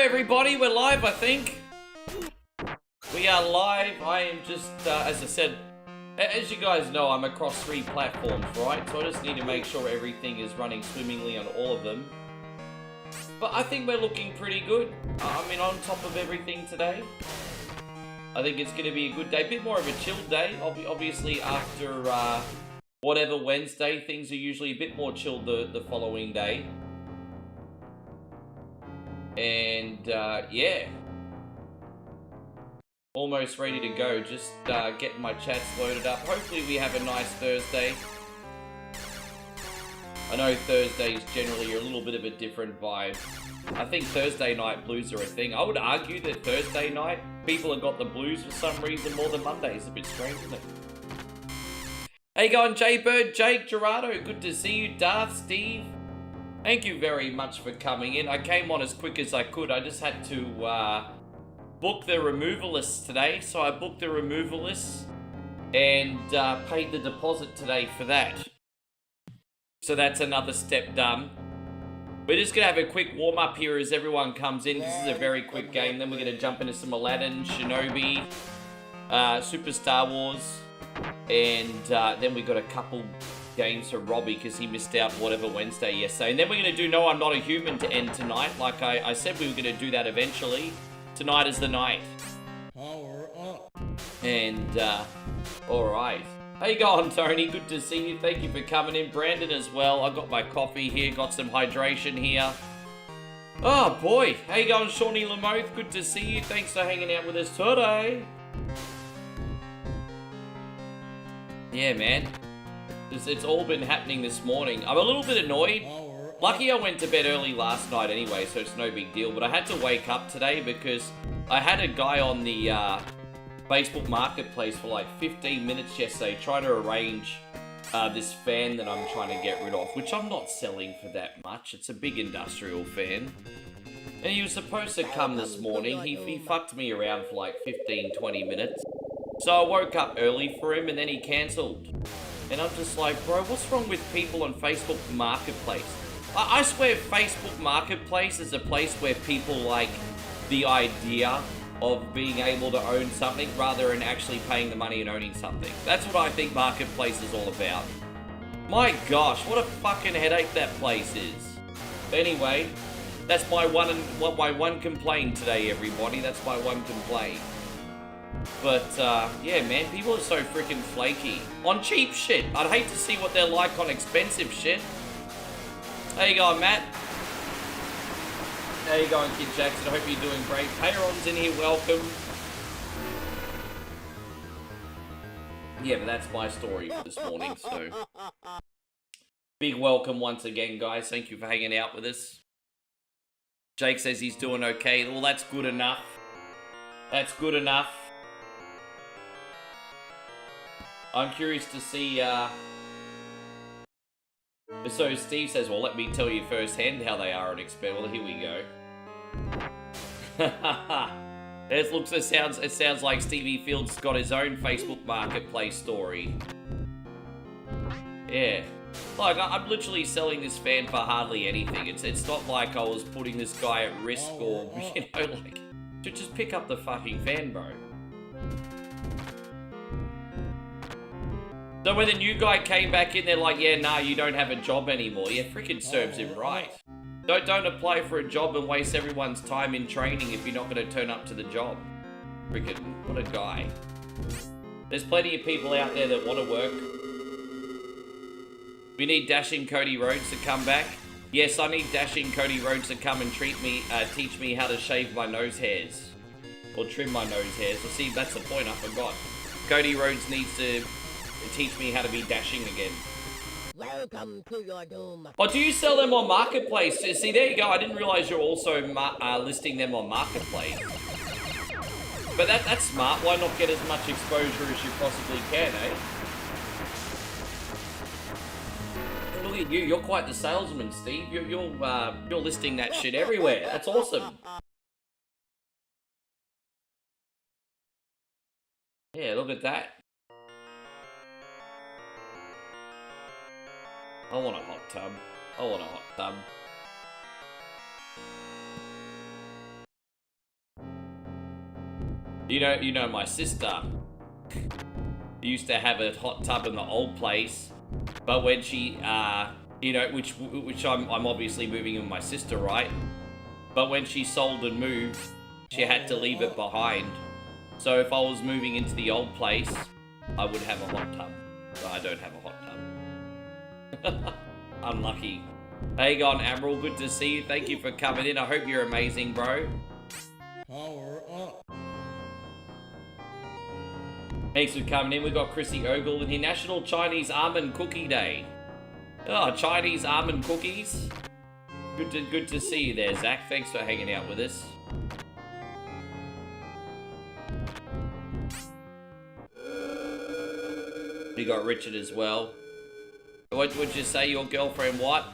everybody, we're live, I think. We are live. I am just, as I said, as you guys know, I'm across 3 platforms, right? So I just need to make sure everything is running swimmingly on all of them. But I think we're looking pretty good. I mean, on top of everything today. I think it's going to be a good day. A bit more of a chill day. Obviously, after whatever Wednesday, things are usually a bit more chilled the following day. And, yeah. Almost ready to go. Just getting my chats loaded up. Hopefully we have a nice Thursday. I know Thursdays generally are a little bit of a different vibe. I think Thursday night blues are a thing. I would argue that Thursday night, people have got the blues for some reason more than Mondays. A bit strange, isn't it? How you going, J-Bird, Jake, Gerardo? Good to see you. Darth, Steve. Thank you very much for coming in. I came on as quick as I could. I just had to book the removalists today. So I booked the removalists and paid the deposit today for that. So that's another step done. We're just going to have a quick warm-up here as everyone comes in. This is a very quick game. Then we're going to jump into some Aladdin, Shinobi, Super Star Wars. And then we got a couple games for Robbie because he missed out whatever Wednesday yesterday. And then we're going to do No, I'm Not a Human to end tonight. Like I said we were going to do that eventually. Tonight is the night. Power up. And, alright. How you going, Tony? Good to see you. Thank you for coming in. Brandon as well. I got my coffee here. Got some hydration here. Oh, boy. How you going, Shawnee Lamoth? Good to see you. Thanks for hanging out with us today. Yeah, man. It's all been happening this morning. I'm a little bit annoyed. Lucky I went to bed early last night anyway, so it's no big deal. But I had to wake up today because I had a guy on the Facebook Marketplace for like 15 minutes yesterday trying to arrange this fan that I'm trying to get rid of, which I'm not selling for that much. It's a big industrial fan. And he was supposed to come this morning. He fucked me around for like 15-20 minutes. So I woke up early for him and then he cancelled. And I'm just like, bro, what's wrong with people on Facebook Marketplace? I swear Facebook Marketplace is a place where people like the idea of being able to own something rather than actually paying the money and owning something. That's what I think Marketplace is all about. My gosh, what a fucking headache that place is. Anyway, that's my one complaint today, everybody. That's my one complaint. But, yeah, man, people are so freaking flaky. On cheap shit. I'd hate to see what they're like on expensive shit. How you going, Matt? How you going, Kid Jackson? I hope you're doing great. Payron's in here, welcome. Yeah, but that's my story for this morning, so. Big welcome once again, guys. Thank you for hanging out with us. Jake says he's doing okay. Well, that's good enough. That's good enough. I'm curious to see, so Steve says, well, let me tell you firsthand how they are on Expend. Well, here we go. It sounds like Stevie Fields got his own Facebook Marketplace story. Yeah. Like, I'm literally selling this fan for hardly anything. It's not like I was putting this guy at risk or, you know, like, just pick up the fucking fan, bro. So when the new guy came back in, they're like, yeah, nah, you don't have a job anymore. Yeah, freaking serves him right. Don't apply for a job and waste everyone's time in training if you're not going to turn up to the job. Freaking, what a guy. There's plenty of people out there that want to work. We need Dashing Cody Rhodes to come back. Yes, I need Dashing Cody Rhodes to come and teach me how to shave my nose hairs. Or trim my nose hairs. Well, see, that's the point, I forgot. Cody Rhodes needs to teach me how to be dashing again. Welcome to your doom. Oh, do you sell them on Marketplace? See, there you go. I didn't realize you're also listing them on Marketplace. But that's smart. Why not get as much exposure as you possibly can, eh? Look at you. You're quite the salesman, Steve. You're listing that shit everywhere. That's awesome. Yeah, look at that. I want a hot tub. I want a hot tub. You know, my sister used to have a hot tub in the old place, but when she, you know, which I'm obviously moving in with my sister, right? But when she sold and moved, she had to leave it behind. So if I was moving into the old place, I would have a hot tub. But I don't have a hot tub. Unlucky. Hey, on Admiral, good to see you. Thank you for coming in. I hope you're amazing, bro. Power up. Thanks for coming in. We've got Chrissy Ogle in here. National Chinese Almond Cookie Day. Oh, Chinese almond cookies. Good to see you there, Zach. Thanks for hanging out with us. We got Richard as well. What would you say, your girlfriend what?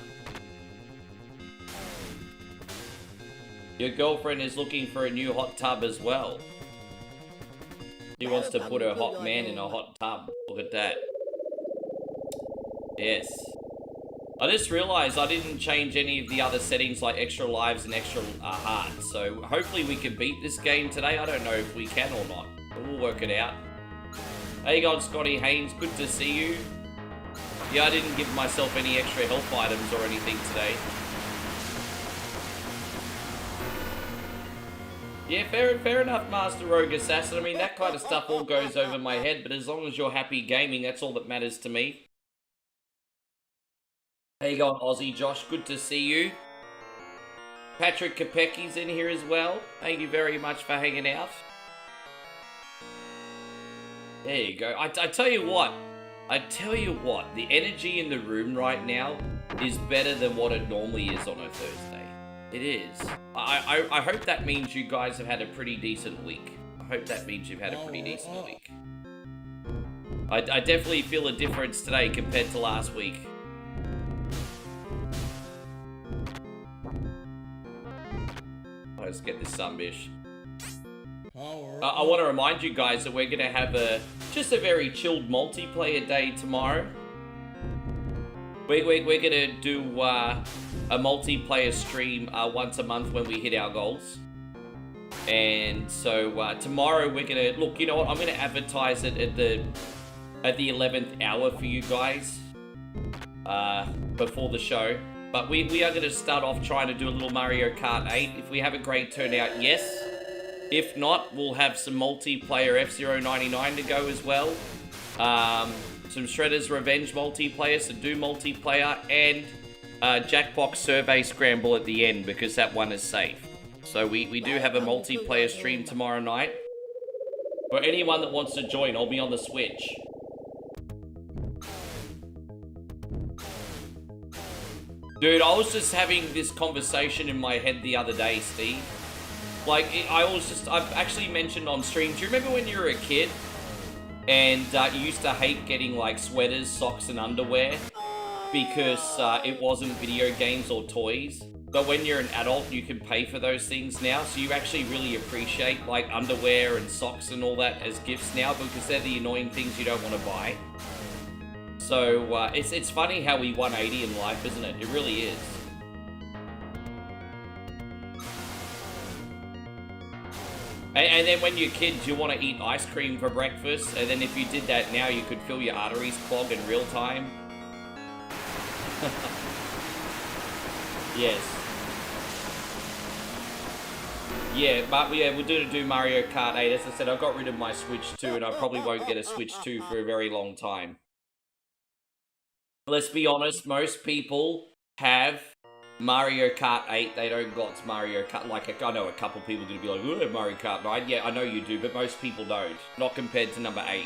Your girlfriend is looking for a new hot tub as well. She wants to put her hot man in a hot tub. Look at that. Yes. I just realized I didn't change any of the other settings like extra lives and extra hearts. So hopefully we can beat this game today. I don't know if we can or not. But we'll work it out. Hey God, Scotty Haynes, good to see you. Yeah, I didn't give myself any extra health items or anything today. Yeah, fair enough, Master Rogue Assassin. I mean, that kind of stuff all goes over my head, but as long as you're happy gaming, that's all that matters to me. How you going, Aussie Josh? Good to see you. Patrick Kopecki's in here as well. Thank you very much for hanging out. There you go. I tell you what. The energy in the room right now is better than what it normally is on a Thursday. It is. I hope that means you guys have had a pretty decent week. I hope that means you've had a pretty decent week. I definitely feel a difference today compared to last week. Let's get this sunbish. I want to remind you guys that we're going to have just a very chilled multiplayer day tomorrow. We're going to do a multiplayer stream once a month when we hit our goals. And so tomorrow we're going to... Look, you know what? I'm going to advertise it at the 11th hour for you guys before the show. But we are going to start off trying to do a little Mario Kart 8. If we have a great turnout, yes. If not, we'll have some multiplayer F-Zero 99 to go as well. Some Shredder's Revenge multiplayer, some Doom multiplayer, and Jackbox Survey Scramble at the end, because that one is safe. So we do have a multiplayer stream tomorrow night. For anyone that wants to join, I'll be on the Switch. Dude, I was just having this conversation in my head the other day, Steve. Like, I've actually mentioned on stream, do you remember when you were a kid and you used to hate getting like sweaters, socks and underwear because it wasn't video games or toys? But when you're an adult, you can pay for those things now, so you actually really appreciate like underwear and socks and all that as gifts now because they're the annoying things you don't want to buy. So it's funny how we 180 in life, isn't it? It really is. And then when you're kids, you want to eat ice cream for breakfast, and then if you did that now, you could feel your arteries clog in real time. Yes. Yeah, but yeah, we're going to do Mario Kart 8. As I said, I got rid of my Switch 2, and I probably won't get a Switch 2 for a very long time. Let's be honest, most people have Mario Kart 8, they don't got Mario Kart, like, I know a couple people are going to be like, oh, Mario Kart 9, yeah, I know you do, but most people don't, not compared to number 8.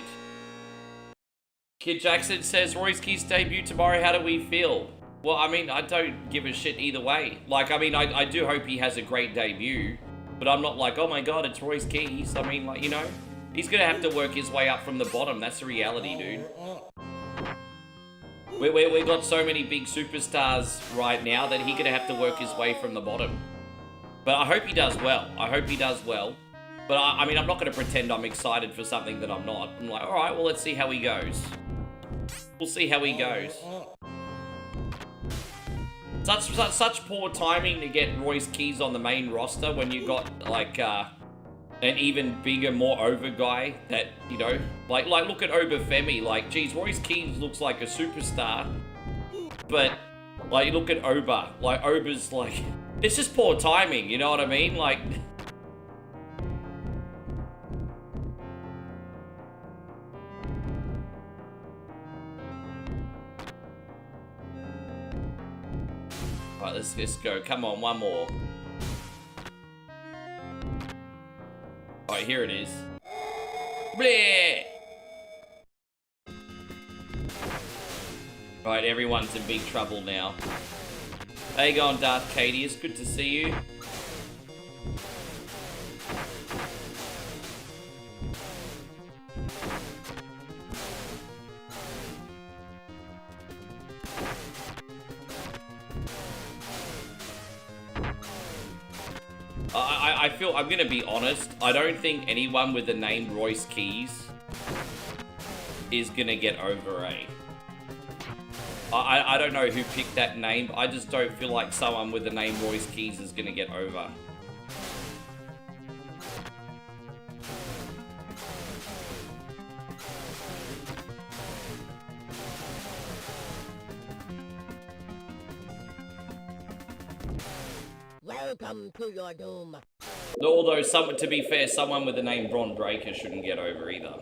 Kid Jackson says, Royce Keys debut tomorrow, how do we feel? Well, I mean, I don't give a shit either way. Like, I mean, I do hope he has a great debut, but I'm not like, oh my god, it's Royce Keys. I mean, like, you know, he's going to have to work his way up from the bottom, that's the reality, dude. We got so many big superstars right now that he's going to have to work his way from the bottom. But I hope he does well. I hope he does well. But I mean, I'm not going to pretend I'm excited for something that I'm not. I'm like, alright, well, let's see how he goes. We'll see how he goes. Such poor timing to get Royce Keys on the main roster when you got, like, an even bigger, more over guy that, you know, like look at Obafemi. Like, geez, Royce Keys looks like a superstar, but like, you look at Oba. Like, Oba's like, it's just poor timing. You know what I mean? Like. Alright, let's go. Come on, one more. Alright, here it is. Bleh! Alright, everyone's in big trouble now. How you going, Darth Cadius? Good to see you. I feel, I'm gonna be honest, I don't think anyone with the name Royce Keys is gonna get over A. I don't know who picked that name, but I just don't feel like someone with the name Royce Keys is gonna get over. Welcome to your doom. Although, to be fair, someone with the name Bron Breakker shouldn't get over either.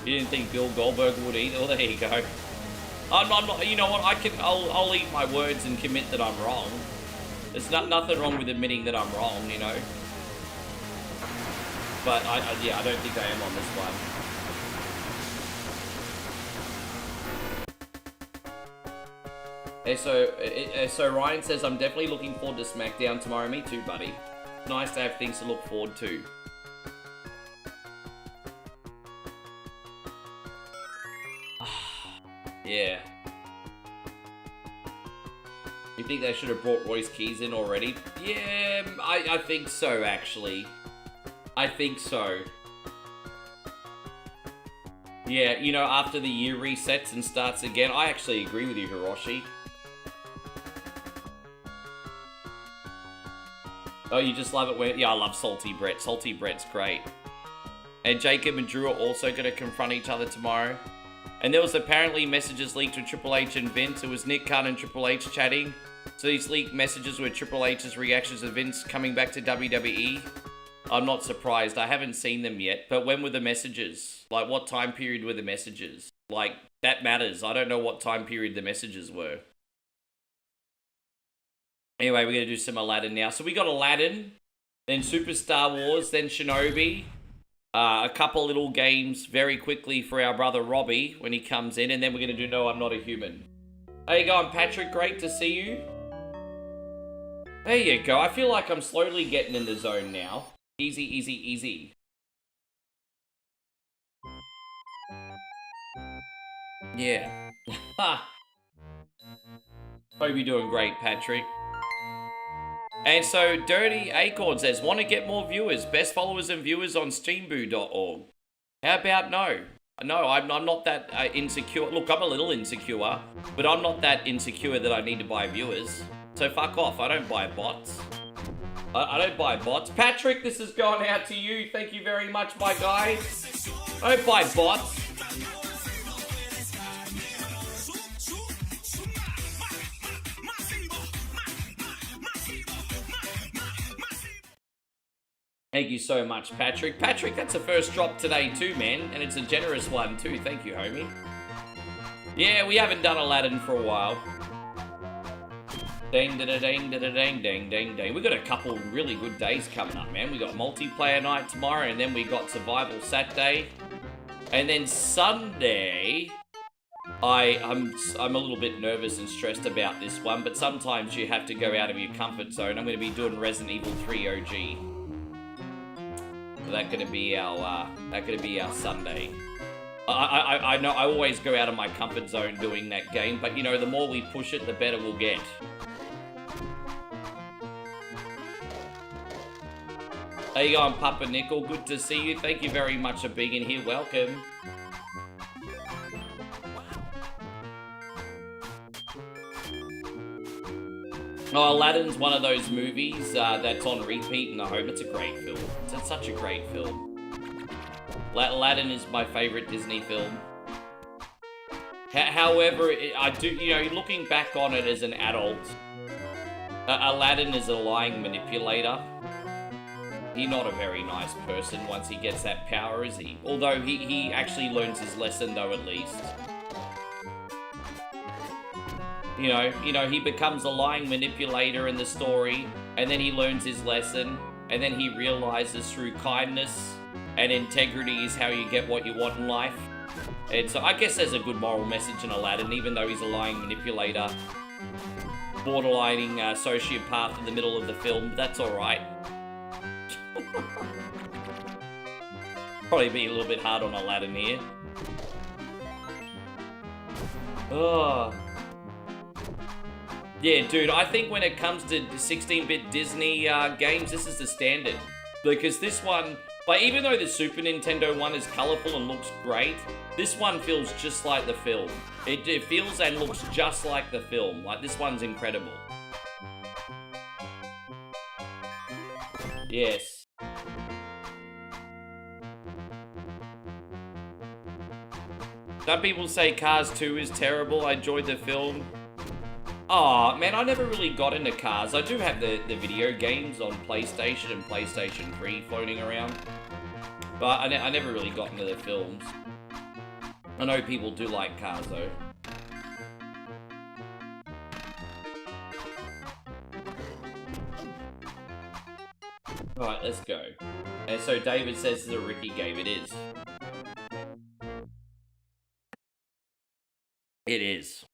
You didn't think Bill Goldberg would either? Well, there you go. I'm not, you know what, I'll eat my words and commit that I'm wrong. There's nothing wrong with admitting that I'm wrong, you know. But, yeah, I don't think I am on this one. So Ryan says, I'm definitely looking forward to SmackDown tomorrow. Me too, buddy. Nice to have things to look forward to. Yeah. You think they should have brought Royce Keys in already? Yeah, I think so, actually. I think so. Yeah, you know, after the year resets and starts again, I actually agree with you, Hiroshi. Oh, you just love it when... Yeah, I love Salty Brett. Salty Brett's great. And Jacob and Drew are also going to confront each other tomorrow. And there was apparently messages leaked to Triple H and Vince. It was Nick Khan and Triple H chatting. So these leaked messages were Triple H's reactions to Vince coming back to WWE. I'm not surprised. I haven't seen them yet. But when were the messages? Like, what time period were the messages? Like, that matters. I don't know what time period the messages were. Anyway, we're going to do some Aladdin now. So we got Aladdin, then Super Star Wars, then Shinobi. A couple little games very quickly for our brother Robbie when he comes in. And then we're going to do No, I'm Not a Human. How you going, Patrick? Great to see you. There you go. I feel like I'm slowly getting in the zone now. Easy, easy, easy. Yeah. Ha! Hope you're doing great, Patrick. And so, Dirty Acorn says, want to get more viewers, best followers and viewers on steamboo.org. How about no? No, I'm not that insecure. Look, I'm a little insecure, but I'm not that insecure that I need to buy viewers. So fuck off, I don't buy bots. I don't buy bots. Patrick, this has gone out to you. Thank you very much, my guy. I don't buy bots. Thank you so much, Patrick. Patrick, that's a first drop today too, man. And it's a generous one too. Thank you, homie. Yeah, we haven't done Aladdin for a while. Dang, da da dang, da da dang, dang, dang, dang. We got a couple really good days coming up, man. We got multiplayer night tomorrow, and then we got survival Saturday. And then Sunday, I'm a little bit nervous and stressed about this one, but sometimes you have to go out of your comfort zone. I'm going to be doing Resident Evil 3 OG. So that's going to be our Sunday. I know I always go out of my comfort zone doing that game, but you know, the more we push it, the better we'll get. How you going, Papa Nickel? Good to see you. Thank you very much for being in here. Welcome. Oh, Aladdin's one of those movies that's on repeat in the home. It's a great film. It's such a great film. Aladdin is my favorite Disney film. However, I do, you know, looking back on it as an adult, Aladdin is a lying manipulator. He's not a very nice person once he gets that power, is he? Although he actually learns his lesson, though, at least. You know, he becomes a lying manipulator in the story, and then he learns his lesson, and then he realizes through kindness and integrity is how you get what you want in life. And so I guess there's a good moral message in Aladdin, even though he's a lying manipulator, borderlining sociopath in the middle of the film, but that's alright. Probably be a little bit hard on Aladdin here. Oh. Yeah, dude, I think when it comes to 16-bit Disney games, this is the standard. Because this one, like, even though the Super Nintendo one is colorful and looks great, this one feels just like the film. It feels and looks just like the film. Like, this one's incredible. Yes. Some people say Cars 2 is terrible. I enjoyed the film. Aw, man, I never really got into Cars. I do have the video games on PlayStation and PlayStation 3 floating around. But I never really got into the films. I know people do like Cars, though. Alright, let's go. And so David says it's a Ricky game. It is. It is.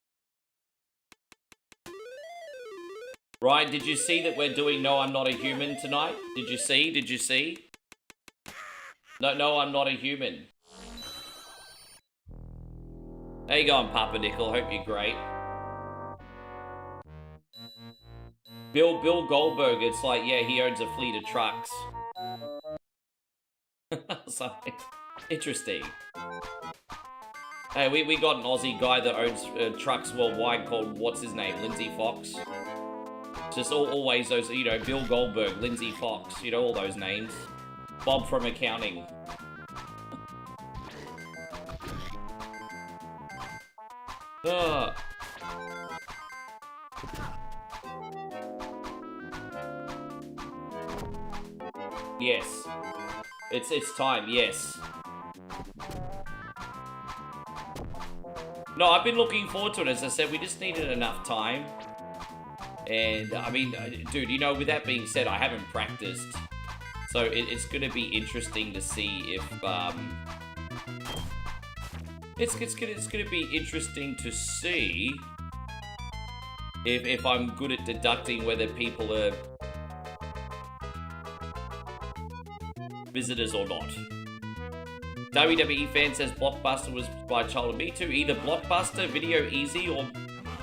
Ryan, did you see that we're doing No, I'm Not a Human tonight? Did you see? Did you see? No, I'm not a human. How you going, Papa Nickel? Hope you're great. Bill Goldberg, it's like, yeah, he owns a fleet of trucks. Something interesting. Hey, we got an Aussie guy that owns trucks worldwide called, what's his name, Lindsay Fox. Just always those, you know, Bill Goldberg, Lindsay Fox, you know, all those names. Bob from accounting. Yes. It's time, yes. No, I've been looking forward to it. As I said, we just needed enough time. And, I mean, dude, you know, with that being said, I haven't practiced. So it's going to be interesting to see if, It's going to be interesting to see if I'm good at deducting whether people are visitors or not. WWE fan says Blockbuster was by child. Me too. Either Blockbuster, Video Easy, or...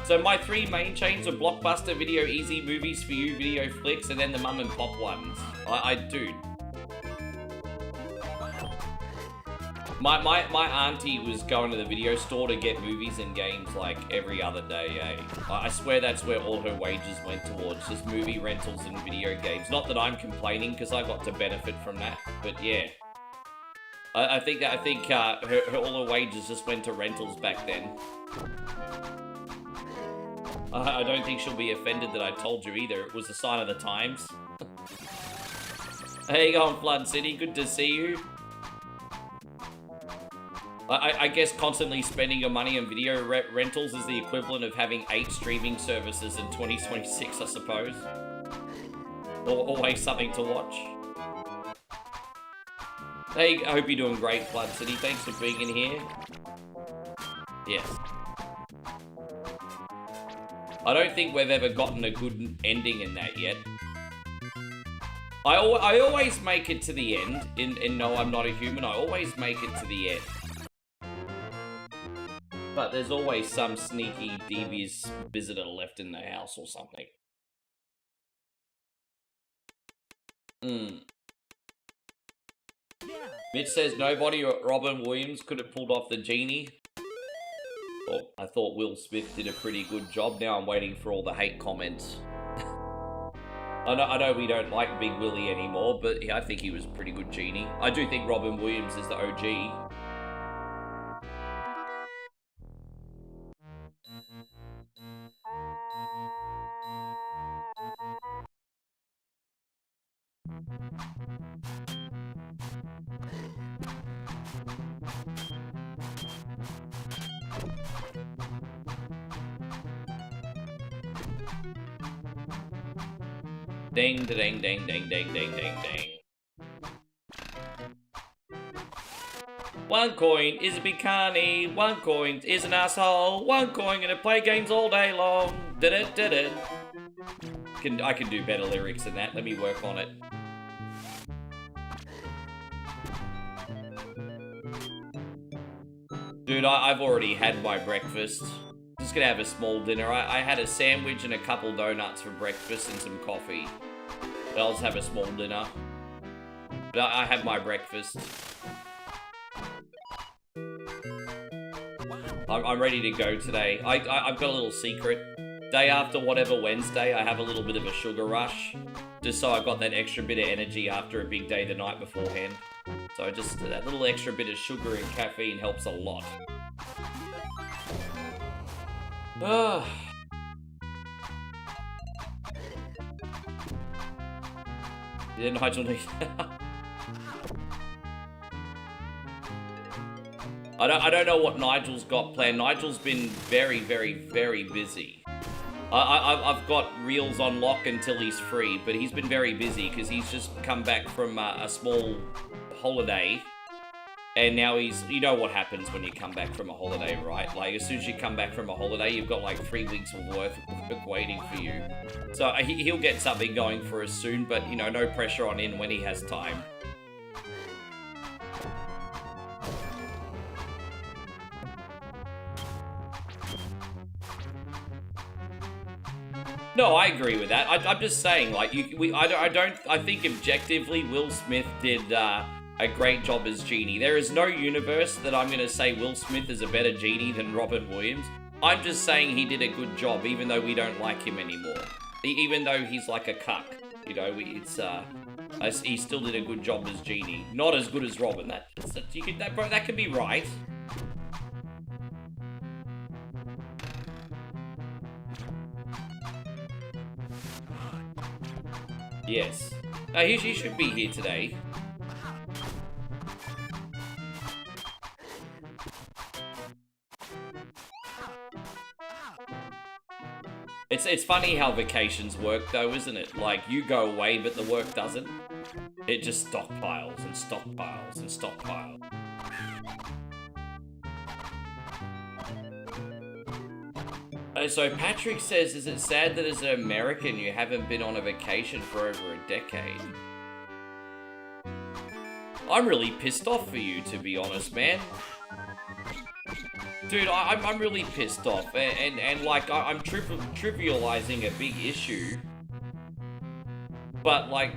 So my three main chains are Blockbuster, Video Easy, Movies For You, Video Flicks, and then the mum and pop ones. Dude. My auntie was going to the video store to get movies and games like every other day, eh? I swear that's where all her wages went towards, just movie rentals and video games. Not that I'm complaining, because I got to benefit from that, but yeah. I think all her wages just went to rentals back then. I don't think she'll be offended that I told you either. It was a sign of the times. How you going, Flood City? Good to see you. I guess constantly spending your money on video rentals is the equivalent of having 8 streaming services in 2026, I suppose. Always something to watch. Hey, I hope you're doing great, Flood City. Thanks for being in here. Yes. I don't think we've ever gotten a good ending in that yet. I always make it to the end. In No, I'm Not a Human, I always make it to the end. But there's always some sneaky, devious visitor left in the house or something. Mitch says nobody or Robin Williams could have pulled off the genie. Well, I thought Will Smith did a pretty good job. Now I'm waiting for all the hate comments. I know we don't like Big Willie anymore, but yeah, I think he was a pretty good genie. I do think Robin Williams is the OG. Ding, ding, ding, ding, ding, ding, ding, ding. 1 coin is a big carny, 1 coin is an asshole, 1 coin gonna play games all day long. Did it, did it. I can do better lyrics than that. Let me work on it. Dude, I've already had my breakfast. Just gonna have a small dinner. I had a sandwich and a couple donuts for breakfast and some coffee. But I'll just have a small dinner. But I had my breakfast. I'm ready to go today. I've got a little secret. Day after whatever Wednesday, I have a little bit of a sugar rush. Just so I got that extra bit of energy after a big day the night beforehand. So just that little extra bit of sugar and caffeine helps a lot. Yeah, Nigel needs... I don't know what Nigel's got planned. Nigel's been very, very, very busy. I've got reels on lock until he's free, but he's been very busy because he's just come back from a small holiday. And now he's, you know what happens when you come back from a holiday, right? Like, as soon as you come back from a holiday, you've got like 3 weeks of work waiting for you. So he'll get something going for us soon, but, you know, no pressure on him when he has time. No, I agree with that. I'm just saying, like, I think objectively Will Smith did a great job as Genie. There is no universe that I'm going to say Will Smith is a better Genie than Robin Williams. I'm just saying he did a good job, even though we don't like him anymore. Even though he's like a cuck. You know, he still did a good job as Genie. Not as good as Robin. That can be right. Yes. He should be here today. It's funny how vacations work though, isn't it? Like, you go away, but the work doesn't. It just stockpiles and stockpiles and stockpiles. So Patrick says, is it sad that as an American you haven't been on a vacation for over a decade? I'm really pissed off for you, to be honest, man. Dude, I'm really pissed off, and like, I'm trivializing a big issue. But like,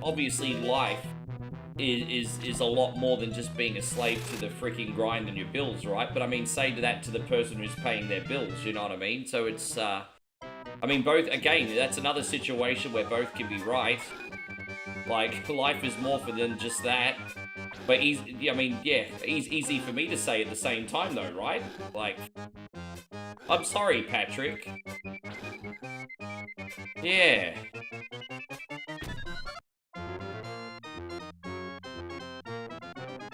obviously life is a lot more than just being a slave to the freaking grind and your bills, right? But I mean, say that to the person who's paying their bills, you know what I mean? So it's, I mean, both, again, that's another situation where both can be right. Like, life is more than just that. But I mean, yeah, easy for me to say at the same time though, right? Like, I'm sorry, Patrick. Yeah.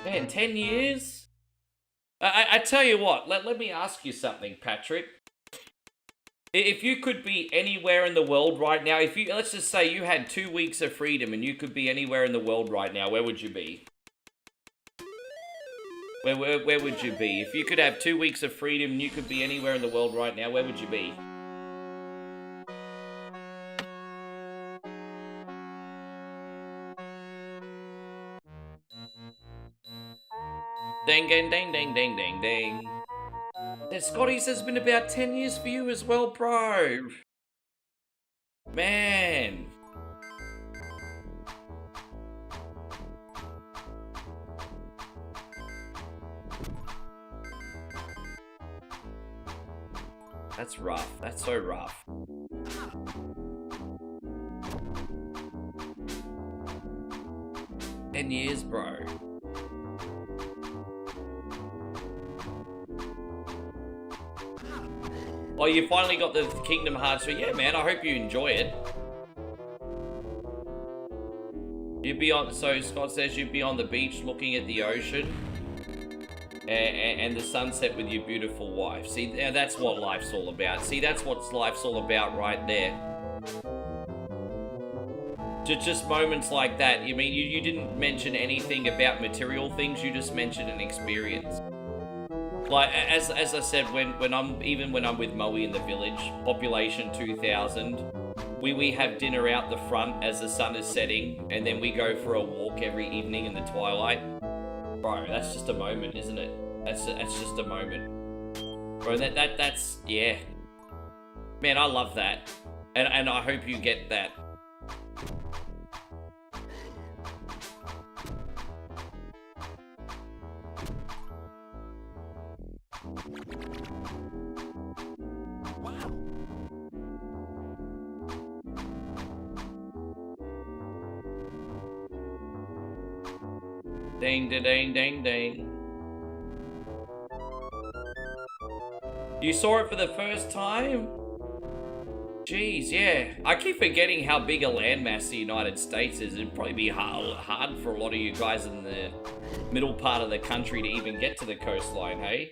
Man, 10 years? I tell you what, let me ask you something, Patrick. If you could be anywhere in the world right now, let's just say you had 2 weeks of freedom and you could be anywhere in the world right now, where would you be? Where would you be? If you could have 2 weeks of freedom and you could be anywhere in the world right now, where would you be? Ding, ding, ding, ding, ding, ding, ding. Scotty says it's been about 10 years for you as well, bro. Man. That's rough. That's so rough. 10 years, bro. Oh, you finally got the Kingdom Hearts. So yeah, man, I hope you enjoy it. You'd be on, so Scott says you'd be on the beach looking at the ocean and the sunset with your beautiful wife. See, that's what life's all about. See, that's what life's all about right there. Just moments like that. You mean, you didn't mention anything about material things, you just mentioned an experience. Like, as I said, when I'm with Moe in the village, population 2,000, we have dinner out the front as the sun is setting, and then we go for a walk every evening in the twilight. Bro, that's just a moment, isn't it? That's just a moment. Bro, that's, yeah. Man, I love that. And I hope you get that. Ding, ding, ding, ding, ding. You saw it for the first time? Jeez, yeah. I keep forgetting how big a landmass the United States is. It'd probably be hard for a lot of you guys in the middle part of the country to even get to the coastline, hey?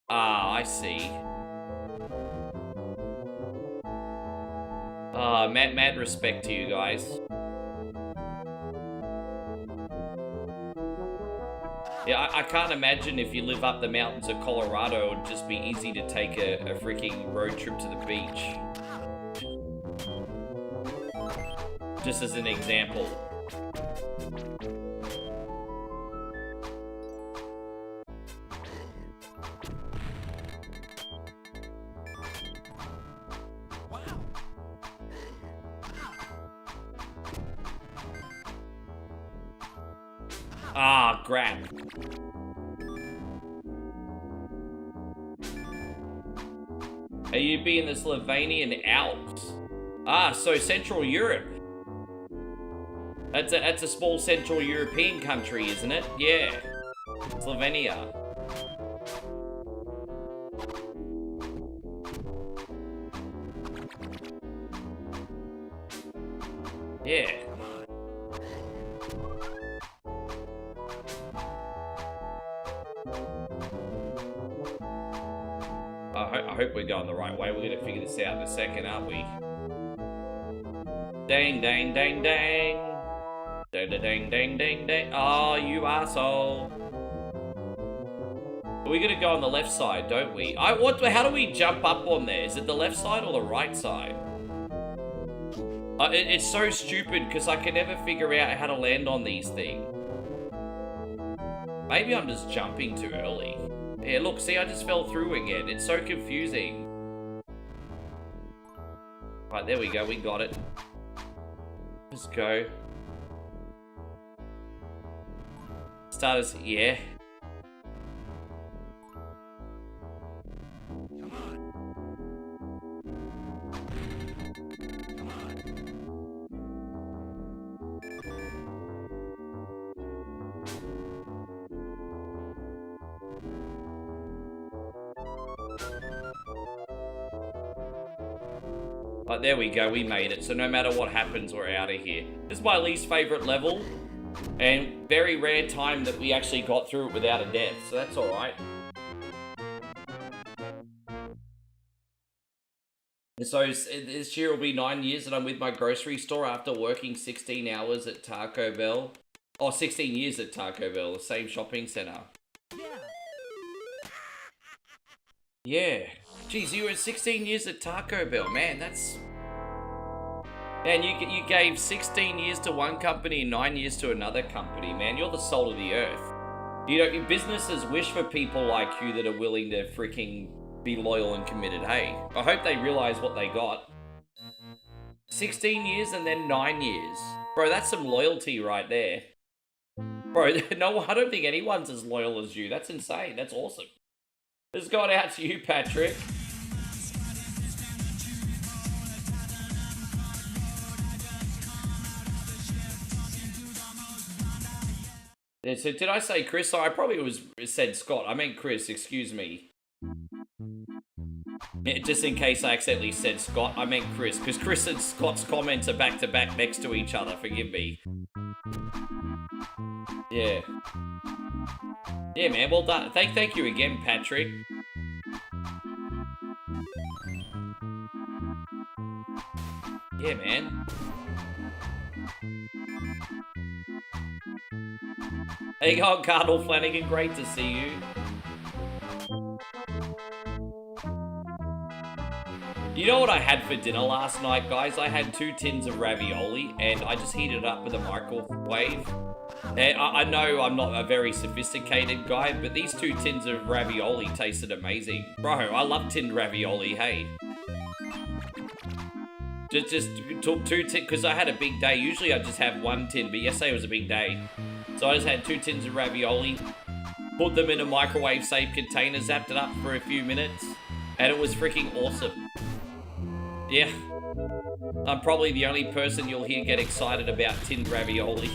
Ah, I see. Mad respect to you guys. Yeah, I can't imagine if you live up the mountains of Colorado, it would just be easy to take a freaking road trip to the beach. Just as an example. Ah, crap. You'd be in the Slovenian Alps. Ah, so Central Europe. That's a small Central European country, isn't it? Yeah. Slovenia. Yeah. I hope we're going the right way. We're going to figure this out in a second, aren't we? Dang, dang, dang, dang. Dang, dang, dang, dang, dang. Oh, you asshole. We're going to go on the left side, don't we? How do we jump up on there? Is it the left side or the right side? It's so stupid because I can never figure out how to land on these things. Maybe I'm just jumping too early. Yeah, look, see, I just fell through again. It's so confusing. Right, there we go. We got it. Let's go. Start us, yeah. Right, there we go, we made it. So no matter what happens, we're out of here. This is my least favorite level, and very rare time that we actually got through it without a death, so that's alright. So this year will be 9 years that I'm with my grocery store after working 16 hours at Taco Bell. Oh, 16 years at Taco Bell, the same shopping center. Yeah. Jeez, you were 16 years at Taco Bell, man, that's... Man, you gave 16 years to one company and 9 years to another company, man. You're the soul of the earth. You know, businesses wish for people like you that are willing to freaking be loyal and committed. Hey, I hope they realize what they got. 16 years and then 9 years. Bro, that's some loyalty right there. Bro, no, I don't think anyone's as loyal as you. That's insane. That's awesome. This has gone out to you, Patrick. Yeah, so did I say Chris? I probably said Scott. I meant Chris, excuse me. Yeah, just in case I accidentally said Scott, I meant Chris. Because Chris and Scott's comments are back-to-back next to each other, forgive me. Yeah. Yeah, man, well done. Thank you again, Patrick. Yeah, man. Hey, go, Cardinal Flanagan, great to see you. You know what I had for dinner last night, guys? I had 2 tins of ravioli, and I just heated it up with a microwave. And I know I'm not a very sophisticated guy, but these 2 tins of ravioli tasted amazing. Bro, I love tinned ravioli, hey. Just took 2 tins, because I had a big day. Usually I just have 1 tin, but yesterday was a big day. So I just had 2 tins of ravioli, put them in a microwave-safe container, zapped it up for a few minutes, and it was freaking awesome. Yeah. I'm probably the only person you'll hear get excited about tinned ravioli.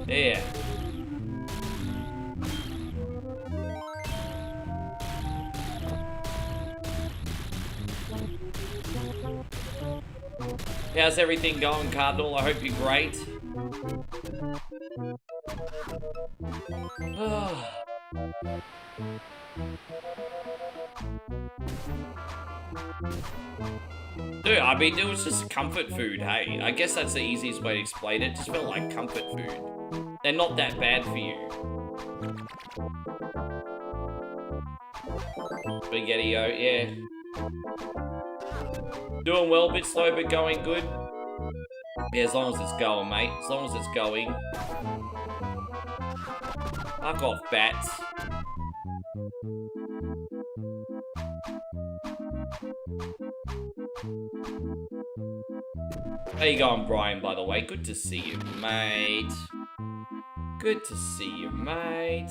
Yeah. How's everything going, Cardinal? I hope you're great. Dude, I mean, it was just comfort food, hey. I guess that's the easiest way to explain it. It just felt like comfort food. They're not that bad for you. Spaghetti-o, yeah. Doing well, a bit slow, but going good. Yeah, as long as it's going, mate. As long as it's going. Fuck off, bats. How you going, Brian, by the way? Good to see you, mate. Good to see you, mate.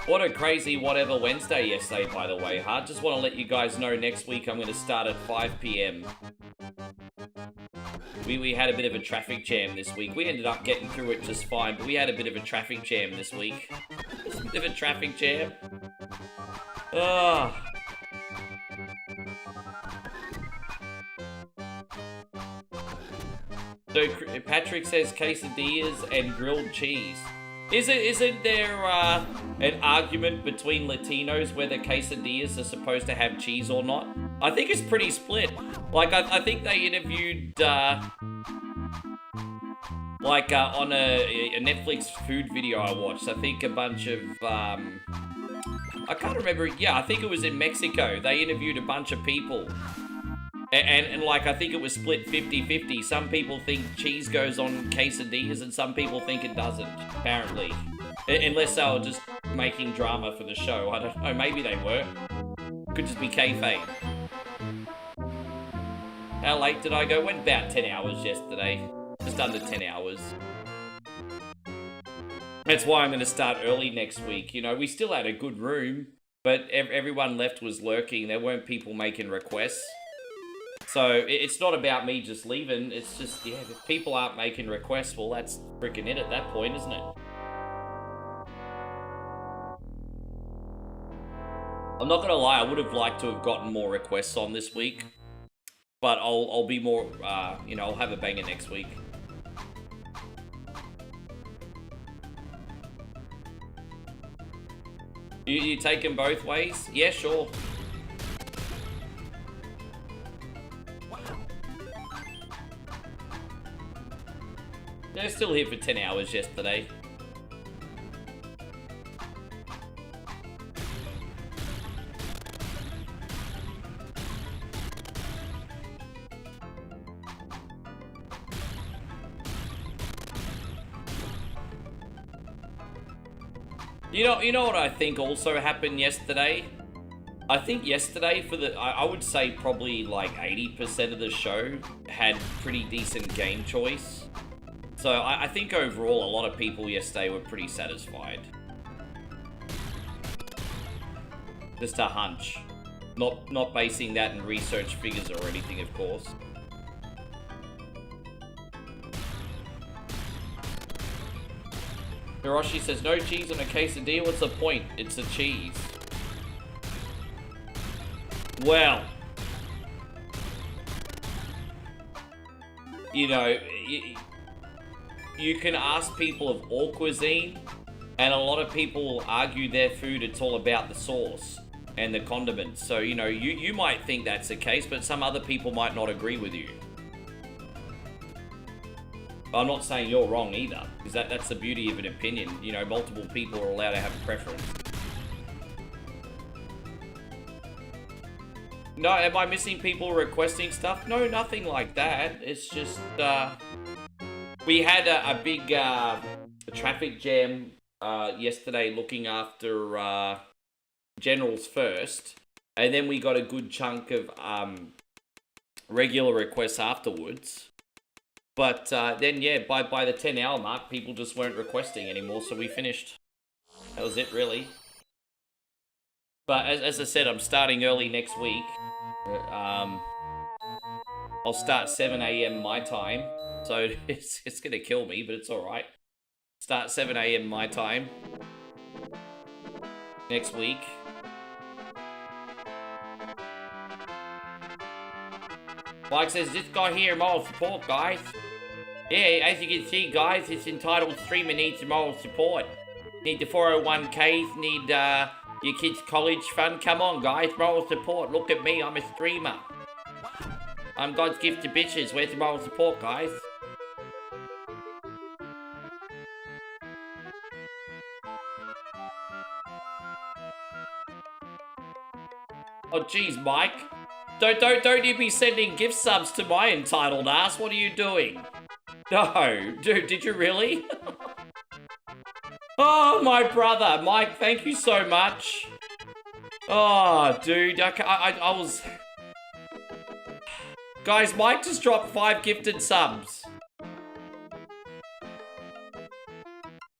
What a crazy whatever Wednesday yesterday, by the way, huh? Just want to let you guys know next week I'm going to start at 5 p.m. We had a bit of a traffic jam this week. We ended up getting through it just fine, but we had a bit of a traffic jam this week. Just a bit of a traffic jam. Ah. So Patrick says quesadillas and grilled cheese. Isn't there an argument between Latinos whether quesadillas are supposed to have cheese or not? I think it's pretty split. Like, I think they interviewed, on a Netflix food video I watched, I think a bunch of, I can't remember, yeah, I think it was in Mexico. They interviewed a bunch of people. And like, I think it was split 50-50. Some people think cheese goes on quesadillas and some people think it doesn't, apparently. Unless they were just making drama for the show. I don't know, maybe they were. Could just be kayfabe. How late did I go? Went about 10 hours yesterday. Just under 10 hours. That's why I'm going to start early next week. You know, we still had a good room, but everyone left was lurking. There weren't people making requests. So it's not about me just leaving. It's just, yeah, if people aren't making requests, well, that's freaking it at that point, isn't it? I'm not gonna lie, I would have liked to have gotten more requests on this week, but I'll be more, you know, I'll have a banger next week. You take them both ways? Yeah, sure. They're still here for 10 hours yesterday. You know what I think also happened yesterday? I think yesterday I would say probably like 80% of the show had pretty decent game choice. So I think overall a lot of people yesterday were pretty satisfied. Just a hunch. Not basing that in research figures or anything, of course. Hiroshi says, no cheese on a quesadilla, what's the point? It's a cheese. Well, you know, you can ask people of all cuisine, and a lot of people argue their food, it's all about the sauce and the condiments. So, you know, you might think that's the case, but some other people might not agree with you. I'm not saying you're wrong either, because that's the beauty of an opinion. You know, multiple people are allowed to have a preference. No, am I missing people requesting stuff? No, nothing like that. It's just, we had a big traffic jam yesterday looking after generals first, and then we got a good chunk of regular requests afterwards. But then, yeah, by the 10-hour mark, people just weren't requesting anymore, so we finished. That was it, really. But as I said, I'm starting early next week. I'll start 7 a.m. my time, so it's gonna kill me, but it's alright. Start 7 a.m. my time next week. Mike says, this guy here, moral support, guys. Yeah, as you can see, guys, it's entitled Streamer Needs Moral Support. Need the 401ks, need your kids' college fund. Come on, guys, moral support. Look at me, I'm a streamer. I'm God's gift to bitches. Where's the moral support, guys? Oh, jeez, Mike. Don't you be sending gift subs to my entitled ass. What are you doing? No, dude, did you really? Oh, my brother. Mike, thank you so much. Oh, dude, I was... Guys, Mike just dropped 5 gifted subs.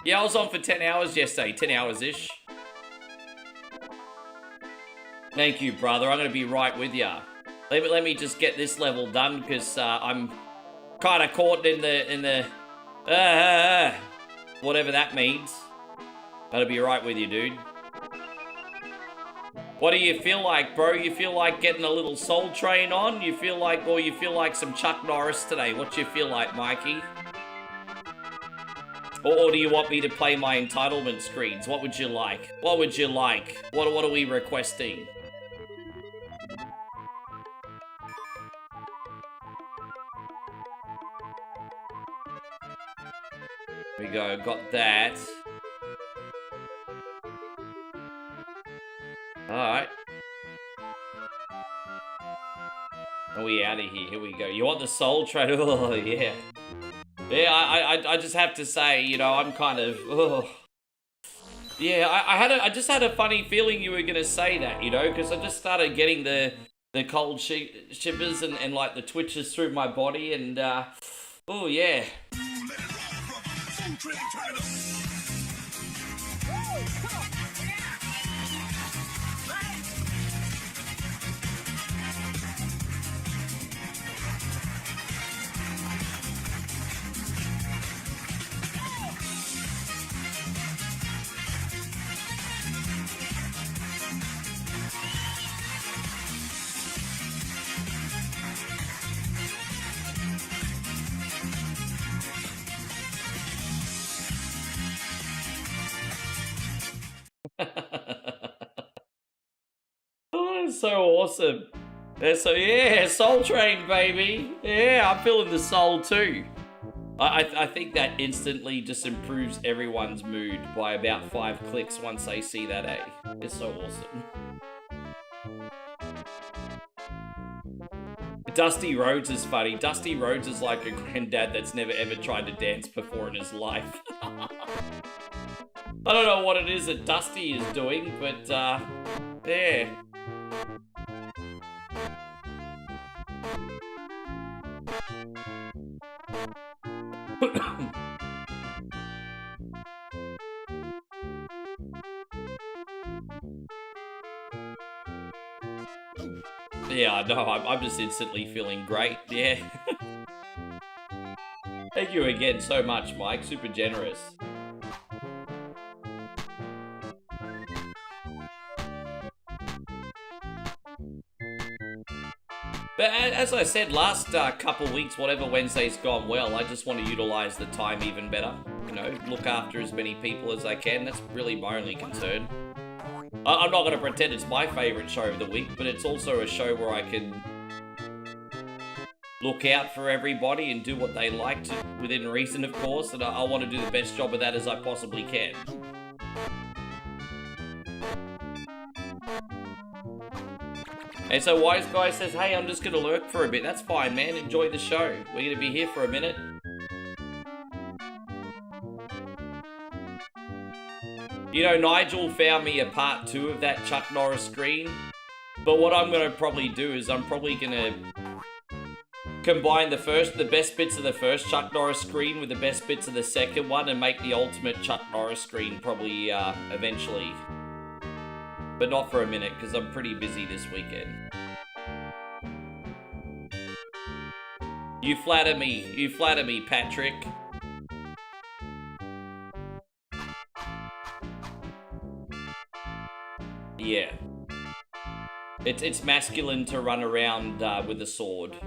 Yeah, I was on for 10 hours yesterday, 10 hours-ish. Thank you, brother. I'm going to be right with you. Let me just get this level done, because I'm kind of caught in the whatever that means. I'll be right with you, dude. What do you feel like, bro? You feel like getting a little Soul Train on? You feel like some Chuck Norris today? What you feel like, Mikey? Or do you want me to play my entitlement screens? What would you like? What would you like? What are we requesting? There we go, got that. Alright. Are we out of here? Here we go. You want the Soul Train? Oh, yeah. Yeah, I just have to say, you know, I'm kind of... Oh. Yeah, I just had a funny feeling you were going to say that, you know, because I just started getting the cold shivers and like the twitches through my body, and oh yeah. Oh, that's so awesome. Yeah, Soul Train, baby. Yeah, I'm feeling the soul too. I think that instantly just improves everyone's mood by about 5 clicks once they see that, eh? It's so awesome. Dusty Rhodes is funny. Dusty Rhodes is like a granddad that's never ever tried to dance before in his life. I don't know what it is that Dusty is doing, but, yeah. Yeah, no, I'm just instantly feeling great. Yeah. Thank you again so much, Mike. Super generous. But as I said, last couple weeks, whatever Wednesday's gone well, I just want to utilize the time even better. You know, look after as many people as I can. That's really my only concern. I'm not going to pretend it's my favorite show of the week, but it's also a show where I can look out for everybody and do what they like to, within reason, of course, and I want to do the best job of that as I possibly can. And so Wise Guy says, hey, I'm just going to lurk for a bit. That's fine, man. Enjoy the show. We're going to be here for a minute. You know, Nigel found me a part 2 of that Chuck Norris screen. But what I'm going to probably do is I'm probably going to combine the best bits of the first Chuck Norris screen with the best bits of the second one and make the ultimate Chuck Norris screen probably eventually. But not for a minute, because I'm pretty busy this weekend. You flatter me, Patrick. Yeah. It's masculine to run around with a sword.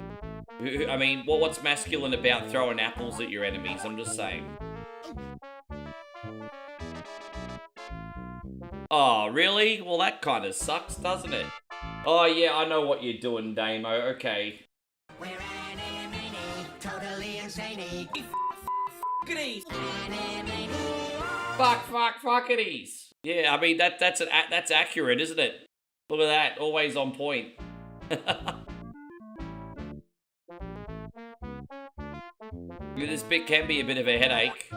I mean, what's masculine about throwing apples at your enemies? I'm just saying. Oh, really? Well, that kind of sucks, doesn't it? Oh, yeah, I know what you're doing, Damo. Okay. We're totally insane. Fuckities. Yeah, I mean, that's accurate, isn't it? Look at that, always on point. This bit can be a bit of a headache.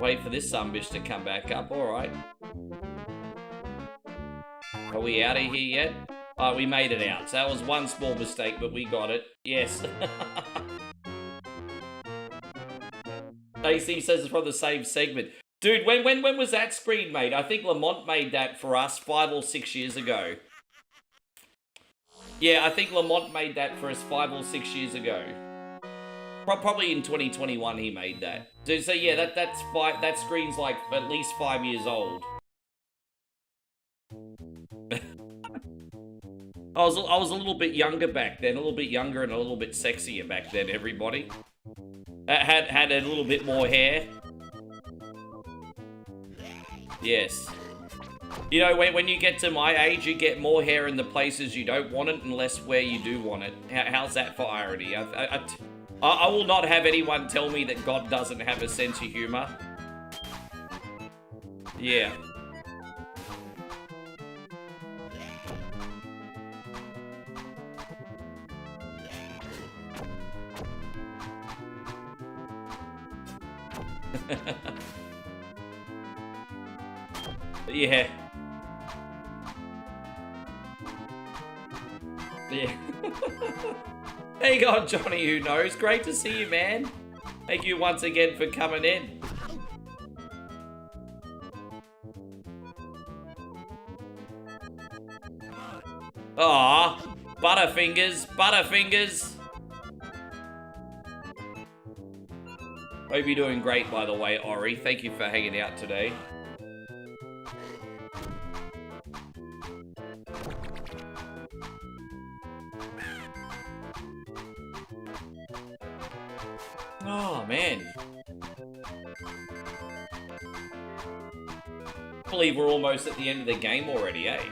Wait for this sunbish to come back up, alright. Are we out of here yet? Oh, we made it out. So that was one small mistake, but we got it. Yes. AC says it's from the same segment. Dude, when was that screen made? I think Lamont made that for us 5 or 6 years ago. Yeah, I think Lamont made that for us 5 or 6 years ago. Probably in 2021 he made that. So yeah, that screen's like at least 5 years old. I was a little bit younger back then, a little bit younger and a little bit sexier back then, everybody. Had a little bit more hair. Yes. You know, when you get to my age, you get more hair in the places you don't want it and less where you do want it. How's that for irony? I will not have anyone tell me that God doesn't have a sense of humor. Yeah. Yeah. Yeah. There you go, Johnny Who Knows. Great to see you, man. Thank you once again for coming in. Aw, Butterfingers. Hope you're doing great, by the way, Ori. Thank you for hanging out today. Oh, man. I believe we're almost at the end of the game already, eh?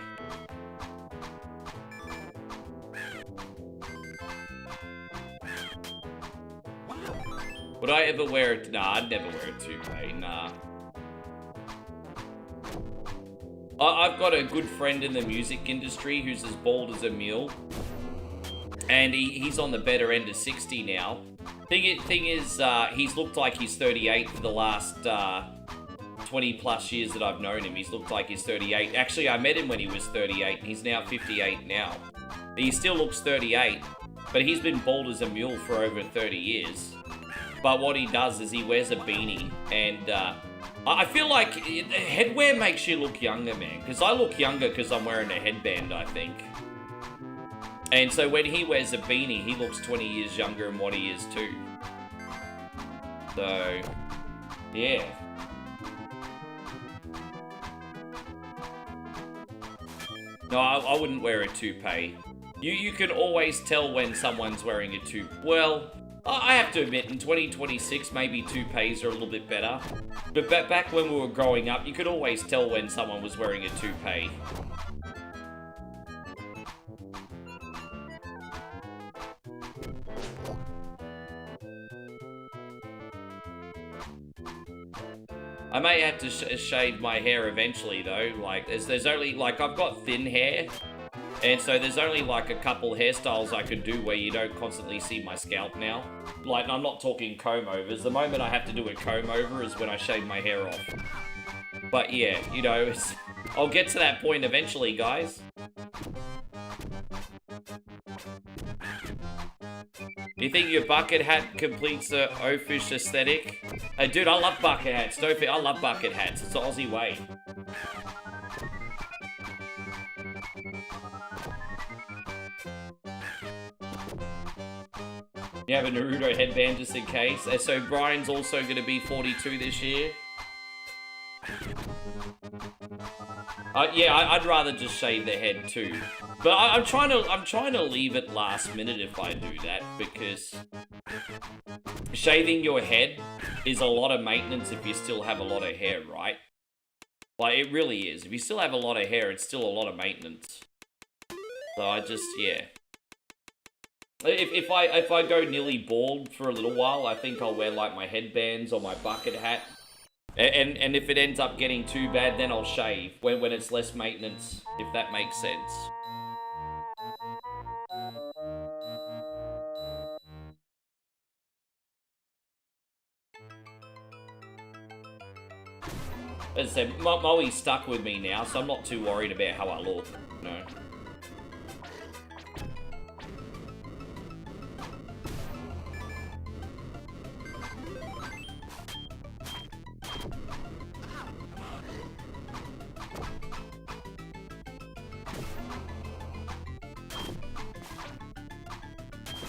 Would I ever wear it? Nah, I'd never wear a toupee, nah. I've got a good friend in the music industry who's as bald as a mule. And he's on the better end of 60 now. Thing is, he's looked like he's 38 for the last 20 plus years that I've known him. He's looked like he's 38. Actually, I met him when he was 38. He's now 58 now. He still looks 38, but he's been bald as a mule for over 30 years. But what he does is he wears a beanie and I feel like headwear makes you look younger, man. Because I look younger because I'm wearing a headband, I think. And so when he wears a beanie, he looks 20 years younger than what he is too. So, yeah. No, I wouldn't wear a toupee. You can always tell when someone's wearing a toupee. Well, I have to admit, in 2026, maybe toupees are a little bit better. But back when we were growing up, you could always tell when someone was wearing a toupee. I may have to shave my hair eventually, though. Like, there's only, like, I've got thin hair. And so there's only, like, a couple hairstyles I could do where you don't constantly see my scalp now. Like, I'm not talking comb-overs. The moment I have to do a comb-over is when I shave my hair off. But, yeah, you know, I'll get to that point eventually, guys. You think your bucket hat completes the oafish aesthetic? Hey, dude, I love bucket hats. I love bucket hats. It's the Aussie way. You have a Naruto headband just in case. So Brian's also going to be 42 this year. Yeah, I'd rather just shave the head too. But I'm trying to leave it last minute if I do that, because shaving your head is a lot of maintenance if you still have a lot of hair, right? Like, it really is. If you still have a lot of hair, it's still a lot of maintenance. So I just, yeah. If I go nearly bald for a little while, I think I'll wear like my headbands or my bucket hat. And if it ends up getting too bad, then I'll shave when it's less maintenance, if that makes sense. As I said, Moe's stuck with me now, so I'm not too worried about how I look, you know.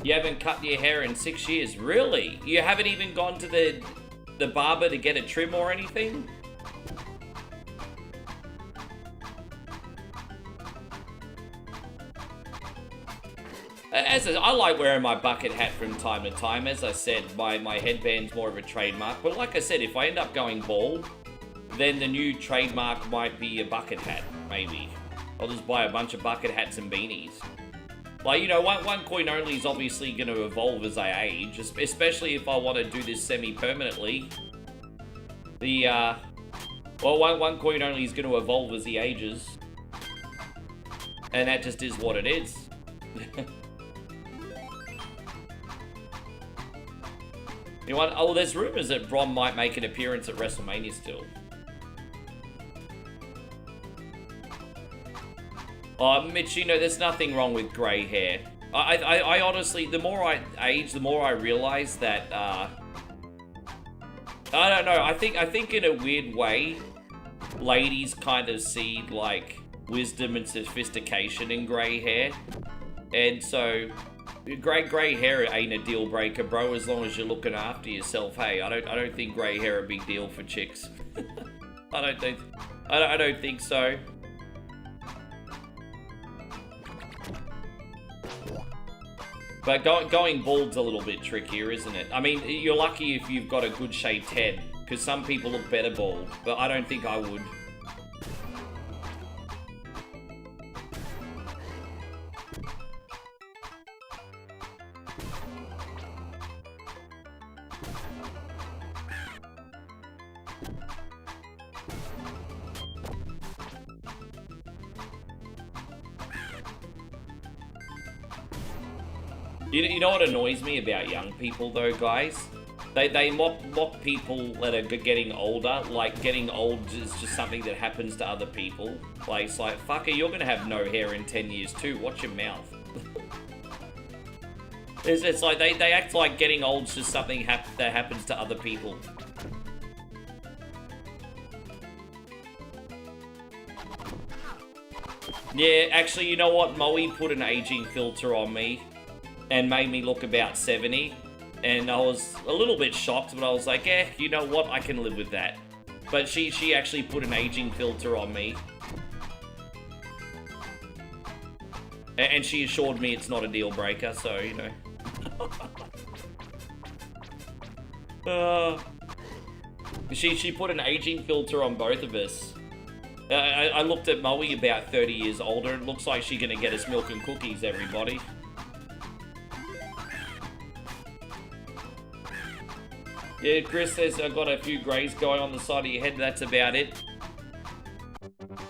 You haven't cut your hair in 6 years? Really? You haven't even gone to the barber to get a trim or anything? I like wearing my bucket hat from time to time. As I said, my headband's more of a trademark. But like I said, if I end up going bald, then the new trademark might be a bucket hat, maybe. I'll just buy a bunch of bucket hats and beanies. Like, you know, one coin only is obviously going to evolve as I age, especially if I want to do this semi-permanently. Well, one coin only is going to evolve as he ages. And that just is what it is. You know what? Oh, there's rumors that Brom might make an appearance at WrestleMania still. Mitch, you know, there's nothing wrong with grey hair. I honestly, the more I age, the more I realize that, I don't know, I think in a weird way, ladies kind of see, like, wisdom and sophistication in grey hair. And so, grey hair ain't a deal breaker, bro, as long as you're looking after yourself. Hey, I don't think grey hair a big deal for chicks. I don't think so. But going bald's a little bit trickier, isn't it? I mean, you're lucky if you've got a good shaped head, because some people look better bald, but I don't think I would. You know what annoys me about young people, though, guys? They mock people that are getting older, like getting old is just something that happens to other people. Like, it's like, fucker, you're gonna have no hair in 10 years too, watch your mouth. It's like, they act like getting old is just something that happens to other people. Yeah, actually, you know what? Moe put an aging filter on me and made me look about 70. And I was a little bit shocked, but I was like, eh, you know what? I can live with that. But she actually put an aging filter on me. And she assured me it's not a deal breaker, so, you know. She put an aging filter on both of us. I looked at Moe about 30 years older. It looks like she's gonna get us milk and cookies, everybody. Yeah, Chris says I've got a few greys going on the side of your head. That's about it.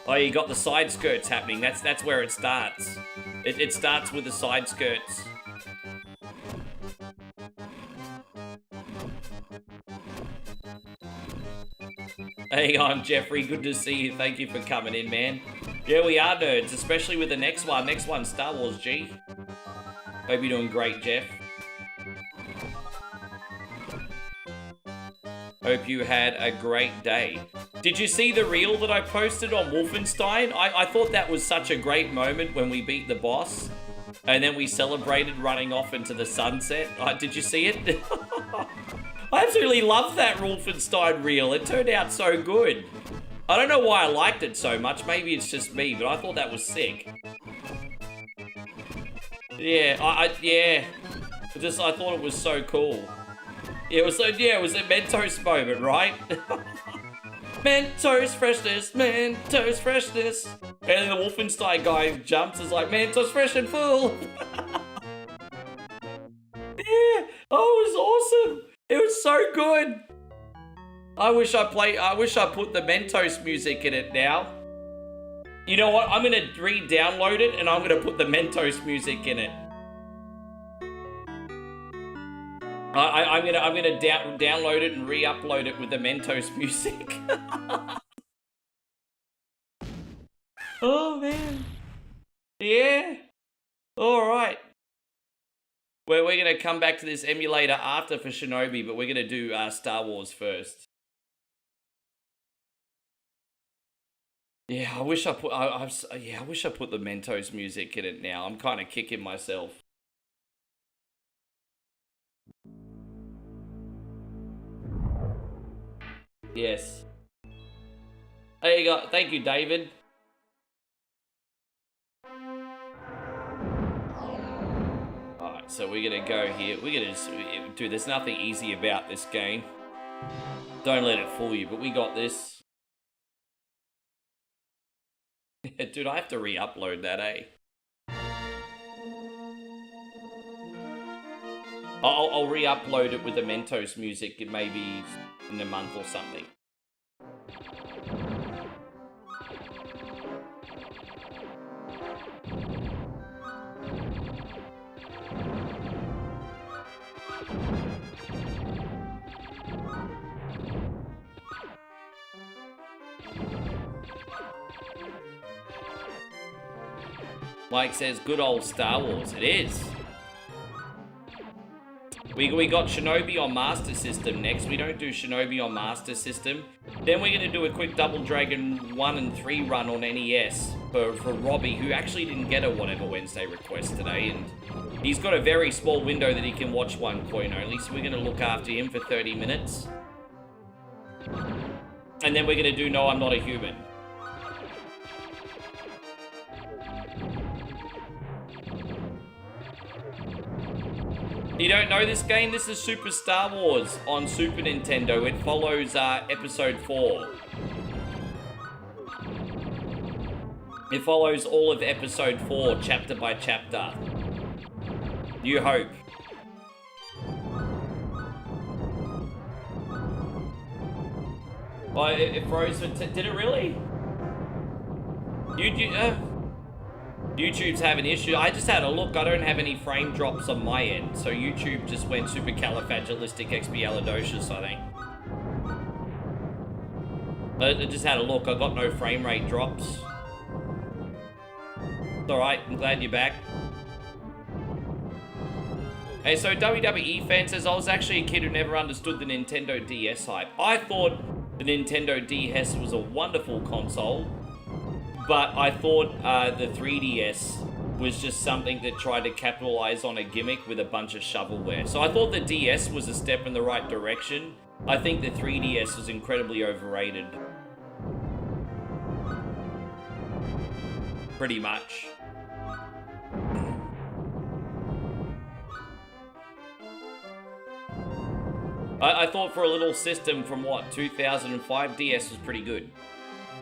Oh, you got the side skirts happening. That's where it starts. It starts with the side skirts. Hey, I'm Jeffrey. Good to see you. Thank you for coming in, man. Yeah, we are nerds, especially with the next one. Next one's Star Wars, G. Hope you're doing great, Jeff. Hope you had a great day. Did you see the reel that I posted on Wolfenstein? I thought that was such a great moment when we beat the boss. And then we celebrated running off into the sunset. Did you see it? I absolutely love that Wolfenstein reel. It turned out so good. I don't know why I liked it so much. Maybe it's just me, but I thought that was sick. Yeah, I thought it was so cool. It was a Mentos moment, right? Mentos freshness, Mentos freshness. And then the Wolfenstein guy jumps, is like, Mentos fresh and full. Yeah, oh, it was awesome. It was so good. I wish I put the Mentos music in it now. You know what? I'm gonna re-download it and I'm gonna put the Mentos music in it. I'm gonna download it and re-upload it with the Mentos music. Oh man. Yeah. All right. We're going to come back to this emulator after for Shinobi, but we're going to do Star Wars first. Yeah, I wish I put I wish I put the Mentos music in it now. I'm kind of kicking myself. Yes. There you go. Thank you, David. So we're gonna go here. Dude, there's nothing easy about this game. Don't let it fool you, but we got this. Dude, I have to re-upload that, eh? I'll re-upload it with the Mentos music maybe in a month or something. Mike says, good old Star Wars. It is. We got Shinobi on Master System next. We don't do Shinobi on Master System. Then we're going to do a quick Double Dragon 1 and 3 run on NES for Robbie, who actually didn't get a Whatever Wednesday request today. And he's got a very small window that he can watch one coin only. So we're going to look after him for 30 minutes. And then we're going to do No, I'm Not a Human. You don't know this game? This is Super Star Wars on Super Nintendo. It follows Episode 4. It follows all of Episode 4, chapter by chapter. New Hope. Oh, it froze for... Did it really? YouTube's having issues. I just had a look. I don't have any frame drops on my end. So YouTube just went supercalifragilisticexpialidocious, I think. I just had a look. I got no frame rate drops. It's alright. I'm glad you're back. Hey, so WWE fan says, I was actually a kid who never understood the Nintendo DS hype. I thought the Nintendo DS was a wonderful console. but I thought the 3DS was just something that tried to capitalize on a gimmick with a bunch of shovelware. So I thought the DS was a step in the right direction. I think the 3DS was incredibly overrated. Pretty much. I thought for a little system from what, 2005, DS was pretty good.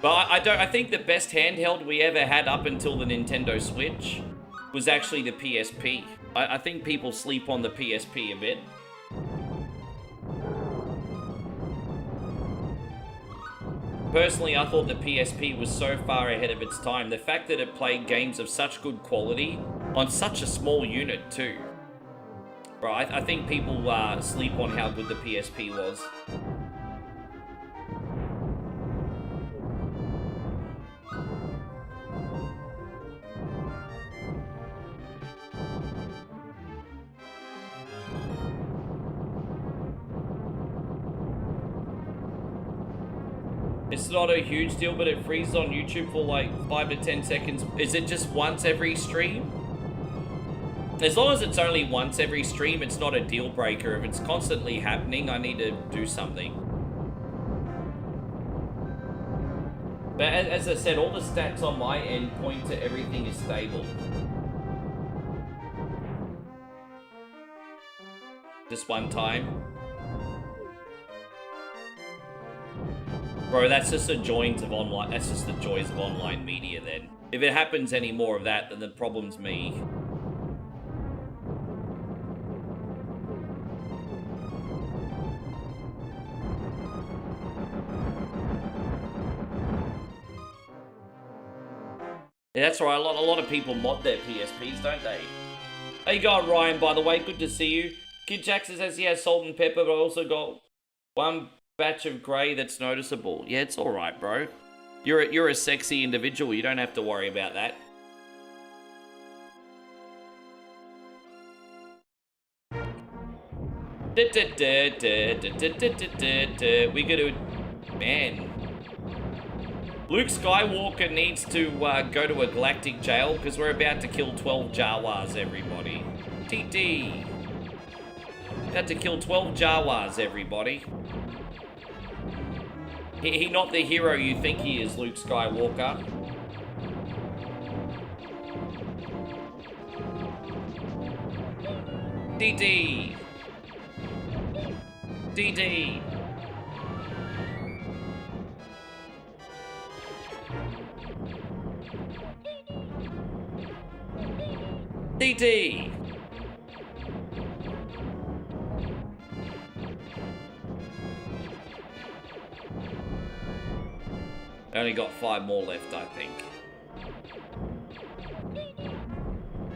But I think the best handheld we ever had up until the Nintendo Switch was actually the PSP. I think people sleep on the PSP a bit. Personally, I thought the PSP was so far ahead of its time. The fact that it played games of such good quality on such a small unit too. Bro, I think people sleep on how good the PSP was. It's not a huge deal, but it freezes on YouTube for like 5 to 10 seconds. Is it just once every stream? As long as it's only once every stream, it's not a deal breaker. If it's constantly happening, I need to do something. But as I said, all the stats on my end point to everything is stable. Just one time. Bro, that's just the joys of online. That's just the joys of online media. Then, if it happens any more of that, then the problem's me. Yeah, that's right. A lot of people mod their PSPs, don't they? How you going, Ryan? By the way, good to see you. Kid Jackson says he has salt and pepper, but I also got one batch of grey that's noticeable. Yeah, it's all right, bro. You're a sexy individual. You don't have to worry about that. We gotta, man. Luke Skywalker needs to go to a galactic jail because we're about to kill 12 Jawas, everybody. TT. About to kill 12 Jawas, everybody. He not the hero you think he is, Luke Skywalker. DD. DD. DD. I only got 5 more left, I think.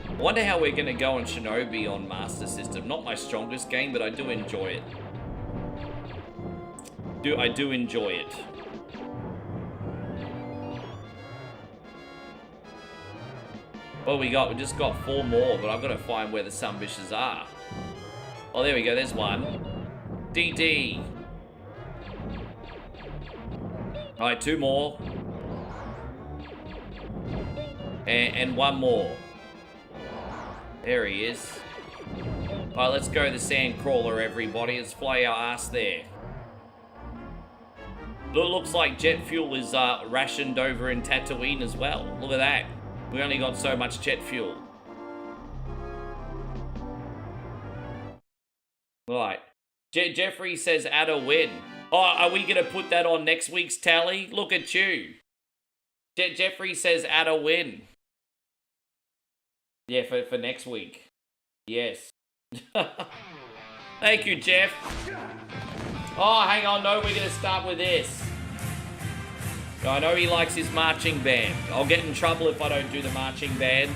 I wonder how we're gonna go on Shinobi on Master System. Not my strongest game, but I do enjoy it. I do enjoy it. What we got? We just got 4 more, but I've got to find where the sunbishes are. Oh, there we go. There's one. DD. All right, 2 more. And 1 more. There he is. All right, let's go the Sandcrawler, everybody. Let's fly our ass there. Looks like jet fuel is rationed over in Tatooine as well. Look at that. We only got so much jet fuel. Right. Jeffrey says add a win. Oh, are we going to put that on next week's tally? Look at you. Jeffrey says add a win. Yeah, for next week. Yes. Thank you, Jeff. Oh, hang on. No, we're going to start with this. I know he likes his marching band. I'll get in trouble if I don't do the marching band.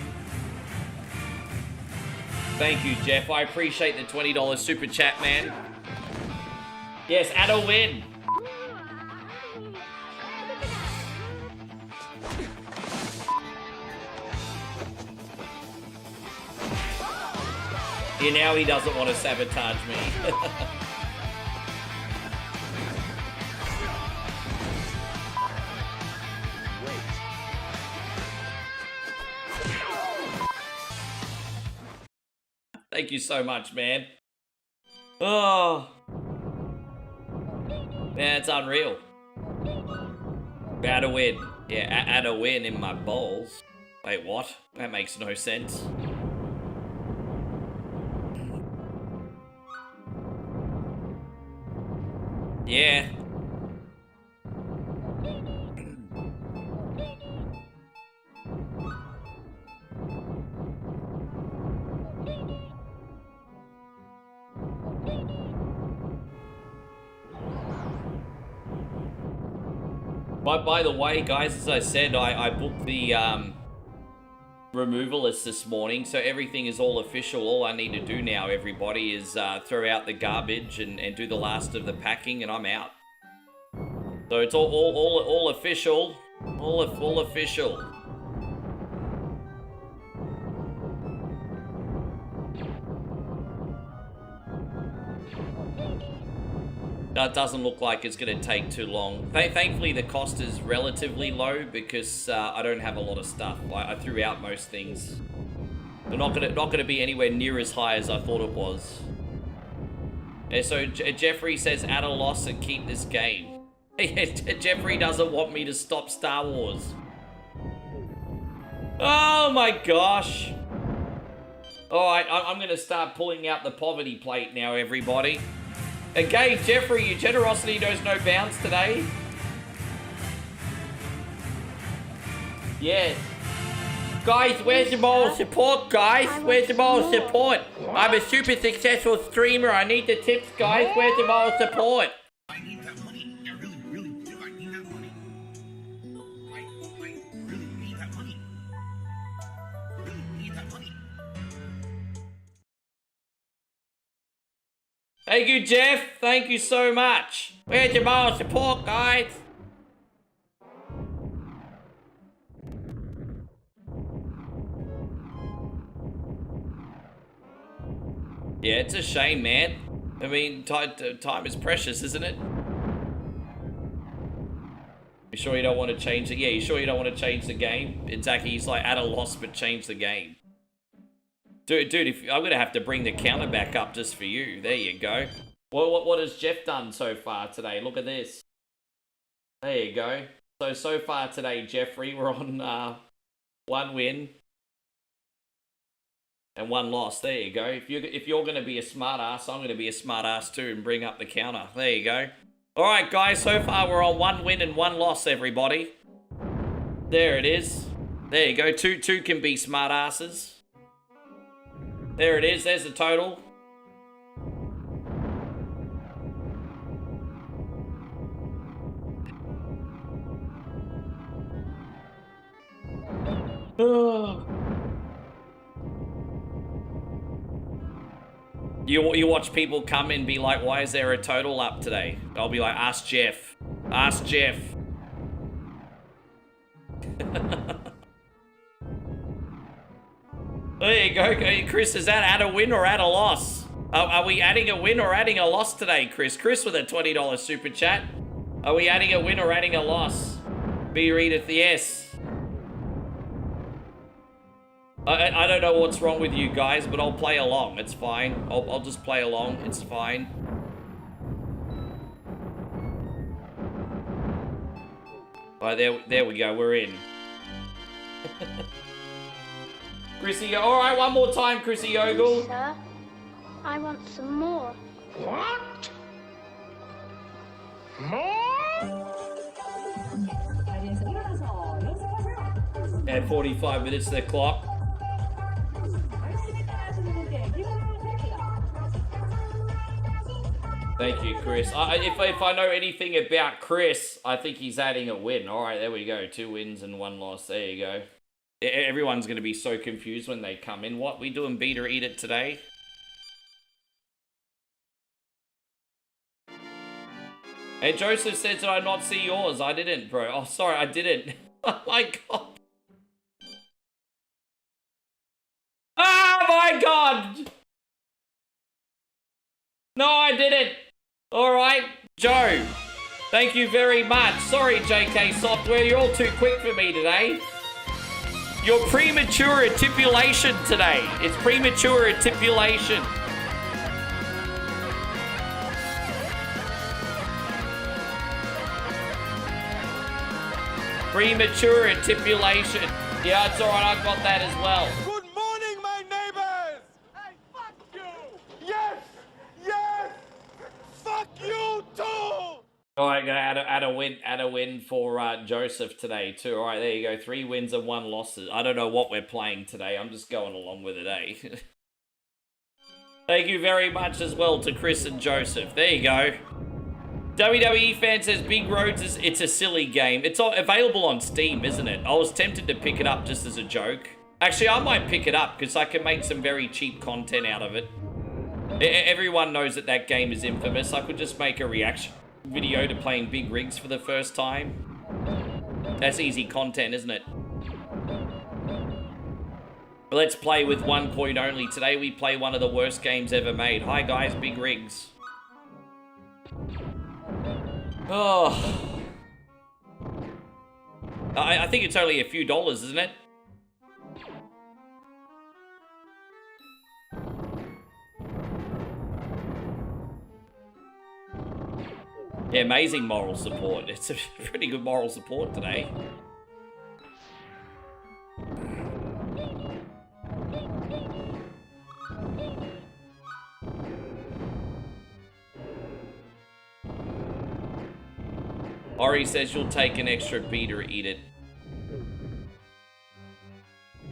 Thank you, Jeff. I appreciate the $20 super chat, man. Yes, add a win. Yeah, now he doesn't want to sabotage me. Thank you so much, man. Oh. Yeah, it's unreal. Add a win. Yeah, add a win in my bowls. Wait, what? That makes no sense. Yeah. But by the way, guys, as I said, I booked the removalist this morning, so everything is all official. All I need to do now, everybody, is throw out the garbage and do the last of the packing, and I'm out. So it's all official, all official. That doesn't look like it's going to take too long. Thankfully, the cost is relatively low because I don't have a lot of stuff. I threw out most things. They're not gonna be anywhere near as high as I thought it was. Yeah, so Jeffrey says, add a loss and keep this game. Jeffrey doesn't want me to stop Star Wars. Oh my gosh. All right, I'm gonna start pulling out the poverty plate now, everybody. Again, Jeffrey, your generosity knows no bounds today. Yes. Guys, where's the moral support, guys? Where's the moral support? I'm a super successful streamer. I need the tips, guys. Where's the moral support? I need that money. I really, really do. I need that money. I really need that money. Really need that money. Thank you, Jeff. Thank you so much. Where's your moral support, guys? Yeah, it's a shame, man. I mean, time is precious, isn't it? You sure you don't want to change it? Yeah, you sure you don't want to change the game? Exactly, he's like, at a loss, but change the game. Dude, I'm going to have to bring the counter back up just for you. There you go. What has Jeff done so far today? Look at this. There you go. So far today, Jeffrey, we're on 1 win and 1 loss. There you go. If you're going to be a smart ass, I'm going to be a smart ass too and bring up the counter. There you go. All right, guys. So far, we're on 1 win and 1 loss, everybody. There it is. There you go. Two can be smart asses. There it is. There's the total. You watch people come and be like, why is there a total up today? I'll be like, ask Jeff. Ask Jeff. There you go, Chris. Is that add a win or add a loss? Are we adding a win or adding a loss today, Chris? Chris with a $20 super chat. Are we adding a win or adding a loss? B Edith, yes. I don't know what's wrong with you guys, but I'll play along. It's fine. I'll just play along. It's fine. All right, there we go. We're in. Chrissy, all right, one more time, Chrissy Ogle. Sir, I want some more. What? More? Add 45 minutes to the clock. Thank you, Chris. If I know anything about Chris, I think he's adding a win. All right, there we go. 2 wins and 1 loss. There you go. Everyone's going to be so confused when they come in. What? We doing beat or eat it today? Hey, Joseph says, did I not see yours? I didn't, bro. Oh, sorry, I didn't. Oh, my God. Oh, my God. No, I didn't. All right, Joe. Thank you very much. Sorry, JK Software. You're all too quick for me today. You're premature articulation today. It's premature articulation. Premature articulation. Yeah, it's alright, I got that as well. Good morning, my neighbors! Hey, fuck you! Yes! Yes! Fuck you too! Alright, gonna add a win for Joseph today too. Alright, there you go. 3 wins and 1 loss. I don't know what we're playing today. I'm just going along with it, eh? Thank you very much as well to Chris and Joseph. There you go. WWE fan says Big Roads it's a silly game. It's available on Steam, isn't it? I was tempted to pick it up just as a joke. Actually, I might pick it up because I can make some very cheap content out of it. Everyone knows that that game is infamous. I could just make a reaction video to playing big rigs for the first time. That's easy content, isn't it? Let's play with 1 coin only. Today we play one of the worst games ever made. Hi guys, big rigs. Oh. I think it's only a few dollars, isn't it? Yeah, amazing moral support. It's a pretty good moral support today. Ori says you'll take an extra beat or eat it.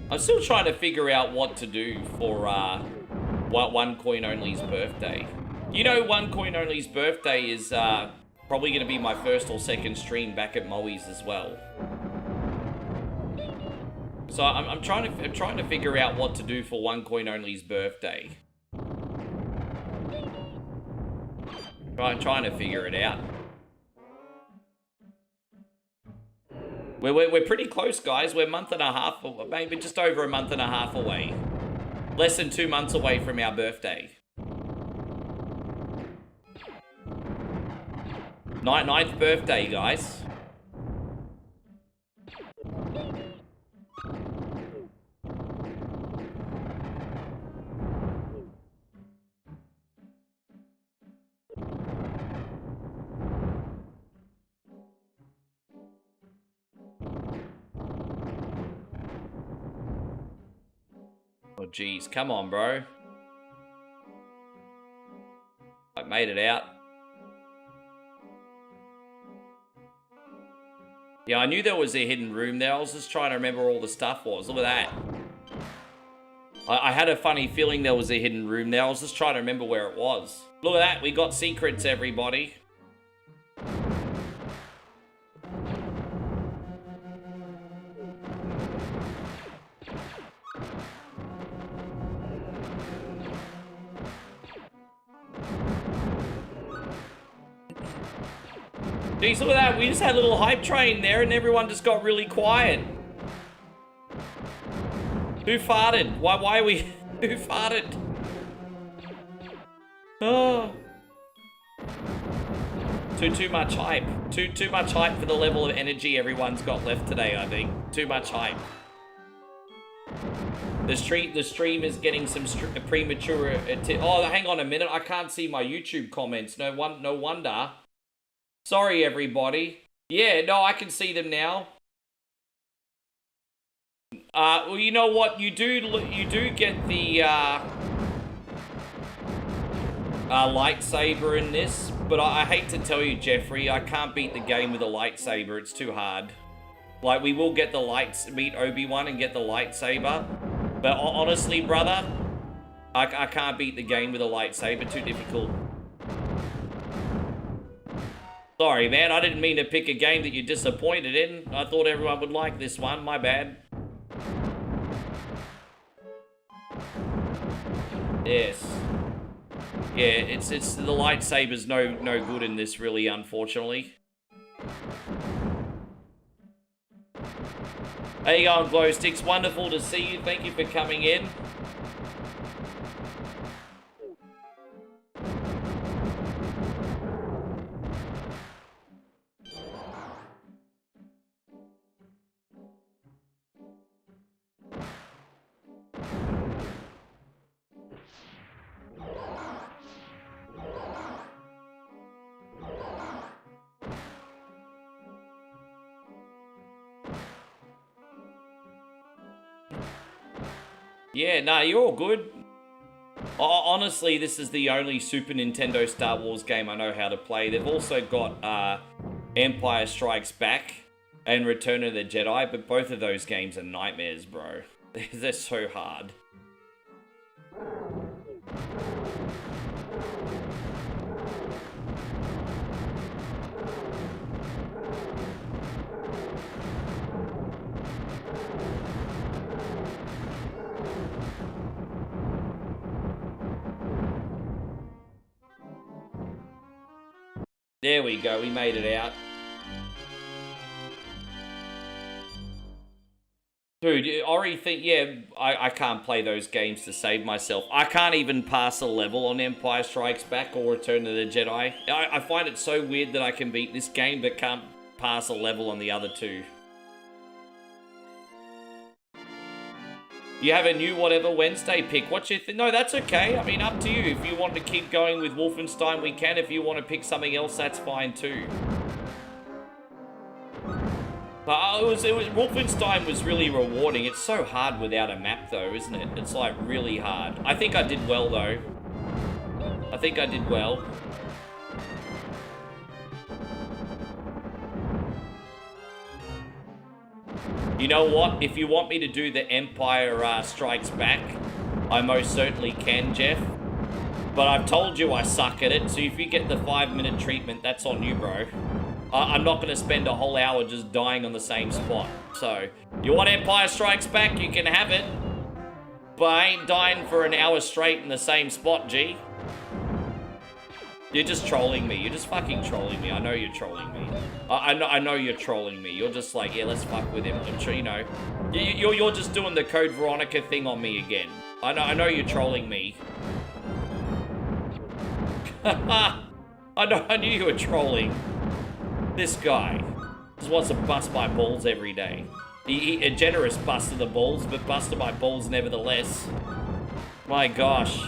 I'm still trying to figure out what to do for 1 coin only's birthday. You know, 1 coin only's birthday is probably going to be my first or second stream back at Moe's as well. So I'm trying to figure out what to do for 1 coin only's birthday. Trying to figure it out. We're pretty close, guys. We're a month and a half, maybe just over a month and a half away. Less than 2 months away from our birthday. 9th birthday, guys. Oh, geez. Come on, bro. I made it out. Yeah, I knew there was a hidden room there. I was just trying to remember where all the stuff was. Look at that. I had a funny feeling there was a hidden room there. I was just trying to remember where it was. Look at that. We got secrets, everybody. Jeez, look at that. We just had a little hype train there and everyone just got really quiet. Who farted? Why are we... Who farted? Oh. Too much hype. Too much hype for the level of energy everyone's got left today, I think. Too much hype. The stream is getting some premature... Oh, hang on a minute. I can't see my YouTube comments. No wonder. Sorry, everybody. Yeah, no, I can see them now. Well, you know what? You do get the lightsaber in this, but I hate to tell you, Jeffrey, I can't beat the game with a lightsaber. It's too hard. Like, we will get the meet Obi-Wan and get the lightsaber, but honestly, brother, I can't beat the game with a lightsaber. Too difficult. Sorry, man, I didn't mean to pick a game that you're disappointed in. I thought everyone would like this one. My bad. Yes. Yeah, it's the lightsaber's no good in this, really, unfortunately. How you going, Glow Sticks? Wonderful to see you. Thank you for coming in. Yeah, nah, you're all good. Honestly, this is the only Super Nintendo Star Wars game I know how to play. They've also got Empire Strikes Back and Return of the Jedi, but both of those games are nightmares, bro. They're so hard. There we go, we made it out. Dude, Ori I can't play those games to save myself. I can't even pass a level on Empire Strikes Back or Return of the Jedi. I find it so weird that I can beat this game but can't pass a level on the other two. You have a new whatever Wednesday pick. What's your no, that's okay. I mean, up to you. If you want to keep going with Wolfenstein, we can. If you want to pick something else, that's fine too. But Wolfenstein was really rewarding. It's so hard without a map though, isn't it? It's like really hard. I think I did well though. I think I did well. You know what? If you want me to do the Empire Strikes Back, I most certainly can, Jeff. But I've told you I suck at it, so if you get the 5-minute treatment, that's on you, bro. I'm not going to spend a whole hour just dying on the same spot. So, you want Empire Strikes Back, you can have it. But I ain't dying for an hour straight in the same spot, G. You're just trolling me. You're just fucking trolling me. I know you're trolling me. I know you're trolling me. You're just like, yeah, let's fuck with him. I'm sure you know. You're just doing the Code Veronica thing on me again. I know you're trolling me. I knew you were trolling. This guy just wants to bust my balls every day. He a generous buster the balls, but buster my balls nevertheless. My gosh.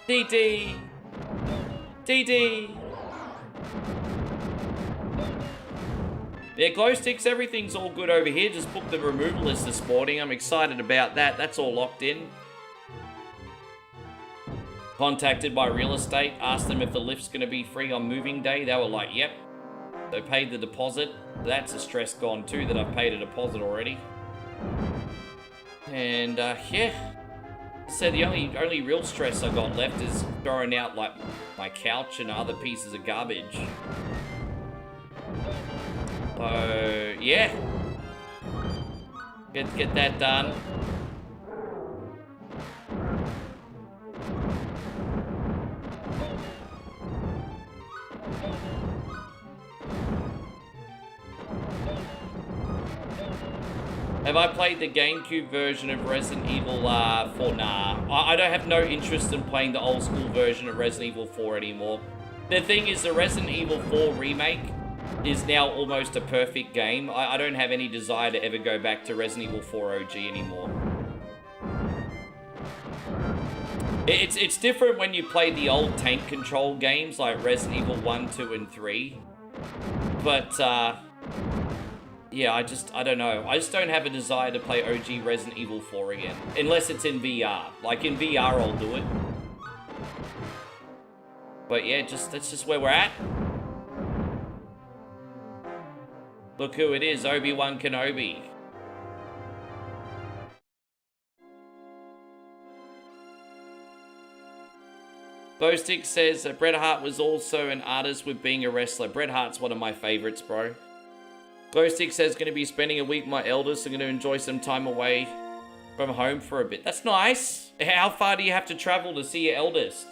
DD! DD! Yeah, glow sticks, everything's all good over here. Just booked the removal list this morning. I'm excited about that. That's all locked in. Contacted by real estate, asked them if the lift's going to be free on moving day. They were like, yep. They paid the deposit. That's a stress gone too, that I've paid a deposit already. And, yeah. So the only real stress I got left is throwing out, like, my couch and other pieces of garbage. So, yeah. Get that done. Have I played the GameCube version of Resident Evil 4? Nah. I don't have no interest in playing the old school version of Resident Evil 4 anymore. The thing is, the Resident Evil 4 remake is now almost a perfect game. I don't have any desire to ever go back to Resident Evil 4 OG anymore. It's different when you play the old tank control games like Resident Evil 1, 2, and 3. But, yeah, I don't know. I just don't have a desire to play OG Resident Evil 4 again. Unless it's in VR. Like, in VR, I'll do it. But yeah, that's just where we're at. Look who it is, Obi-Wan Kenobi. Bostick says that Bret Hart was also an artist with being a wrestler. Bret Hart's one of my favorites, bro. Glowstick says, going to be spending a week with my eldest. I'm going to enjoy some time away from home for a bit. That's nice. How far do you have to travel to see your eldest?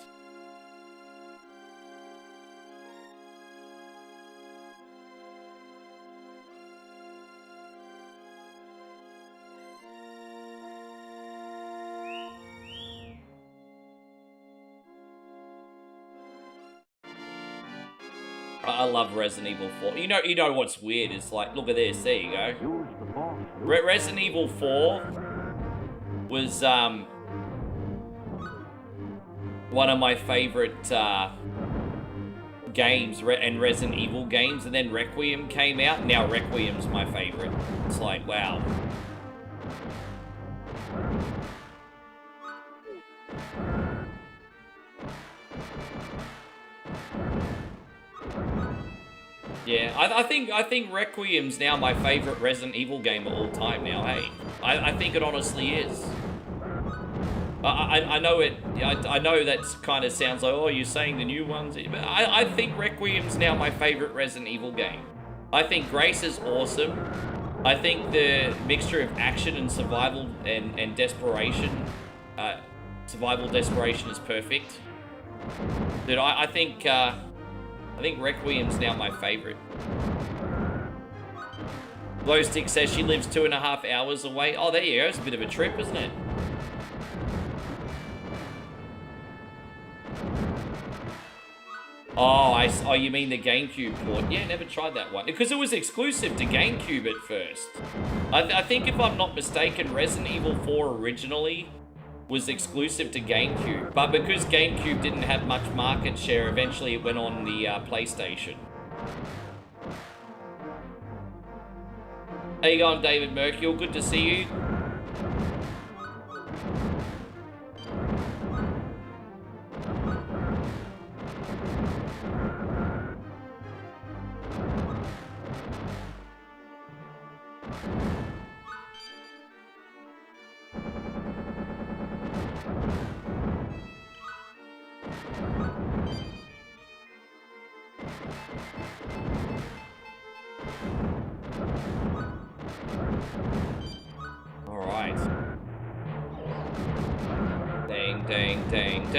I love Resident Evil 4. You know what's weird? It's like, look at this. There you go. Resident Evil 4 was one of my favorite games, and Resident Evil games, and then Requiem came out. Now Requiem's my favorite. It's like, wow. Yeah, I think Requiem's now my favorite Resident Evil game of all time now, hey. I think it honestly is. I know it, I know that kind of sounds like, oh, you're saying the new ones, but I think Requiem's now my favorite Resident Evil game. I think Grace is awesome. I think the mixture of action and survival and desperation, survival desperation is perfect. Dude, I think Requiem's now my favorite. Glowstick says she lives 2.5 hours away. Oh, there you go. It's a bit of a trip, isn't it? Oh, you mean the GameCube port? Yeah, never tried that one. Because it was exclusive to GameCube at first. I think if I'm not mistaken, Resident Evil 4 originally was exclusive to GameCube. But because GameCube didn't have much market share, eventually it went on the PlayStation. How you going, David Mercule? Good to see you.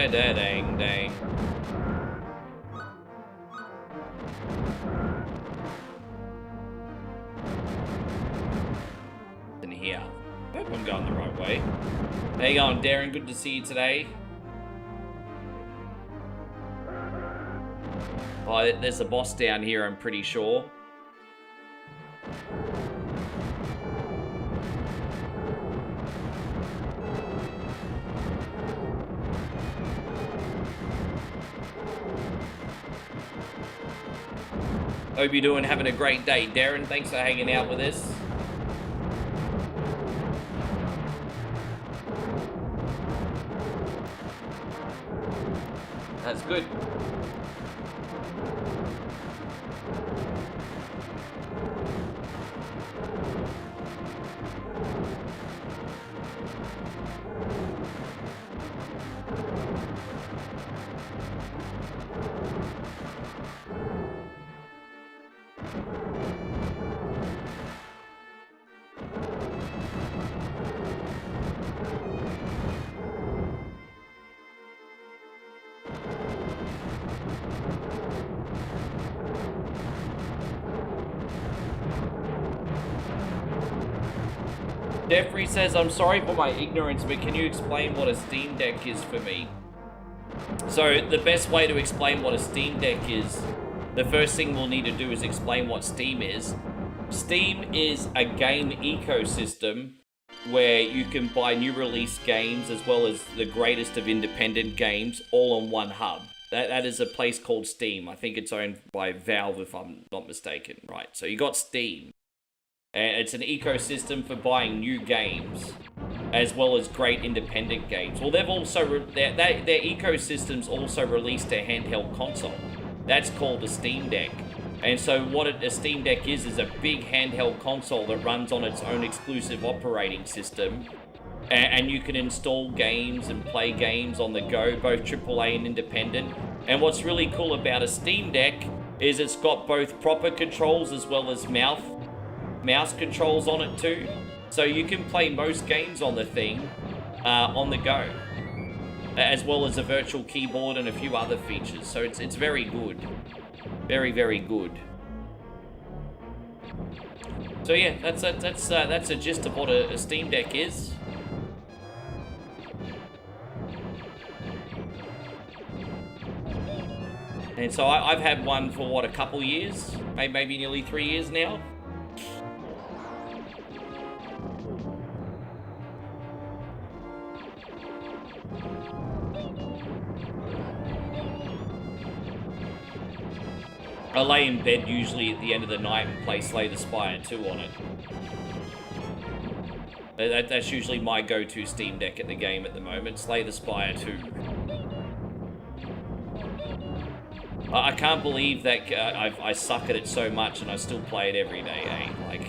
Dang, dang. In here. I hope I'm going the right way. How you going, Darren? Good to see you today. Oh, there's a boss down here, I'm pretty sure. Hope you're having a great day, Darren. Thanks for hanging out with us. That's good. Jeffrey says, I'm sorry for my ignorance, but can you explain what a Steam Deck is for me? So the best way to explain what a Steam Deck is, the first thing we'll need to do is explain what Steam is. Steam is a game ecosystem where you can buy new release games as well as the greatest of independent games all on one hub. That is a place called Steam. I think it's owned by Valve if I'm not mistaken. Right, so you got Steam. And it's an ecosystem for buying new games, as well as great independent games. Well, they've also, their ecosystem's also released a handheld console. That's called a Steam Deck. And so what a Steam Deck is a big handheld console that runs on its own exclusive operating system. And you can install games and play games on the go, both AAA and independent. And what's really cool about a Steam Deck is it's got both proper controls as well as mouse controls on it too, so you can play most games on the thing on the go, as well as a virtual keyboard and a few other features. So it's very good, very good. So yeah, that's a gist of what a Steam Deck is. And so I've had one for, what, a couple years? Maybe nearly 3 years now? I lay in bed usually at the end of the night and play Slay the Spire 2 on it. That's usually my go-to Steam Deck at the game at the moment, Slay the Spire 2. I can't believe that I suck at it so much and I still play it every day, eh? Like,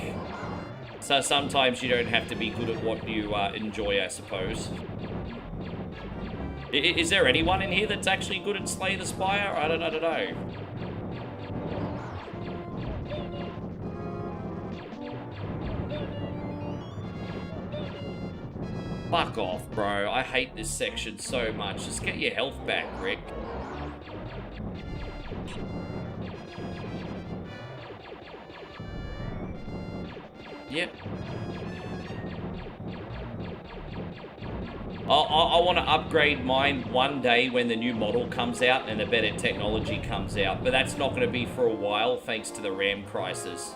so sometimes you don't have to be good at what you enjoy, I suppose. Is there anyone in here that's actually good at Slay the Spire? I don't know. Fuck off, bro. I hate this section so much. Just get your health back, Rick. Yep. I want to upgrade mine one day when the new model comes out and the better technology comes out, but that's not going to be for a while thanks to the RAM crisis.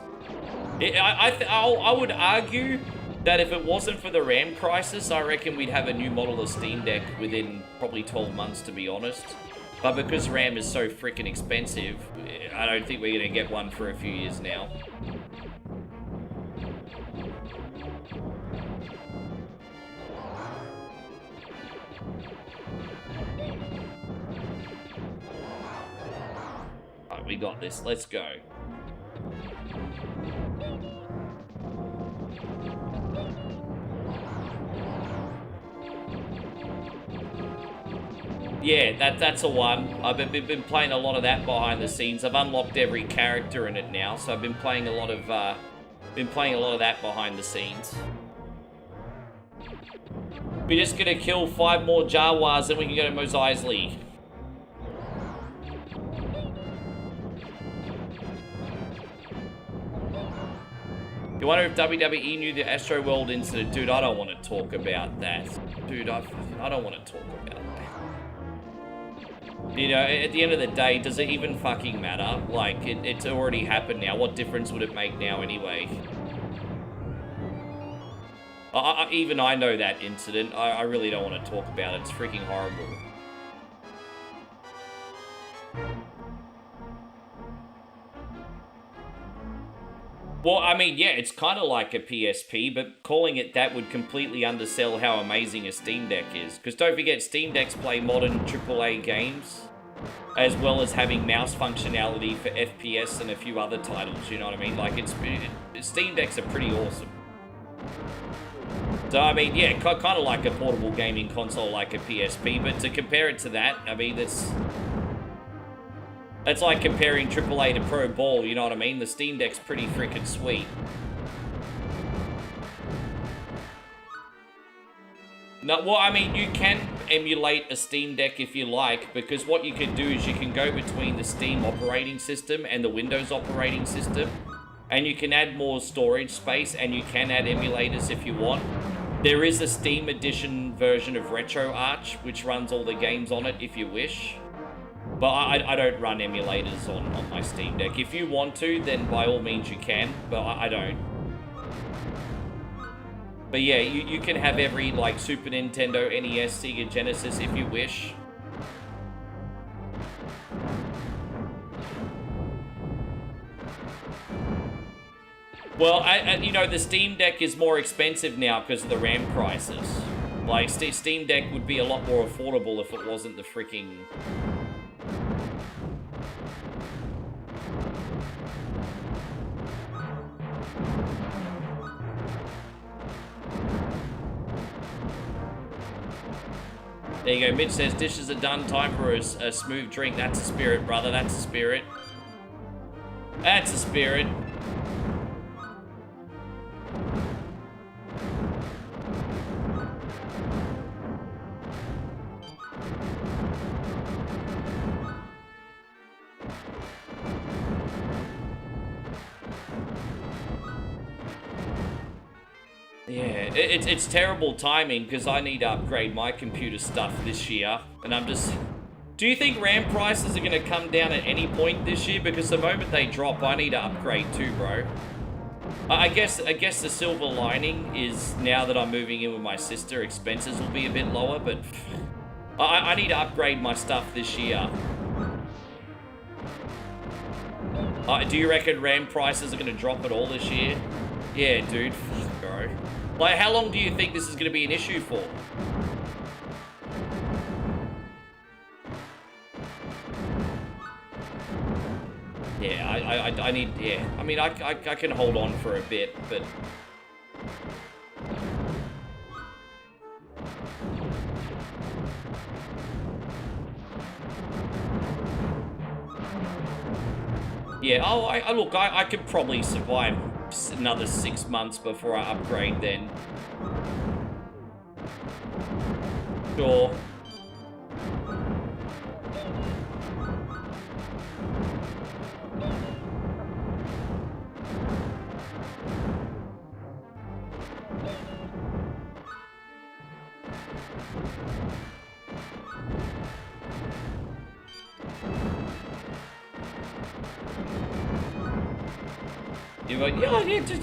I would argue that if it wasn't for the RAM crisis, I reckon we'd have a new model of Steam Deck within probably 12 months, to be honest. But because RAM is so freaking expensive, I don't think we're going to get one for a few years now. Alright, we got this. Let's go. Yeah, that's a one. I've been playing a lot of that behind the scenes. I've unlocked every character in it now, so I've been playing a lot of that behind the scenes. We're just gonna kill 5 more Jawas, and we can go to Mos Eisley. You wonder if WWE knew the Astro World incident? Dude, I don't want to talk about that. Dude, I don't want to talk about that. You know, at the end of the day, does it even fucking matter? Like, it's already happened now. What difference would it make now anyway? Even I know that incident. I really don't want to talk about it. It's freaking horrible. Well, I mean, yeah, it's kind of like a PSP, but calling it that would completely undersell how amazing a Steam Deck is. Because don't forget, Steam Decks play modern AAA games, as well as having mouse functionality for FPS and a few other titles, you know what I mean? Like, Steam Decks are pretty awesome. So, I mean, yeah, kind of like a portable gaming console like a PSP, but to compare it to that, I mean, that's like comparing AAA to Pro Ball, you know what I mean? The Steam Deck's pretty freaking sweet. No, well, I mean, you can emulate a Steam Deck if you like, because what you can do is you can go between the Steam operating system and the Windows operating system, and you can add more storage space, and you can add emulators if you want. There is a Steam Edition version of RetroArch, which runs all the games on it if you wish. But I don't run emulators on my Steam Deck. If you want to, then by all means you can, but I don't. But yeah, you can have every, like, Super Nintendo, NES, Sega Genesis if you wish. Well, you know, the Steam Deck is more expensive now because of the RAM crisis. Like, Steam Deck would be a lot more affordable if it wasn't the freaking... There you go. Mitch says, dishes are done. Time for a smooth drink. That's a spirit, brother. That's a spirit. That's a spirit. Yeah, it's terrible timing because I need to upgrade my computer stuff this year, and I'm just Do you think RAM prices are going to come down at any point this year? Because the moment they drop, I need to upgrade too, bro. I guess the silver lining is now that I'm moving in with my sister, expenses will be a bit lower, but I need to upgrade my stuff this year. Do you reckon RAM prices are going to drop at all this year? Yeah, dude. Fuck, bro. Like, how long do you think this is going to be an issue for? Yeah, I need, yeah. I mean, I can hold on for a bit, but... Yeah, oh, look, I could probably survive another 6 months before I upgrade then. Sure.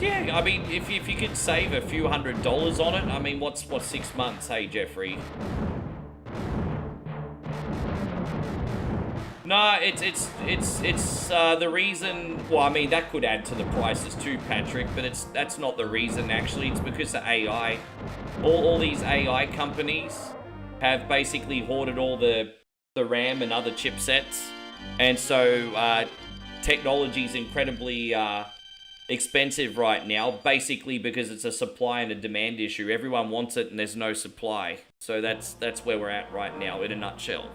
Yeah. I mean, if you could save a few $100s on it, I mean, what's 6 months? Hey, Jeffrey. No, it's the reason. Well, I mean, that could add to the prices too, Patrick. But that's not the reason. Actually, it's because of AI. All these AI companies have basically hoarded all the RAM and other chipsets, and so technology is incredibly expensive right now, basically because it's a supply and a demand issue. Everyone wants it and there's no supply. So that's where we're at right now in a nutshell.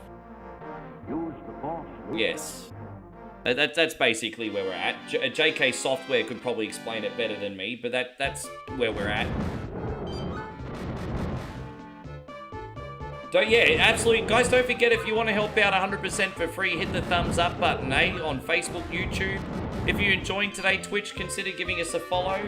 Yes. That's basically where we're at. JK Software could probably explain it better than me, but that's where we're at. So yeah, absolutely. Guys, don't forget, if you want to help out 100% for free, hit the thumbs up button, on Facebook, YouTube. If you're enjoying today, Twitch, consider giving us a follow.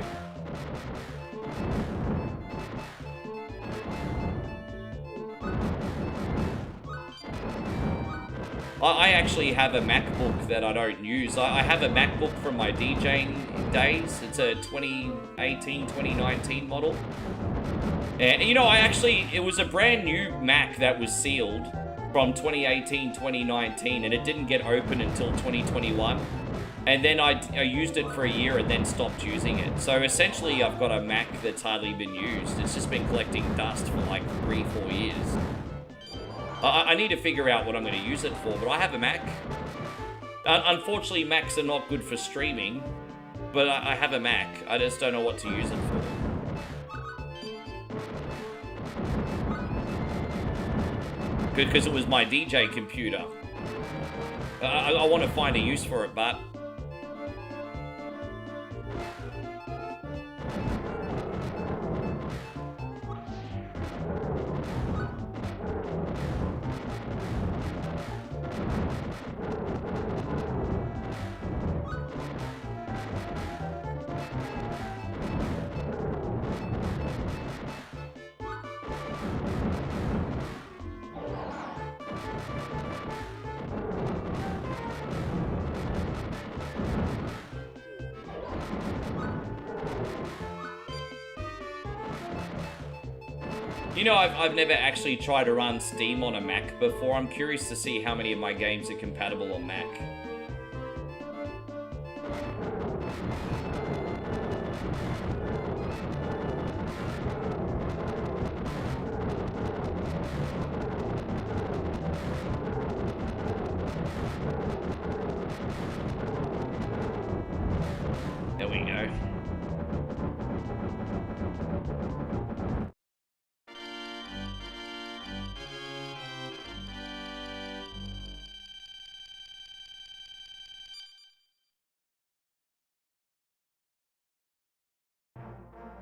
I actually have a MacBook that I don't use. I have a MacBook from my DJing days. It's a 2018, 2019 model. And, it was a brand new Mac that was sealed from 2018, 2019, and it didn't get open until 2021. And then I used it for a year and then stopped using it. So essentially, I've got a Mac that's hardly been used. It's just been collecting dust for like 3-4 years. I need to figure out what I'm going to use it for, but I have a Mac. Unfortunately, Macs are not good for streaming, but I have a Mac. I just don't know what to use it for. Because it was my DJ computer. I want to find a use for it, but... I've never actually tried to run Steam on a Mac before. I'm curious to see how many of my games are compatible on Mac. There we go.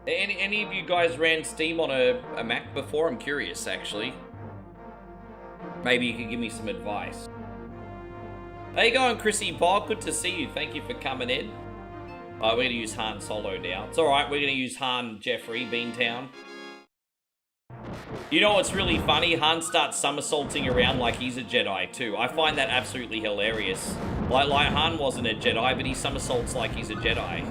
Any of you guys ran Steam on a Mac before? I'm curious, actually. Maybe you could give me some advice. How you going, Chrissy Bog? Good to see you. Thank you for coming in. We're going to use Han Solo now. It's alright, we're going to use Han Jeffrey, Beantown. You know what's really funny? Han starts somersaulting around like he's a Jedi too. I find that absolutely hilarious. Like Han wasn't a Jedi, but he somersaults like he's a Jedi.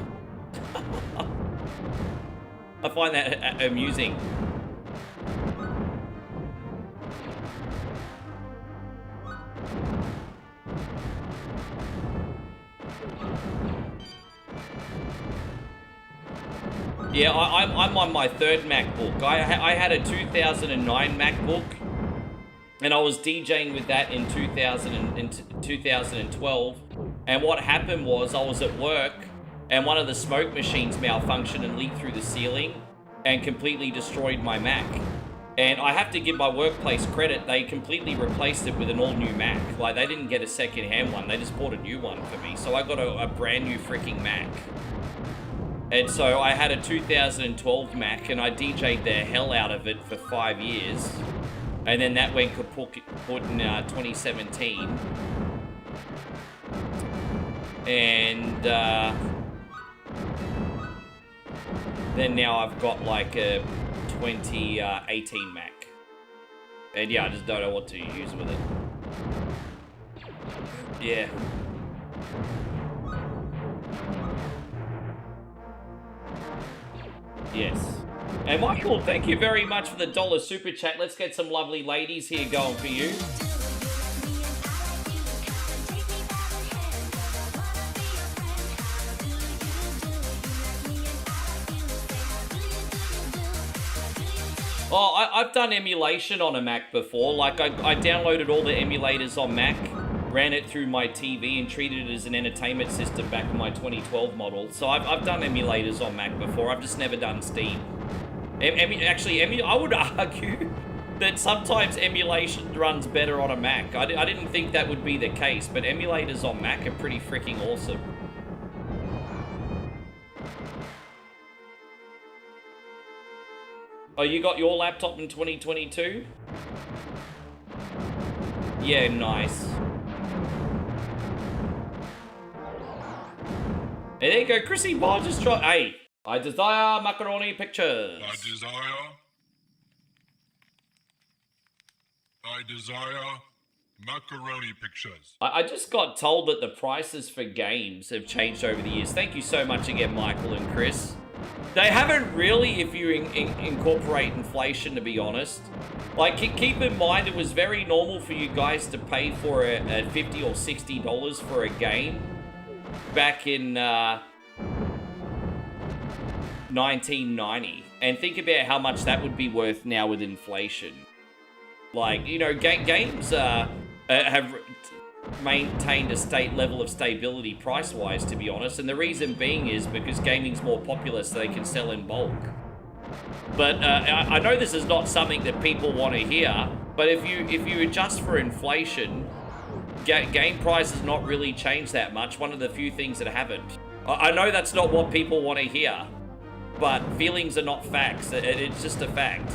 I find that amusing. Yeah, I'm on my third MacBook. I had a 2009 MacBook, and I was DJing with that in 2012. And what happened was I was at work, and one of the smoke machines malfunctioned and leaked through the ceiling, and completely destroyed my Mac. And I have to give my workplace credit, they completely replaced it with an all-new Mac. Like, they didn't get a second-hand one, they just bought a new one for me. So I got a brand new freaking Mac. And so I had a 2012 Mac, and I DJ'd the hell out of it for 5 years. And then that went kaput in 2017. And then now I've got like a 2018 Mac. And yeah, I just don't know what to use with it. Yeah. Yes. And Michael, thank you very much for the $1 super chat. Let's get some lovely ladies here going for you. Oh, I've done emulation on a Mac before. Like, I downloaded all the emulators on Mac, ran it through my TV, and treated it as an entertainment system back in my 2012 model. So I've done emulators on Mac before. I've just never done Steam. I would argue that sometimes emulation runs better on a Mac. I didn't think that would be the case, but emulators on Mac are pretty freaking awesome. Oh, you got your laptop in 2022? Yeah, nice. There you go, Chrissy Bar just dropped. Hey, I desire macaroni pictures. I desire macaroni pictures. I just got told that the prices for games have changed over the years. Thank you so much again, Michael and Chris. They haven't really, if you incorporate inflation, to be honest. Like, keep in mind, it was very normal for you guys to pay for a $50 or $60 for a game back in 1990. And think about how much that would be worth now with inflation. Like, you know, games have maintained a state level of stability price-wise, to be honest, and the reason being is because gaming's more popular, so they can sell in bulk. But I know this is not something that people want to hear, but if you adjust for inflation, game prices not really changed that much. One of the few things that haven't. I know that's not what people want to hear, but feelings are not facts. It's just a fact.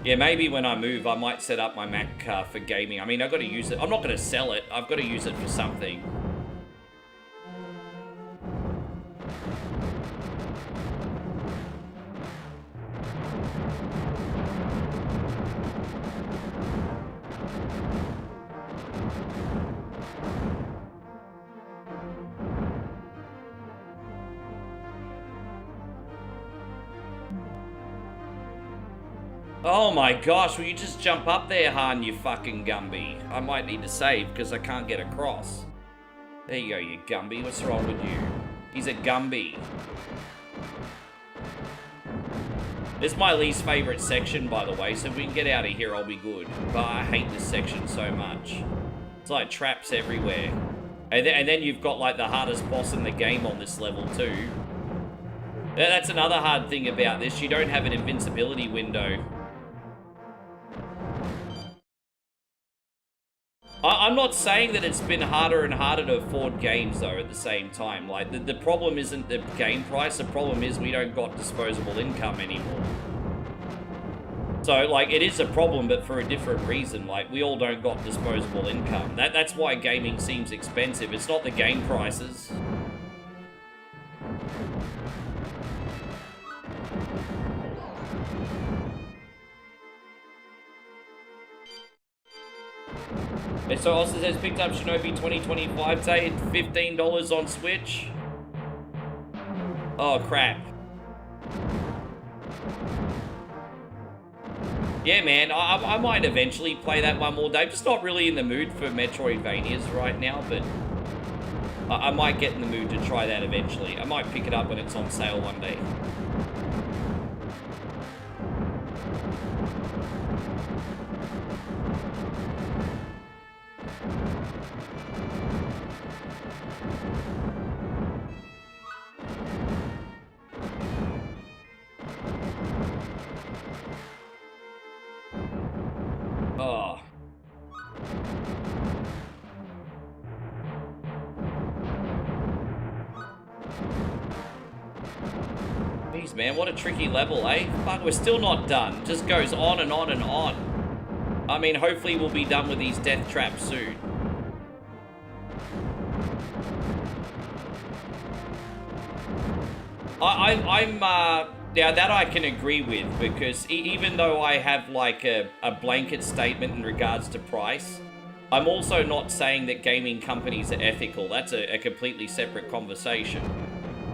Yeah, maybe when I move, I might set up my Mac for gaming. I mean, I've got to use it. I'm not going to sell it. I've got to use it for something. Oh my gosh, will you just jump up there, Han, you fucking Gumby? I might need to save because I can't get across. There you go, you Gumby. What's wrong with you? He's a Gumby. This is my least favorite section, by the way, so if we can get out of here, I'll be good. But I hate this section so much. It's like traps everywhere. And then you've got like the hardest boss in the game on this level too. That's another hard thing about this. You don't have an invincibility window. I'm not saying that it's been harder and harder to afford games, though, at the same time. Like, the problem isn't the game price, the problem is we don't got disposable income anymore. So, like, it is a problem, but for a different reason. Like, we all don't got disposable income. That's why gaming seems expensive. It's not the game prices. And so Austin says, picked up Shinobi 2025 today at $15 on Switch. Oh, crap. Yeah, man, I might eventually play that one more day. I'm just not really in the mood for Metroidvanias right now, but I might get in the mood to try that eventually. I might pick it up when it's on sale one day. Oh. Jeez, man, what a tricky level, eh? But we're still not done. It just goes on and on and on. I mean, hopefully we'll be done with these death traps soon. Yeah, that I can agree with, because even though I have like a blanket statement in regards to price, I'm also not saying that gaming companies are ethical. That's a completely separate conversation.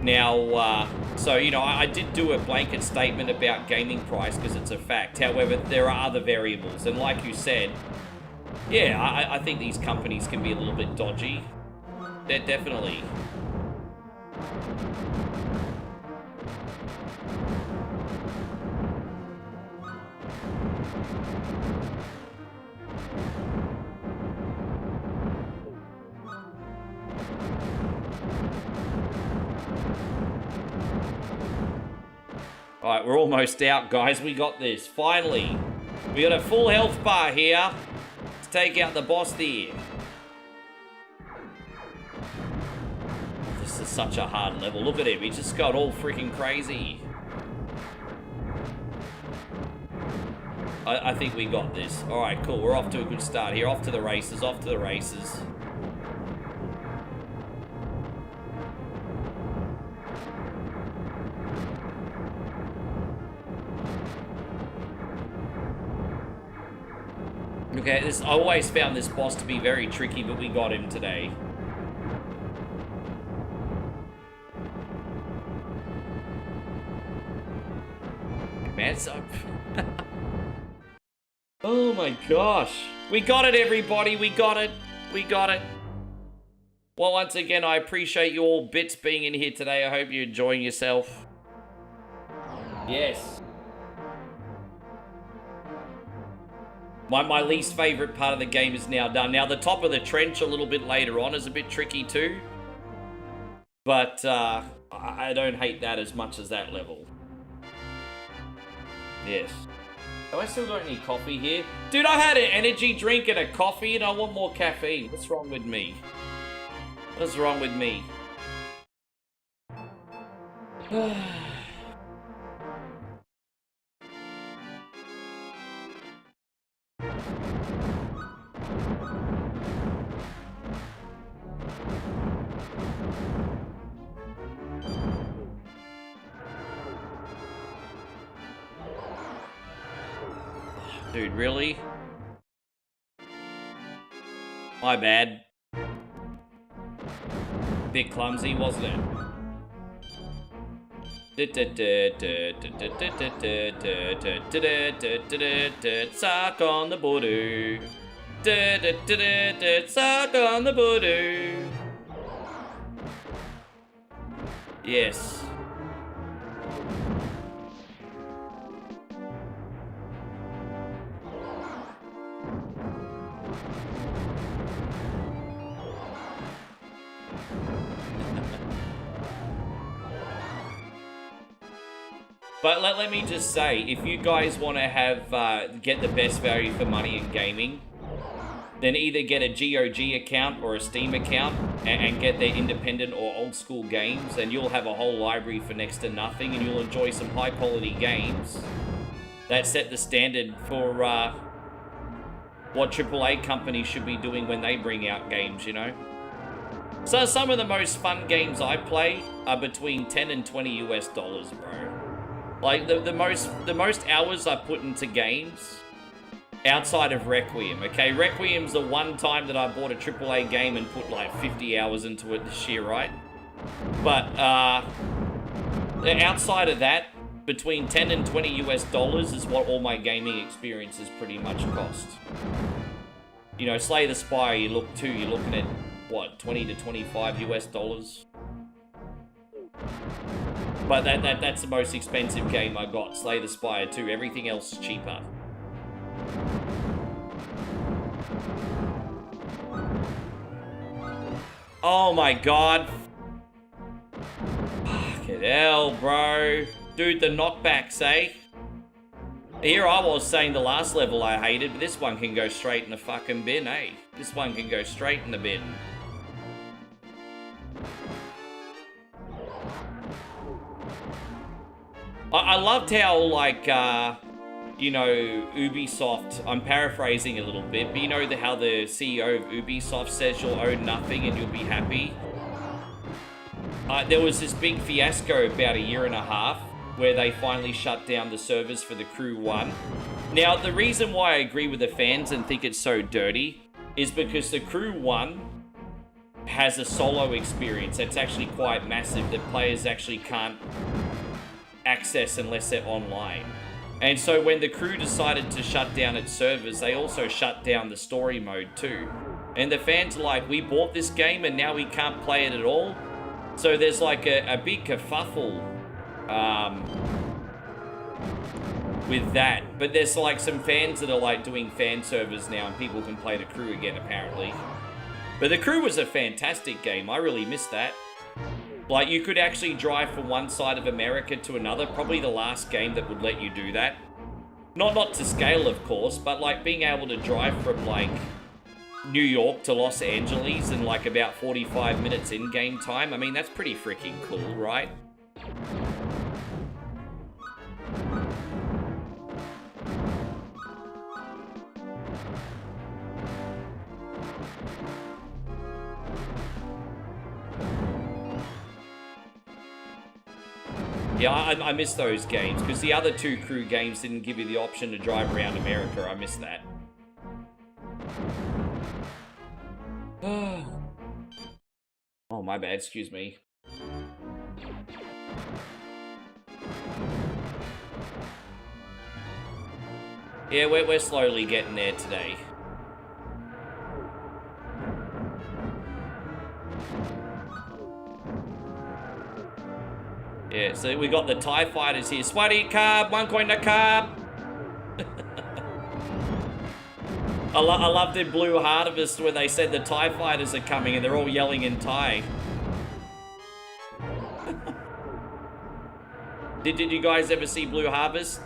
Now, so, you know, I did do a blanket statement about gaming price because it's a fact. However, there are other variables, and like you said, yeah, I think these companies can be a little bit dodgy. They're definitely. Alright, we're almost out, guys. We got this. Finally. We got a full health bar here. Let's take out the boss there. This is such a hard level. Look at him. He just got all freaking crazy. I think we got this. Alright, cool. We're off to a good start here. Off to the races. Off to the races. Okay, I always found this boss to be very tricky, but we got him today. Man, so... Oh my gosh. We got it, everybody. We got it. We got it. Well, once again, I appreciate you all bits being in here today. I hope you're enjoying yourself. Yes. My least favorite part of the game is now done. Now, the top of the trench a little bit later on is a bit tricky too. But I don't hate that as much as that level. Yes. Have I still got any coffee here? Dude, I had an energy drink and a coffee and I want more caffeine. What's wrong with me? What's wrong with me? Dude, really? My bad. Bit clumsy, wasn't it? Suck on the booty. Suck on the booty. Yes. But let me just say, if you guys want to have get the best value for money in gaming, then either get a GOG account or a Steam account and get their independent or old school games, and you'll have a whole library for next to nothing, and you'll enjoy some high quality games that set the standard for what AAA companies should be doing when they bring out games, you know? So some of the most fun games I play are between 10 and 20 US dollars, bro. Like, the most hours I put into games outside of Requiem, okay? Requiem's the one time that I bought a AAA game and put like 50 hours into it this year, right? But outside of that, between 10 and 20 US dollars is what all my gaming experiences pretty much cost. You know, Slay the Spire, you're looking at, what, 20 to 25 US dollars? But that's the most expensive game I got, Slay the Spire 2. Everything else is cheaper. Oh my god. Fucking hell, bro. Dude, the knockbacks, eh? Here I was saying the last level I hated, but this one can go straight in the fucking bin, eh? This one can go straight in the bin. I loved how, like, you know, Ubisoft, I'm paraphrasing a little bit, but you know how the CEO of Ubisoft says you'll own nothing and you'll be happy? There was this big fiasco about a year and a half where they finally shut down the servers for the Crew 1. Now, the reason why I agree with the fans and think it's so dirty is because the Crew 1 has a solo experience that's actually quite massive that players actually can't access unless they're online. And so when the Crew decided to shut down its servers, they also shut down the story mode too. And the fans are like, we bought this game and now we can't play it at all? So there's like a big kerfuffle with that. But there's like some fans that are like doing fan servers now and people can play the Crew again apparently. But the Crew was a fantastic game. I really missed that. Like, you could actually drive from one side of America to another. Probably the last game that would let you do that. Not to scale, of course, but like being able to drive from like New York to Los Angeles in like about 45 minutes in-game time. I mean, that's pretty freaking cool, right? Yeah, I miss those games, because the other two Crew games didn't give you the option to drive around America. I miss that. Oh, my bad. Excuse me. Yeah, we're slowly getting there today. Yeah, so we got the TIE fighters here. Swaddy carb, 1 coin a carb. I loved in Blue Harvest when they said the TIE fighters are coming and they're all yelling in Thai. Did you guys ever see Blue Harvest?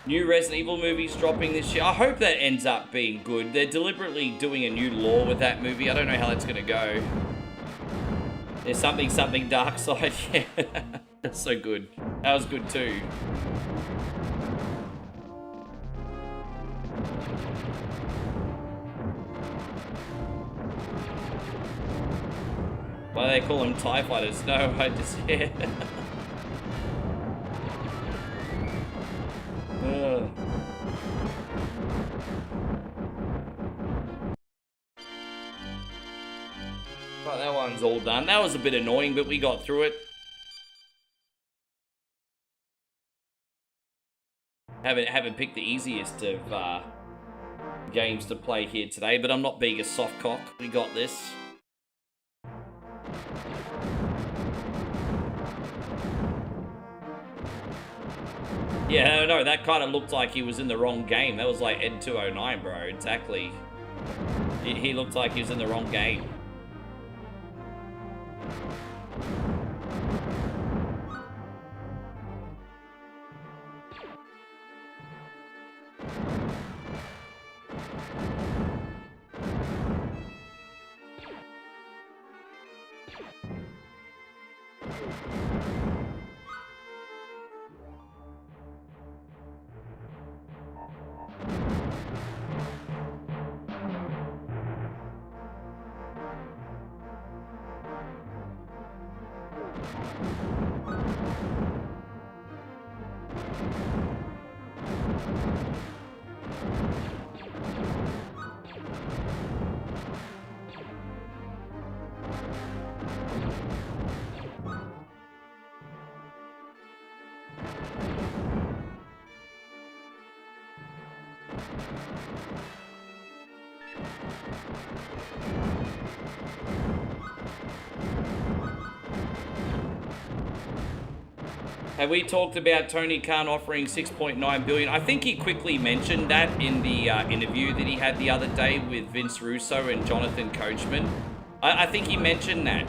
New Resident Evil movies dropping this year. I hope that ends up being good. They're deliberately doing a new lore with that movie. I don't know how that's gonna go. There's something dark side. Yeah, that's so good. That was good too. Why do they call them TIE fighters? No, I just, yeah. Right, that one's all done. That was a bit annoying, but we got through it. Haven't picked the easiest of games to play here today, but I'm not being a soft cock. We got this. Yeah, no, that kind of looked like he was in the wrong game. That was like Ed 209, bro. Exactly. He looked like he was in the wrong game. Have we talked about Tony Khan offering 6.9 billion? I think he quickly mentioned that in the interview that he had the other day with Vince Russo and Jonathan Coachman. I think he mentioned that.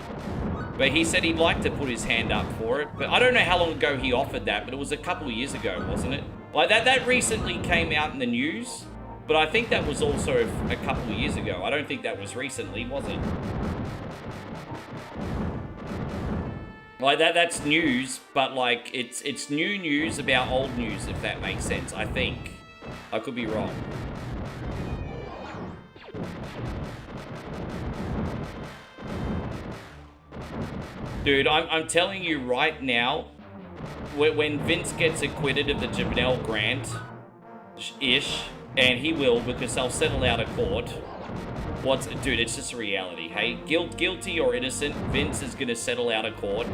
But he said he'd like to put his hand up for it. But I don't know how long ago he offered that, but it was a couple of years ago, wasn't it? Like that recently came out in the news, but I think that was also a couple of years ago. I don't think that was recently, was it? Like that's news, but like it's new news about old news, if that makes sense. I think. I could be wrong. Dude, I'm telling you right now, when Vince gets acquitted of the Janelle Grant-ish, and he will because they'll settle out of court. Dude, it's just a reality, hey? Guilty or innocent, Vince is going to settle out of court.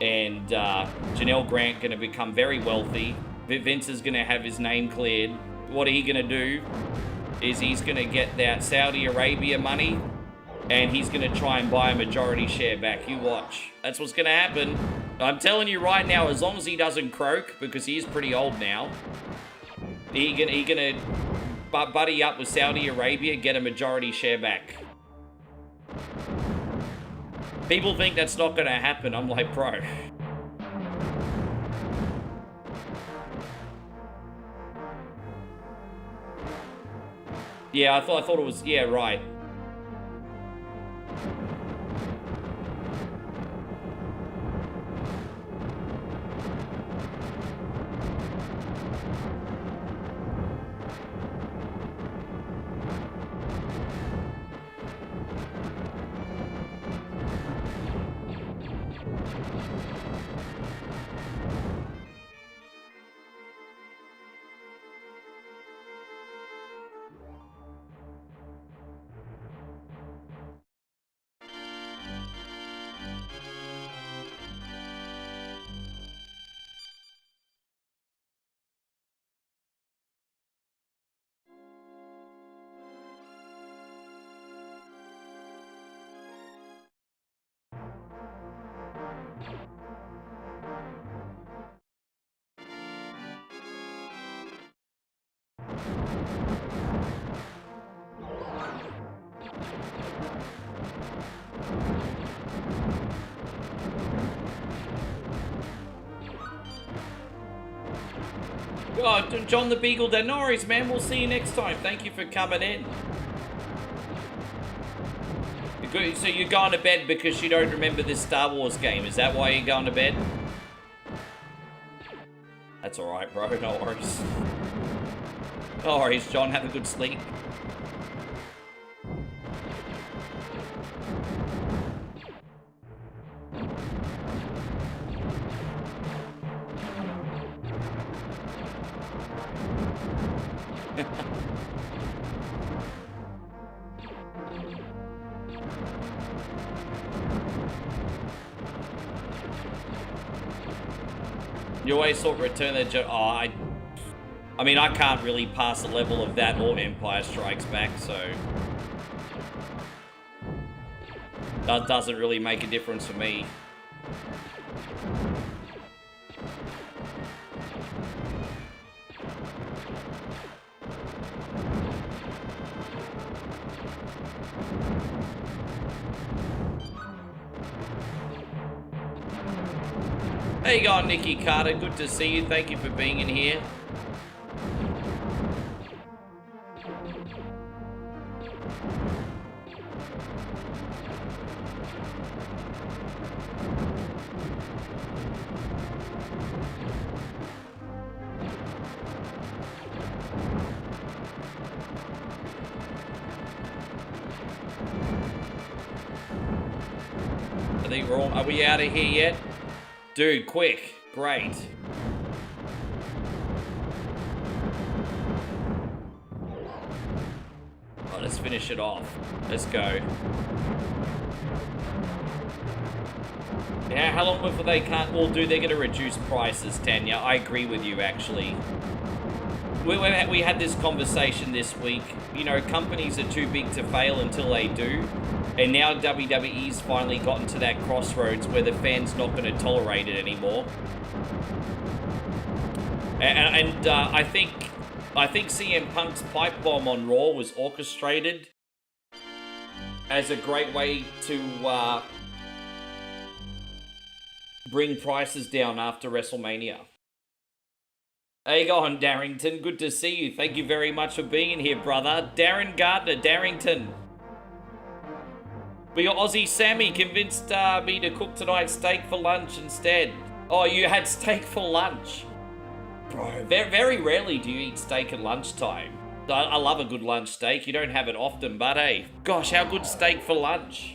And Janelle Grant going to become very wealthy. Vince is going to have his name cleared. What are he going to do? Is he's going to get that Saudi Arabia money, and he's going to try and buy a majority share back. You watch. That's what's going to happen. I'm telling you right now, as long as he doesn't croak, because he is pretty old now, he gonna buddy up with Saudi Arabia, get a majority share back. People think that's not gonna happen. I'm like, bro. Yeah, I thought it was, yeah, right. Oh, John the Beagle Dad, no worries, man. We'll see you next time. Thank you for coming in. So you're going to bed because you don't remember this Star Wars game. Is that why you're going to bed? That's alright, bro. No worries. No worries, John. Have a good sleep. You always thought Return of the Jedi. I mean, I can't really pass a level of that or Empire Strikes Back, so that doesn't really make a difference for me. How you going, Nikki Carter? Good to see you. Thank you for being in here. I think we're all... Are we out of here yet? Dude, quick. Great. Oh, let's finish it off. Let's go. Yeah, how long before they can't... Well, dude, they're going to reduce prices, Tanya. I agree with you, actually. We had this conversation this week. You know, companies are too big to fail until they do. And now WWE's finally gotten to that crossroads where the fans not going to tolerate it anymore. And I think CM Punk's pipe bomb on Raw was orchestrated as a great way to bring prices down after WrestleMania. How you going, Darrington? Good to see you. Thank you very much for being in here, brother. Darren Gardner, Darrington. But your Aussie Sammy convinced me to cook tonight steak for lunch instead. Oh, you had steak for lunch? Bro, very rarely do you eat steak at lunchtime. I love a good lunch steak. You don't have it often, but hey, gosh, how good steak for lunch?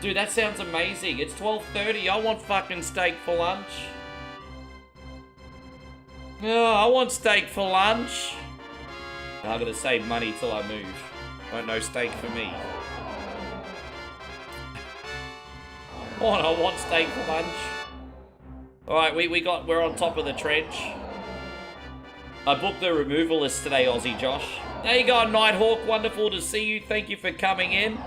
Dude, that sounds amazing. It's 12:30. I want fucking steak for lunch. Oh, I want steak for lunch. I'm gonna save money till I move. No steak for me. Oh, I want steak for lunch. Alright, we're on top of the trench. I booked the removal list today, Aussie Josh. There you go, Nighthawk. Wonderful to see you. Thank you for coming in.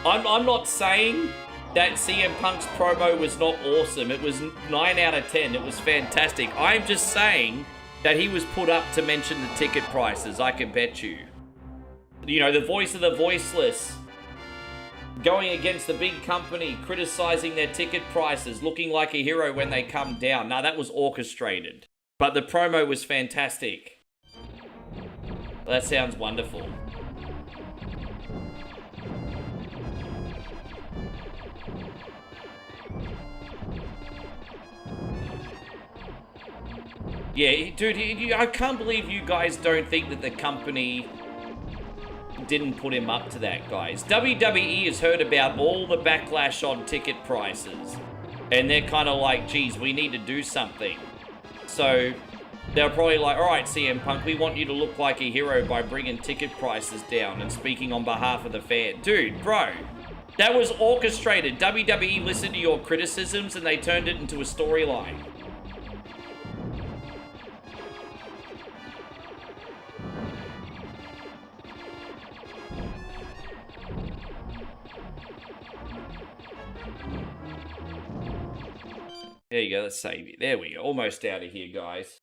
I'm not saying that CM Punk's promo was not awesome. It was 9 out of 10. It was fantastic. I'm just saying that he was put up to mention the ticket prices. I can bet you. You know, the voice of the voiceless. Going against the big company, criticizing their ticket prices, looking like a hero when they come down. Now, that was orchestrated. But the promo was fantastic. That sounds wonderful. Yeah, dude, I can't believe you guys don't think that the company didn't put him up to that, guys. WWE has heard about all the backlash on ticket prices. And they're kind of like, geez, we need to do something. So they're probably like, all right, CM Punk, we want you to look like a hero by bringing ticket prices down and speaking on behalf of the fan. Dude, bro, that was orchestrated. WWE listened to your criticisms and they turned it into a storyline. There you go, let's save it. There we go, almost out of here, guys.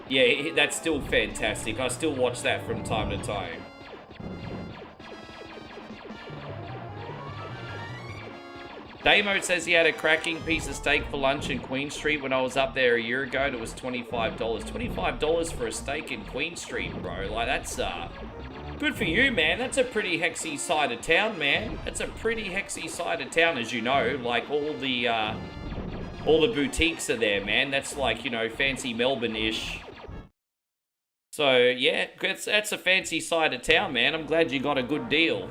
Yeah, that's still fantastic. I still watch that from time to time. Damo says he had a cracking piece of steak for lunch in Queen Street when I was up there a year ago, and it was $25. $25 for a steak in Queen Street, bro. Like, that's, good for you, man. That's a pretty hexy side of town, man. That's a pretty hexy side of town, as you know. Like, all the boutiques are there, man. That's like, you know, fancy Melbourne-ish. So, yeah, that's a fancy side of town, man. I'm glad you got a good deal.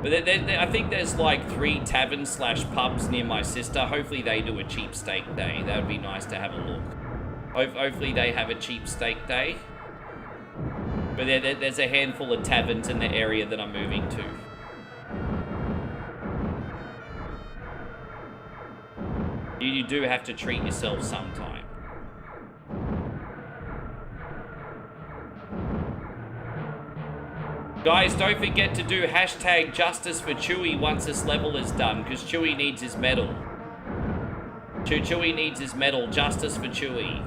But I think there's like 3 taverns / pubs near my sister. Hopefully they do a cheap steak day. That would be nice to have a look. Hopefully they have a cheap steak day. But there's a handful of taverns in the area that I'm moving to. You do have to treat yourself sometime. Guys, don't forget to do hashtag justice for Chewie once this level is done, because Chewie needs his medal. Chewie needs his medal. Justice for Chewie.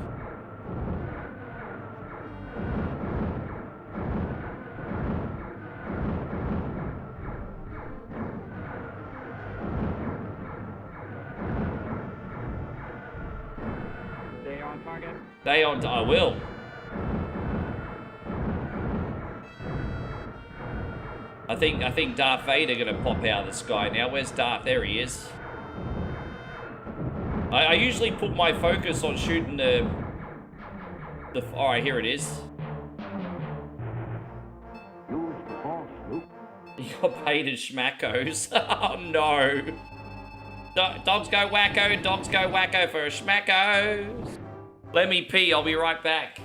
Stay on target. Stay on. I will. I think Darth Vader gonna pop out of the sky now. Where's Darth? There he is. I usually put my focus on shooting the. All right, here it is. You got paid as schmackos. Oh no. Dogs go wacko for a schmackos. Let me pee. I'll be right back.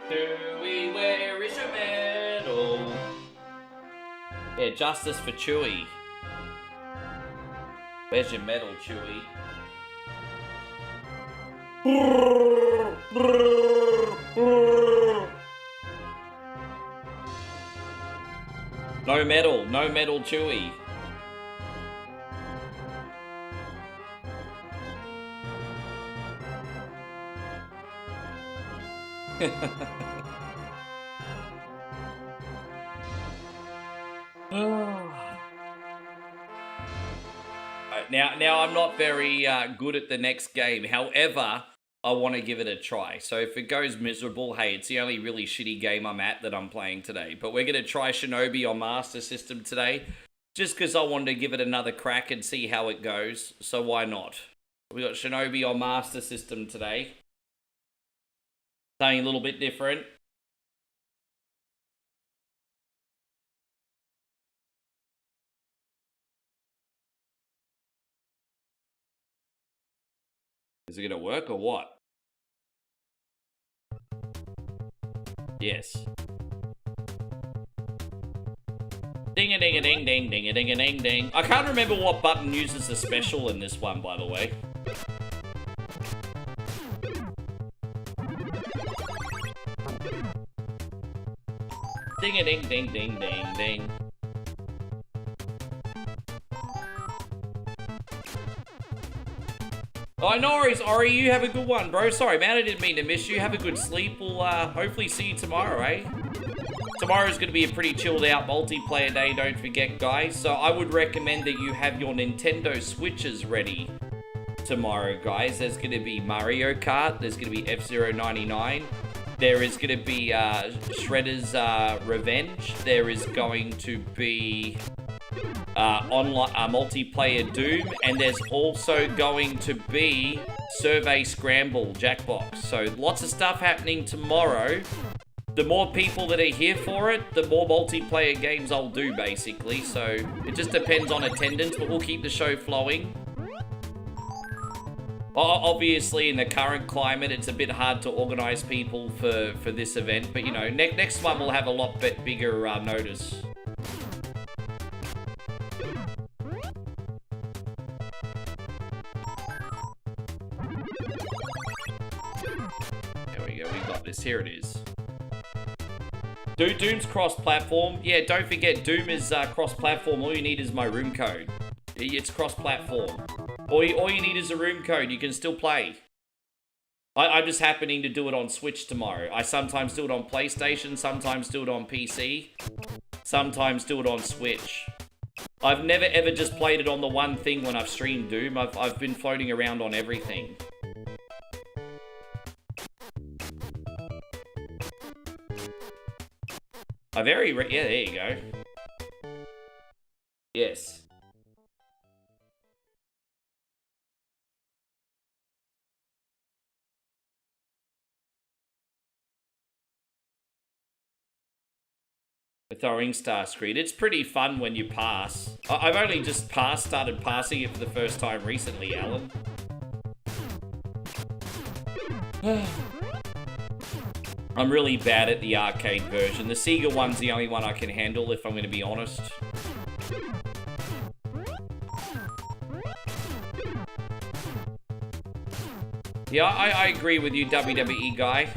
Chewie, where is your medal? Yeah, justice for Chewie. Where's your medal, Chewie? No medal, Chewie. Now I'm not very good at the next game. However, I want to give it a try. So if it goes miserable, hey, it's the only really shitty game I'm at that I'm playing today. But we're going to try Shinobi on Master System today, just because I wanted to give it another crack and see how it goes. So why not? We got Shinobi on Master System today. Something a little bit different. Is it going to work or what? Yes. Ding-a-ding-a-ding-ding, ding-a-ding-a-ding-ding. I can't remember what button uses the special in this one, by the way. Ding-a-ding-ding-ding-ding-ding. Oh, no worries, Ori, you have a good one, bro. Sorry, man, I didn't mean to miss you. Have a good sleep. We'll hopefully see you tomorrow, eh? Tomorrow's going to be a pretty chilled out multiplayer day, don't forget, guys. So I would recommend that you have your Nintendo Switches ready tomorrow, guys. There's going to be Mario Kart. There's going to be F-Zero 99. There is going to be Shredder's Revenge. There is going to be online multiplayer Doom, and there's also going to be Survey Scramble Jackbox. So lots of stuff happening tomorrow. The more people that are here for it, the more multiplayer games I'll do, basically. So it just depends on attendance, but we'll keep the show flowing. Obviously, in the current climate, it's a bit hard to organize people for this event, but you know, next one will have a lot bigger notice. There we go, we got this. Here it is. Doom's cross-platform. Yeah, don't forget, Doom is cross-platform. All you need is my room code. It's cross-platform. All you need is a room code. You can still play. I'm just happening to do it on Switch tomorrow. I sometimes do it on PlayStation, sometimes do it on PC, sometimes do it on Switch. I've never ever just played it on the one thing when I've streamed Doom. I've been floating around on everything. Yeah, there you go. Yes. The throwing star screen. It's pretty fun when you pass. I've only just started passing it for the first time recently, Alan. I'm really bad at the arcade version. The Sega one's the only one I can handle, if I'm going to be honest. Yeah, I agree with you, WWE guy.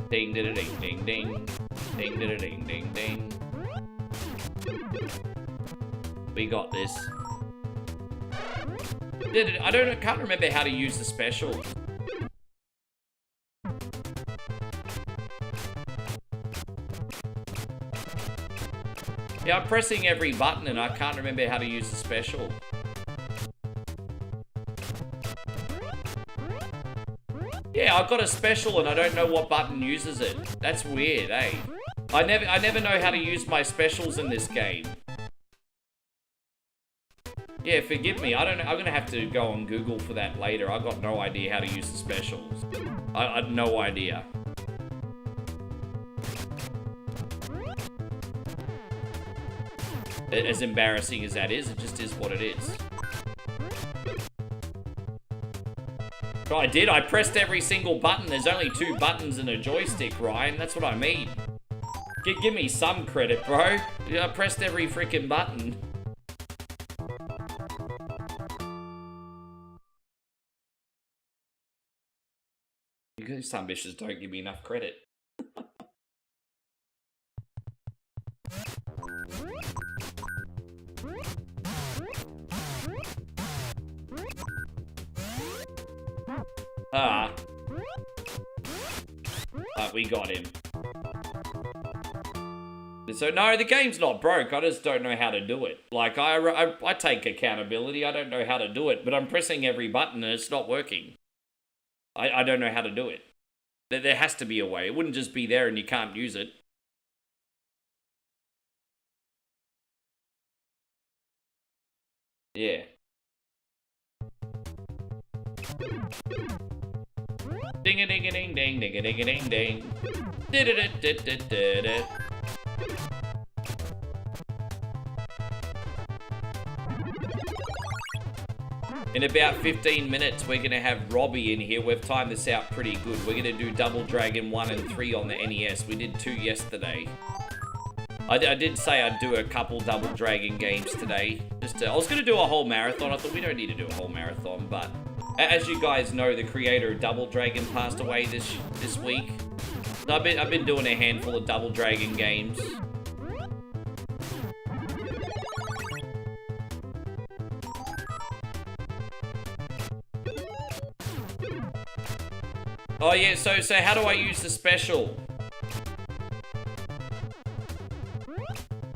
Ding, ding, ding, ding, ding. Ding, ding, ding, ding, ding. We got this. I can't remember how to use the special. Yeah, I'm pressing every button and I can't remember how to use the special. Yeah, I've got a special and I don't know what button uses it. That's weird, eh? I never know how to use my specials in this game. Yeah, forgive me. I don't know. I'm gonna have to go on Google for that later. I've got no idea how to use the specials. I had no idea. As embarrassing as that is, it just is what it is. Oh, I did. I pressed every single button. There's only 2 buttons and a joystick, Ryan. That's what I mean. Give me some credit, bro. I pressed every freaking button. Some bitches don't give me enough credit. But we got him. So no, the game's not broke. I just don't know how to do it. Like, I take accountability. I don't know how to do it, but I'm pressing every button and it's not working. I don't know how to do it. There has to be a way. It wouldn't just be there and you can't use it. Yeah. Ding a ding a ding ding ding a ding a ding ding. In about 15 minutes, we're going to have Robbie in here. We've timed this out pretty good. We're going to do Double Dragon 1 and 3 on the NES. We did 2 yesterday. I did say I'd do a couple Double Dragon games today. I was going to do a whole marathon. I thought we don't need to do a whole marathon, but as you guys know, the creator of Double Dragon passed away this week. So I've been doing a handful of Double Dragon games. Oh yeah, so how do I use the special?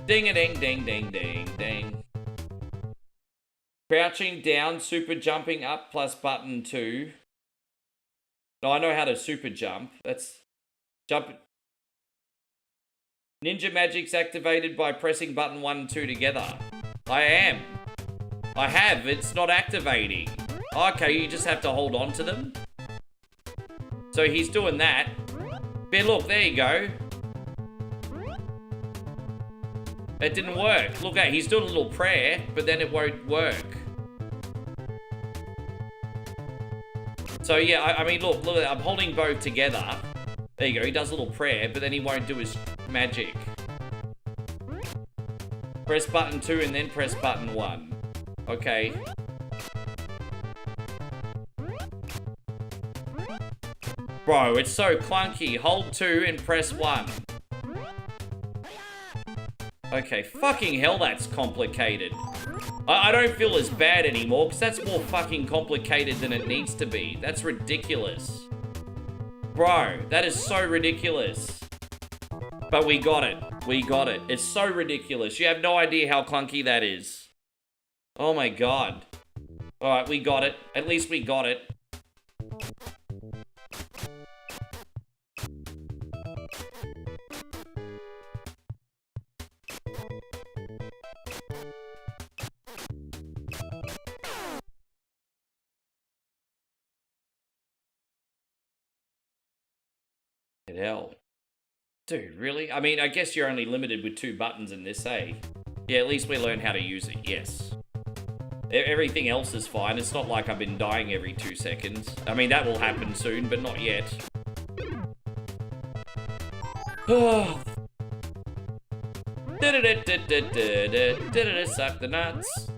Ding a ding ding ding ding ding. Crouching down, super jumping up plus button 2. No, I know how to super jump. That's jump. Ninja Magic's activated by pressing button 1 and 2 together. I have. It's not activating. Okay, you just have to hold on to them. So he's doing that. But look, there you go. It didn't work. Look at, he's doing a little prayer, but then it won't work. So yeah, I mean, look, I'm holding both together. There you go, he does a little prayer, but then he won't do his magic. Press button 2 and then press button 1. Okay. Bro, it's so clunky. Hold 2 and press 1. Okay, fucking hell, that's complicated. I don't feel as bad anymore, because that's more fucking complicated than it needs to be. That's ridiculous. Bro, that is so ridiculous. But we got it. We got it. It's so ridiculous. You have no idea how clunky that is. Oh my god. Alright, we got it. At least we got it. Hell. Dude, really? I mean, I guess you're only limited with 2 buttons in this, eh? Yeah, at least we learn how to use it, yes. Everything else is fine. It's not like I've been dying every 2 seconds. I mean, that will happen soon, but not yet. Suck the nuts.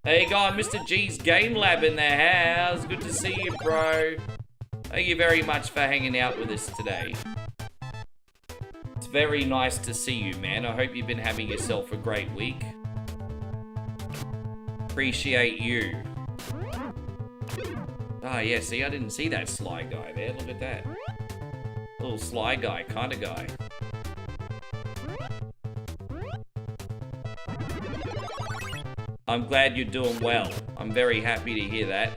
Hey, you got Mr. G's Game Lab in the house. Good to see you, bro. Thank you very much for hanging out with us today. It's very nice to see you, man. I hope you've been having yourself a great week. Appreciate you. Ah, yeah, see, I didn't see that sly guy there. Look at that. Little sly guy kind of guy. I'm glad you're doing well. I'm very happy to hear that.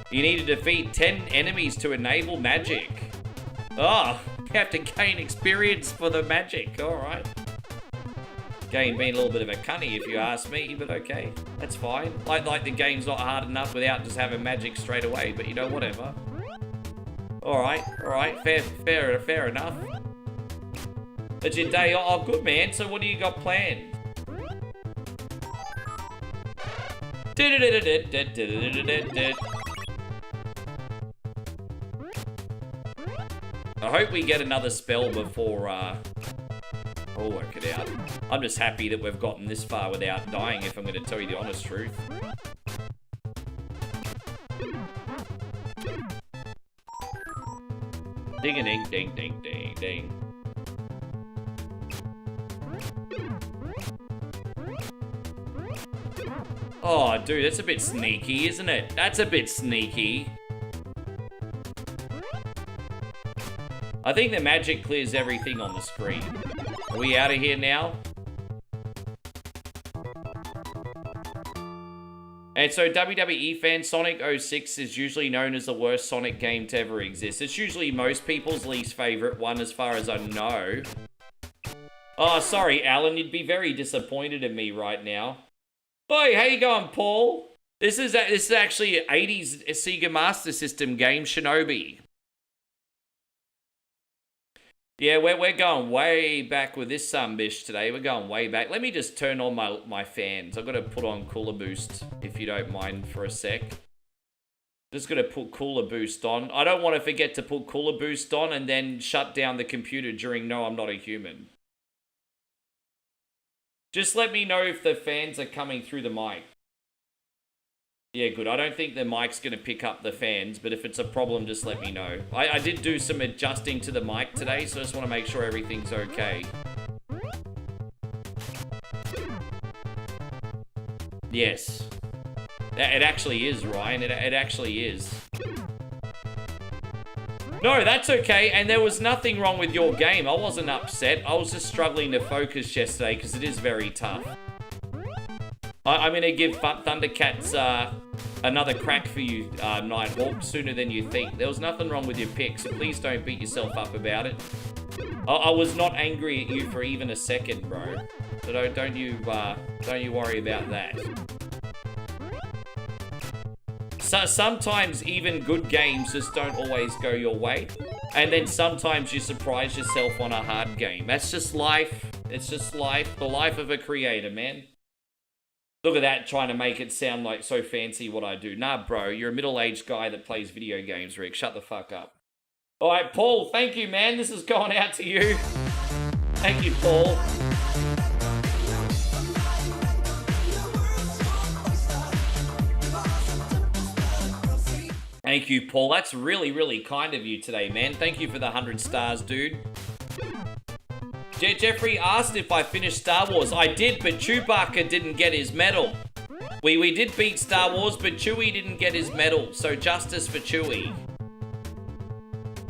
You need to defeat 10 enemies to enable magic. Oh, you have to gain experience for the magic. Alright. Game being a little bit of a cunny if you ask me, but okay. That's fine. Like the game's not hard enough without just having magic straight away, but you know, whatever. Alright, fair enough. It's your day. Oh, good, man. So what do you got planned? I hope we get another spell before, I'll work it out. I'm just happy that we've gotten this far without dying, if I'm going to tell you the honest truth. Ding-a-ding, ding, ding, ding, ding. Oh, dude, that's a bit sneaky, isn't it? That's a bit sneaky. I think the magic clears everything on the screen. Are we out of here now? And so WWE fans, Sonic 06 is usually known as the worst Sonic game to ever exist. It's usually most people's least favorite one as far as I know. Oh, sorry, Alan, you'd be very disappointed in me right now. Boy, how you going, Paul? This is actually an 80s Sega Master System game, Shinobi. Yeah, we're going way back with this bish today. We're going way back. Let me just turn on my fans. I've got to put on Cooler Boost, if you don't mind for a sec. Just got to put Cooler Boost on. I don't want to forget to put Cooler Boost on and then shut down the computer during No, I'm Not a Human. Just let me know if the fans are coming through the mic. Yeah, good. I don't think the mic's going to pick up the fans, but if it's a problem, just let me know. I did do some adjusting to the mic today, so I just want to make sure everything's okay. Yes. It actually is, Ryan. It actually is. No, that's okay, and there was nothing wrong with your game. I wasn't upset. I was just struggling to focus yesterday because it is very tough. I'm going to give Thundercats another crack for you, Nighthawk, sooner than you think. There was nothing wrong with your pick, so please don't beat yourself up about it. I was not angry at you for even a second, bro. So don't you worry about that. So sometimes even good games just don't always go your way. And then sometimes you surprise yourself on a hard game. That's just life. It's just life. The life of a creator, man. Look at that, trying to make it sound like so fancy what I do. Nah, bro, you're a middle-aged guy that plays video games, Rick. Shut the fuck up. All right, Paul, thank you, man. This is going out to you. Thank you, Paul. Thank you, Paul. That's really, really kind of you today, man. Thank you for the 100 stars, dude. Jeffrey asked if I finished Star Wars. I did, but Chewbacca didn't get his medal. We did beat Star Wars, but Chewie didn't get his medal. So justice for Chewie.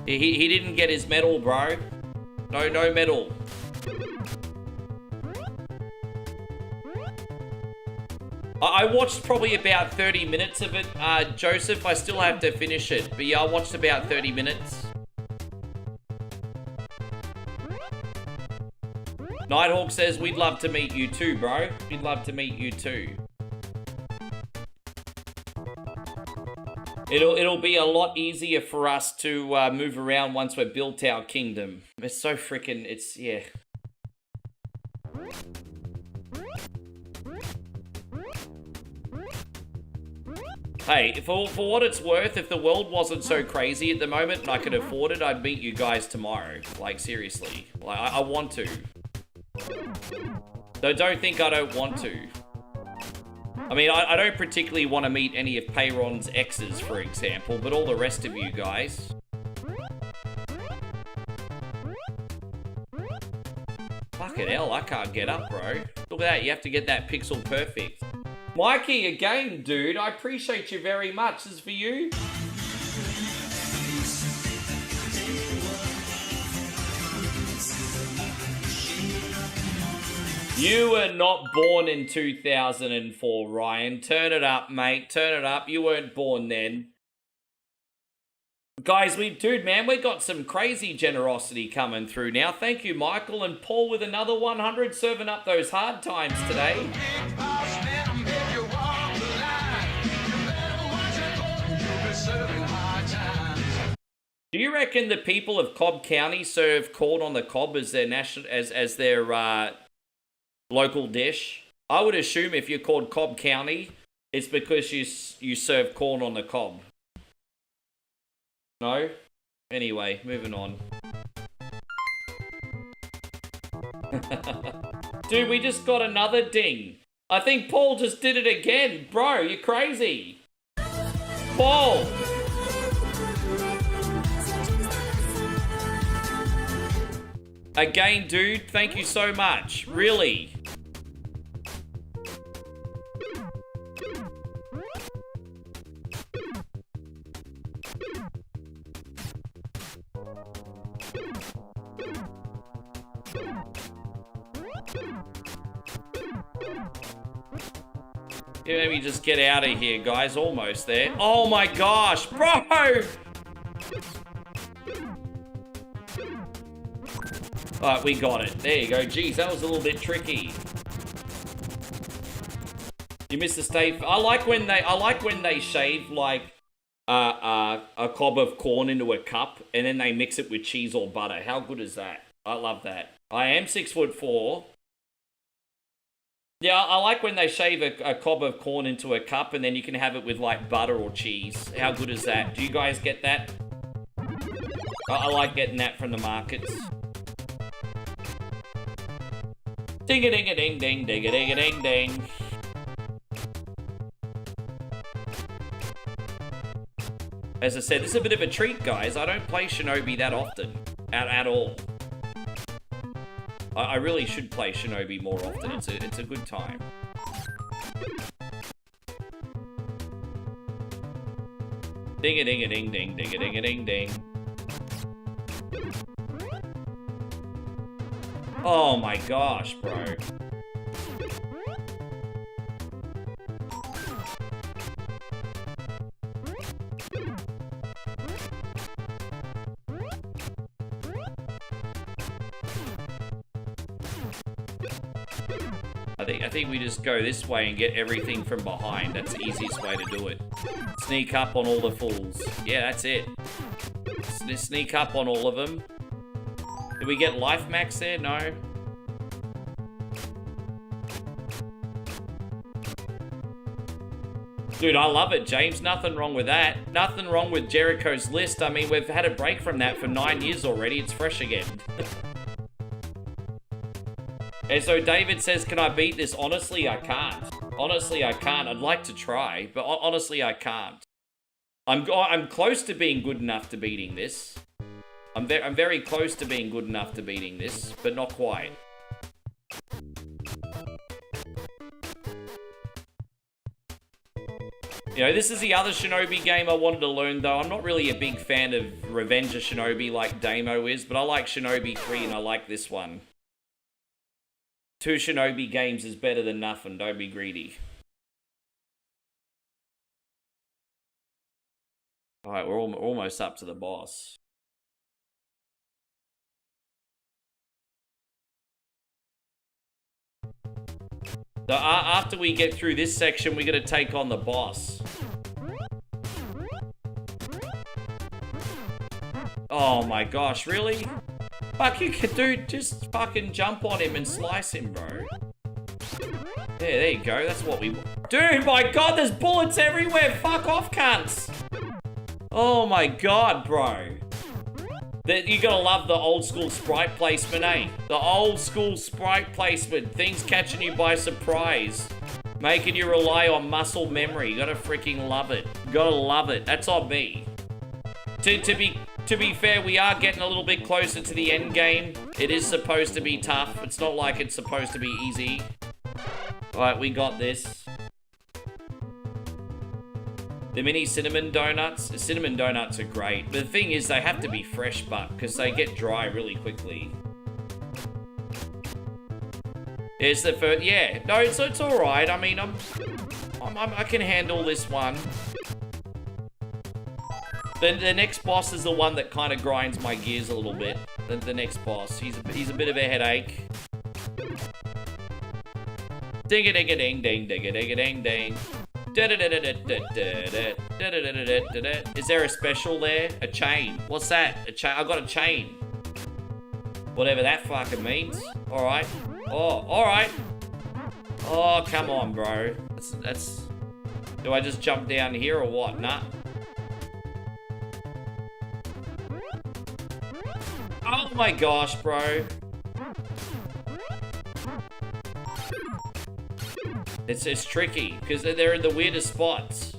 He didn't get his medal, bro. No medal. I watched probably about 30 minutes of it, Joseph. I still have to finish it. But yeah, I watched about 30 minutes. Nighthawk says, we'd love to meet you too, bro. We'd love to meet you too. It'll be a lot easier for us to move around once we've built our kingdom. It's so freaking, yeah. Hey, for what it's worth, if the world wasn't so crazy at the moment and I could afford it, I'd meet you guys tomorrow. Like, seriously. Like, I want to. So don't think I don't want to. I mean, I don't particularly want to meet any of Payron's exes, for example, but all the rest of you guys. Fucking hell, I can't get up, bro. Look at that, you have to get that pixel perfect. Mikey, again, dude, I appreciate you very much. This is for you. You were not born in 2004, Ryan. Turn it up, mate. Turn it up. You weren't born then. Guys, dude, man, we got some crazy generosity coming through now. Thank you, Michael and Paul, with another 100, serving up those hard times today. Do you reckon the people of Cobb County serve corn on the cob as their local dish? I would assume if you're called Cobb County, it's because you serve corn on the cob. No? Anyway, moving on. Dude, we just got another ding. I think Paul just did it again. Bro, you're crazy. Paul! Again, dude, thank you so much. Really. Yeah, maybe just get out of here, guys. Almost there. Oh my gosh, bro! Alright, we got it. There you go. Jeez, that was a little bit tricky. You missed the state. I like when they shave like a cob of corn into a cup and then they mix it with cheese or butter. How good is that? I love that. I am 6'4". Yeah, I like when they shave a cob of corn into a cup and then you can have it with like butter or cheese. How good is that? Do you guys get that? I like getting that from the markets. Ding-a-ding-a-ding-ding, ding-a-ding-a-ding-ding. As I said, this is a bit of a treat, guys. I don't play Shinobi that often. At all. I really should play Shinobi more often. It's a good time. Ding-a-ding-a-ding-ding, ding-a-ding-a-ding-ding. Oh my gosh, bro. I think we just go this way and get everything from behind. That's the easiest way to do it. Sneak up on all the fools. Yeah, that's it. Sneak up on all of them. Did we get life max there? No. Dude, I love it, James. Nothing wrong with that. Nothing wrong with Jericho's list. I mean, we've had a break from that for 9 years already. It's fresh again. And so David says, can I beat this? Honestly, I can't. Honestly, I can't. I'd like to try, but honestly, I can't. I'm close to being good enough to beating this. I'm very close to being good enough to beating this, but not quite. You know, this is the other Shinobi game I wanted to learn, though. I'm not really a big fan of Revenge of Shinobi like Damo is, but I like Shinobi 3 and I like this one. 2 Shinobi games is better than nothing, don't be greedy. Alright, we're almost up to the boss. So after we get through this section, we're going to take on the boss. Oh my gosh, really? Fuck, you can, dude, just fucking jump on him and slice him, bro. There you go, that's what we want. Dude, my god, there's bullets everywhere! Fuck off, cunts! Oh my god, bro. You gotta love the old school sprite placement, eh? The old school sprite placement. Things catching you by surprise. Making you rely on muscle memory. You gotta freaking love it. Gotta love it. That's on me. To be fair, we are getting a little bit closer to the end game. It is supposed to be tough. It's not like it's supposed to be easy. Alright, we got this. The mini cinnamon donuts. The cinnamon donuts are great. But the thing is, they have to be fresh, because they get dry really quickly. Here's the first. Yeah, no, it's all right. I mean, I can handle this one. Then the next boss is the one that kind of grinds my gears a little bit. The next boss, he's a bit of a headache. Ding a ding a ding ding ding a ding a ding ding. Is there a special there? A chain. What's that? A chain. I got a chain. Whatever that fucking means. Alright. Oh, alright. Oh, come on, bro. That's... Do I just jump down here or what? Nah. Oh my gosh, bro. It's tricky, because they're in the weirdest spots.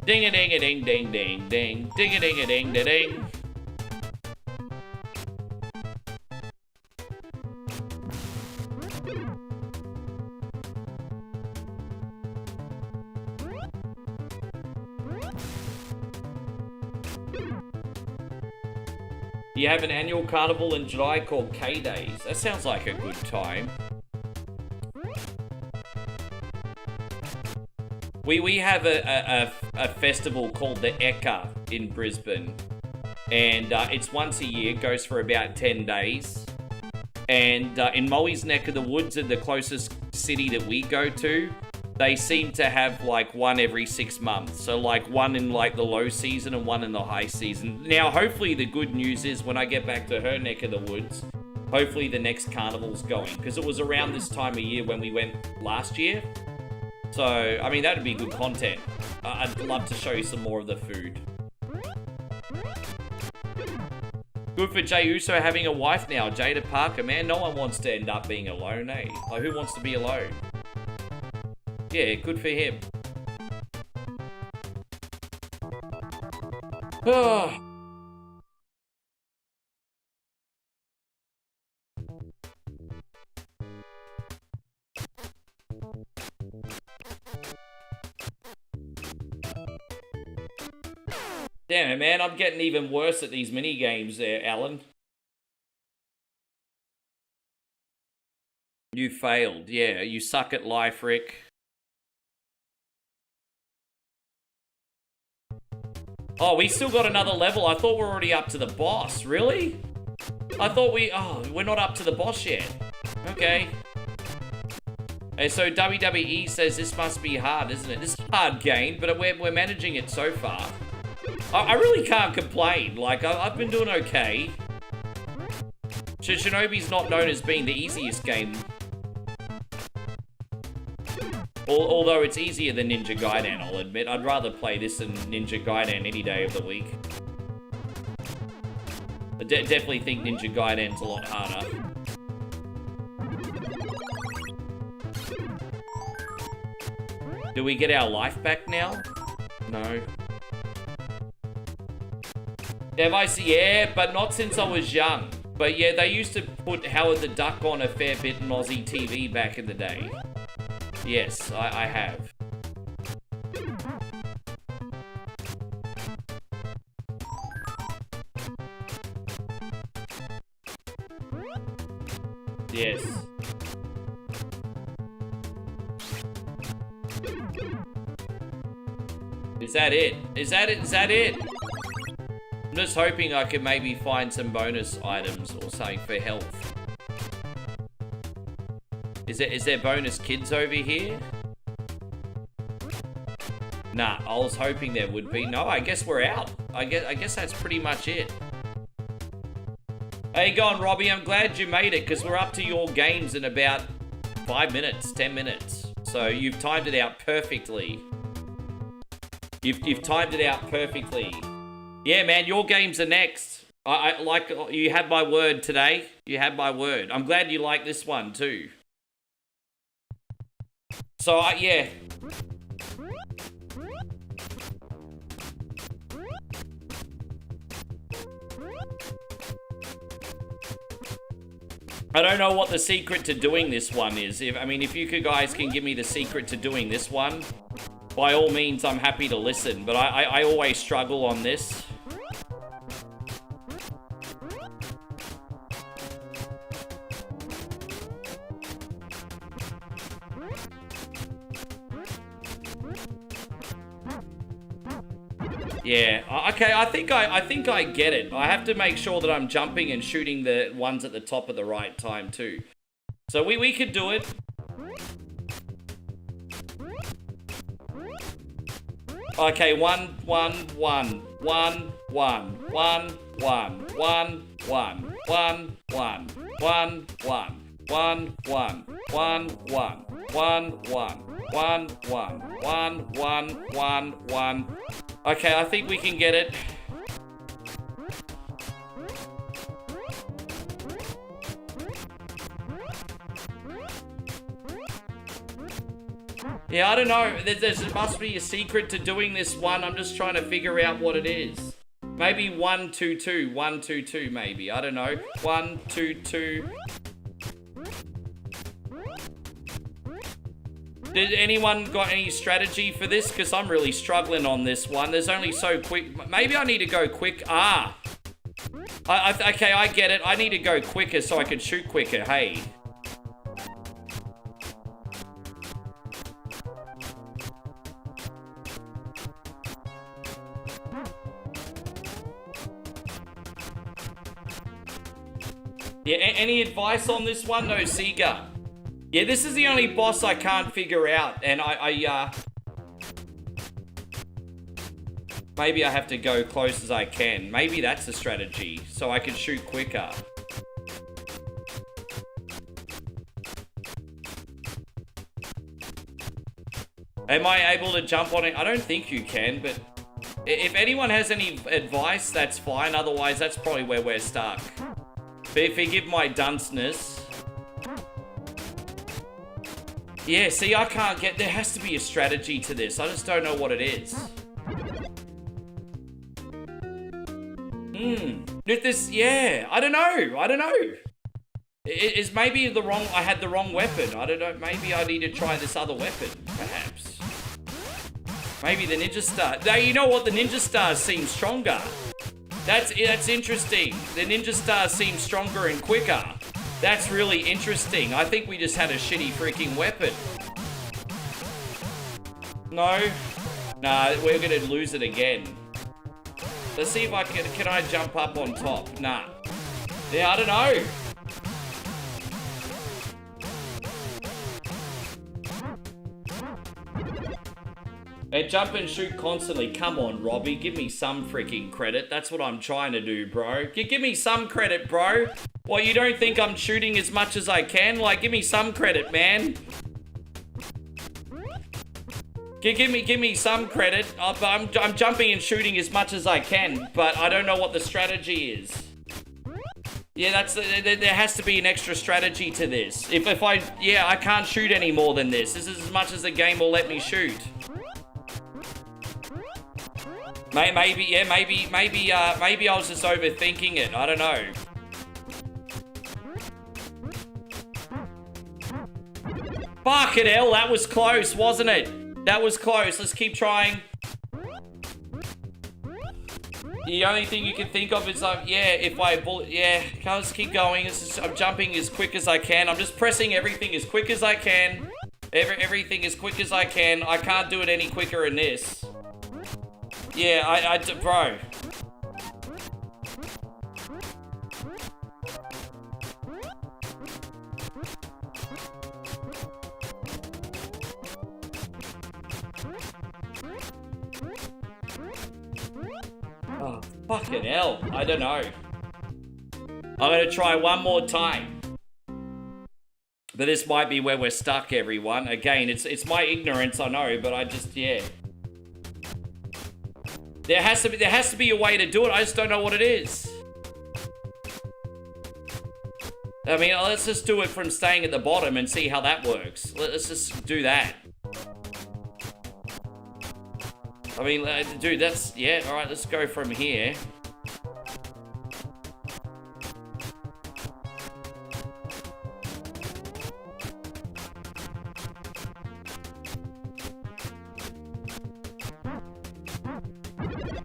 Ding-a-ding-a-ding-ding-ding-ding. Ding-a-ding-a-ding-da-ding. You have an annual carnival in July called K-Days. That sounds like a good time. We have a festival called the Eka in Brisbane. And it's once a year, goes for about 10 days. And in Moe's neck of the woods, in the closest city that we go to, they seem to have like one every 6 months. So like one in like the low season and one in the high season. Now, hopefully the good news is when I get back to her neck of the woods, hopefully the next carnival's going. Because it was around this time of year when we went last year. So, I mean, that'd be good content. I'd love to show you some more of the food. Good for Jay Uso having a wife now. Jada Parker, man, no one wants to end up being alone, eh? Like, who wants to be alone? Yeah, good for him. Oh. Damn it, man, I'm getting even worse at these mini games there, Alan. You failed, yeah. You suck at life, Rick. Oh, we still got another level. I thought we were already up to the boss. Really? I thought we're not up to the boss yet. Okay. And so WWE says this must be hard, isn't it? This is a hard game, but we're managing it so far. I really can't complain. Like, I've been doing okay. Shinobi's not known as being the easiest game. Although it's easier than Ninja Gaiden, I'll admit. I'd rather play this than Ninja Gaiden any day of the week. I definitely think Ninja Gaiden's a lot harder. Do we get our life back now? No. Have I seen? Yeah, but not since I was young. But yeah, they used to put Howard the Duck on a fair bit in Aussie TV back in the day. Yes, I have. Yes. Is that it? Is that it? Is that it? I'm just hoping I can maybe find some bonus items or something for health. Is there bonus kids over here? Nah, I was hoping there would be. No, I guess we're out. I guess that's pretty much it. How you going, Robbie? I'm glad you made it, because we're up to your games in about 5 minutes, 10 minutes. So you've timed it out perfectly. You've timed it out perfectly. Yeah, man, your games are next. I like, you had my word today. You had my word. I'm glad you like this one too. So, yeah. I don't know what the secret to doing this one is. I mean, if you guys can give me the secret to doing this one, by all means, I'm happy to listen. But I always struggle on this. Yeah, okay, I think I get it. I have to make sure that I'm jumping and shooting the ones at the top at the right time too. So we could do it. Okay, 1 1 1 1 1 1 1 1 1 1 1 1 1 1 1 1 1 1 1 1 1 1. Okay, I think we can get it. Yeah, I don't know. There must be a secret to doing this one. I'm just trying to figure out what it is. Maybe 1 2 2 1 2 2 maybe. I don't know. 1 2 2. Did anyone got any strategy for this? Because I'm really struggling on this one. There's only so quick. Maybe I need to go quick. Ah. Okay, I get it. I need to go quicker so I can shoot quicker. Hey. Yeah, any advice on this one? No, Sega. Yeah, this is the only boss I can't figure out, and maybe I have to go close as I can. Maybe that's a strategy, so I can shoot quicker. Am I able to jump on it? I don't think you can, but if anyone has any advice, that's fine. Otherwise, that's probably where we're stuck. But forgive my dunceness. Yeah, see, I can't get... There has to be a strategy to this. I just don't know what it is. Yeah, I don't know. Is maybe the wrong... I had the wrong weapon. I don't know. Maybe I need to try this other weapon, perhaps. Maybe the Ninja Star... No, you know what? The Ninja Stars seem stronger. That's interesting. The Ninja Stars seem stronger and quicker. That's really interesting. I think we just had a shitty freaking weapon. No? Nah, we're gonna lose it again. Let's see if I can I jump up on top? Nah. Yeah, I don't know. They jump and shoot constantly. Come on, Robbie. Give me some freaking credit. That's what I'm trying to do, bro. Give me some credit, bro. What, you don't think I'm shooting as much as I can? Like, give me some credit, man. Give me some credit. I'm jumping and shooting as much as I can, but I don't know what the strategy is. Yeah, there has to be an extra strategy to this. I can't shoot any more than this. This is as much as the game will let me shoot. Maybe, yeah, maybe I was just overthinking it. I don't know. Fucking hell, that was close, wasn't it? That was close. Let's keep trying. The only thing you can think of is, yeah, if I bullet, yeah, let's keep going. I'm jumping as quick as I can. I'm just pressing everything as quick as I can. Everything as quick as I can. I can't do it any quicker than this. Yeah, bro. Oh, fucking hell. I don't know. I'm gonna try one more time. But this might be where we're stuck, everyone. Again, it's my ignorance, I know, but I just, yeah. There has to be a way to do it. I just don't know what it is. I mean, let's just do it from staying at the bottom and see how that works. Let's just do that. I mean, dude, that's, yeah, all right, let's go from here.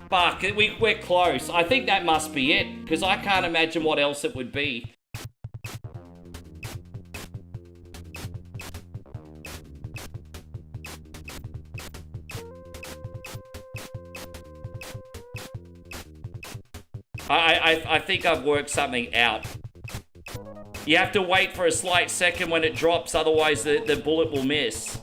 Fuck, we're close. I think that must be it, because I can't imagine what else it would be. I think I've worked something out. You have to wait for a slight second when it drops, otherwise the bullet will miss.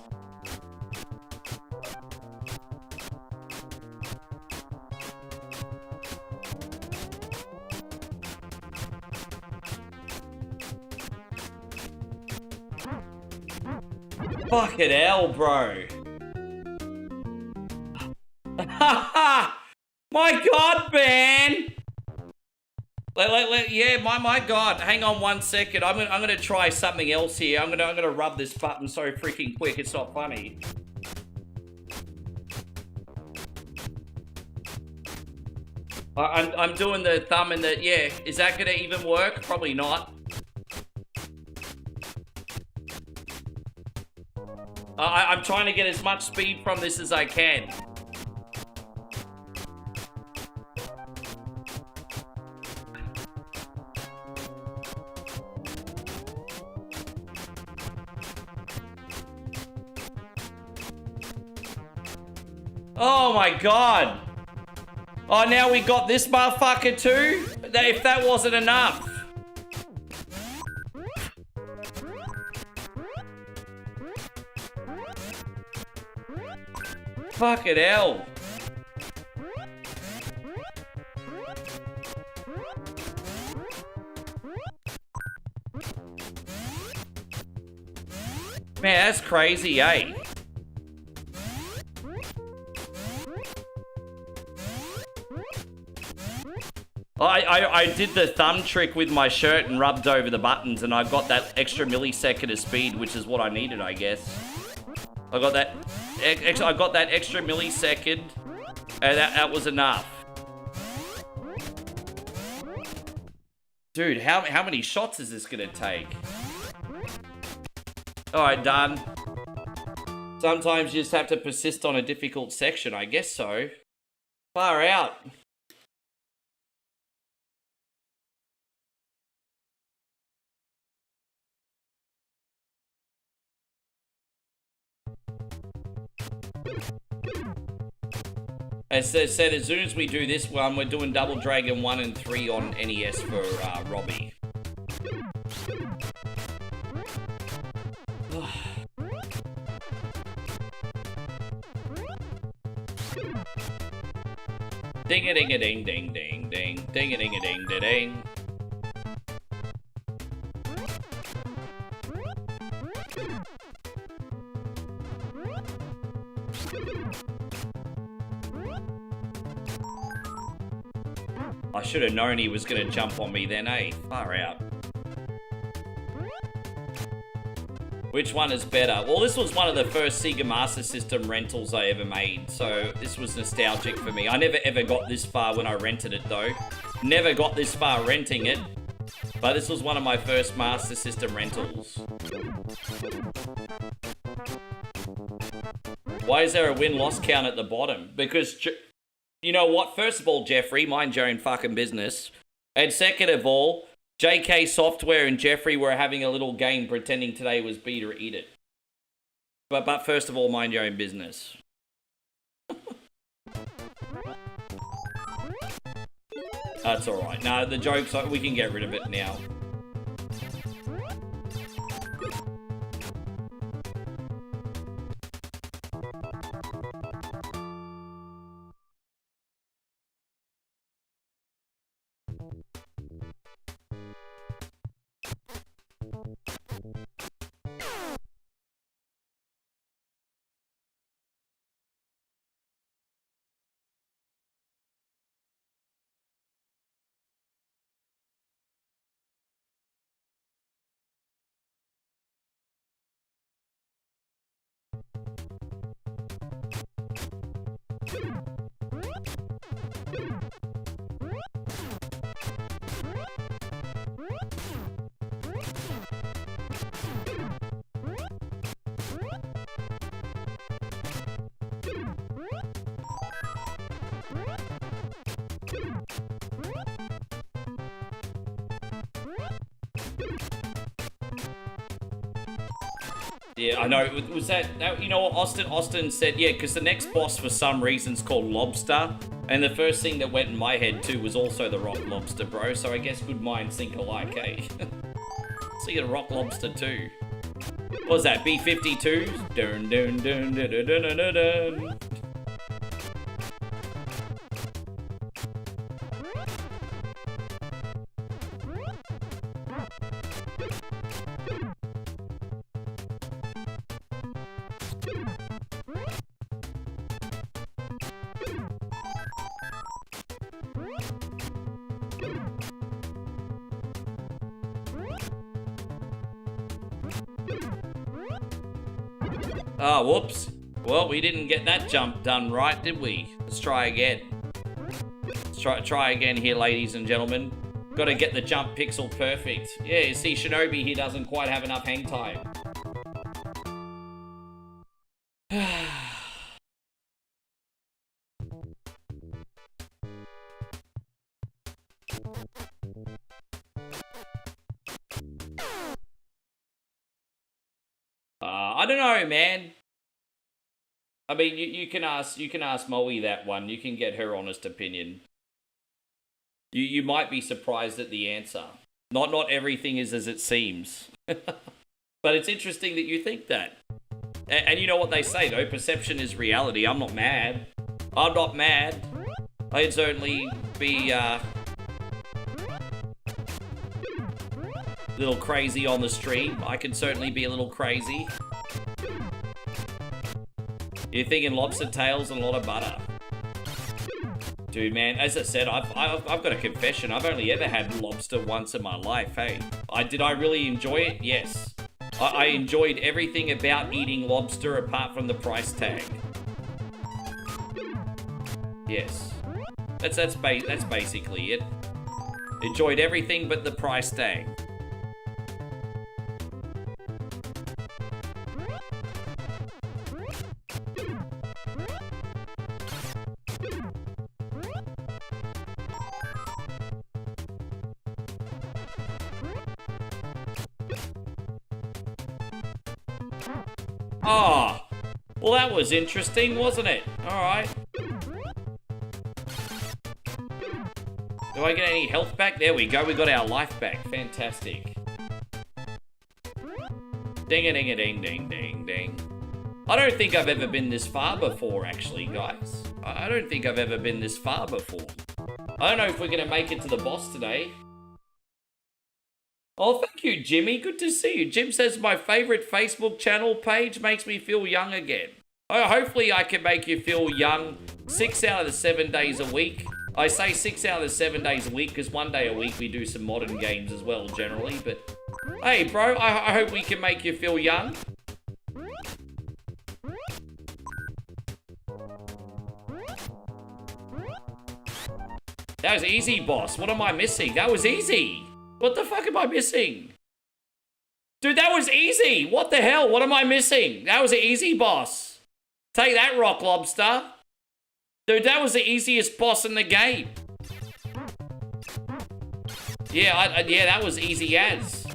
Fucking hell, bro. My God, man. Yeah, my God. Hang on 1 second. I'm gonna try something else here. I'm gonna rub this button so freaking quick. It's not funny. I'm doing the thumb and the, yeah. Is that gonna even work? Probably not. I'm trying to get as much speed from this as I can. Oh my God. Oh, now we got this motherfucker too? If that wasn't enough. Fucking hell. Man, that's crazy, eh? I did the thumb trick with my shirt and rubbed over the buttons, and I got that extra millisecond of speed, which is what I needed, I guess. I got that extra millisecond, and that was enough. Dude, how many shots is this gonna take? Alright, done. Sometimes you just have to persist on a difficult section, I guess so. Far out. As I said, as soon as we do this one, we're doing Double Dragon 1 and 3 on NES for Robbie. Ding-a-ding-a-ding-ding-ding-ding. Ding-a-ding-a-ding-da-ding. I should have known he was going to jump on me then, eh? Far out. Which one is better? Well, this was one of the first Sega Master System rentals I ever made, so this was nostalgic for me. I never ever got this far when I rented it, though. Never got this far renting it, but this was one of my first Master System rentals. Why is there a win-loss count at the bottom? Because, you know what? First of all, Jeffrey, mind your own fucking business. And second of all, JK Software and Jeffrey were having a little game pretending today was Beat or Eat It. But first of all, mind your own business. That's alright. No, the joke's, we can get rid of it now. Yeah, I know. Was that you know what Austin said? Yeah, because the next boss for some reason is called Lobster, and the first thing that went in my head too was also the Rock Lobster, bro. So I guess good minds think alike, eh? See the Rock Lobster too. What was that? B-52s? Dun dun dun dun dun dun dun dun. Oh, whoops. Well, we didn't get that jump done right, did we? Let's try again. Let's try again here, ladies and gentlemen. Got to get the jump pixel perfect. Yeah, you see, Shinobi here doesn't quite have enough hang time. I don't know, man. I mean, you can ask Moe that one. You can get her honest opinion. You might be surprised at the answer. Not everything is as it seems. But it's interesting that you think that. And you know what they say though, perception is reality. I'm not mad. I'm not mad. I'd certainly be a little crazy on the stream. I can certainly be a little crazy. You're thinking lobster tails and a lot of butter. Dude, man, as I said, I've got a confession. I've only ever had lobster once in my life, hey. Did I really enjoy it? Yes. I enjoyed everything about eating lobster apart from the price tag. Yes. That's basically it. Enjoyed everything but the price tag. Oh, well that was interesting, wasn't it? Alright. Do I get any health back? There we go, we got our life back. Fantastic. Ding-a-ding-a-ding-ding-ding-ding. I don't think I've ever been this far before, actually, guys. I don't think I've ever been this far before. I don't know if we're gonna make it to the boss today. Oh, thank you, Jimmy. Good to see you. Jim says my favorite Facebook channel page makes me feel young again. Oh, hopefully I can make you feel young 6 out of the 7 days a week. I say 6 out of the 7 days a week because 1 day a week we do some modern games as well, generally. But Hey, bro, I hope we can make you feel young. That was easy, boss. What am I missing? That was easy. What the fuck am I missing? Dude, that was easy. What the hell? What am I missing? That was an easy boss. Take that, Rock Lobster. Dude, that was the easiest boss in the game. Yeah, yeah, that was easy as.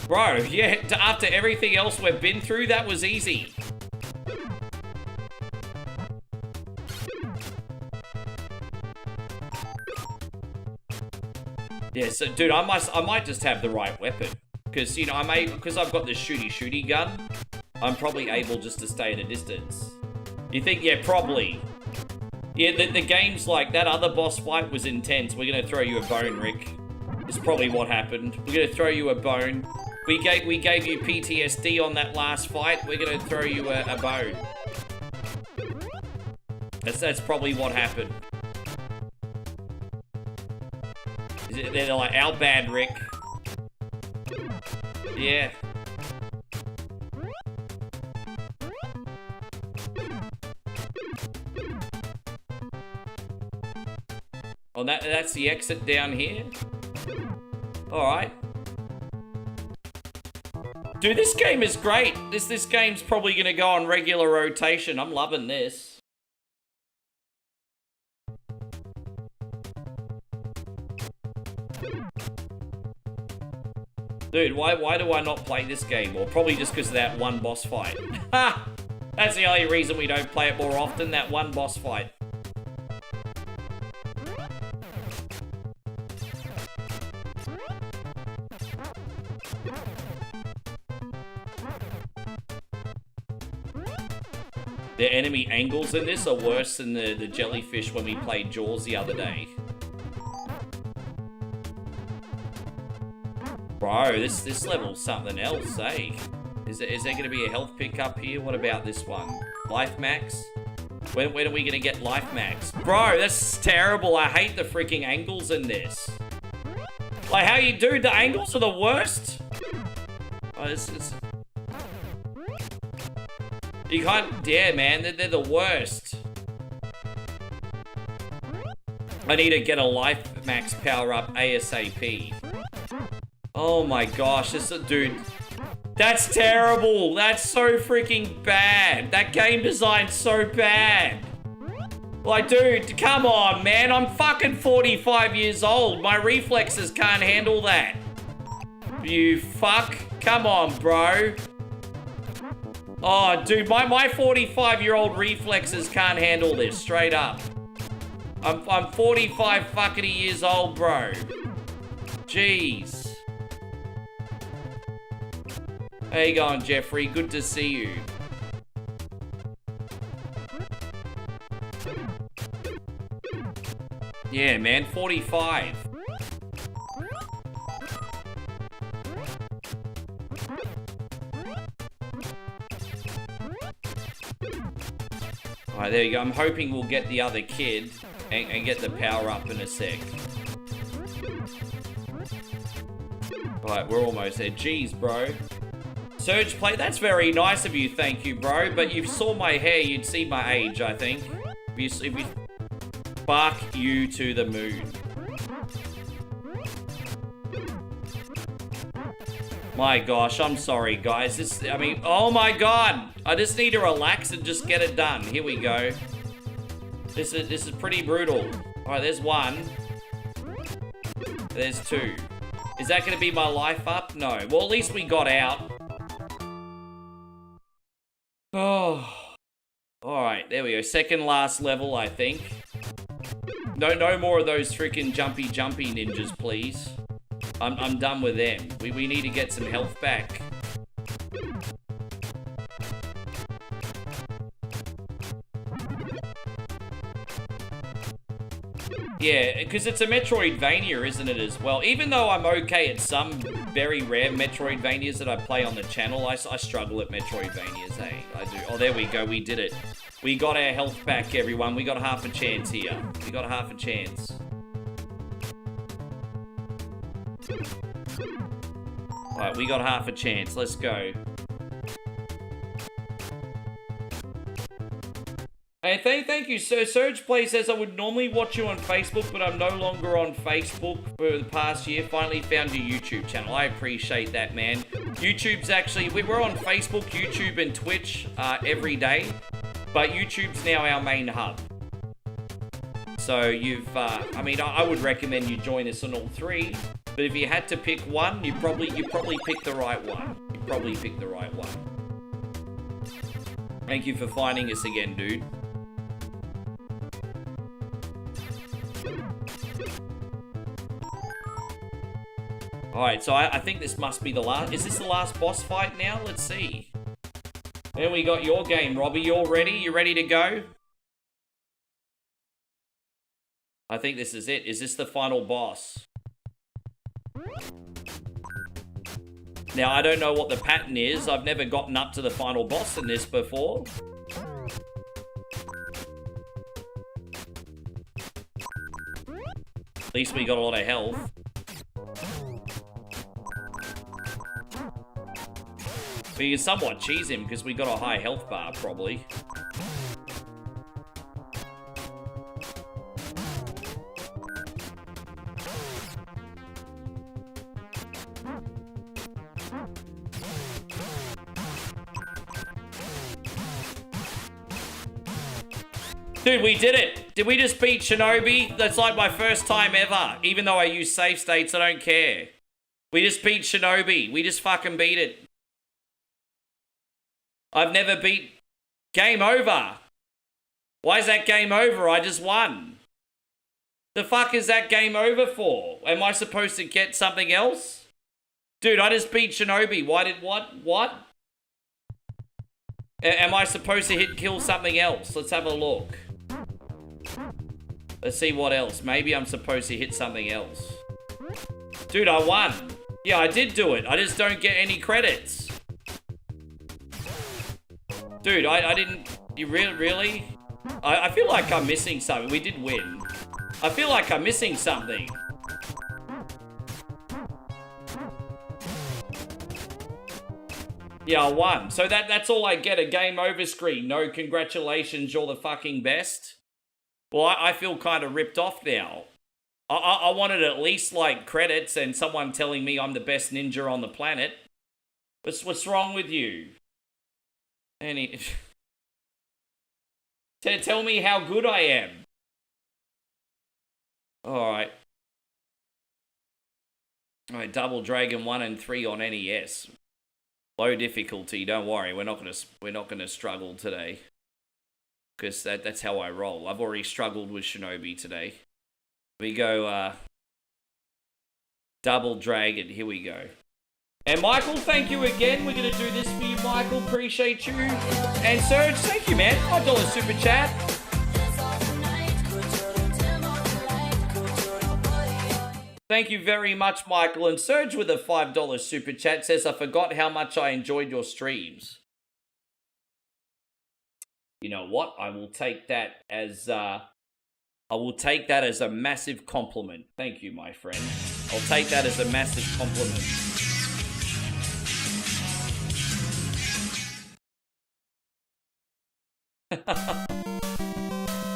Bro, yeah, after everything else we've been through, that was easy. Yeah, so dude, I might just have the right weapon. Because, you know, because I've got this shooty gun, I'm probably able just to stay at a distance. You think? Yeah, probably. Yeah, the game's like, that other boss fight was intense. We're gonna throw you a bone, Rick. Is probably what happened. We're gonna throw you a bone. We gave you PTSD on that last fight. We're gonna throw you a bone. That's probably what happened. They're like, our bad, Rick. Yeah. Oh, that's the exit down here? Alright. Dude, this game is great. This game's probably gonna go on regular rotation. I'm loving this. Dude, why do I not play this game? Well, probably just because of that one boss fight. Ha! That's the only reason we don't play it more often, that one boss fight. The enemy angles in this are worse than the jellyfish when we played Jaws the other day. Bro, this level's something else, eh? Is there gonna be a health pick up here? What about this one? Life max? When are we gonna get life max? Bro, that's terrible. I hate the freaking angles in this. Like, how you do? The angles are the worst? Oh, you can't... Yeah, man, they're the worst. I need to get a life max power up ASAP. Oh my gosh, dude, that's terrible. That's so freaking bad. That game design's so bad. Like, dude, come on, man. I'm fucking 45 years old. My reflexes can't handle that. You fuck. Come on, bro. Oh, dude, my 45-year-old reflexes can't handle this, straight up. I'm 45 fucking years old, bro. Jeez. How you going, Jeffrey? Good to see you. Yeah, man, 45. Alright, there you go. I'm hoping we'll get the other kid and get the power up in a sec. Alright, we're almost there. Jeez, bro. Surge play, that's very nice of you, thank you, bro. But you saw my hair, you'd see my age, I think. If you fuck you to the moon. My gosh, I'm sorry, guys. I mean, oh my god. I just need to relax and just get it done. Here we go. This is pretty brutal. Alright, there's one. There's two. Is that gonna be my life up? No. Well, at least we got out. Oh. Alright, there we go. Second last level, I think. No more of those freaking jumpy ninjas, please. I'm done with them. We need to get some health back. Yeah, because it's a Metroidvania, isn't it, as well? Even though I'm okay at some very rare Metroidvanias that I play on the channel, I struggle at Metroidvanias, eh? I do. Oh, there we go. We did it. We got our health back, everyone. We got half a chance here. We got half a chance. Alright, we got half a chance. Let's go. Hey, thank you, sir. Surge Play says, I would normally watch you on Facebook, but I'm no longer on Facebook for the past year. Finally found your YouTube channel. I appreciate that, man. YouTube's actually... We're on Facebook, YouTube, and Twitch every day. But YouTube's now our main hub. So you've... I mean, I would recommend you join us on all three. But if you had to pick one, you probably picked the right one. You probably picked the right one. Thank you for finding us again, dude. Alright, so I think this must be the last... Is this the last boss fight now? Let's see. Then we got your game, Robbie. You all ready? You ready to go? I think this is it. Is this the final boss? Now, I don't know what the pattern is. I've never gotten up to the final boss in this before. At least we got a lot of health. We can somewhat cheese him because we got a high health bar, probably. Dude, we did it! Did we just beat Shinobi? That's like my first time ever. Even though I use save states, I don't care. We just beat Shinobi. We just fucking beat it. I've never beat... Game over. Why is that game over? I just won. The fuck is that game over for? Am I supposed to get something else? Dude, I just beat Shinobi. Why did... What? Am I supposed to kill something else? Let's have a look. Let's see what else. Maybe I'm supposed to hit something else. Dude, I won. Yeah, I did do it. I just don't get any credits. Dude, I didn't... You really? I feel like I'm missing something. We did win. I feel like I'm missing something. Yeah, I won. So that's all I get, a game over screen. No congratulations, you're the fucking best. Well, I feel kind of ripped off now. I wanted at least, like, credits and someone telling me I'm the best ninja on the planet. What's wrong with you? Tell me how good I am. Alright. Alright, Double Dragon 1 and 3 on NES. Low difficulty, don't worry, we're not gonna struggle today. Because that's how I roll. I've already struggled with Shinobi today. We go, Double Dragon, here we go. And Michael, thank you again. We're gonna do this for you, Michael. Appreciate you. And Serge, thank you, man. $5 super chat. Thank you very much, Michael. And Serge with a $5 super chat says, I forgot how much I enjoyed your streams. You know what? I will take that as a massive compliment. Thank you, my friend. I'll take that as a massive compliment.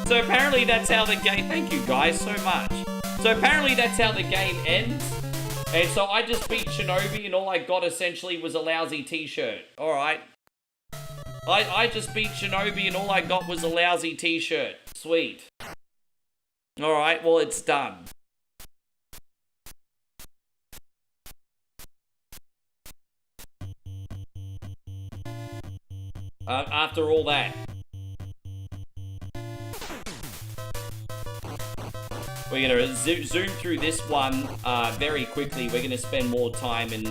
So apparently that's how the game... Thank you guys so much. So apparently that's how the game ends. And so I just beat Shinobi and all I got essentially was a lousy t-shirt. Alright. I just beat Shinobi and all I got was a lousy t-shirt. Sweet. Alright, well it's done. After all that. We're going to zoom through this one very quickly. We're going to spend more time in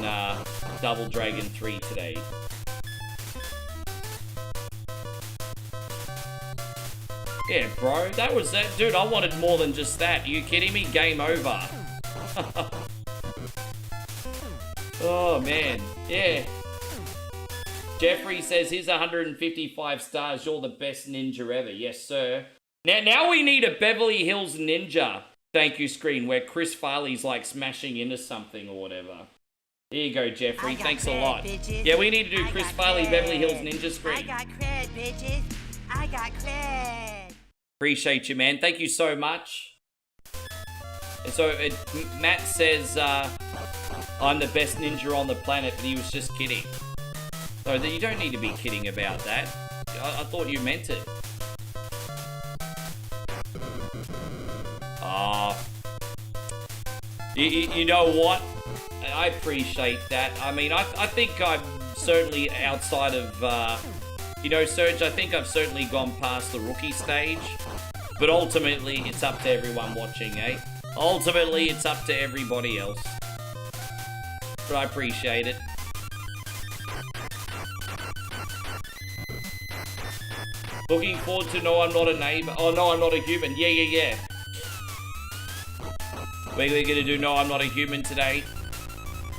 Double Dragon 3 today. Yeah, bro, that was that. Dude, I wanted more than just that. Are you kidding me? Game over. Oh, man. Yeah. Jeffrey says, here's 155 stars. You're the best ninja ever. Yes, sir. Now we need a Beverly Hills Ninja thank you screen where Chris Farley's like smashing into something or whatever. Here you go, Jeffrey. Thanks a lot. Bitches. Yeah, we need to do I Chris got Farley, cred. Beverly Hills Ninja I Screen. got cred, bitches. I got cred. Appreciate you, man. Thank you so much. And so, Matt says, I'm the best ninja on the planet, but he was just kidding. So, you don't need to be kidding about that. I thought you meant it. You know what? I appreciate that. I mean, I think I'm certainly outside of, you know, Serge, I think I've certainly gone past the rookie stage. But ultimately, it's up to everyone watching, eh? Ultimately, it's up to everybody else. But I appreciate it. Looking forward to No, I'm Not a Neighbor. Oh, No, I'm Not a Human. Yeah. We're gonna do No, I'm Not a Human today.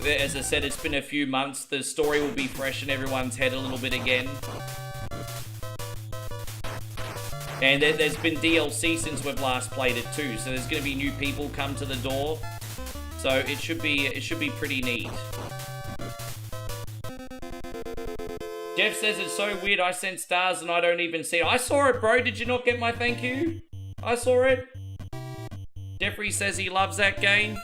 As I said, it's been a few months. The story will be fresh in everyone's head a little bit again. And there's been DLC since we've last played it too, so there's gonna be new people come to the door. So it should be pretty neat. Jeff says it's so weird I sent stars and I don't even see it. I saw it, bro. Did you not get my thank you? I saw it. Jeffrey says he loves that game.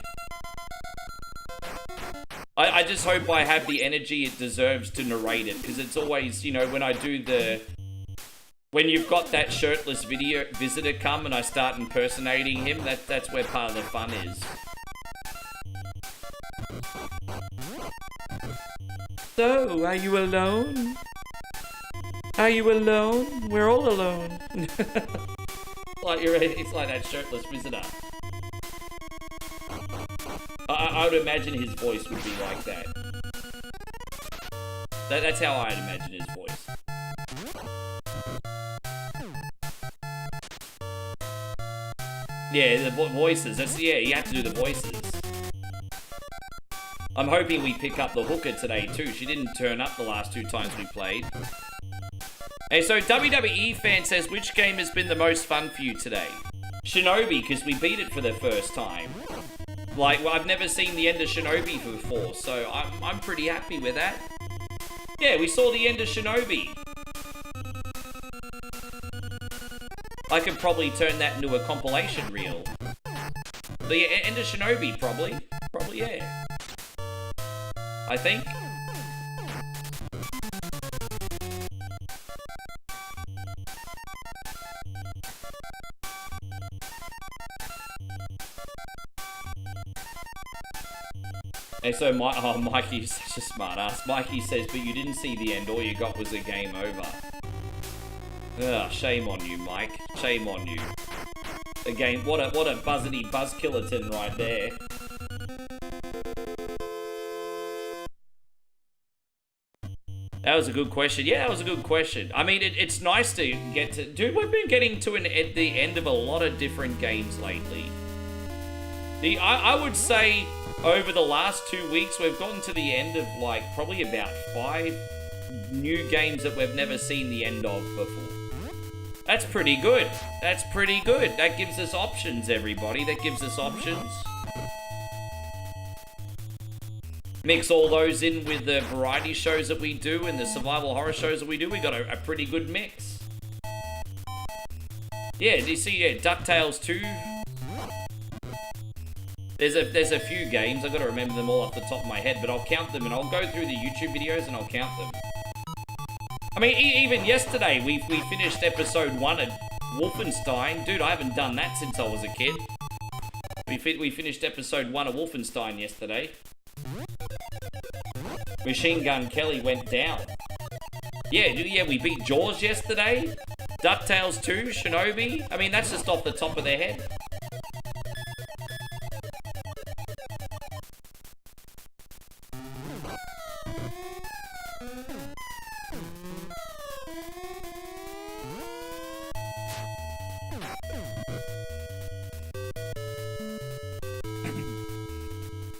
I just hope I have the energy it deserves to narrate it, because it's always, you know, when I do the... When you've got that shirtless visitor come and I start impersonating him, that's where part of the fun is. So, are you alone? Are you alone? We're all alone. It's like that shirtless visitor. I would imagine his voice would be like that. That's how I'd imagine his voice. Yeah, the voices. You have to do the voices. I'm hoping we pick up the hooker today too. She didn't turn up the last 2 times we played. Hey, so WWE fan says, which game has been the most fun for you today? Shinobi, because we beat it for the first time. Like, well, I've never seen the end of Shinobi before, so I'm pretty happy with that. Yeah, we saw the end of Shinobi. I could probably turn that into a compilation reel. The end of Shinobi, probably. Probably, yeah. I think. And so, Mikey's such a smart ass. Mikey says, but you didn't see the end. All you got was a game over. Ugh, shame on you, Mike. Shame on you. Again, what a buzzity buzzkilleton right there. That was a good question. Yeah, that was a good question. I mean, it's nice to get to... Dude, we've been getting to the end of a lot of different games lately. I would say over the last 2 weeks, we've gotten to the end of, like, probably about 5 new games that we've never seen the end of before. That's pretty good. That's pretty good. That gives us options, everybody. That gives us options. Mix all those in with the variety shows that we do and the survival horror shows that we do. We got a pretty good mix. Yeah, do you see? Yeah, DuckTales 2. There's a few games. I've got to remember them all off the top of my head, but I'll count them and I'll go through the YouTube videos and I'll count them. I mean, even yesterday, we finished episode 1 of Wolfenstein. Dude, I haven't done that since I was a kid. We finished episode 1 of Wolfenstein yesterday. Machine Gun Kelly went down. Yeah, we beat Jaws yesterday. DuckTales 2, Shinobi. I mean, that's just off the top of their head.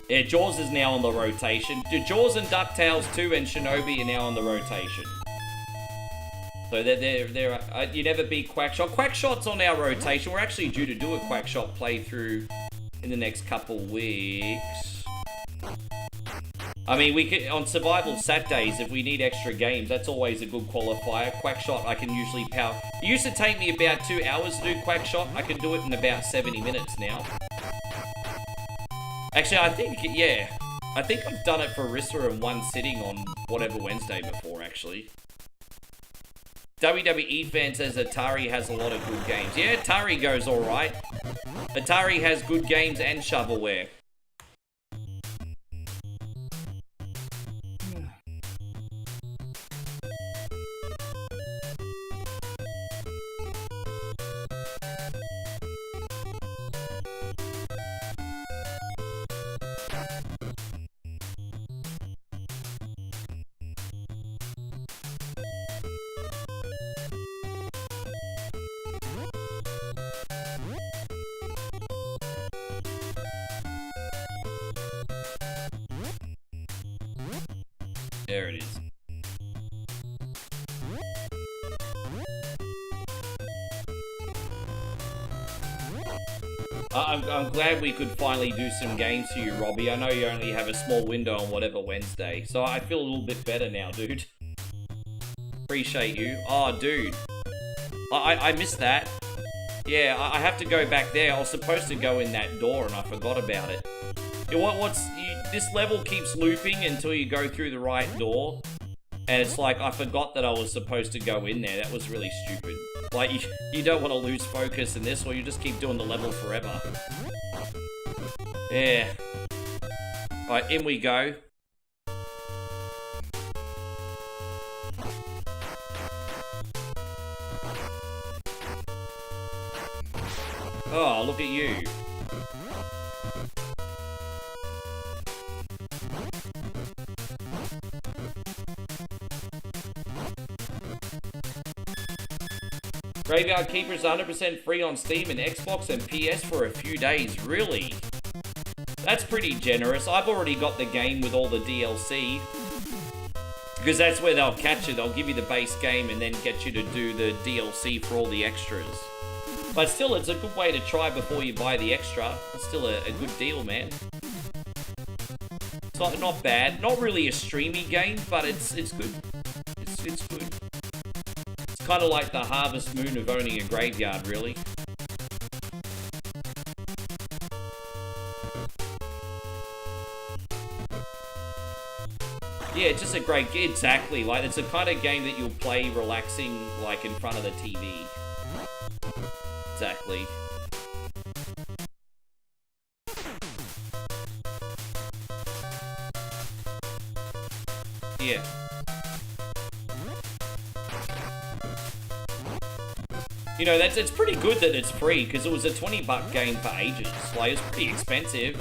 Yeah, Jaws is now on the rotation. Jaws and DuckTales 2 and Shinobi are now on the rotation. So they're you never beat Quackshot. Quackshot's on our rotation. We're actually due to do a Quackshot playthrough in the next couple weeks. I mean, we could, on survival Saturdays, if we need extra games, that's always a good qualifier. Quackshot, I can usually power. It used to take me about 2 hours to do Quackshot. I can do it in about 70 minutes now. Actually, I think, yeah. I think I've done it for Rissa in one sitting on whatever Wednesday before, actually. WWE fan says Atari has a lot of good games. Yeah, Atari goes alright. Atari has good games and shovelware. There it is. I'm glad we could finally do some games for you, Robbie. I know you only have a small window on whatever Wednesday, so I feel a little bit better now, dude. Appreciate you. Oh, dude. I missed that. Yeah, I have to go back there. I was supposed to go in that door and I forgot about it. This level keeps looping until you go through the right door. And it's like, I forgot that I was supposed to go in there. That was really stupid. Like, you don't want to lose focus in this, or you just keep doing the level forever. Yeah. Alright, in we go. Oh, look at you. Graveyard Keeper's 100% free on Steam and Xbox and PS for a few days. Really? That's pretty generous. I've already got the game with all the DLC. Because that's where they'll catch you. They'll give you the base game and then get you to do the DLC for all the extras. But still, it's a good way to try before you buy the extra. It's still a good deal, man. It's not bad. Not really a streamy game, but it's good. It's good. Kind of like the Harvest Moon of owning a graveyard, really. Yeah, it's just a great... Exactly, like, it's a kind of game that you'll play relaxing, like, in front of the TV. Exactly. Yeah. You know, it's pretty good that it's free, because it was a $20 game for ages. Like, it's pretty expensive.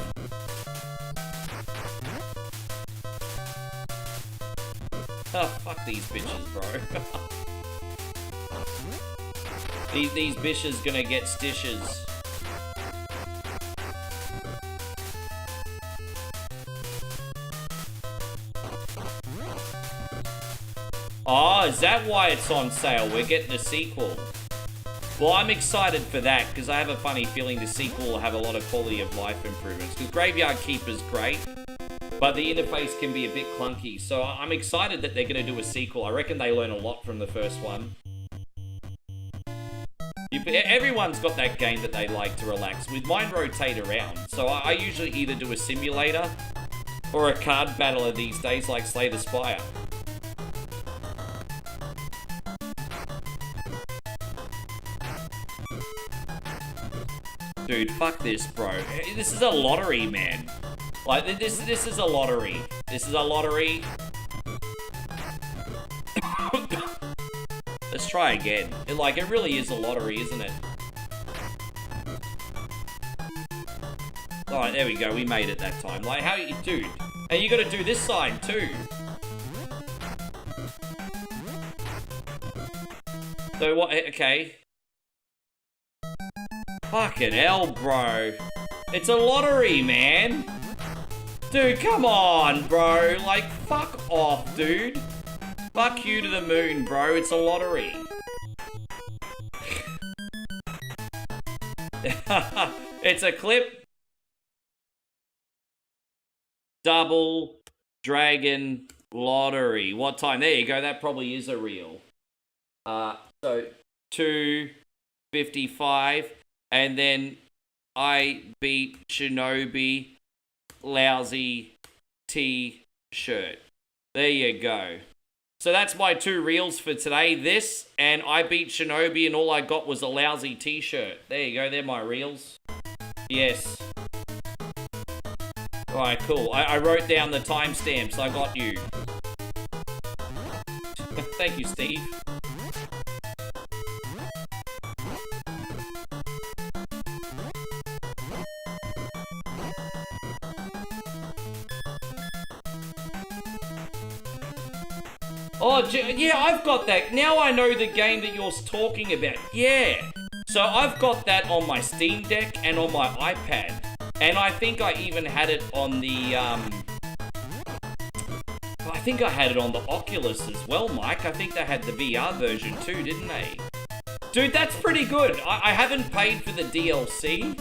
Oh, fuck these bitches, bro. These bitches gonna get stitches. Oh, is that why it's on sale? We're getting a sequel. Well, I'm excited for that, because I have a funny feeling the sequel will have a lot of quality of life improvements. Because Graveyard Keeper's great, but the interface can be a bit clunky. So I'm excited that they're going to do a sequel. I reckon they learn a lot from the first one. Everyone's got that game that they like to relax with. Mine rotate around. So I usually either do a simulator or a card battler these days, like Slay the Spire. Dude, fuck this, bro. This is a lottery, man. Like, this is a lottery. This is a lottery. Let's try again. It really is a lottery, isn't it? Alright, there we go. We made it that time. Like, how you... Dude. And you gotta do this side, too. So, what... Okay. Fucking hell, bro. It's a lottery, man. Dude, come on, bro. Like, fuck off, dude. Fuck you to the moon, bro. It's a lottery. It's a clip. Double. Dragon Lottery. What time? There you go. That probably is a reel. So 2:55, and then I beat Shinobi lousy t-shirt. There you go. So that's my 2 reels for today. This, and I beat Shinobi, and all I got was a lousy t-shirt. There you go. They're my reels. Yes. Alright, cool. I wrote down the timestamps. I got you. Thank you, Steve. Oh, yeah, I've got that. Now I know the game that you're talking about. Yeah. So I've got that on my Steam Deck and on my iPad. And I think I even had it on the, I think I had it on the Oculus as well, Mike. I think they had the VR version too, didn't they? Dude, that's pretty good. I haven't paid for the DLC.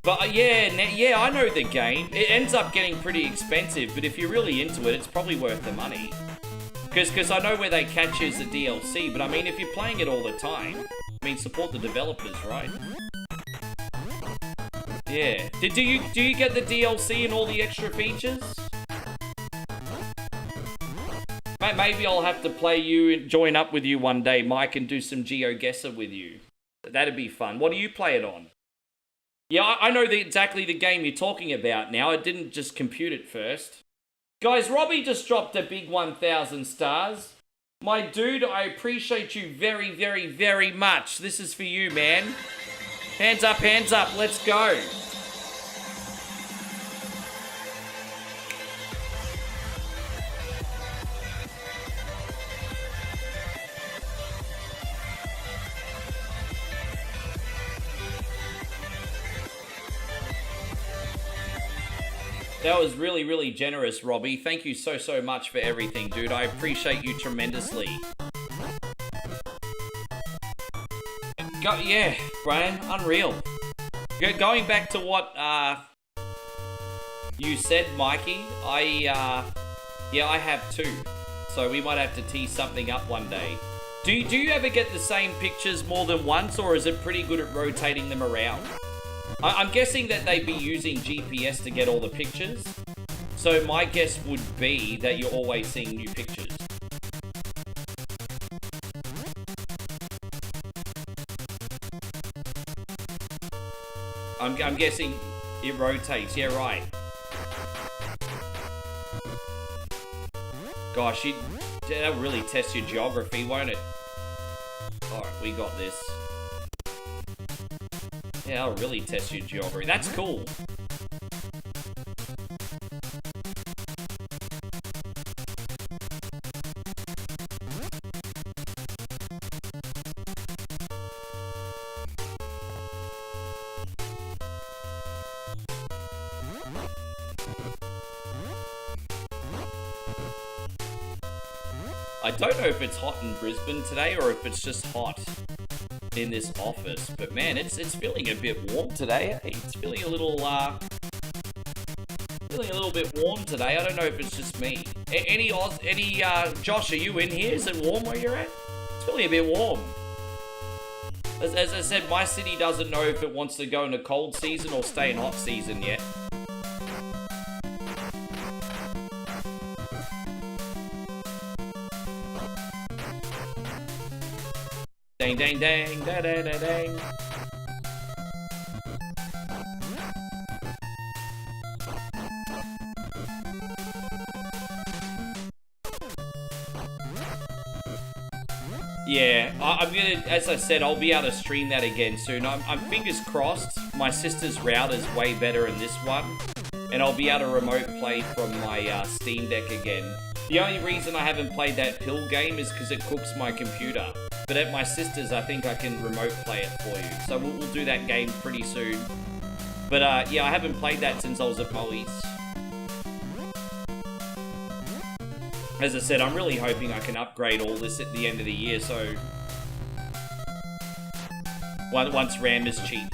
But yeah, I know the game. It ends up getting pretty expensive, but if you're really into it, it's probably worth the money. Because I know where they catch is the DLC, but I mean, if you're playing it all the time, I mean, support the developers, right? Yeah. Do you get the DLC and all the extra features? Maybe I'll have to play you and join up with you one day, Mike, and do some GeoGuessr with you. That'd be fun. What do you play it on? Yeah, I know exactly the game you're talking about now. I didn't just compute it first. Guys, Robbie just dropped a big 1,000 stars. My dude, I appreciate you very, very, very much. This is for you, man. Hands up, let's go. That was really, really generous, Robbie. Thank you so, so much for everything, dude. I appreciate you tremendously. Yeah, Brian, unreal. Going back to what you said, Mikey, I have 2. So we might have to tee something up one day. Do you ever get the same pictures more than once, or is it pretty good at rotating them around? I'm guessing that they'd be using GPS to get all the pictures. So my guess would be that you're always seeing new pictures. I'm guessing it rotates. Yeah, right. Gosh, that'll really test your geography, won't it? Alright, we got this. Yeah, I'll really test your geography. That's cool. I don't know if it's hot in Brisbane today or if it's just hot in this office, but man, it's feeling a bit warm today. Hey, it's feeling a little bit warm today. I don't know if it's just me. Josh, are you in here? Is it warm where you're at? It's feeling a bit warm. As I said, my city doesn't know if it wants to go into cold season or stay in hot season yet. Dang, dang, dang, da, da, da, dang. Yeah, I'm gonna, as I said, I'll be able to stream that again soon. I'm fingers crossed. My sister's router's way better in this one, and I'll be able to remote play from my Steam Deck again. The only reason I haven't played that pill game is because it cooks my computer. But at my sister's, I think I can remote play it for you. So we'll do that game pretty soon. But yeah, I haven't played that since I was at Molly's. As I said, I'm really hoping I can upgrade all this at the end of the year, so once RAM is cheap.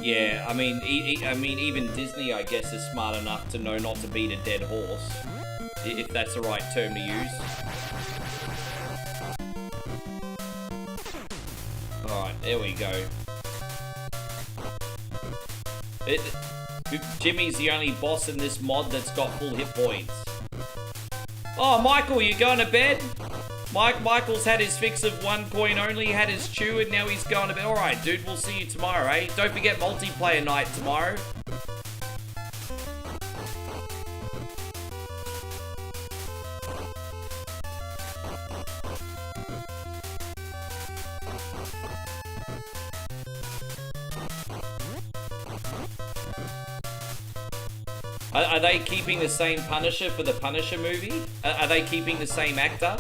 Yeah, I mean, even Disney, I guess, is smart enough to know not to beat a dead horse, if that's the right term to use. Alright, there we go. Jimmy's the only boss in this mod that's got full hit points. Oh, Michael, you going to bed? Michael's had his fix of 1 coin only, had his chew, and now he's going to bed. Alright, dude, we'll see you tomorrow, eh? Don't forget multiplayer night tomorrow. Are they keeping the same Punisher for the Punisher movie? Are they keeping the same actor?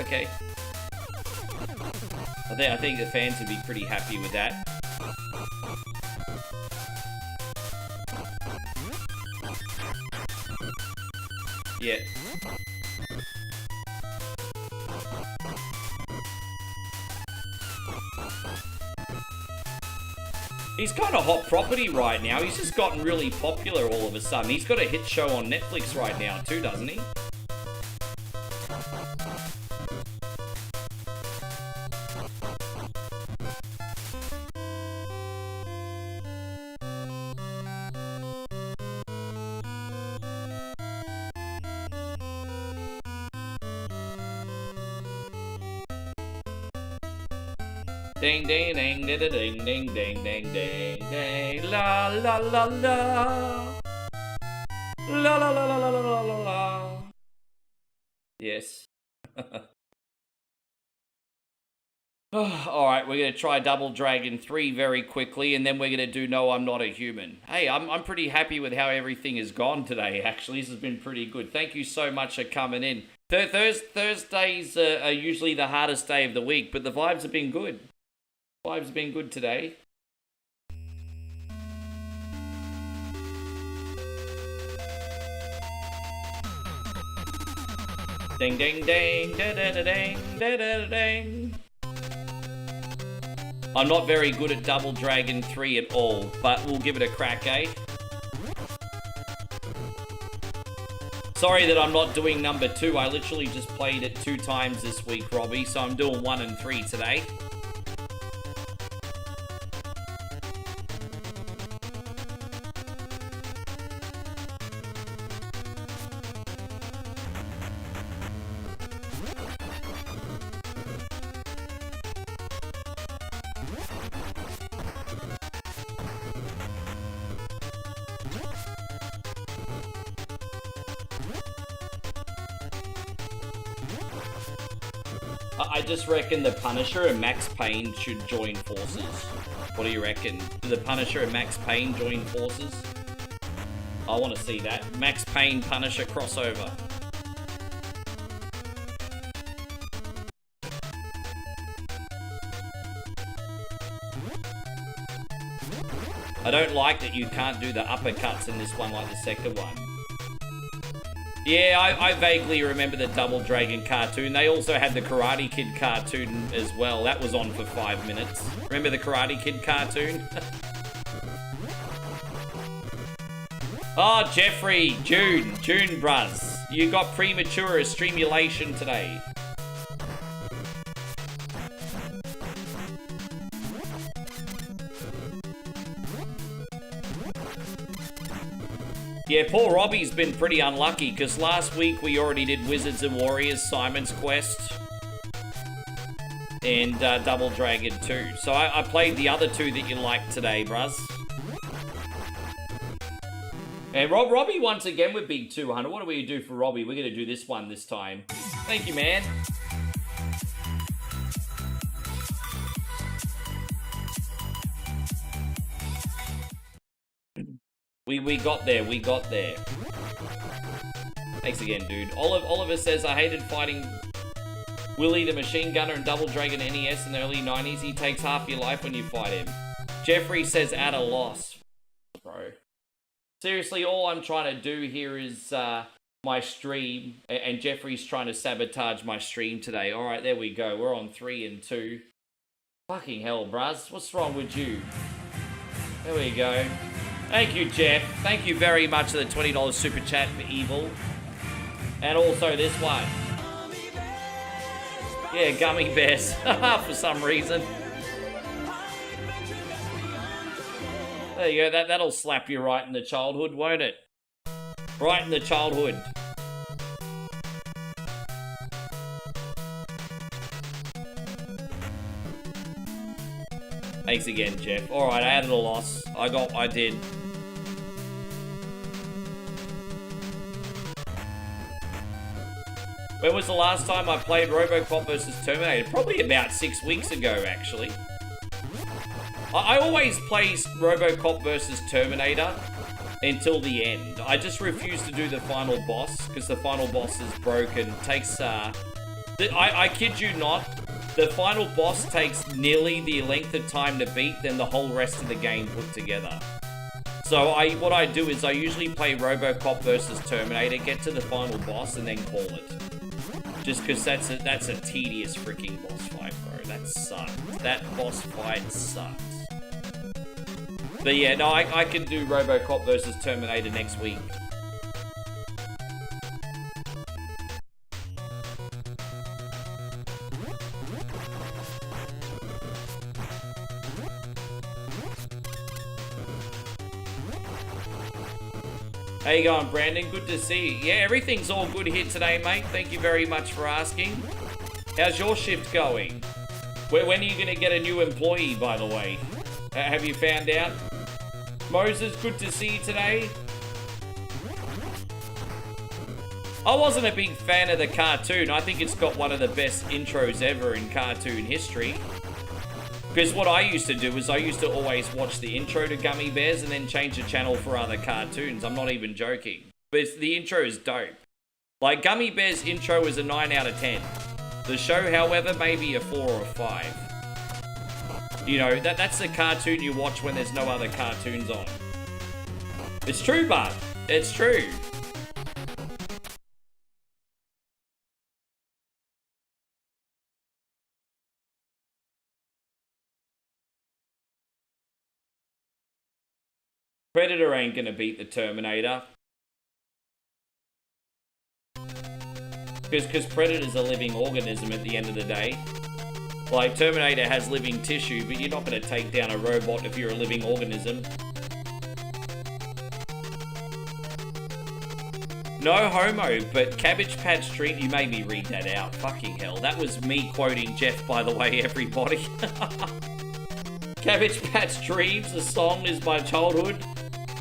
Okay. I think the fans would be pretty happy with that. Yeah. He's kind of hot property right now. He's just gotten really popular all of a sudden. He's got a hit show on Netflix right now too, doesn't he? Ding ding ding ding ding ding ding ding ding ding la la la la la la la la la la la la. Yes. Alright, we're gonna try Double Dragon 3 very quickly, and then we're gonna do No, I'm Not a Human. Hey, I'm pretty happy with how everything has gone today, actually. This has been pretty good. Thank you so much for coming in. Thursdays are usually the hardest day of the week, but the vibes have been good. Vibes have been good today. Ding ding ding da da da ding da da da ding. I'm not very good at Double Dragon 3 at all, but we'll give it a crack, eh? Sorry that I'm not doing number 2. I literally just played it 2 times this week, Robbie, so I'm doing 1 and 3 today. I just reckon the Punisher and Max Payne should join forces. What do you reckon? Do the Punisher and Max Payne join forces? I want to see that. Max Payne Punisher crossover. I don't like that you can't do the uppercuts in this one like the second one. Yeah, I vaguely remember the Double Dragon cartoon. They also had the Karate Kid cartoon as well. That was on for 5 minutes. Remember the Karate Kid cartoon? Oh, Jeffrey, June, bruz. You got premature stimulation today. Yeah, poor Robbie's been pretty unlucky, because last week we already did Wizards and Warriors, Simon's Quest, and Double Dragon 2. So I played the other 2 that you liked today, bruz. And Robbie once again with Big 200. What do we do for Robbie? We're going to do this one this time. Thank you, man. We got there, we got there. Thanks again, dude. Oliver says, I hated fighting Willie the Machine Gunner and Double Dragon NES in the early 90s. He takes half your life when you fight him. Jeffrey says, at a loss. Bro. Seriously, all I'm trying to do here is my stream, and Jeffrey's trying to sabotage my stream today. All right, there we go. We're on 3 and 2. Fucking hell, bruz. What's wrong with you? There we go. Thank you, Jeff. Thank you very much for the $20 super chat for Evil. And also this one. Yeah, gummy bears. For some reason. There you go. That'll slap you right in the childhood, won't it? Right in the childhood. Thanks again, Jeff. Alright, I added a loss. I did. When was the last time I played RoboCop vs. Terminator? Probably about 6 weeks ago, actually. I always play RoboCop vs. Terminator until the end. I just refuse to do the final boss, because the final boss is broken. It takes, I kid you not, the final boss takes nearly the length of time to beat than the whole rest of the game put together. So what I do is I usually play RoboCop vs. Terminator, get to the final boss, and then call it. Just because that's a tedious freaking boss fight, bro. That sucks. That boss fight sucks. But yeah, no, I can do RoboCop vs. Terminator next week. How you going, Brandon? Good to see you. Yeah, everything's all good here today, mate. Thank you very much for asking. How's your shift going? When are you going to get a new employee, by the way? Have you found out? Moses, good to see you today. I wasn't a big fan of the cartoon. I think it's got one of the best intros ever in cartoon history. Because what I used to do is I used to always watch the intro to Gummy Bears and then change the channel for other cartoons. I'm not even joking. But the intro is dope. Like, Gummy Bears intro is a 9 out of 10. The show, however, may be a 4 or a 5. You know, that's the cartoon you watch when there's no other cartoons on. It's true, bud. It's true. Predator ain't gonna beat the Terminator. Because Predator's a living organism at the end of the day. Like, Terminator has living tissue, but you're not gonna take down a robot if you're a living organism. No homo, but Cabbage Patch Treat, you made me read that out. Fucking hell. That was me quoting Jeff, by the way, everybody. Cabbage Patch Dreams, the song is my childhood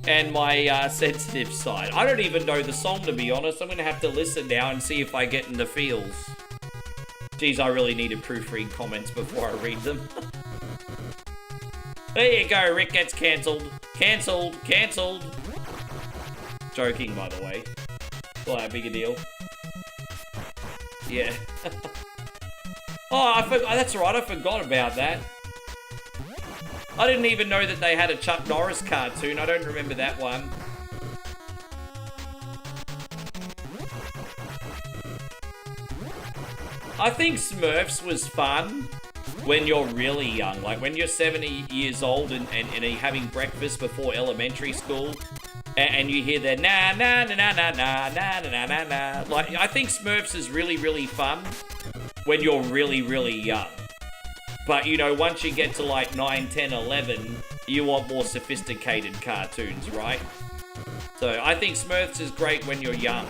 and my sensitive side. I don't even know the song, to be honest. I'm going to have to listen now and see if I get in the feels. Jeez, I really need to proofread comments before I read them. There you go, Rick gets cancelled. Cancelled, cancelled. Joking, by the way. Not that big a deal. Yeah. Oh, that's right, I forgot about that. I didn't even know that they had a Chuck Norris cartoon. I don't remember that one. I think Smurfs was fun when you're really young. Like, when you're 70 years old and you're having breakfast before elementary school and you hear the na na na na na na na na na na. Like, I think Smurfs is really, really fun when you're really, really young. But, you know, once you get to like 9, 10, 11, you want more sophisticated cartoons, right? So I think Smurfs is great when you're young.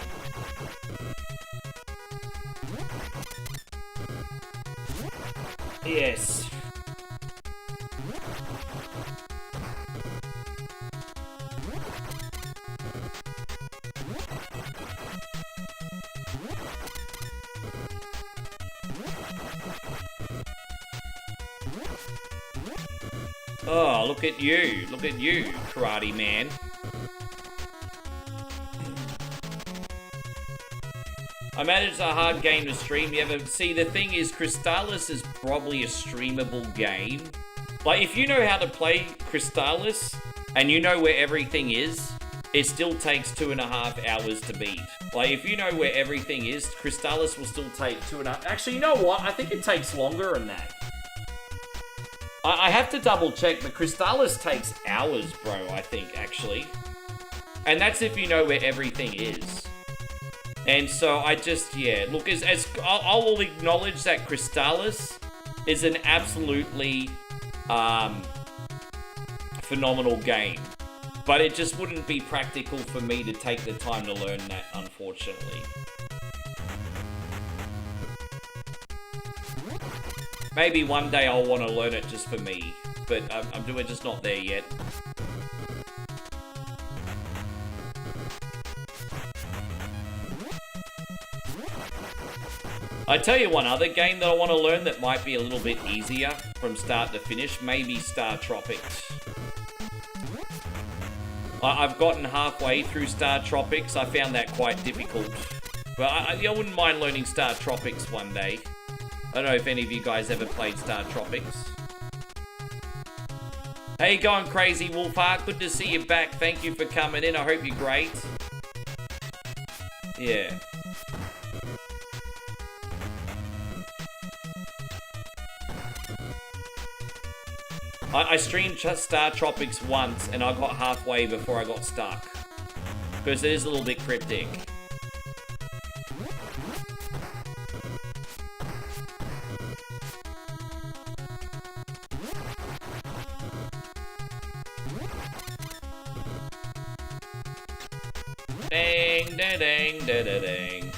Yes. Oh, look at you, Karate Man. I imagine it's a hard game to stream. You ever see, the thing is, Crystallis is probably a streamable game. Like, if you know how to play Crystallis and you know where everything is, it still takes 2.5 hours to beat. Like, if you know where everything is, Crystallis will still take 2.5... Actually, you know what? I think it takes longer than that. I have to double check, but Crystallis takes hours, bro, I think, actually. And that's if you know where everything is. And so I just, yeah, look, I will acknowledge that Crystallis is an absolutely phenomenal game. But it just wouldn't be practical for me to take the time to learn that, unfortunately. Maybe one day I'll want to learn it just for me, but we're just not there yet. I tell you one other game that I want to learn that might be a little bit easier from start to finish, maybe Star Tropics. I've gotten halfway through Star Tropics. I found that quite difficult. But I wouldn't mind learning Star Tropics one day. I don't know if any of you guys ever played Star Tropics. Hey, going crazy, Wolfheart. Good to see you back. Thank you for coming in. I hope you're great. Yeah. I streamed Star Tropics once, and I got halfway before I got stuck. Because it is a little bit cryptic. Dang, da dang, da da dang.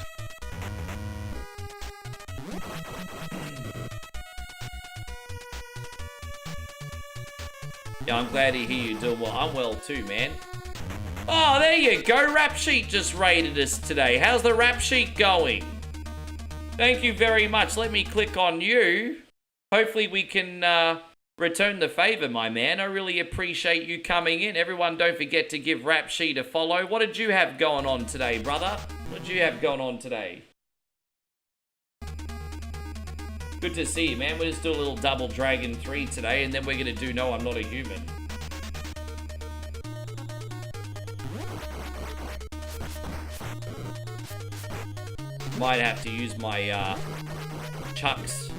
Yeah, I'm glad to hear you doing well. I'm well too, man. Oh, there you go. Rap Sheet just raided us today. How's the Rap Sheet going? Thank you very much. Let me click on you. Hopefully we can return the favor, my man. I really appreciate you coming in. Everyone, don't forget to give Rap Sheet a follow. What did you have going on today, brother? What did you have going on today? Good to see you, man. We'll just do a little Double Dragon 3 today, and then we're going to do No, I'm Not a Human. Might have to use my chucks.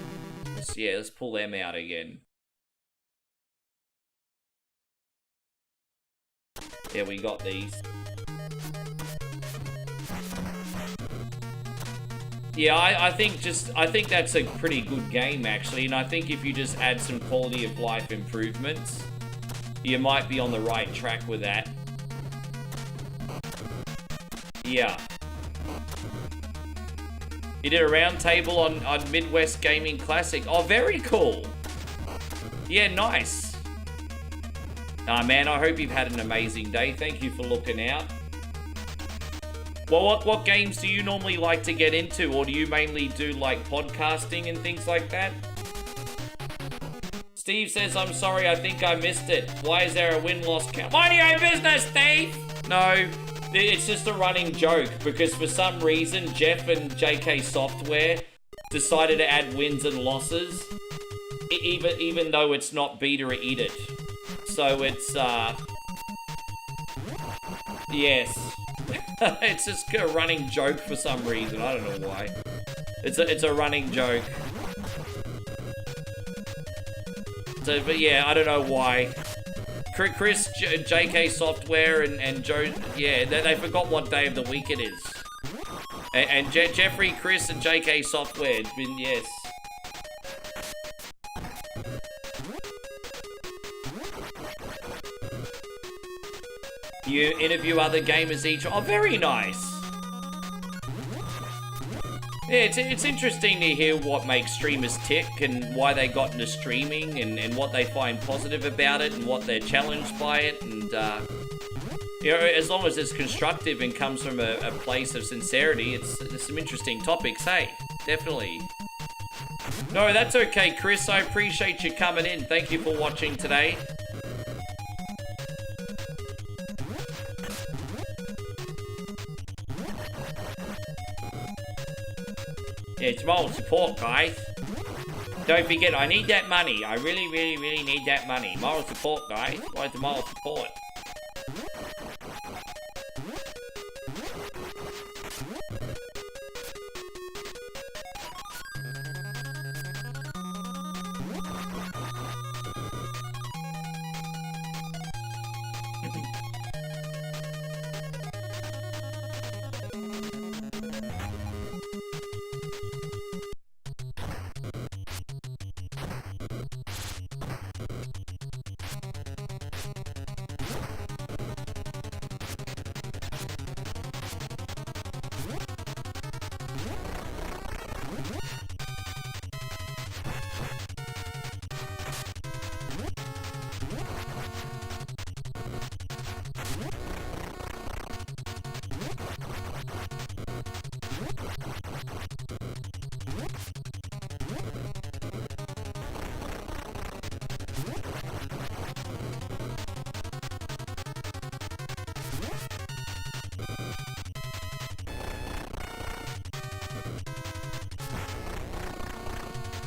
Let's pull them out again. Yeah, we got these. Yeah, I think that's a pretty good game, actually, and I think if you just add some quality of life improvements, you might be on the right track with that. Yeah. You did a roundtable on Midwest Gaming Classic. Oh, very cool. Yeah, nice. Man, I hope you've had an amazing day. Thank you for looking out. Well, what games do you normally like to get into, or do you mainly do like podcasting and things like that? Steve says, I'm sorry, I think I missed it. Why is there a win-loss count? Mind your own business, Steve! No, it's just a running joke, because for some reason, Jeff and JK Software decided to add wins and losses, even though it's not beat or eat it. So it's, yes. It's just a running joke for some reason. I don't know why. It's a running joke. So, but yeah, I don't know why. Chris, JK Software, and Joe, yeah, they forgot what day of the week it is. And Jeffrey, Chris, and JK Software, it's been, yes. You interview other gamers each... Oh, very nice. Yeah, it's interesting to hear what makes streamers tick and why they got into streaming and what they find positive about it and what they're challenged by it. And, you know, as long as it's constructive and comes from a place of sincerity, there's some interesting topics, hey? Definitely. No, that's okay, Chris. I appreciate you coming in. Thank you for watching today. Yeah, it's moral support, guys. Don't forget, I need that money. I really, really, really need that money. Moral support, guys. Where's the moral support?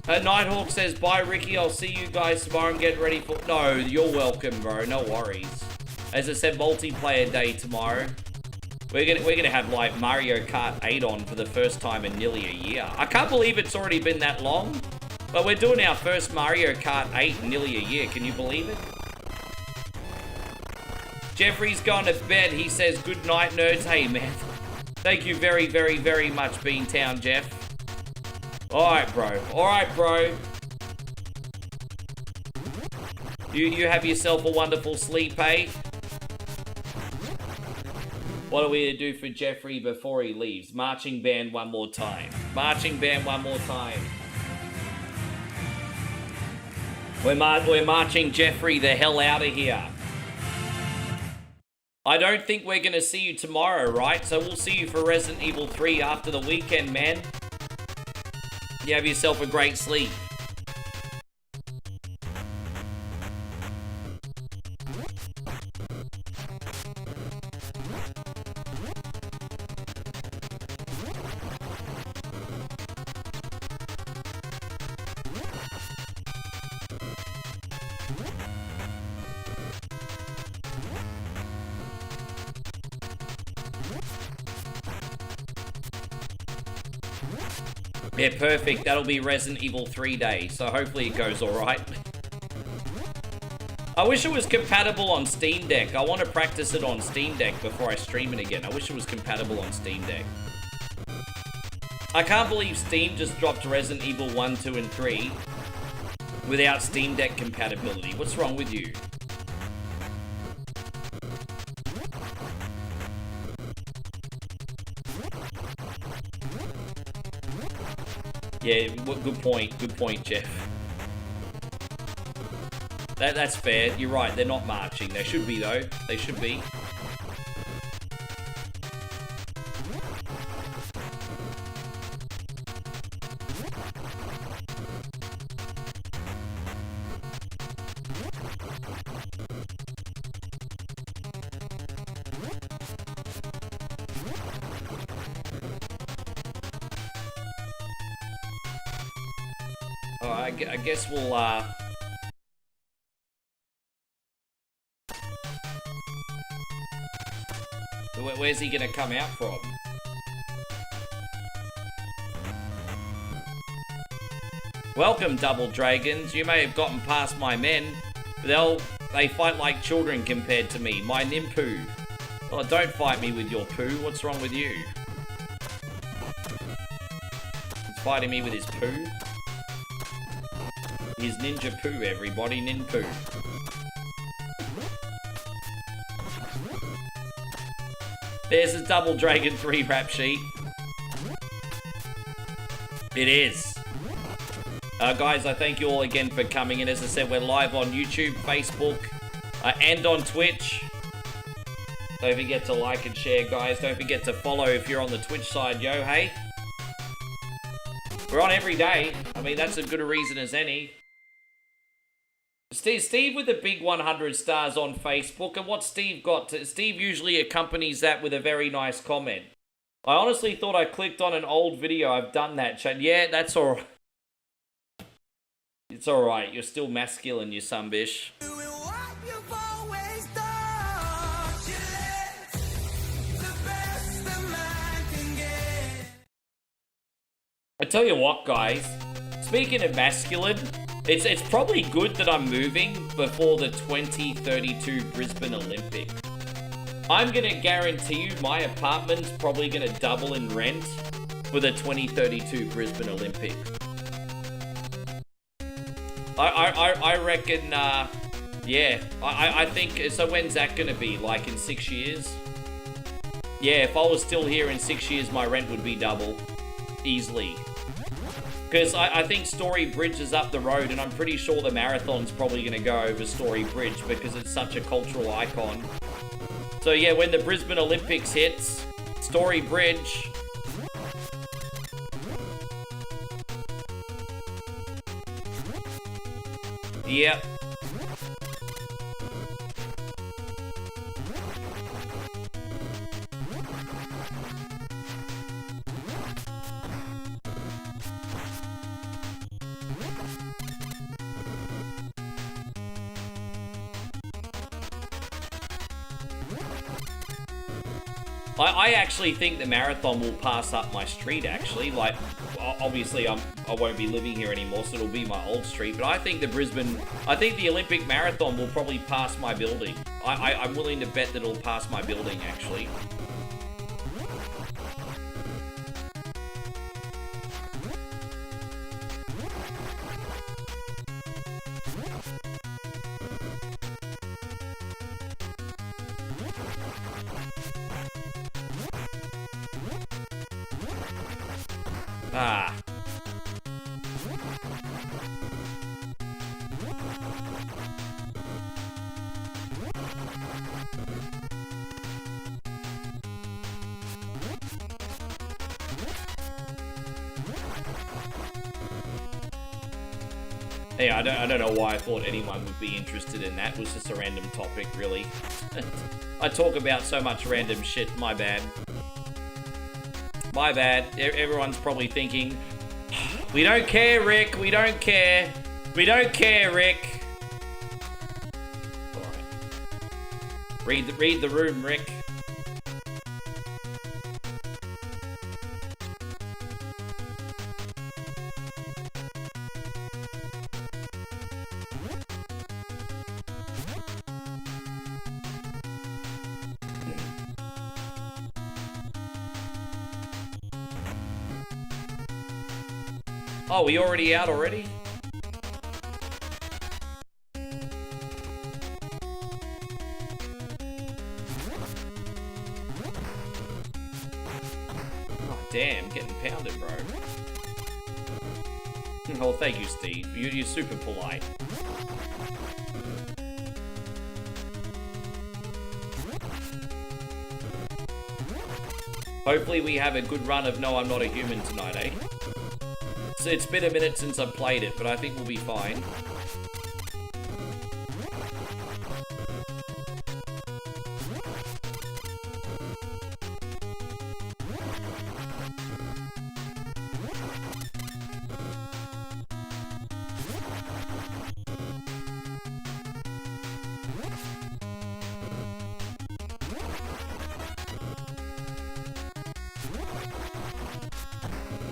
Nighthawk says, bye Ricky, I'll see you guys tomorrow and get ready for... No, you're welcome, bro. No worries. As I said, multiplayer day tomorrow. We're gonna have like Mario Kart 8 on for the first time in nearly a year. I can't believe it's already been that long. But we're doing our first Mario Kart 8 in nearly a year. Can you believe it? Jeffrey's gone to bed. He says, good night, nerds. Hey, man. Thank you very, very, very much, Beantown Jeff. Alright, bro. Alright, bro. You have yourself a wonderful sleep, eh? What are we going to do for Jeffrey before he leaves? Marching band one more time. Marching band one more time. We're marching Jeffrey the hell out of here. I don't think we're going to see you tomorrow, right? So we'll see you for Resident Evil 3 after the weekend, man. You have yourself a great sleep. Yeah, perfect. That'll be Resident Evil 3 day, so hopefully it goes alright. I wish it was compatible on Steam Deck. I want to practice it on Steam Deck before I stream it again. I wish it was compatible on Steam Deck. I can't believe Steam just dropped Resident Evil 1, 2, and 3 without Steam Deck compatibility. What's wrong with you? Yeah, good point, Jeff. That's fair. You're right. They're not marching. They should be though. They should be. I guess we'll, where's he gonna come out from? Welcome, Double Dragons. You may have gotten past my men, but they fight like children compared to me. My Nimpu. Oh, don't fight me with your poo. What's wrong with you? He's fighting me with his poo. His ninja poo, everybody, nin poo. There's a Double Dragon 3 rap sheet. It is. Guys, I thank you all again for coming in. As I said, we're live on YouTube, Facebook, and on Twitch. Don't forget to like and share, guys. Don't forget to follow if you're on the Twitch side, yo, hey. We're on every day. I mean, that's as good a reason as any. Steve with the big 100 stars on Facebook, and what Steve got, Steve usually accompanies that with a very nice comment. I honestly thought I clicked on an old video. I've done that, chat. Yeah, that's alright. It's alright. You're still masculine, you sunbish. I tell you what, guys. Speaking of masculine, it's probably good that I'm moving before the 2032 Brisbane Olympics. I'm gonna guarantee you my apartment's probably gonna double in rent for the 2032 Brisbane Olympics. I reckon, yeah, I think, so when's that gonna be? Like in 6 years? Yeah, if I was still here in 6 years, my rent would be double. Easily. Because I think Story Bridge is up the road, and I'm pretty sure the marathon's probably going to go over Story Bridge because it's such a cultural icon. So yeah, when the Brisbane Olympics hits, Story Bridge... Yep. I actually think the marathon will pass up my street, actually. Like, obviously, I won't be living here anymore, so it'll be my old street. But I think the Olympic Marathon will probably pass my building. I'm willing to bet that it'll pass my building, actually. Ah. Hey, I don't know why I thought anyone would be interested in that. It was just a random topic, really. I talk about so much random shit, my bad. My bad. Everyone's probably thinking, we don't care, Rick. We don't care. We don't care, Rick. All right. Read the room, Rick. Oh, we already out already? Oh, damn, getting pounded, bro. Oh, thank you, Steve. You're super polite. Hopefully we have a good run of No, I'm Not a Human tonight, eh? So it's been a minute since I've played it, but I think we'll be fine.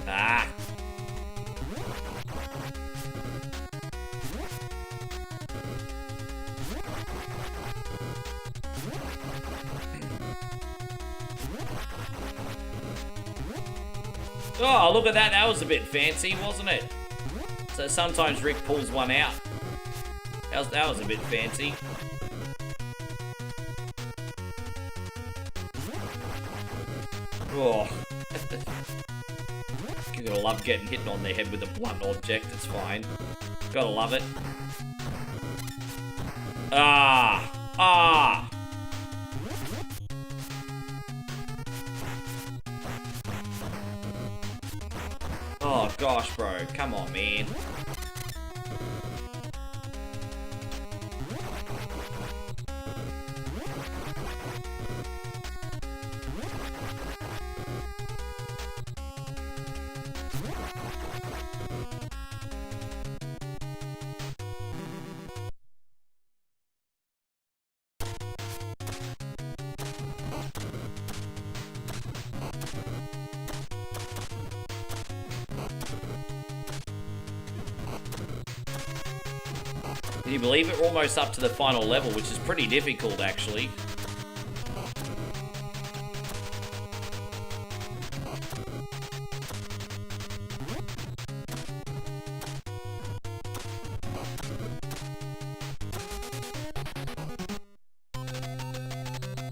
Ah! Oh, look at that. That was a bit fancy, wasn't it? So sometimes Rick pulls one out. That was a bit fancy. Oh. You're gonna love getting hit on the head with a blunt object. It's fine. Gotta love it. Ah! Ah! Oh gosh, bro. Come on, man. Can you believe it? We're almost up to the final level, which is pretty difficult, actually.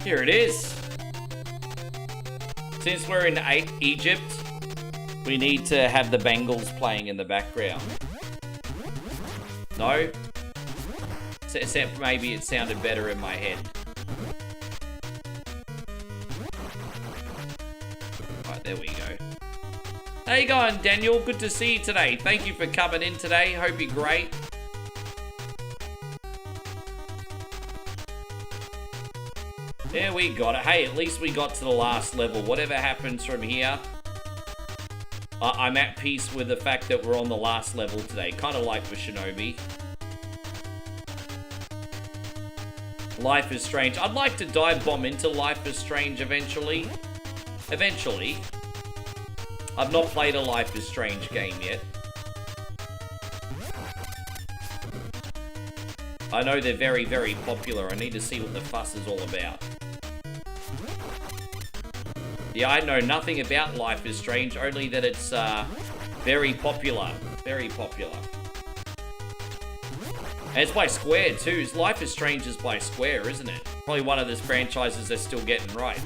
Here it is. Since we're in Egypt, we need to have the Bengals playing in the background. No? Except maybe it sounded better in my head. Right, there we go. How you going, Daniel? Good to see you today. Thank you for coming in today. Hope you're great. There we got it. Hey, at least we got to the last level. Whatever happens from here, I'm at peace with the fact that we're on the last level today. Kind of like for Shinobi. Life is Strange. I'd like to dive bomb into Life is Strange eventually. Eventually. I've not played a Life is Strange game yet. I know they're very, very popular. I need to see what the fuss is all about. Yeah, I know nothing about Life is Strange, only that it's very popular. Very popular. And it's by Square too. Life is Strange is by Square, isn't it? Probably one of those franchises they're still getting right.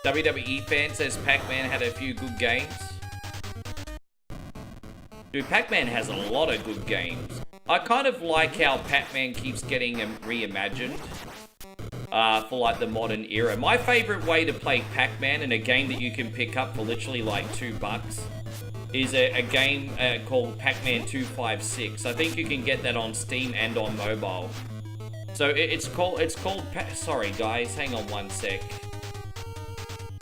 WWE fan says Pac-Man had a few good games. Dude, Pac-Man has a lot of good games. I kind of like how Pac-Man keeps getting reimagined for like the modern era. My favorite way to play Pac-Man in a game that you can pick up for literally like $2 is a game called Pac-Man 256. I think you can get that on Steam and on mobile. So it's called sorry guys, hang on one sec.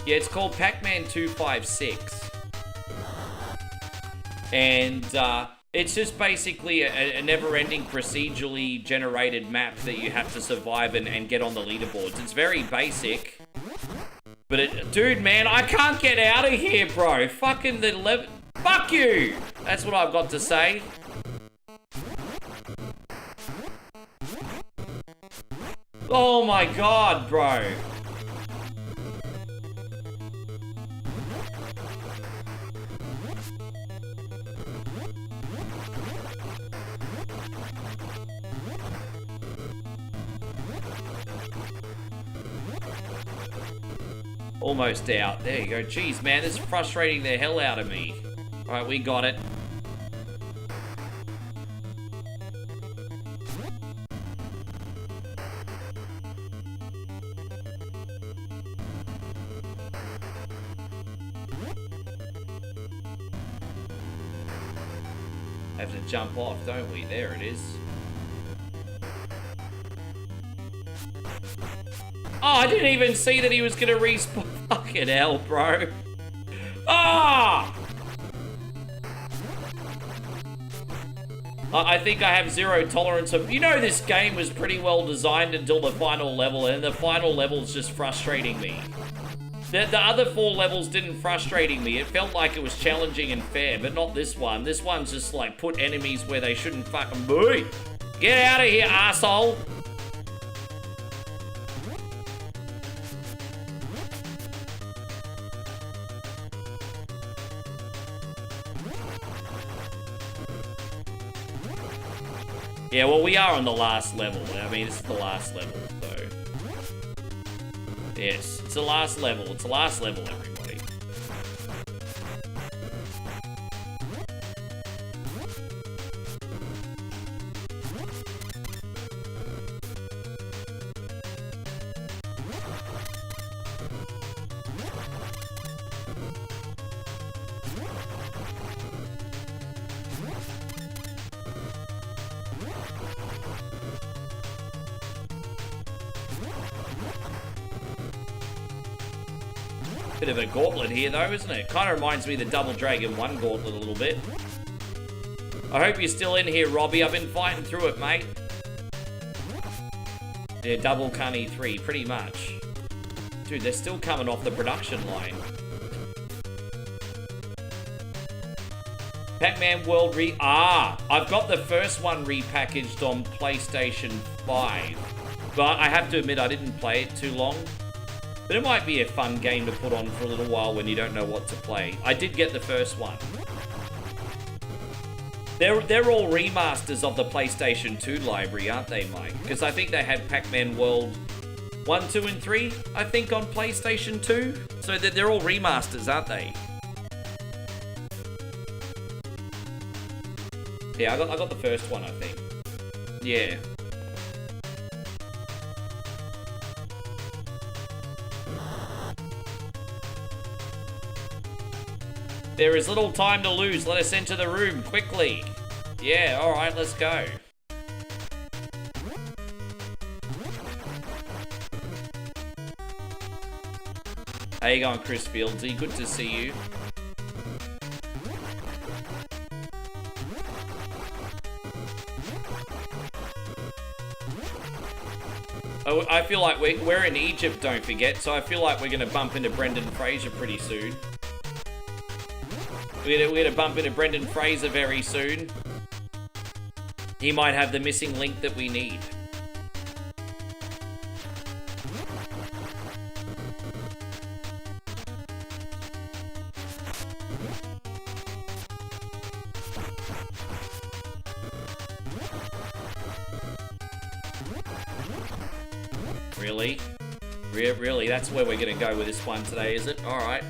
Yeah, it's called Pac-Man 256. And it's just basically a never-ending procedurally generated map that you have to survive and get on the leaderboards. It's very basic. But dude, man, I can't get out of here, bro. Fucking the level. Fuck you! That's what I've got to say. Oh my god, bro. Almost out. There you go. Jeez, man, this is frustrating the hell out of me. Alright, we got it. Have to jump off, don't we? There it is. Oh, I didn't even see that he was gonna respawn. Fucking hell, bro. Ah! I think I have zero tolerance of... You know this game was pretty well designed until the final level, and the final level's just frustrating me. The other 4 levels didn't frustrating me. It felt like it was challenging and fair, but not this one. This one's just like put enemies where they shouldn't fucking be. Get out of here, asshole! Yeah, well, we are on the last level. I mean, this is the last level, so... Yes, it's the last level. It's the last level, everybody. Bit of a gauntlet here, though, isn't it? Kind of reminds me of the Double Dragon 1 gauntlet a little bit. I hope you're still in here, Robbie. I've been fighting through it, mate. Yeah, Double Cunny 3, pretty much. Dude, they're still coming off the production line. Pac-Man World I've got the first one repackaged on PlayStation 5. But I have to admit, I didn't play it too long. But it might be a fun game to put on for a little while when you don't know what to play. I did get the first one. They're all remasters of the PlayStation 2 library, aren't they, Mike? Because I think they had Pac-Man World 1, 2, and 3, I think, on PlayStation 2. So they're all remasters, aren't they? Yeah, I got the first one, I think. Yeah. There is little time to lose. Let us enter the room quickly. Yeah, alright, let's go. How you going, Chris Fieldsy? Good to see you. Oh, I feel like we're in Egypt, don't forget, so I feel like we're going to bump into Brendan Fraser pretty soon. We're going to bump into Brendan Fraser very soon. He might have the missing link that we need. Really? Really? That's where we're going to go with this one today, is it? Alright.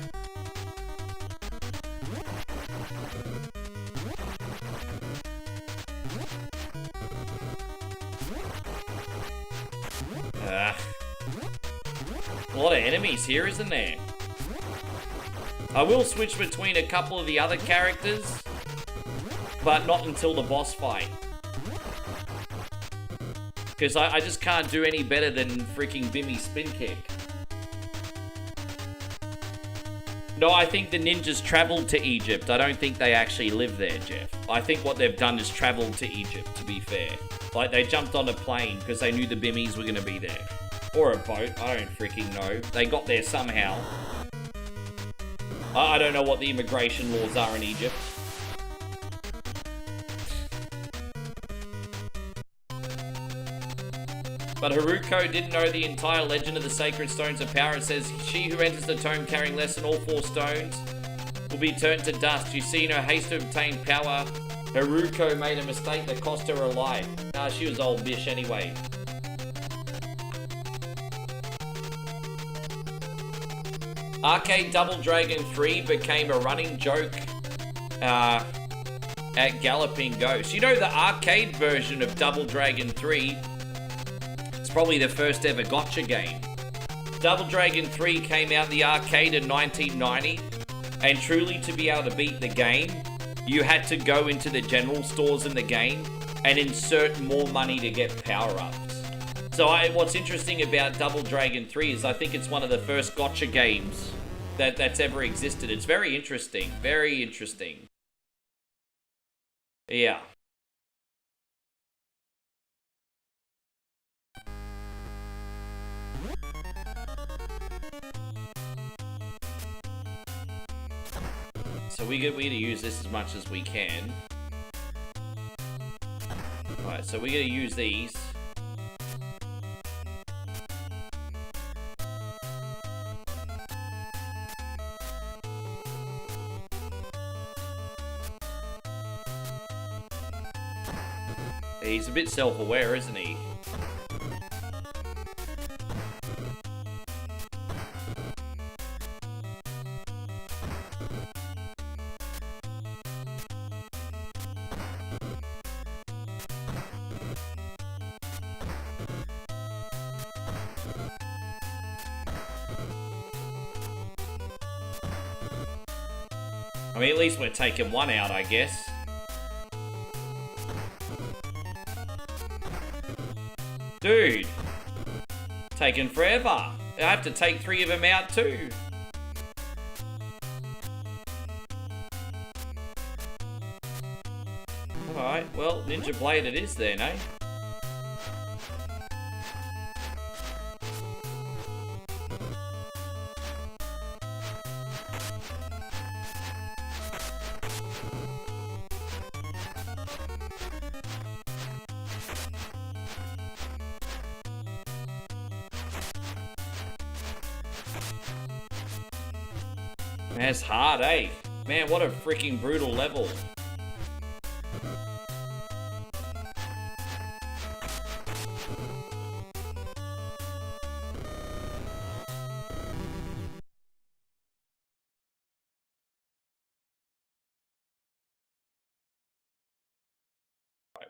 A lot of enemies here, isn't there? I will switch between a couple of the other characters, but not until the boss fight. Because I just can't do any better than freaking Bimmy's spin kick. No, I think the ninjas traveled to Egypt. I don't think they actually live there, Jeff. I think what they've done is traveled to Egypt, to be fair. Like, they jumped on a plane because they knew the Bimmies were going to be there. Or a boat, I don't freaking know. They got there somehow. I don't know what the immigration laws are in Egypt. But Haruko didn't know the entire legend of the sacred stones of power. It says, she who enters the tomb carrying less than all 4 stones will be turned to dust. You see, in her haste to obtain power, Haruko made a mistake that cost her her life. Nah, she was old bish anyway. Arcade Double Dragon 3 became a running joke at Galloping Ghost. You know, the arcade version of Double Dragon 3, it's probably the first ever gotcha game. Double Dragon 3 came out in the arcade in 1990, and truly to be able to beat the game, you had to go into the general stores in the game and insert more money to get power-ups. So what's interesting about Double Dragon 3 is I think it's one of the first gotcha games that's ever existed. It's very interesting. Very interesting. Yeah. So we get to use this as much as we can. Alright, so we're going to use these. He's a bit self-aware, isn't he? I mean, at least we're taking one out, I guess. Dude, taking forever. I have to take 3 of them out too. Alright, well, Ninja Blade it is then, eh? That's hard, eh? Man, what a freaking brutal level.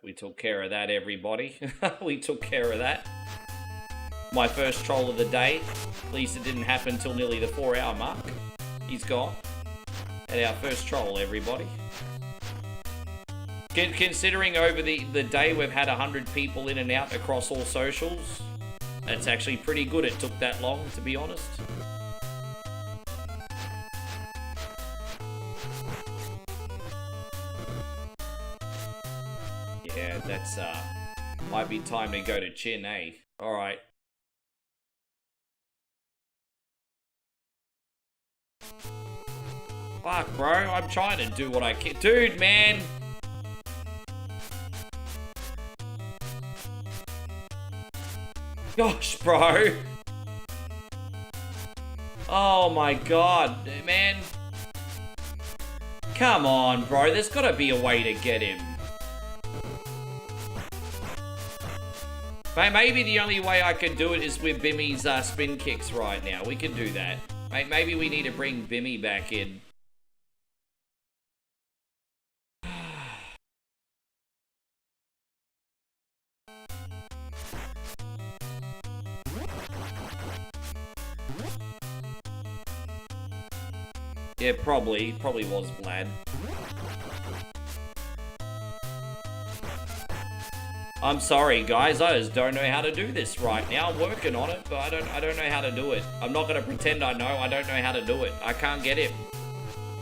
We took care of that, everybody. We took care of that. My first troll of the day. At least it didn't happen till nearly the 4-hour mark. He's gone. And our first troll, everybody. Considering over the day we've had 100 people in and out across all socials, that's actually pretty good it took that long, to be honest. Yeah, that's, might be time to go to Chin, eh? Alright. Fuck, bro. I'm trying to do what I can. Dude, man! Gosh, bro! Oh my god, man. Come on, bro. There's gotta be a way to get him. Maybe the only way I can do it is with Bimmy's spin kicks right now. We can do that. Maybe we need to bring Bimmy back in. Yeah, probably was Vlad. I'm sorry, guys. I just don't know how to do this right now. I'm working on it, but I don't know how to do it. I'm not gonna pretend I know. I don't know how to do it. I can't get him.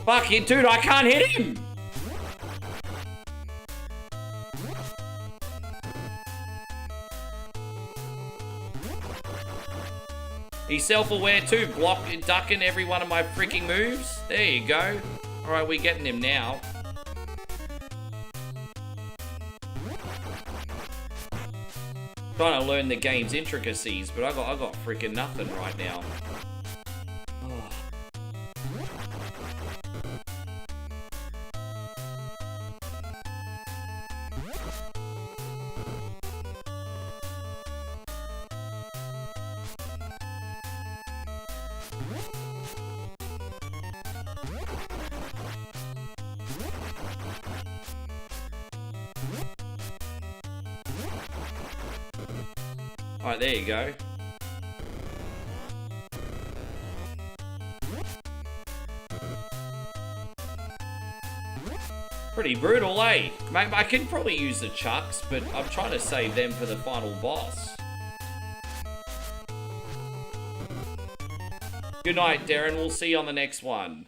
Fuck it, dude. I can't hit him. He's self-aware too, ducking every one of my freaking moves. There you go. All right, we're getting him now. Trying to learn the game's intricacies, but I got freaking nothing right now. Oh. Alright, there you go. Pretty brutal, eh? Mate, I can probably use the chucks, but I'm trying to save them for the final boss. Good night, Darren. We'll see you on the next one.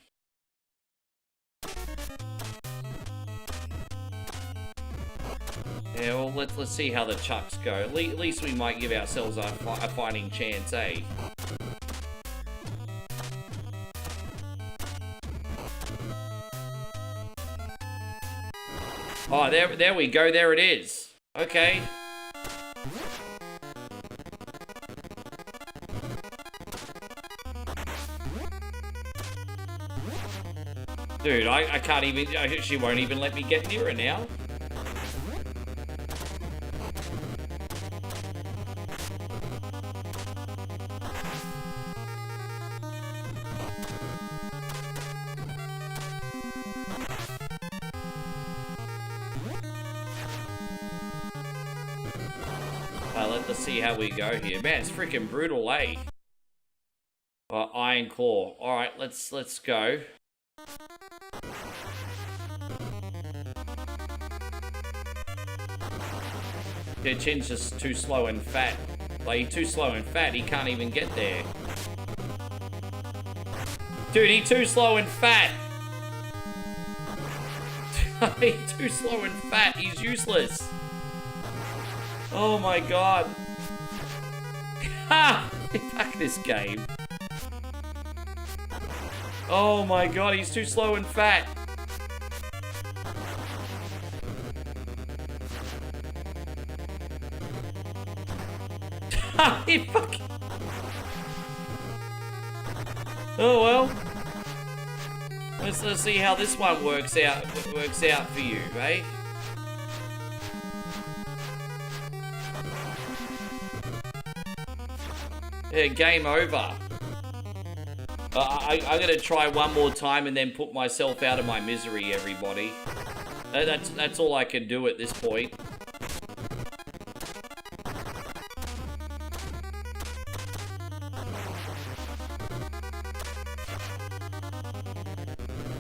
Yeah, well, let's see how the chucks go. At least we might give ourselves a fighting chance, eh? Oh, there we go. There it is. Okay. Dude, I can't even... She won't even let me get near her now. Let's see how we go here. Man, it's freaking brutal, eh? Iron Claw. Alright, let's go. Yeah, Chin's just too slow and fat. Like, he's too slow and fat, he can't even get there. Dude, he's too slow and fat! He's too slow and fat, he's useless! Oh my god. Ha! Fuck this game. Oh my god, he's too slow and fat. Ha! He fucking... Oh well. Let's see how this one works out for you, right? Yeah, game over. I'm gonna try one more time and then put myself out of my misery, everybody. That's all I can do at this point.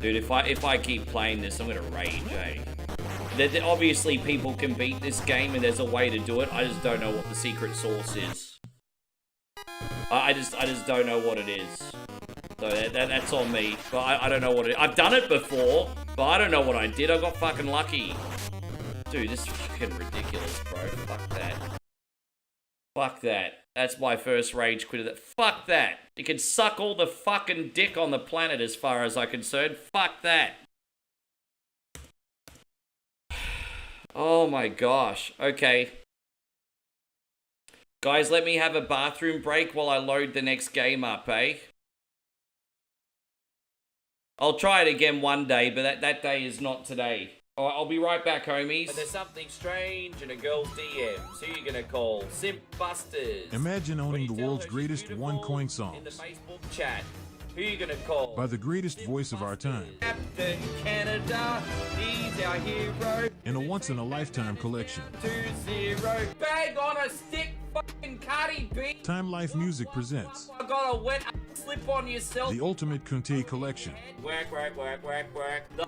Dude, if I keep playing this, I'm gonna rage, eh? Obviously, people can beat this game, and there's a way to do it. I just don't know what the secret sauce is. I just don't know what it is. So that's on me. But I don't know what it is. I've done it before, but I don't know what I did. I got fucking lucky. Dude, this is fucking ridiculous, bro. Fuck that. Fuck that. That's my first rage quit of that. Fuck that. You can suck all the fucking dick on the planet as far as I'm concerned. Fuck that. Oh my gosh. Okay. Guys, let me have a bathroom break while I load the next game up, eh? I'll try it again one day, but that day is not today. Alright, I'll be right back, homies. There's something strange in a girl's DMs. Who you gonna call? Simp Busters. Imagine owning the world's greatest one-coin songs. In the Facebook chat. Who you gonna call? By the greatest voice of our time. Captain Canada, he's our hero. In a once-in-a-lifetime collection. 2-0. Bag on a stick, fucking Cardi B. Time Life Music presents. I got a wet slip on yourself. The Ultimate Kunte Collection. Work.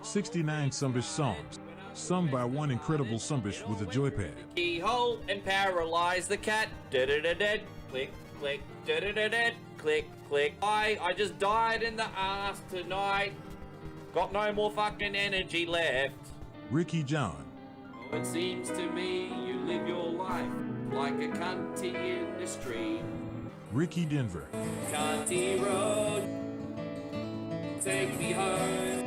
69 Sumbish songs. Sung by one incredible Sumbish with a joypad. Keyhole and paralyze the cat. Da-da-da-da. Click, click. Da-da-da-da. Click, click. I just died in the ass tonight. Got no more fucking energy left. Ricky John. Oh, it seems to me you live your life like a cunty in the street. Ricky Denver. Cunty road, take me home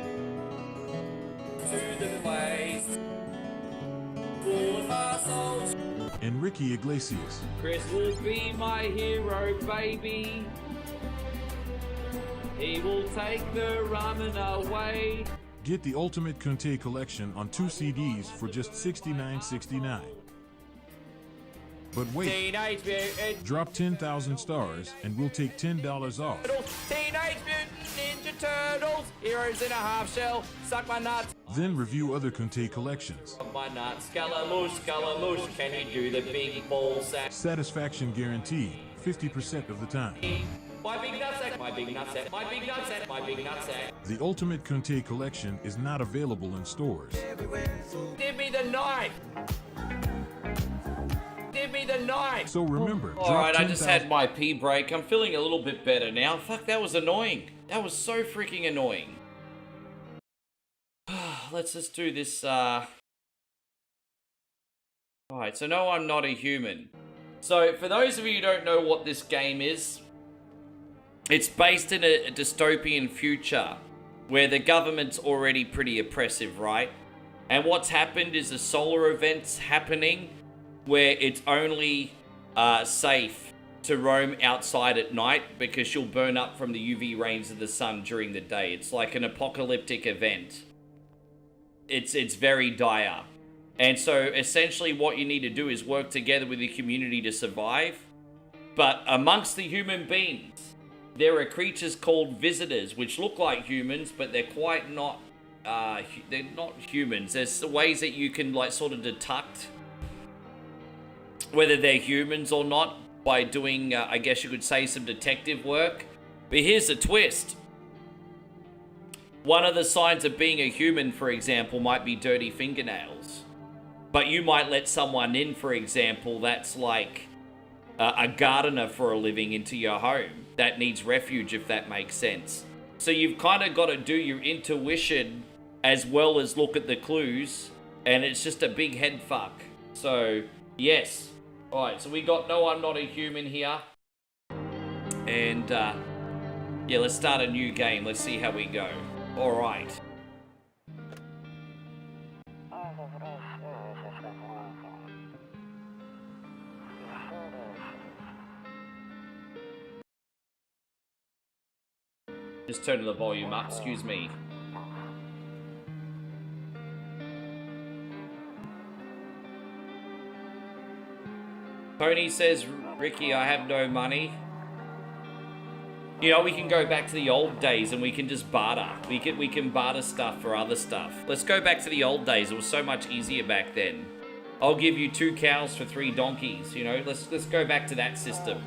to the place full of assholes. And Ricky Iglesias. Chris will be my hero, baby. He will take the ramen away. Get the Ultimate Kunte Collection on 2 CDs for just $69.69. But wait, Teenage Mutant drop 10,000 stars and we'll take $10 off. Teenage Mutant Ninja Turtles, heroes in a half shell, suck my nuts. Then review other Kunte collections. Suck my nuts, Scaramouche, can you do the big ball sack? Satisfaction guaranteed, 50% of the time. My big nutsack, my big nutsack, my big nutsack, my big nutsack. The Ultimate Kunte Collection is not available in stores. Give me the knife. Give me the knife. So remember, alright, I just had my pee break. I'm feeling a little bit better now. Fuck, that was annoying. That was so freaking annoying. Let's just do this, Alright, so no, I'm not a human. So, for those of you who don't know what this game is, it's based in a dystopian future where the government's already pretty oppressive, right? And what's happened is a solar event's happening where it's only safe to roam outside at night because you'll burn up from the UV rays of the sun during the day. It's like an apocalyptic event. It's very dire. And so essentially what you need to do is work together with the community to survive. But amongst the human beings, there are creatures called visitors, which look like humans, but they're quite not, they're not humans. There's ways that you can like sort of detect whether they're humans or not by doing, I guess you could say, some detective work. But here's the twist. One of the signs of being a human, for example, might be dirty fingernails. But you might let someone in, for example, that's like a gardener for a living into your home that needs refuge, if that makes sense. So you've kind of got to do your intuition as well as look at the clues, and it's just a big head fuck. So, yes. Alright, so we got No, I'm Not a Human here. And, yeah, let's start a new game. Let's see how we go. Alright. Just turning the volume up, excuse me. Tony says, Ricky, I have no money. You know, we can go back to the old days and we can just barter. We can barter stuff for other stuff. Let's go back to the old days. It was so much easier back then. I'll give you 2 cows for 3 donkeys, you know? Let's go back to that system.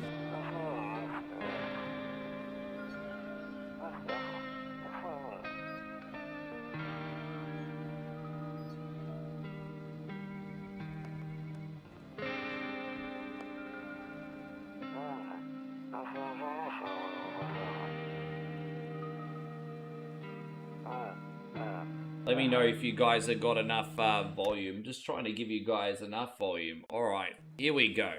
Let me know if you guys have got enough volume. Just trying to give you guys enough volume. Alright, here we go.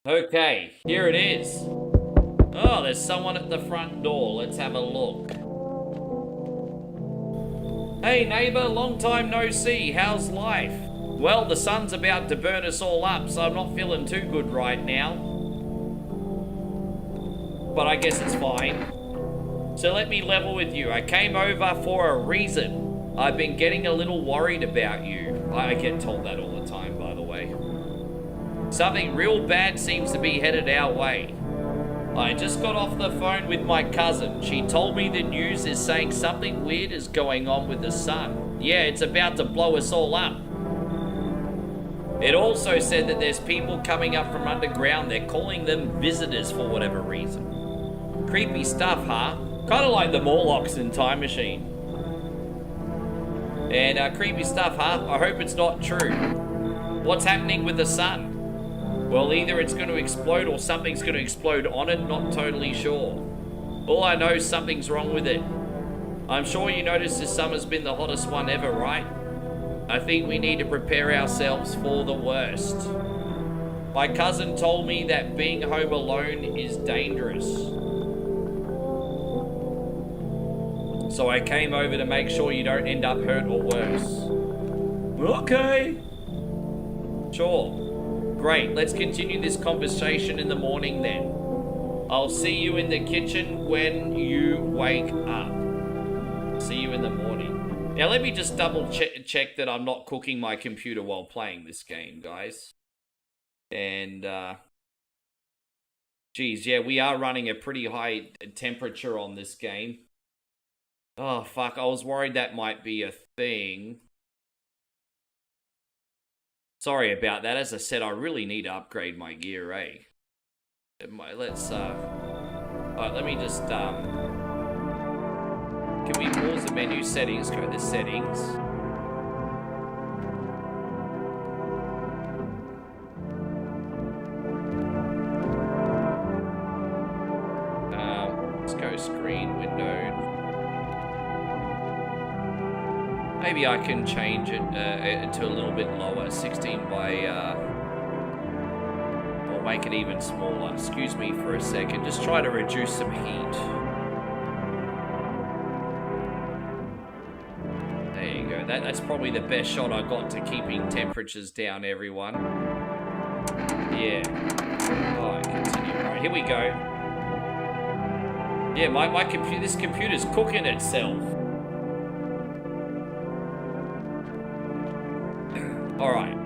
Okay, here it is. Oh, there's someone at the front door. Let's have a look. Hey neighbor, long time no see. How's life? Well, the sun's about to burn us all up, so I'm not feeling too good right now. But I guess it's fine. So let me level with you. I came over for a reason. I've been getting a little worried about you. I get told that all the time, by the way. Something real bad seems to be headed our way. I just got off the phone with my cousin. She told me the news is saying something weird is going on with the sun. Yeah, it's about to blow us all up. It also said that there's people coming up from underground. They're calling them visitors for whatever reason. Creepy stuff, huh? Kind of like the Morlocks in Time Machine. And creepy stuff, huh? I hope it's not true. What's happening with the sun? Well, either it's going to explode or something's going to explode on it, not totally sure. All I know is something's wrong with it. I'm sure you noticed this summer's been the hottest one ever, right? I think we need to prepare ourselves for the worst. My cousin told me that being home alone is dangerous. So I came over to make sure you don't end up hurt or worse. Okay. Sure. Great, let's continue this conversation in the morning then. I'll see you in the kitchen when you wake up. See you in the morning. Now let me just double check that I'm not cooking my computer while playing this game, guys. And, geez, yeah, we are running a pretty high temperature on this game. Oh, fuck, I was worried that might be a thing. Sorry about that. As I said, I really need to upgrade my gear, eh? Let's, alright, let me just, can we pause the menu settings, go to settings. Let's go screen, window. Maybe I can change it to a little bit lower, 16 by, or make it even smaller. Excuse me for a second, just try to reduce some heat. There you go, that's probably the best shot I got to keeping temperatures down, everyone. Yeah, alright, continue, alright, here we go. Yeah, my computer, this computer's cooking itself. Alright.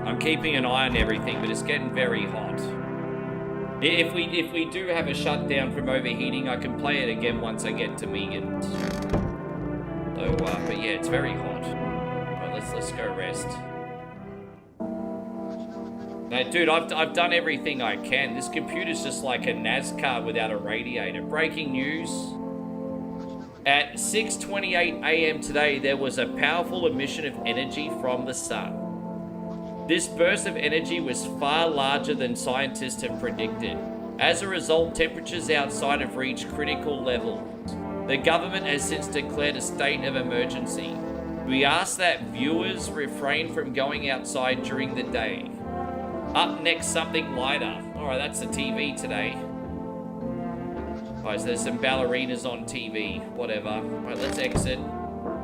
I'm keeping an eye on everything, but it's getting very hot. If we do have a shutdown from overheating, I can play it again once I get to Megan's. So, but yeah, it's very hot. Right, let's go rest. No, dude, I've done everything I can. This computer's just like a NASCAR without a radiator. Breaking news. At 6:28 a.m. today, there was a powerful emission of energy from the sun. This burst of energy was far larger than scientists have predicted. As a result, temperatures outside have reached critical levels. The government has since declared a state of emergency. We ask that viewers refrain from going outside during the day. Up next, something lighter. Alright, that's the TV today. Alright, so there's some ballerinas on TV. Whatever. Alright, let's exit.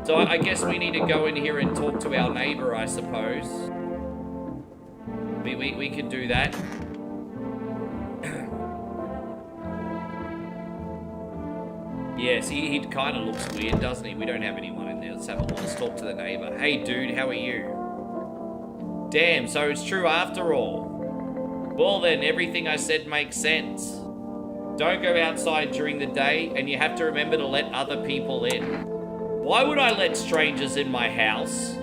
So I guess we need to go in here and talk to our neighbor, I suppose. We can do that. Yes, he kind of looks weird, doesn't he? We don't have anyone in there. Let's have a look. Let's talk to the neighbor. Hey, dude, how are you? Damn, so it's true after all. Well then, everything I said makes sense. Don't go outside during the day, and you have to remember to let other people in. Why would I let strangers in my house?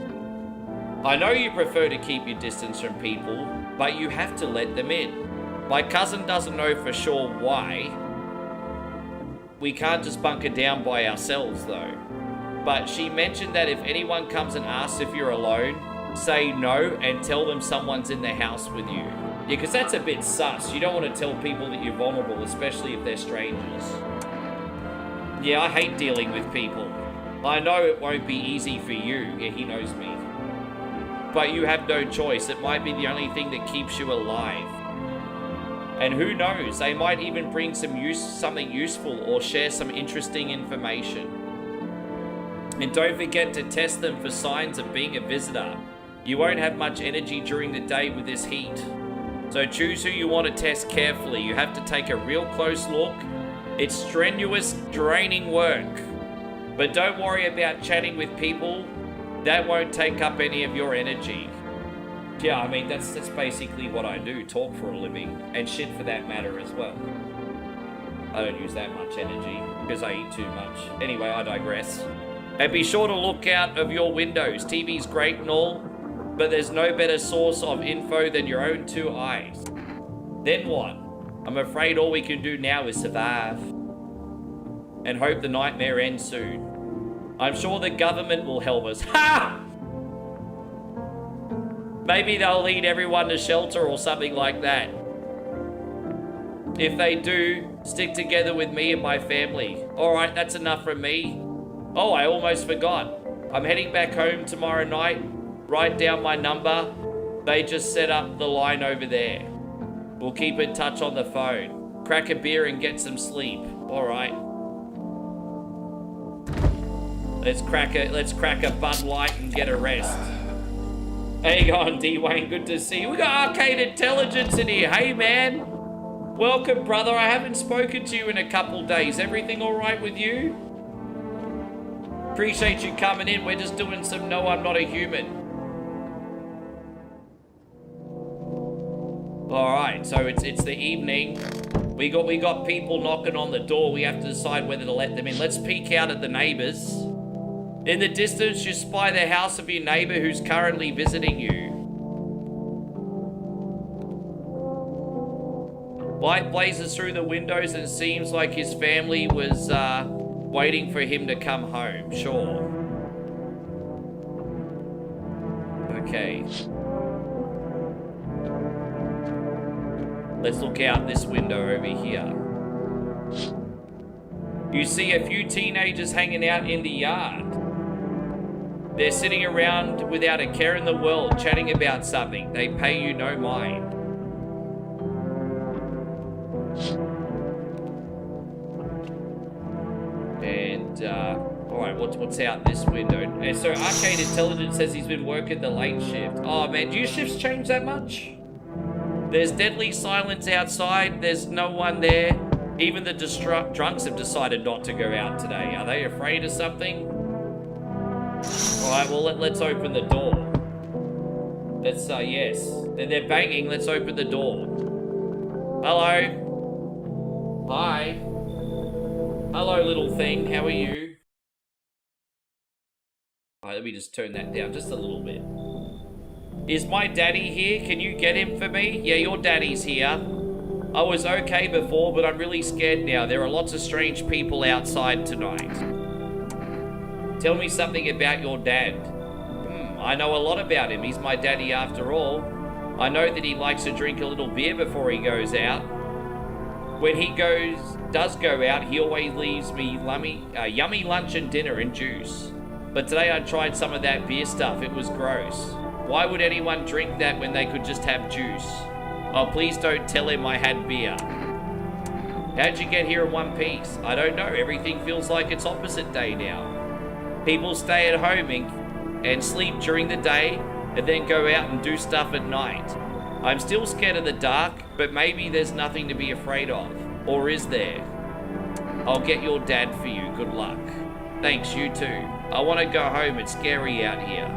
I know you prefer to keep your distance from people, but you have to let them in. My cousin doesn't know for sure why. We can't just bunker down by ourselves though. But she mentioned that if anyone comes and asks if you're alone, say no and tell them someone's in the house with you. Yeah, because that's a bit sus. You don't want to tell people that you're vulnerable, especially if they're strangers. Yeah, I hate dealing with people. I know it won't be easy for you. Yeah, he knows me. But you have no choice. It might be the only thing that keeps you alive. And who knows, they might even bring something useful or share some interesting information. And don't forget to test them for signs of being a visitor. You won't have much energy during the day with this heat. So choose who you want to test carefully. You have to take a real close look. It's strenuous, draining work. But don't worry about chatting with people. That won't take up any of your energy. Yeah, I mean, that's basically what I do, talk for a living, and shit for that matter as well. I don't use that much energy, because I eat too much. Anyway, I digress. And be sure to look out of your windows. TV's great and all, but there's no better source of info than your own two eyes. Then what? I'm afraid all we can do now is survive. And hope the nightmare ends soon. I'm sure the government will help us. Ha! Maybe they'll lead everyone to shelter or something like that. If they do, stick together with me and my family. Alright, that's enough from me. Oh, I almost forgot. I'm heading back home tomorrow night. Write down my number. They just set up the line over there. We'll keep in touch on the phone. Crack a beer and get some sleep. Alright. Let's crack a Bud Light and get a rest. How you going, D-Wayne? Good to see you. We got Arcade Intelligence in here. Hey, man. Welcome, brother. I haven't spoken to you in a couple days. Everything all right with you? Appreciate you coming in. We're just doing some No, I'm Not a Human. All right, so it's the evening. We got people knocking on the door. We have to decide whether to let them in. Let's peek out at the neighbors. In the distance, you spy the house of your neighbor who's currently visiting you. Light blazes through the windows and it seems like his family was waiting for him to come home. Sure. Okay. Let's look out this window over here. You see a few teenagers hanging out in the yard. They're sitting around without a care in the world, chatting about something. They pay you no mind. And, alright, what's out this window? And so Arcade Intelligence says he's been working the late shift. Oh man, do your shifts change that much? There's deadly silence outside. There's no one there. Even the drunks have decided not to go out today. Are they afraid of something? Alright, well, let's open the door. Let's, yes. They're banging. Let's open the door. Hello. Hi. Hello, little thing. How are you? Alright, let me just turn that down just a little bit. Is my daddy here? Can you get him for me? Yeah, your daddy's here. I was okay before, but I'm really scared now. There are lots of strange people outside tonight. Tell me something about your dad. I know a lot about him. He's my daddy after all. I know that he likes to drink a little beer before he goes out. When he does go out, he always leaves me yummy lunch and dinner and juice. But today I tried some of that beer stuff. It was gross. Why would anyone drink that when they could just have juice? Oh, please don't tell him I had beer. How'd you get here in one piece? I don't know. Everything feels like it's opposite day now. People stay at home and sleep during the day and then go out and do stuff at night. I'm still scared of the dark, but maybe there's nothing to be afraid of. Or is there? I'll get your dad for you. Good luck. Thanks, you too. I want to go home. It's scary out here.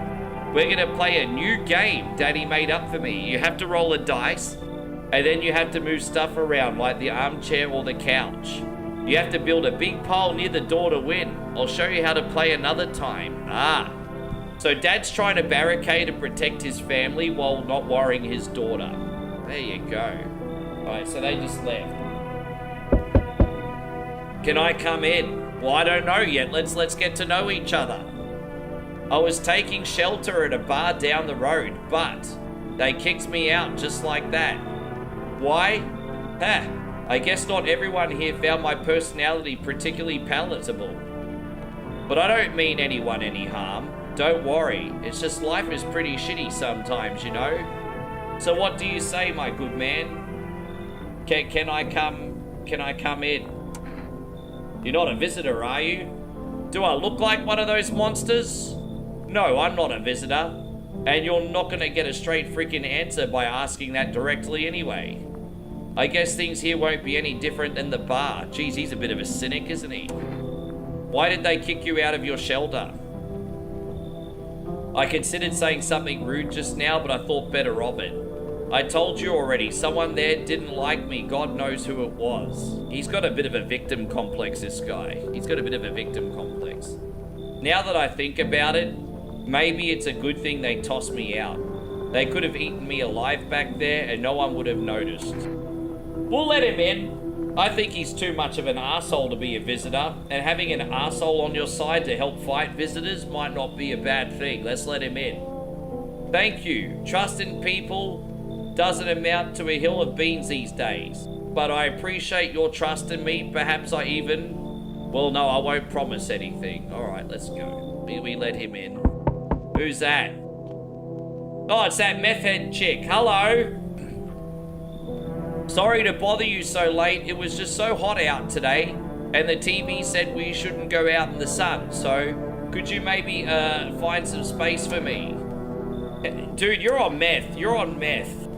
We're gonna play a new game Daddy made up for me. You have to roll a dice, and then you have to move stuff around like the armchair or the couch. You have to build a big pile near the door to win. I'll show you how to play another time. So Dad's trying to barricade and protect his family while not worrying his daughter. There you go. Alright, so they just left. Can I come in? Well, I don't know yet. Let's get to know each other. I was taking shelter at a bar down the road, but they kicked me out just like that. Why? I guess not everyone here found my personality particularly palatable. But I don't mean anyone any harm. Don't worry, it's just life is pretty shitty sometimes, you know? So what do you say, my good man? Can I come in? You're not a visitor, are you? Do I look like one of those monsters? No, I'm not a visitor. And you're not gonna get a straight freaking answer by asking that directly anyway. I guess things here won't be any different than the bar. Geez, he's a bit of a cynic, isn't he? Why did they kick you out of your shelter? I considered saying something rude just now, but I thought better of it. I told you already, someone there didn't like me. God knows who it was. He's got a bit of a victim complex, this guy. He's got a bit of a victim complex. Now that I think about it, maybe it's a good thing they tossed me out. They could have eaten me alive back there and no one would have noticed. We'll let him in. I think he's too much of an arsehole to be a visitor, and having an arsehole on your side to help fight visitors might not be a bad thing. Let's let him in. Thank you. Trust in people doesn't amount to a hill of beans these days, but I appreciate your trust in me. Perhaps I even... Well, no, I won't promise anything. All right, let's go. We let him in. Who's that? Oh, it's that meth head chick. Hello. Sorry to bother you so late. It was just so hot out today, and the TV said we shouldn't go out in the sun. So, could you maybe find some space for me? Dude, you're on meth. You're on meth.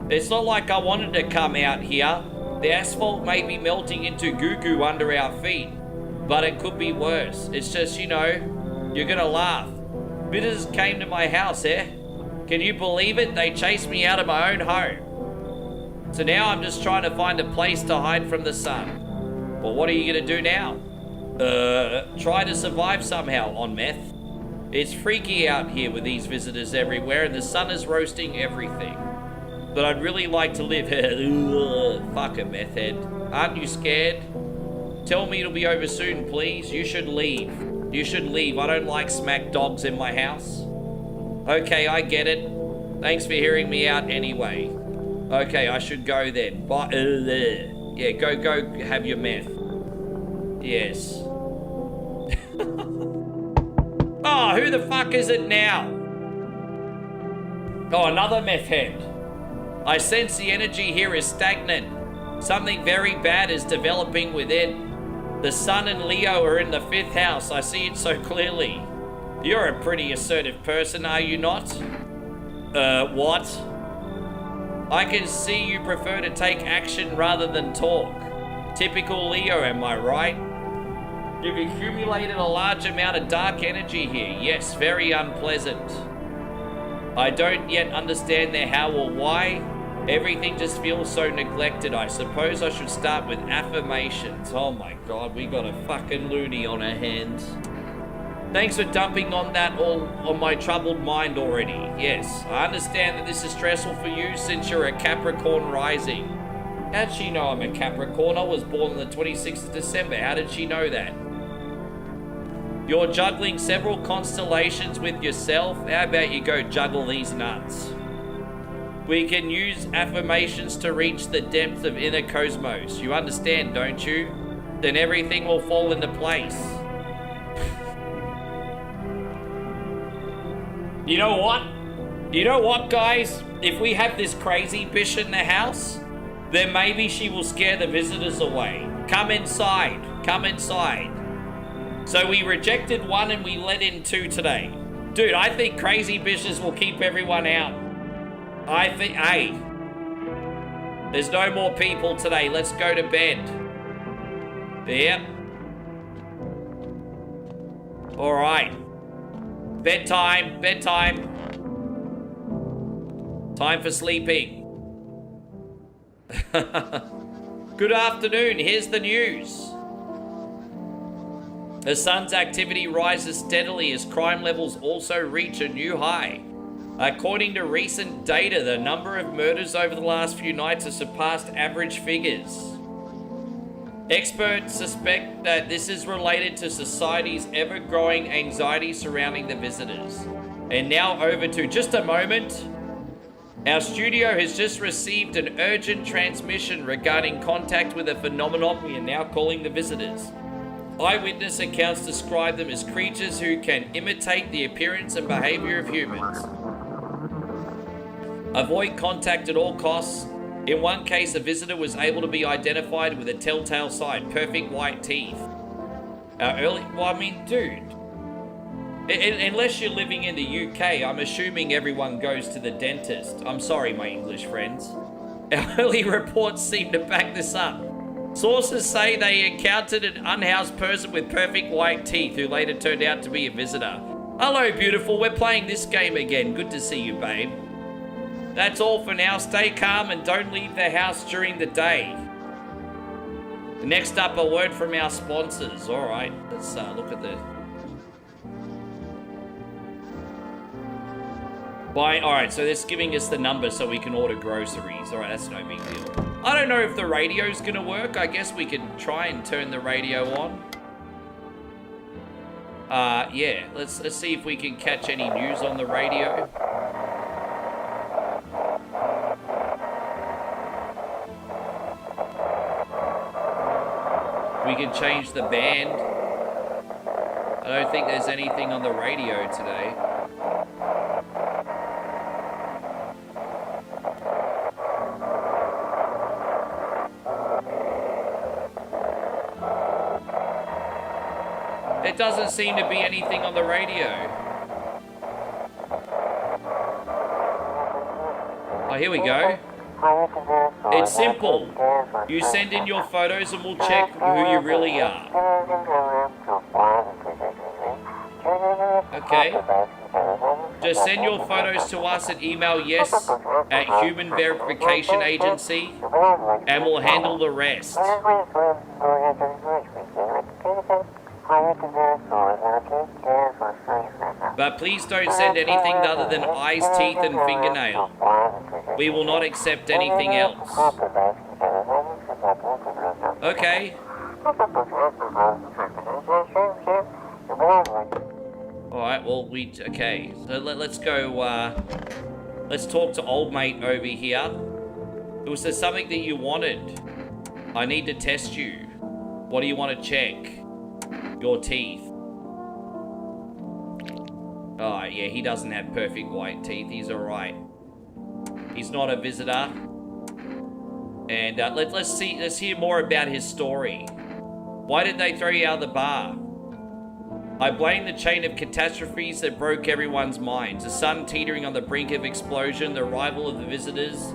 It's not like I wanted to come out here. The asphalt may be melting into goo-goo under our feet, but it could be worse. It's just, you know, you're gonna laugh. Visitors came to my house, eh? Can you believe it? They chased me out of my own home. So now I'm just trying to find a place to hide from the sun. Well, what are you gonna do now? Try to survive somehow on meth. It's freaky out here with these visitors everywhere and the sun is roasting everything. But I'd really like to live here. Fuck a meth head. Aren't you scared? Tell me it'll be over soon, please. You should leave. You should leave. I don't like smack dogs in my house. Okay, I get it. Thanks for hearing me out anyway. Okay, I should go then. Bye. Yeah, go have your meth. Yes. Oh, who the fuck is it now? Oh, another meth head. I sense the energy here is stagnant. Something very bad is developing within. The sun and Leo are in the 5th house. I see it so clearly. You're a pretty assertive person, are you not? What? I can see you prefer to take action rather than talk. Typical Leo, am I right? You've accumulated a large amount of dark energy here. Yes, very unpleasant. I don't yet understand the how or why. Everything just feels so neglected. I suppose I should start with affirmations. Oh my god, we got a fucking loony on our hands. Thanks for dumping on that all on my troubled mind already. Yes, I understand that this is stressful for you since you're a Capricorn rising. How'd she know I'm a Capricorn? I was born on the 26th of December. How did she know that? You're juggling several constellations with yourself. How about you go juggle these nuts? We can use affirmations to reach the depth of inner cosmos. You understand, don't you? Then everything will fall into place. You know what? You know what, guys? If we have this crazy bitch in the house, then maybe she will scare the visitors away. Come inside. Come inside. So we rejected 1 and we let in 2 today. Dude, I think crazy bitches will keep everyone out. I think, hey, there's no more people today. Let's go to bed. Yep. All right. Bedtime, bedtime. Time for sleeping. Good afternoon, here's the news. The sun's activity rises steadily as crime levels also reach a new high. According to recent data, the number of murders over the last few nights has surpassed average figures. Experts suspect that this is related to society's ever-growing anxiety surrounding the visitors. And now over to just a moment. Our studio has just received an urgent transmission regarding contact with a phenomenon we are now calling the visitors. Eyewitness accounts describe them as creatures who can imitate the appearance and behavior of humans. Avoid contact at all costs. In one case, a visitor was able to be identified with a telltale sign, perfect white teeth. Dude. Unless you're living in the UK, I'm assuming everyone goes to the dentist. I'm sorry, my English friends. Our early reports seem to back this up. Sources say they encountered an unhoused person with perfect white teeth who later turned out to be a visitor. Hello, beautiful. We're playing this game again. Good to see you, babe. That's all for now. Stay calm and don't leave the house during the day. Next up, a word from our sponsors. All right, let's look at the... Alright, so they're giving us the number so we can order groceries. Alright, that's no big deal. I don't know if the radio's gonna work. I guess we can try and turn the radio on. Yeah, let's see if we can catch any news on the radio. We can change the band. I don't think there's anything on the radio today. There doesn't seem to be anything on the radio. Oh, here we go. It's simple. You send in your photos and we'll check who you really are. Okay. Just send your photos to us at email yes@Human Verification Agency and we'll handle the rest. But please don't send anything other than eyes, teeth, and fingernail. We will not accept anything else. Okay. Alright, well, okay. So let's go, let's talk to old mate over here. Was there something that you wanted? I need to test you. What do you want to check? Your teeth. Oh, yeah, he doesn't have perfect white teeth. He's alright. He's not a visitor. And let's hear more about his story. Why did they throw you out of the bar? I blame the chain of catastrophes that broke everyone's minds. The sun teetering on the brink of explosion, the arrival of the visitors,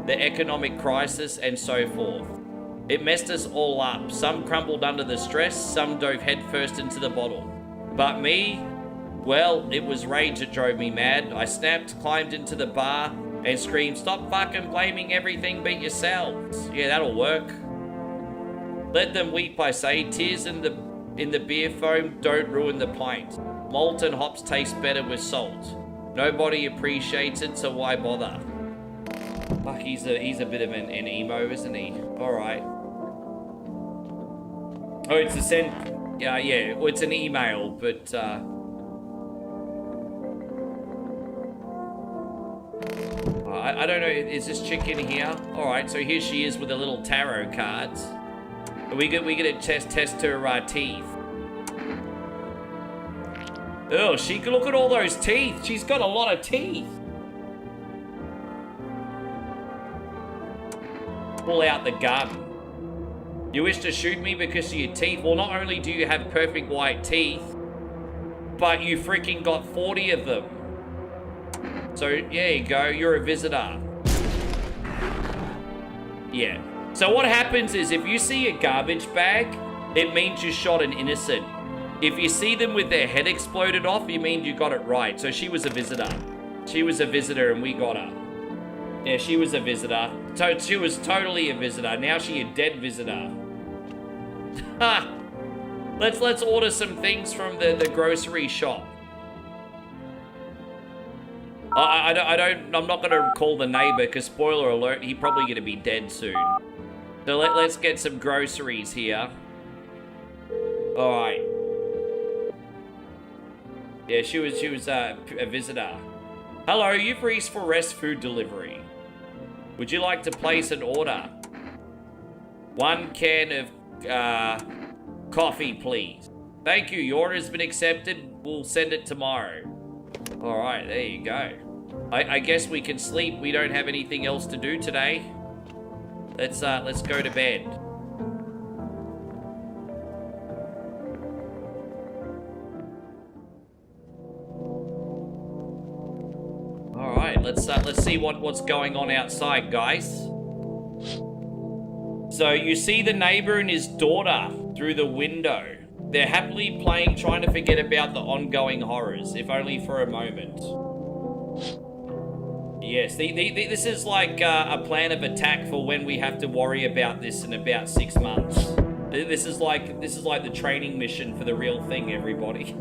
the economic crisis, and so forth. It messed us all up. Some crumbled under the stress, some dove headfirst into the bottle. But me, well, it was rage that drove me mad. I snapped, climbed into the bar, and screamed, "Stop fucking blaming everything but yourselves." Yeah, that'll work. Let them weep, I say. Tears in the beer foam don't ruin the pint. Malt and hops taste better with salt. Nobody appreciates it, so why bother? Fuck, he's a bit of an emo, isn't he? Alright. Oh, it's a send... yeah, well, it's an email, but, I don't know, is this chick in here? Alright, so here she is with the little tarot cards. We get to test her teeth. Oh, she can look at all those teeth. She's got a lot of teeth. Pull out the gun. You wish to shoot me because of your teeth? Well, not only do you have perfect white teeth, but you freaking got 40 of them. So, there you go. You're a visitor. Yeah. So what happens is if you see a garbage bag, it means you shot an innocent. If you see them with their head exploded off, you mean you got it right. So she was a visitor. She was a visitor and we got her. Yeah, she was a visitor. She was totally a visitor. Now she a dead visitor. Ha! Let's order some things from the grocery shop. I'm not gonna call the neighbor because spoiler alert, he's probably gonna be dead soon. So let's get some groceries here. All right. Yeah, she was a visitor. Hello, you've reached for Rest Food Delivery. Would you like to place an order? 1 can of coffee, please. Thank you. Your order has been accepted. We'll send it tomorrow. All right, there you go. I guess we can sleep. We don't have anything else to do today. Let's go to bed. All right, let's see what's going on outside, guys. So you see the neighbor and his daughter through the window. They're happily playing, trying to forget about the ongoing horrors, if only for a moment. Yes, this is like a plan of attack for when we have to worry about this in about 6 months. This is like the training mission for the real thing, everybody.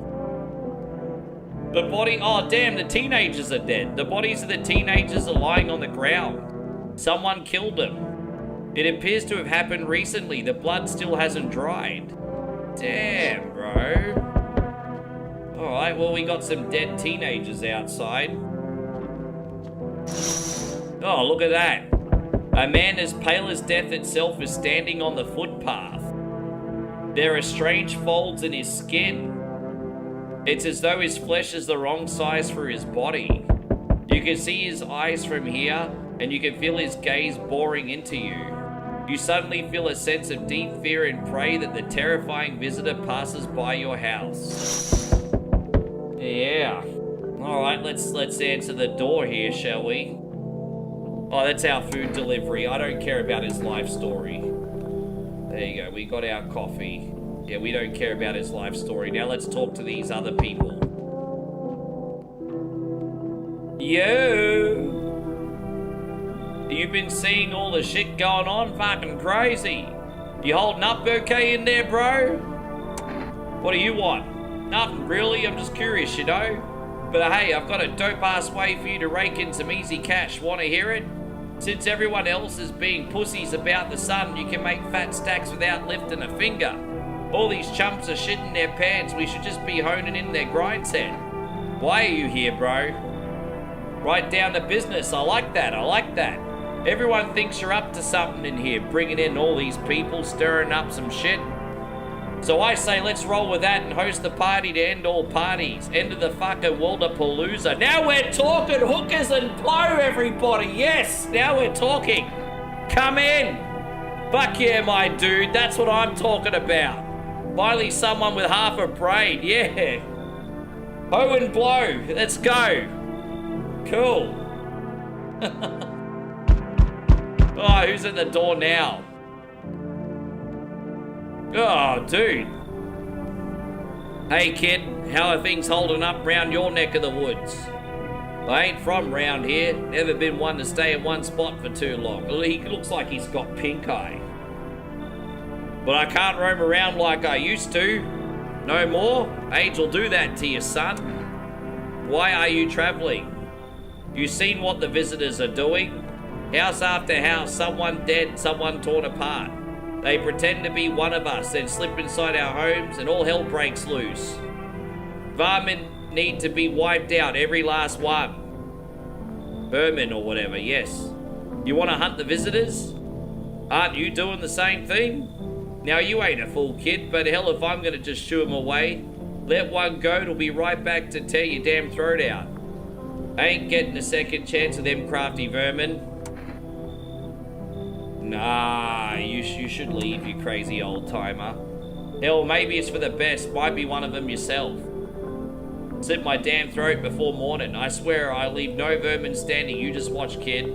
The body, oh damn, the teenagers are dead. The bodies of the teenagers are lying on the ground. Someone killed them. It appears to have happened recently. The blood still hasn't dried. Damn, bro. Alright, well, we got some dead teenagers outside. Oh, look at that. A man as pale as death itself is standing on the footpath. There are strange folds in his skin. It's as though his flesh is the wrong size for his body. You can see his eyes from here, and you can feel his gaze boring into you. You suddenly feel a sense of deep fear and pray that the terrifying visitor passes by your house. Yeah. Alright, let's answer the door here, shall we? Oh, that's our food delivery. I don't care about his life story. There you go, we got our coffee. Yeah, we don't care about his life story. Now let's talk to these other people. Yo! You've been seeing all the shit going on? Fucking crazy. You holding up okay in there, bro? What do you want? Nothing really, I'm just curious, you know? But hey, I've got a dope-ass way for you to rake in some easy cash. Wanna hear it? Since everyone else is being pussies about the sun, you can make fat stacks without lifting a finger. All these chumps are shitting their pants. We should just be honing in their grind set. Why are you here, bro? Right down to business. I like that. I like that. Everyone thinks you're up to something in here, bringing in all these people, stirring up some shit. So I say let's roll with that and host the party to end all parties. End of the fucking Worldapalooza. Now we're talking hookers and blow, everybody. Yes, now we're talking. Come in. Fuck yeah, my dude. That's what I'm talking about. Finally someone with half a brain. Yeah. Ho and blow. Let's go. Cool. Oh, who's at the door now? Oh, dude. Hey, kid. How are things holding up round your neck of the woods? I ain't from round here. Never been one to stay in one spot for too long. He looks like he's got pink eye. But I can't roam around like I used to. No more? Age will do that to you, son. Why are you traveling? You seen what the visitors are doing? House after house, someone dead, someone torn apart. They pretend to be one of us, then slip inside our homes and all hell breaks loose. Varmin need to be wiped out, every last one. Vermin or whatever, yes. You want to hunt the visitors? Aren't you doing the same thing? Now you ain't a fool, kid, but hell if I'm gonna just shoo him away. Let one go, it'll be right back to tear your damn throat out. I ain't getting a second chance of them crafty vermin. Nah, you should leave, you crazy old timer. Hell, maybe it's for the best, might be one of them yourself. Slit my damn throat before morning. I swear I leave no vermin standing, you just watch, kid.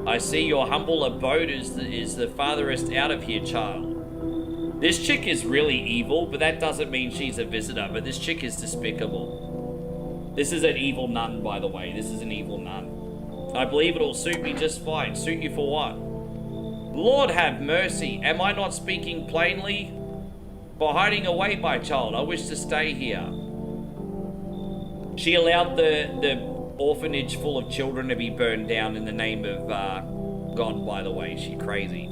I see your humble abode is the farthest out of here, child. This chick is really evil, but that doesn't mean she's a visitor, but this chick is despicable. This is an evil nun, by the way. This is an evil nun. I believe it'll suit me just fine. Suit you for what? Lord have mercy. Am I not speaking plainly? For hiding away, my child, I wish to stay here. She allowed the orphanage full of children to be burned down in the name of God, by the way. She's crazy.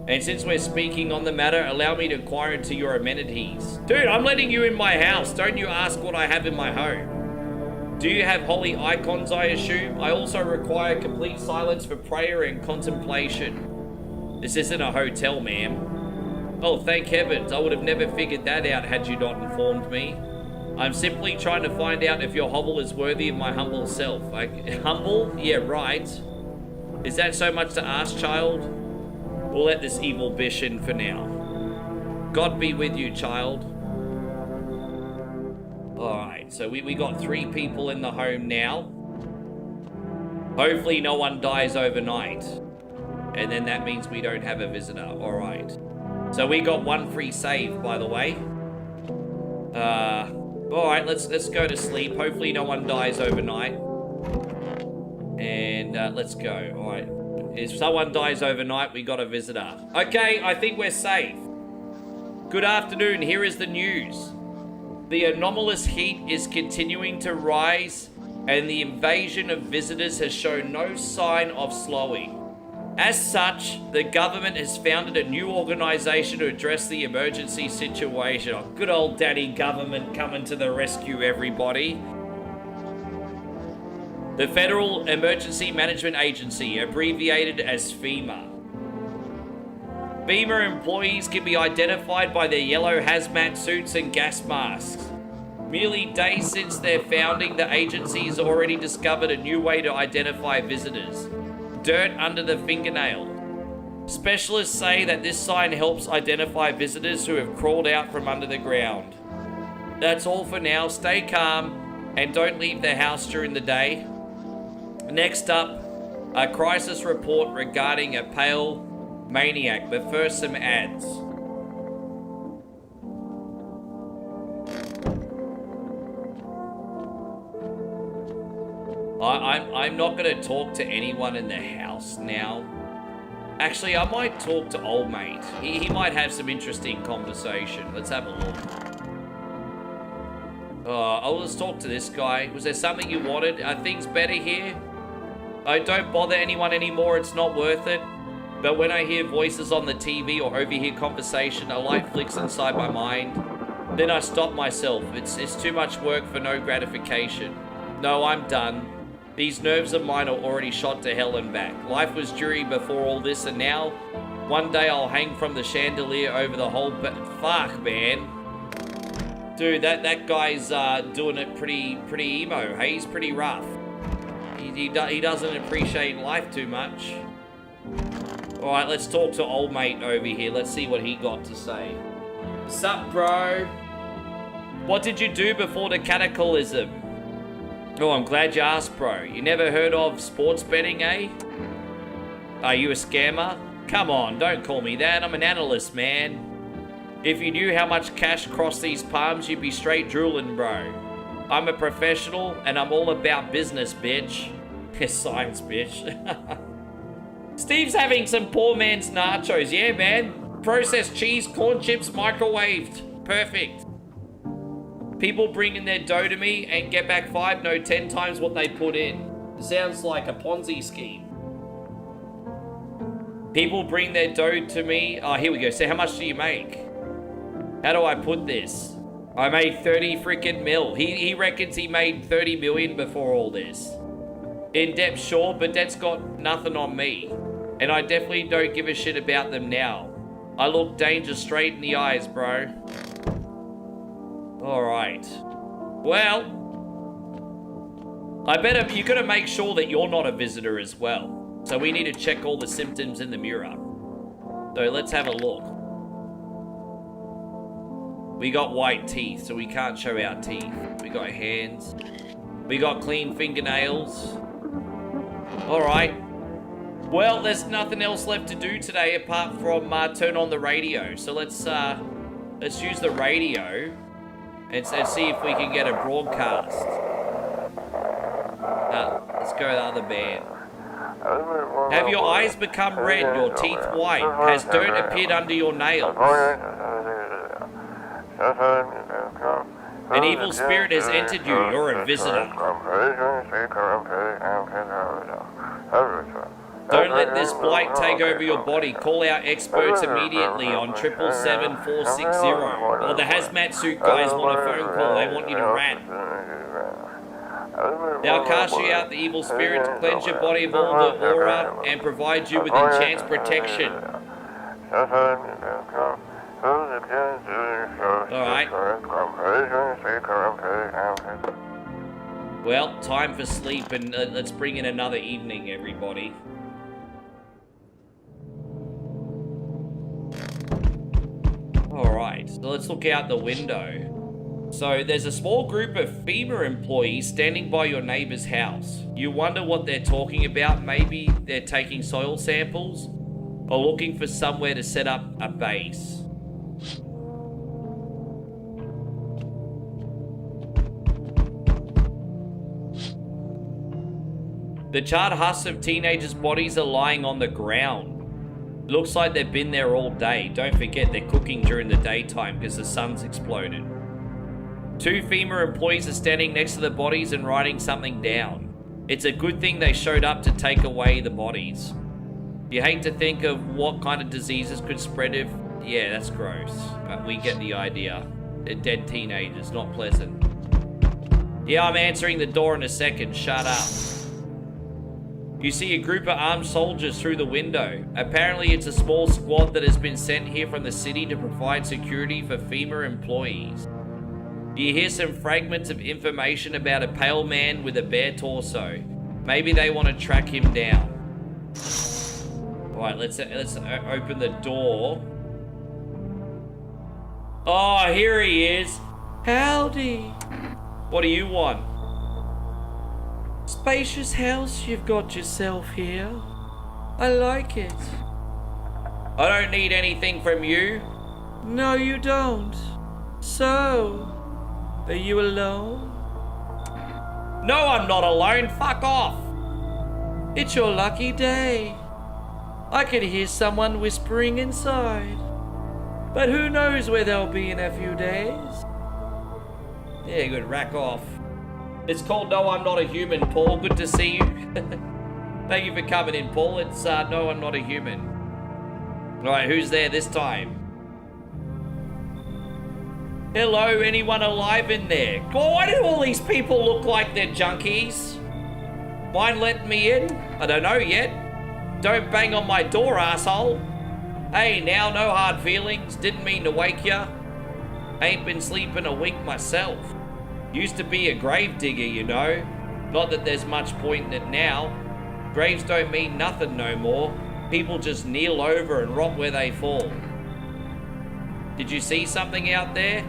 And since we're speaking on the matter, allow me to inquire into your amenities. Dude, I'm letting you in my house. Don't you ask what I have in my home. Do you have holy icons, I assume? I also require complete silence for prayer and contemplation. This isn't a hotel, ma'am. Oh, thank heavens. I would have never figured that out had you not informed me. I'm simply trying to find out if your hovel is worthy of my humble self. Humble? Yeah, right. Is that so much to ask, child? We'll let this evil bish in for now. God be with you, child. Alright, so we got 3 people in the home now. Hopefully no one dies overnight. And then that means we don't have a visitor. Alright. So we got 1 free save, by the way. Alright, let's go to sleep. Hopefully no one dies overnight. And let's go. Alright. If someone dies overnight, we got a visitor. Okay, I think we're safe. Good afternoon, here is the news. The anomalous heat is continuing to rise, and the invasion of visitors has shown no sign of slowing. As such, the government has founded a new organization to address the emergency situation. Oh, good old daddy government coming to the rescue, everybody. The Federal Emergency Management Agency, abbreviated as FEMA. FEMA employees can be identified by their yellow hazmat suits and gas masks. Merely days since their founding, the agency has already discovered a new way to identify visitors. Dirt under the fingernail. Specialists say that this sign helps identify visitors who have crawled out from under the ground. That's all for now. Stay calm and don't leave the house during the day. Next up, a crisis report regarding a pale maniac, but first some ads. I'm not going to talk to anyone in the house now. Actually, I might talk to old mate. He might have some interesting conversation. Let's have a look. Let's talk to this guy. Was there something you wanted? Are things better here? I don't bother anyone anymore. It's not worth it. But when I hear voices on the TV or overhear conversation, a light flicks inside my mind. Then I stop myself. It's too much work for no gratification. No, I'm done. These nerves of mine are already shot to hell and back. Life was dreary before all this, and now, one day I'll hang from the chandelier over the whole... Fuck, man. Dude, that guy's doing it pretty emo. Hey, he's pretty rough. He doesn't appreciate life too much. Alright, let's talk to old mate over here. Let's see what he got to say. Sup, bro? What did you do before the cataclysm? Oh, I'm glad you asked, bro. You never heard of sports betting, eh? Are you a scammer? Come on, don't call me that. I'm an analyst, man. If you knew how much cash crossed these palms, you'd be straight drooling, bro. I'm a professional, and I'm all about business, bitch. Science, bitch. Steve's having some poor man's nachos. Yeah, man. Processed cheese, corn chips, microwaved. Perfect. People bring in their dough to me and get back 5, no 10 times what they put in. It sounds like a Ponzi scheme. People bring their dough to me. Oh, here we go. So how much do you make? How do I put this? I made 30 freaking mil. He reckons he made 30 million before all this. In debt, sure, but debt's got nothing on me. And I definitely don't give a shit about them now. I look danger straight in the eyes, bro. Alright. Well, I better, you gotta make sure that you're not a visitor as well. So we need to check all the symptoms in the mirror. So let's have a look. We got white teeth, so we can't show our teeth. We got hands. We got clean fingernails. Alright. Well, there's nothing else left to do today apart from turn on the radio. So let's use the radio and see if we can get a broadcast. Let's go to the other band. Have your eyes become red, your teeth white? Has dirt appeared under your nails? An evil spirit has entered you. You're a visitor. Don't let this blight take over your body. Call our experts immediately on 777-460. Or the hazmat suit guys want a phone call. They want you to rat. They'll cast you out the evil spirits, cleanse your body of all the aura, and provide you with enhanced protection. Alright. Well, time for sleep, and let's bring in another evening, everybody. Alright, so let's look out the window. So there's a small group of FEMA employees standing by your neighbor's house. You wonder what they're talking about. Maybe they're taking soil samples or looking for somewhere to set up a base. The charred husks of teenagers' bodies are lying on the ground. Looks like they've been there all day. Don't forget they're cooking during the daytime because the sun's exploded. 2 FEMA employees are standing next to the bodies and writing something down. It's a good thing they showed up to take away the bodies. You hate to think of what kind of diseases could spread if... Yeah, that's gross. But we get the idea. They're dead teenagers, not pleasant. Yeah, I'm answering the door in a second. Shut up. You see a group of armed soldiers through the window. Apparently it's a small squad that has been sent here from the city to provide security for FEMA employees. You hear some fragments of information about a pale man with a bare torso. Maybe they want to track him down. Alright, let's open the door. Oh, here he is. Howdy. What do you want? Spacious house you've got yourself here. I like it. I don't need anything from you. No, you don't. So, are you alone? No, I'm not alone. Fuck off. It's your lucky day. I could hear someone whispering inside. But who knows where they'll be in a few days? Yeah, good. Rack off. It's called No, I'm Not a Human, Paul. Good to see you. Thank you for coming in, Paul. It's No, I'm Not a Human. Alright, who's there this time? Hello, anyone alive in there? Oh, why do all these people look like they're junkies? Mind letting me in? I don't know yet. Don't bang on my door, asshole. Hey, now, no hard feelings. Didn't mean to wake ya. Ain't been sleeping a week myself. Used to be a grave digger, you know. Not that there's much point in it now. Graves don't mean nothing no more. People just kneel over and rot where they fall. Did you see something out there?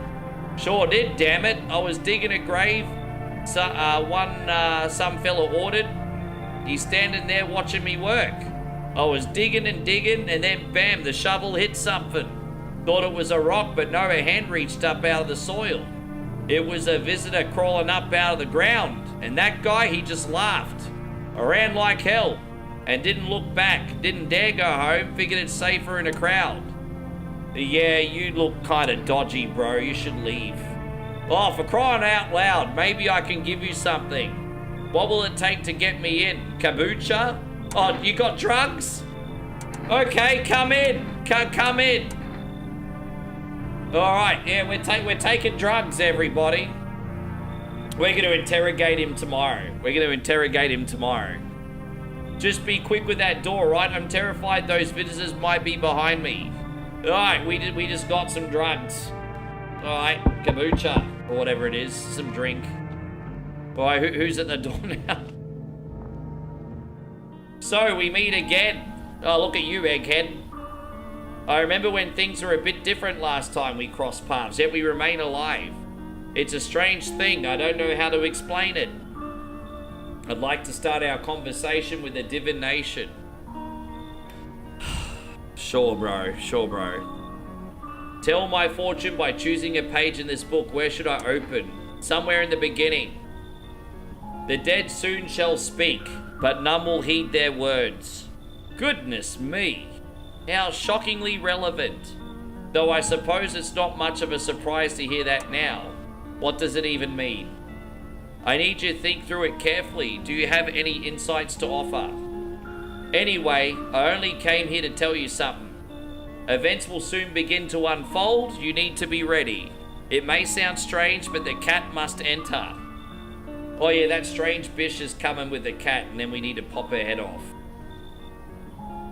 Sure did, damn it. I was digging a grave. Some fella ordered. He's standing there watching me work. I was digging and digging, and then bam, the shovel hit something. Thought it was a rock, but no, a hand reached up out of the soil. It was a visitor crawling up out of the ground, and that guy, he just laughed. I ran like hell and didn't look back, didn't dare go home, figured it's safer in a crowd. Yeah, you look kind of dodgy, bro. You should leave. Oh, for crying out loud, maybe I can give you something. What will it take to get me in? Kombucha? Oh, you got drugs? Okay, come in. Come in. All right, yeah, we're taking drugs, everybody. We're going to interrogate him tomorrow. Just be quick with that door, right? I'm terrified those visitors might be behind me. All right, we just got some drugs. All right, kombucha or whatever it is, some drink. All right, who's at the door now? So we meet again. Oh, look at you, egghead. I remember when things were a bit different last time we crossed paths, yet we remain alive. It's a strange thing, I don't know how to explain it. I'd like to start our conversation with a divination. Sure, bro. Sure, bro. Tell my fortune by choosing a page in this book. Where should I open? Somewhere in the beginning. The dead soon shall speak, but none will heed their words. Goodness me. How shockingly relevant. Though I suppose it's not much of a surprise to hear that now. What does it even mean? I need you to think through it carefully. Do you have any insights to offer? Anyway, I only came here to tell you something. Events will soon begin to unfold. You need to be ready. It may sound strange, but the cat must enter. Oh yeah, that strange bish is coming with the cat, and then we need to pop her head off.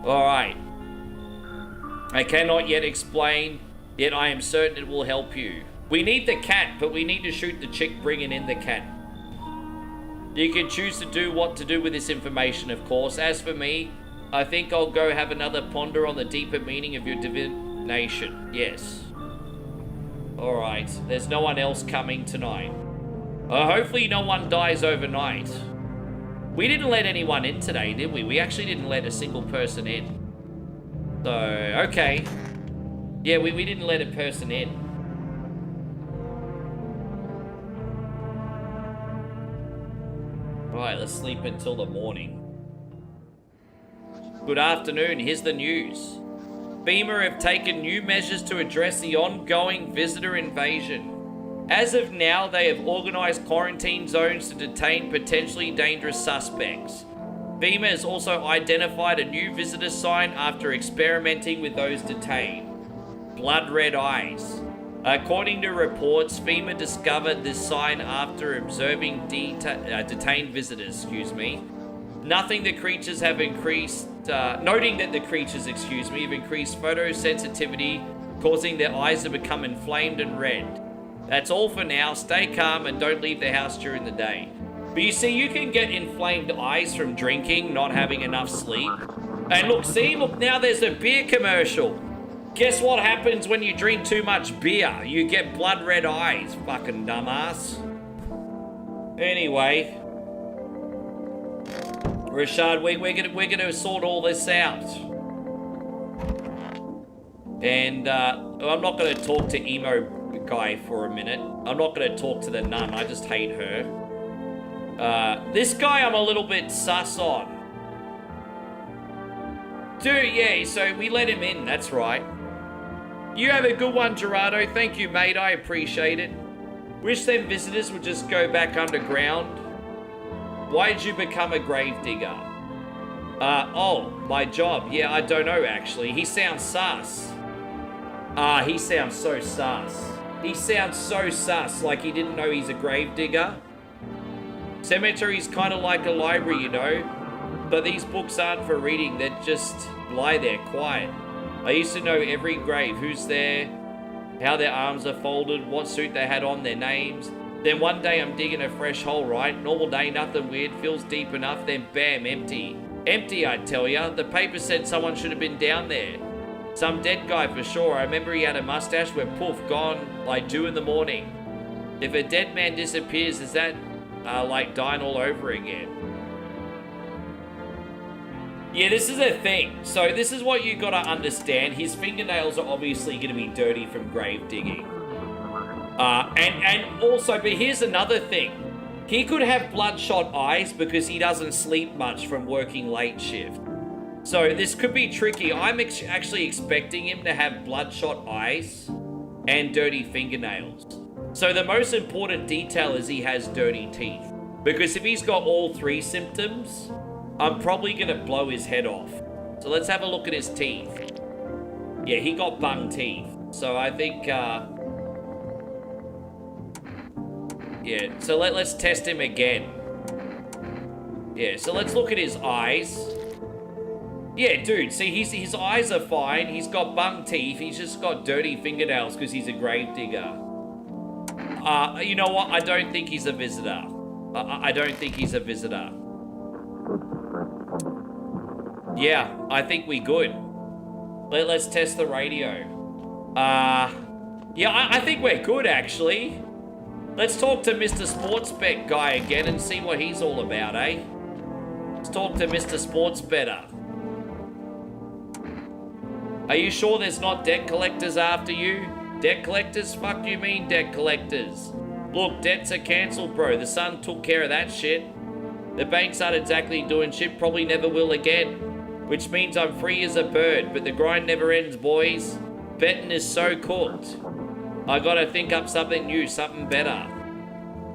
Alright. I cannot yet explain, yet I am certain it will help you. We need the cat, but we need to shoot the chick bringing in the cat. You can choose to do what to do with this information, of course. As for me, I think I'll go have another ponder on the deeper meaning of your divination. Yes. Alright, there's no one else coming tonight. Hopefully no one dies overnight. We didn't let anyone in today, did we? We actually didn't let a single person in. So, okay. Yeah, we didn't let a person in. Alright, let's sleep until the morning. Good afternoon, here's the news. FEMA have taken new measures to address the ongoing visitor invasion. As of now, they have organised quarantine zones to detain potentially dangerous suspects. FEMA has also identified a new visitor sign after experimenting with those detained. Blood red eyes. According to reports, FEMA discovered this sign after observing detained visitors, Noting that the creatures have increased photosensitivity, causing their eyes to become inflamed and red. That's all for now. Stay calm and don't leave the house during the day. But you see, you can get inflamed eyes from drinking, not having enough sleep. And look, now there's a beer commercial. Guess what happens when you drink too much beer? You get blood red eyes, fucking dumbass. Anyway, Rashad, we're gonna sort all this out. And I'm not gonna talk to emo guy for a minute. I'm not gonna talk to the nun. I just hate her. This guy I'm a little bit sus on. Dude, yeah, so we let him in, that's right. You have a good one, Gerardo. Thank you, mate. I appreciate it. Wish them visitors would just go back underground. Why did you become a gravedigger? Oh, my job. Yeah, I don't know, actually. He sounds sus. He sounds so sus. He sounds so sus, like he didn't know he's a gravedigger. Cemetery's kind of like a library, you know? But these books aren't for reading. They just lie there quiet. I used to know every grave, who's there, how their arms are folded, what suit they had on, their names. Then one day I'm digging a fresh hole, right? Normal day, nothing weird, feels deep enough, then bam, empty. Empty, I tell ya. The paper said someone should have been down there. Some dead guy for sure. I remember he had a mustache where poof, gone like 2 in the morning. If a dead man disappears, is that like dying all over again? Yeah, this is a thing. So this is what you gotta understand. His fingernails are obviously gonna be dirty from grave digging. And also, but here's another thing. He could have bloodshot eyes because he doesn't sleep much from working late shift. So this could be tricky. I'm actually expecting him to have bloodshot eyes and dirty fingernails. So the most important detail is he has dirty teeth. Because if he's got all 3 symptoms, I'm probably going to blow his head off. So let's have a look at his teeth. Yeah, he got bung teeth. So I think, yeah, so let's test him again. Yeah, so let's look at his eyes. Yeah, dude, see, his eyes are fine. He's got bung teeth. He's just got dirty fingernails because he's a gravedigger. You know what? I don't think he's a visitor. I don't think he's a visitor. Yeah, I think we good. Let's test the radio. Yeah, I think we're good, actually. Let's talk to Mr. Sports Bet guy again and see what he's all about, eh? Let's talk to Mr. Sports Better. Are you sure there's not debt collectors after you? Debt collectors? Fuck you mean debt collectors? Look, debts are cancelled, bro. The Sun took care of that shit. The banks aren't exactly doing shit, probably never will again. Which means I'm free as a bird, but the grind never ends, boys. Betting is so cooked. I gotta think up something new, something better.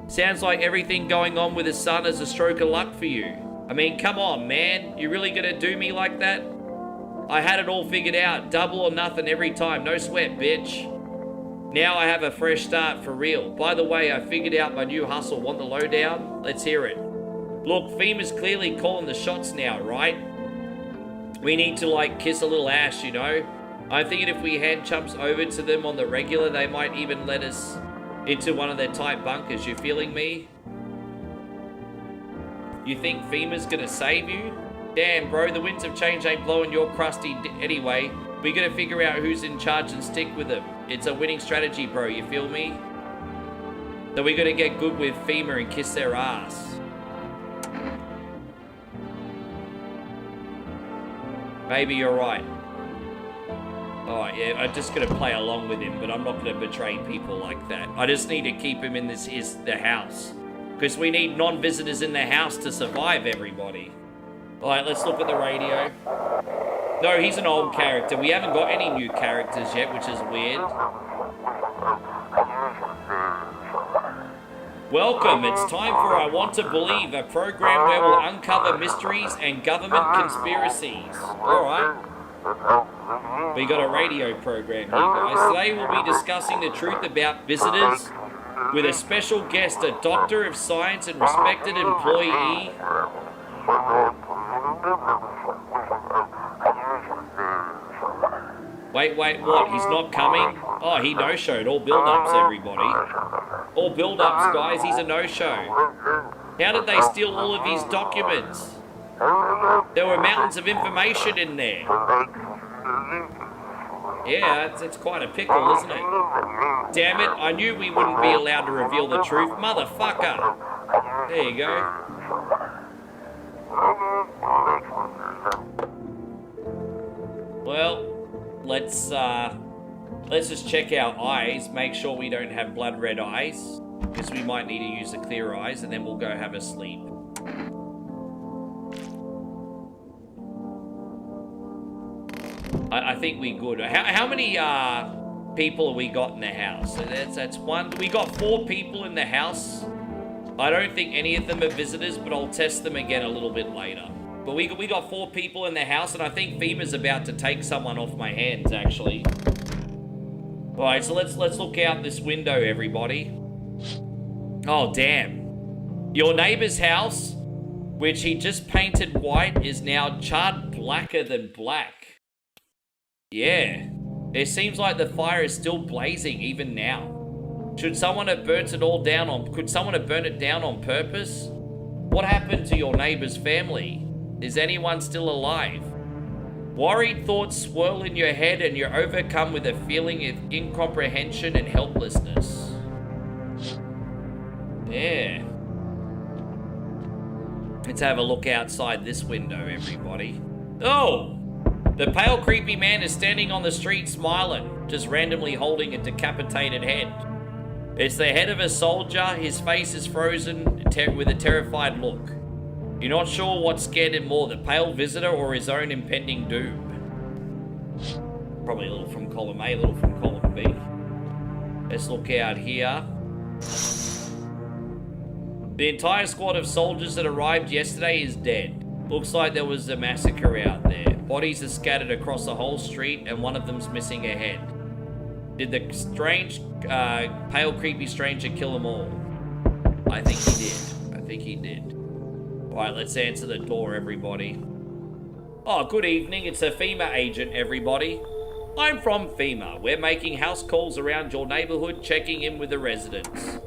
Sounds like everything going on with the Sun is a stroke of luck for you. I mean, come on, man. You really gonna do me like that? I had it all figured out. Double or nothing every time. No sweat, bitch. Now I have a fresh start for real. By the way, I figured out my new hustle. Want the lowdown? Let's hear it. Look, FEMA's clearly calling the shots now, right? We need to, like, kiss a little ass, you know? I'm thinking if we hand chumps over to them on the regular, they might even let us into one of their tight bunkers. You feeling me? You think FEMA's gonna save you? Damn, bro, the winds of change ain't blowing your crusty anyway. We gotta figure out who's in charge and stick with them. It's a winning strategy, bro, you feel me? So we gotta get good with FEMA and kiss their ass. Maybe you're right. Alright, yeah, I'm just gonna play along with him, but I'm not gonna betray people like that. I just need to keep him in the house. Because we need non-visitors in the house to survive, everybody. Alright, let's look at the radio. No, he's an old character. We haven't got any new characters yet, which is weird. Welcome, it's time for I Want to Believe, a program where we'll uncover mysteries and government conspiracies. Alright. We got a radio program here, guys. Today we'll be discussing the truth about visitors with a special guest, a doctor of science and respected employee. Wait, what? He's not coming? Oh, he no-showed. All build-ups, everybody. All build-ups, guys. He's a no-show. How did they steal all of his documents? There were mountains of information in there. Yeah, it's quite a pickle, isn't it? Damn it, I knew we wouldn't be allowed to reveal the truth. Motherfucker. There you go. Well, let's just check our eyes, make sure we don't have blood red eyes, because we might need to use the clear eyes, and then we'll go have a sleep. I think we're good. How many people have we got in the house? So that's one. We got 4 people in the house. I don't think any of them are visitors, but I'll test them again a little bit later. But we got 4 people in the house, and I think FEMA's about to take someone off my hands, actually. All right, so let's look out this window, everybody. Oh, damn. Your neighbor's house, which he just painted white, is now charred blacker than black. Yeah. It seems like the fire is still blazing even now. Should someone have burnt it all down on... Could someone have burnt it down on purpose? What happened to your neighbor's family? Is anyone still alive? Worried thoughts swirl in your head and you're overcome with a feeling of incomprehension and helplessness. Yeah. Let's have a look outside this window, everybody. Oh! The pale, creepy man is standing on the street smiling, just randomly holding a decapitated head. It's the head of a soldier. His face is frozen with a terrified look. You're not sure what scared him more, the pale visitor or his own impending doom. Probably a little from column A, a little from column B. Let's look out here. The entire squad of soldiers that arrived yesterday is dead. Looks like there was a massacre out there. Bodies are scattered across the whole street and one of them's missing a head. Did the strange, pale, creepy stranger kill them all? I think he did. I think he did. Alright, let's answer the door, everybody. Oh, good evening. It's a FEMA agent, everybody. I'm from FEMA. We're making house calls around your neighborhood, checking in with the residents.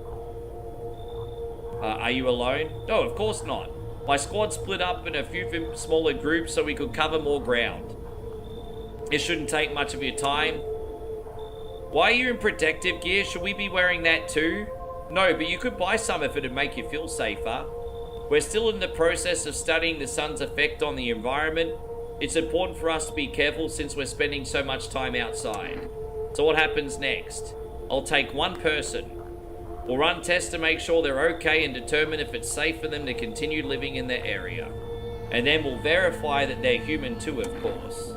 Are you alone? No, of course not. My squad split up in a few smaller groups so we could cover more ground. It shouldn't take much of your time. Why are you in protective gear? Should we be wearing that too? No, but you could buy some if it'd make you feel safer. We're still in the process of studying the sun's effect on the environment. It's important for us to be careful since we're spending so much time outside. So what happens next? I'll take one person. We'll run tests to make sure they're okay and determine if it's safe for them to continue living in their area. And then we'll verify that they're human too, of course.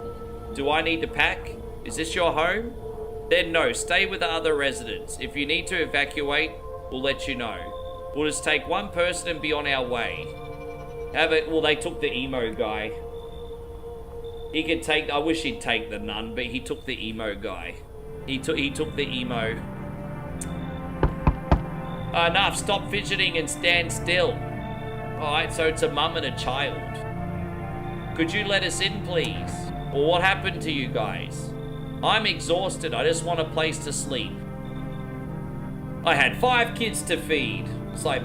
Do I need to pack? Is this your home? Then no, stay with the other residents. If you need to evacuate, we'll let you know. We'll just take one person and be on our way. Well, they took the emo guy. He could take, I wish he'd take the nun, but he took the emo guy. He took the emo. Enough, stop fidgeting and stand still. Alright, so it's a mum and a child. Could you let us in, please? Or what happened to you guys? I'm exhausted, I just want a place to sleep. I had 5 kids to feed. It's like...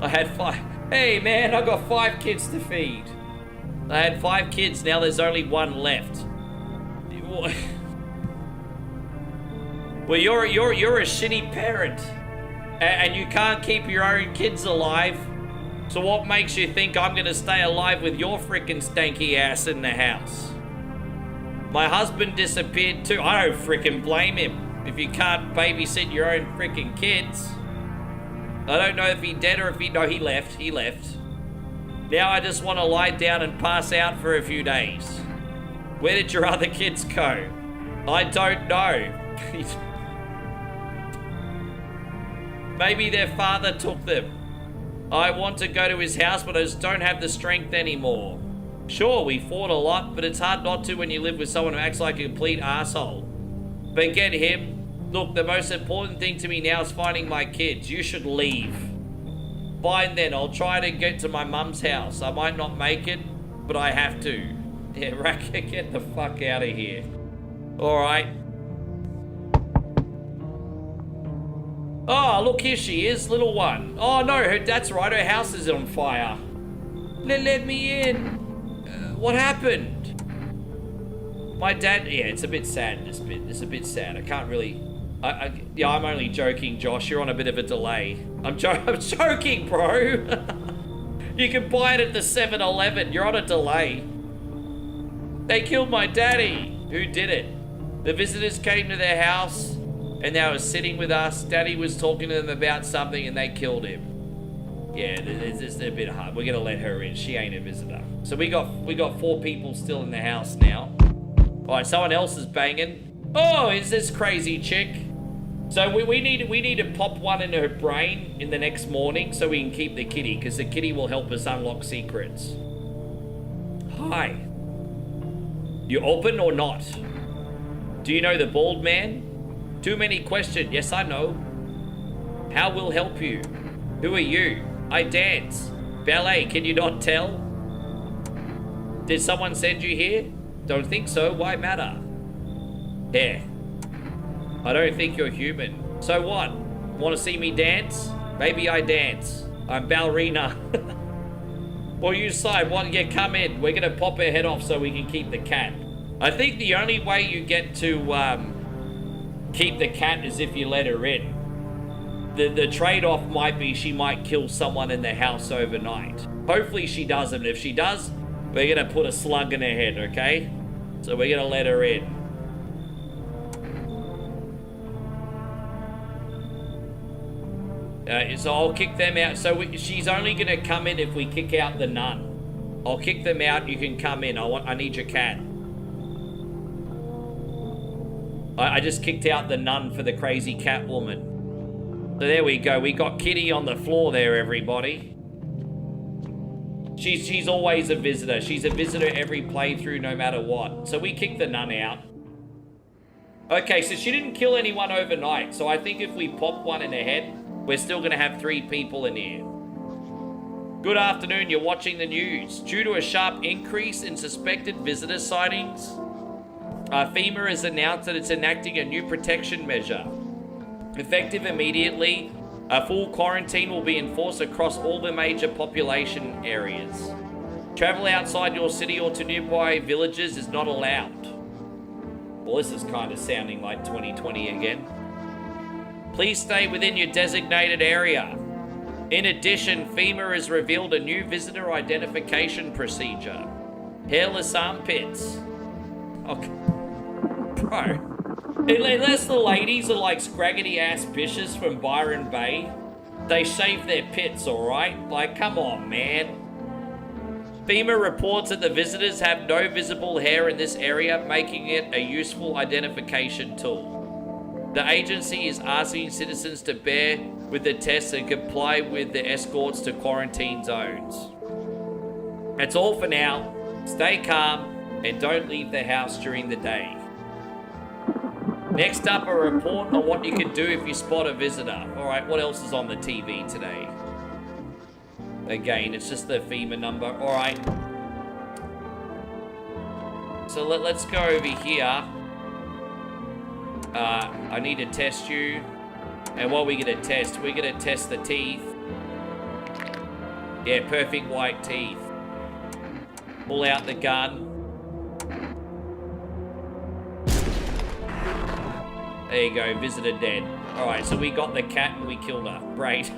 I had 5... Hey man, I got 5 kids to feed. I had 5 kids, now there's only 1 left. Well, you're a shitty parent. And you can't keep your own kids alive. So what makes you think I'm gonna stay alive with your frickin' stanky ass in the house? My husband disappeared too. I don't frickin' blame him. If you can't babysit your own frickin' kids. I don't know if he dead or if he... No, he left. He left. Now I just want to lie down and pass out for a few days. Where did your other kids go? I don't know. Maybe their father took them. I want to go to his house, but I just don't have the strength anymore. Sure, we fought a lot, but it's hard not to when you live with someone who acts like a complete asshole. But get him. Look, the most important thing to me now is finding my kids. You should leave. Fine then, I'll try to get to my mum's house. I might not make it, but I have to. Yeah, Raka, get the fuck out of here. Alright. Oh, look, here she is, little one. Oh no, that's right, her house is on fire. Let me in. What happened? My dad, yeah, it's a bit sad, this bit. It's a bit sad. I can't really... yeah, I'm only joking, Josh. You're on a bit of a delay. I'm joking, bro. You can buy it at the 7-Eleven. You're on a delay. They killed my daddy. Who did it? The visitors came to their house and they were sitting with us. Daddy was talking to them about something and they killed him. Yeah, it's a bit hard. We're gonna let her in. She ain't a visitor. So we got 4 people still in the house now. All right, someone else is banging. Oh, is this crazy chick? So we need to pop one in her brain in the next morning so we can keep the kitty, because the kitty will help us unlock secrets. Hi. You open or not? Do you know the bald man? Too many questions. Yes, I know. How will help you? Who are you? I dance. Ballet, can you not tell? Did someone send you here? Don't think so. Why matter? Yeah. I don't think you're human. So what? Want to see me dance? Maybe I dance. I'm ballerina. Or you decide, what? Yeah, come in. We're gonna pop her head off so we can keep the cat. I think the only way you get to keep the cat is if you let her in. The trade-off might be she might kill someone in the house overnight. Hopefully she doesn't. If she does, we're gonna put a slug in her head, okay? So we're gonna let her in. So I'll kick them out. So she's only gonna come in if we kick out the nun. I'll kick them out. You can come in. I need your cat. I just kicked out the nun for the crazy cat woman. So there we go. We got Kitty on the floor there, everybody. She's always a visitor. She's a visitor every playthrough, no matter what. So we kicked the nun out. Okay, so she didn't kill anyone overnight. So I think if we pop one in her head, we're still going to have 3 people in here. Good afternoon, you're watching the news. Due to a sharp increase in suspected visitor sightings, FEMA has announced that it's enacting a new protection measure. Effective immediately, a full quarantine will be enforced across all the major population areas. Travel outside your city or to nearby villages is not allowed. Well, this is kind of sounding like 2020 again. Please stay within your designated area. In addition, FEMA has revealed a new visitor identification procedure. Hairless armpits. Okay. Bro. Unless the ladies are like scraggly ass bitches from Byron Bay, they shave their pits, alright? Like, come on, man. FEMA reports that the visitors have no visible hair in this area, making it a useful identification tool. The agency is asking citizens to bear with the tests and comply with the escorts to quarantine zones. That's all for now. Stay calm and don't leave the house during the day. Next up, a report on what you can do if you spot a visitor. Alright, what else is on the TV today? Again, it's just the FEMA number. Alright. So let's go over here. I need to test you. And what are we going to test? We're going to test the teeth. Yeah, perfect white teeth. Pull out the gun. There you go, visitor dead. Alright, so we got the cat and we killed her. Great.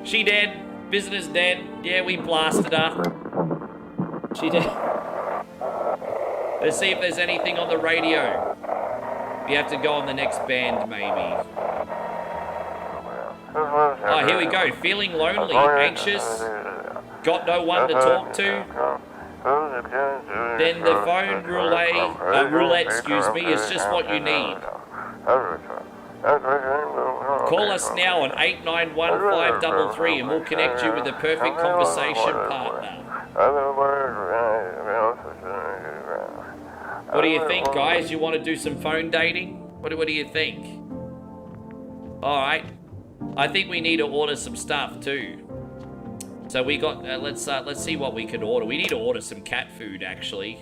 She dead. Visitor's dead. Yeah, we blasted her. She dead. Let's see if there's anything on the radio. We have to go on the next band, maybe. Oh, here we go. Feeling lonely, anxious, got no one to talk to. Then the phone roulette, excuse me, is just what you need. Call us now on 891-533 and we'll connect you with the perfect conversation partner. What do you think, guys? You want to do some phone dating? What do you think? Alright. I think we need to order some stuff too. So we got, let's see what we can order. We need to order some cat food, actually.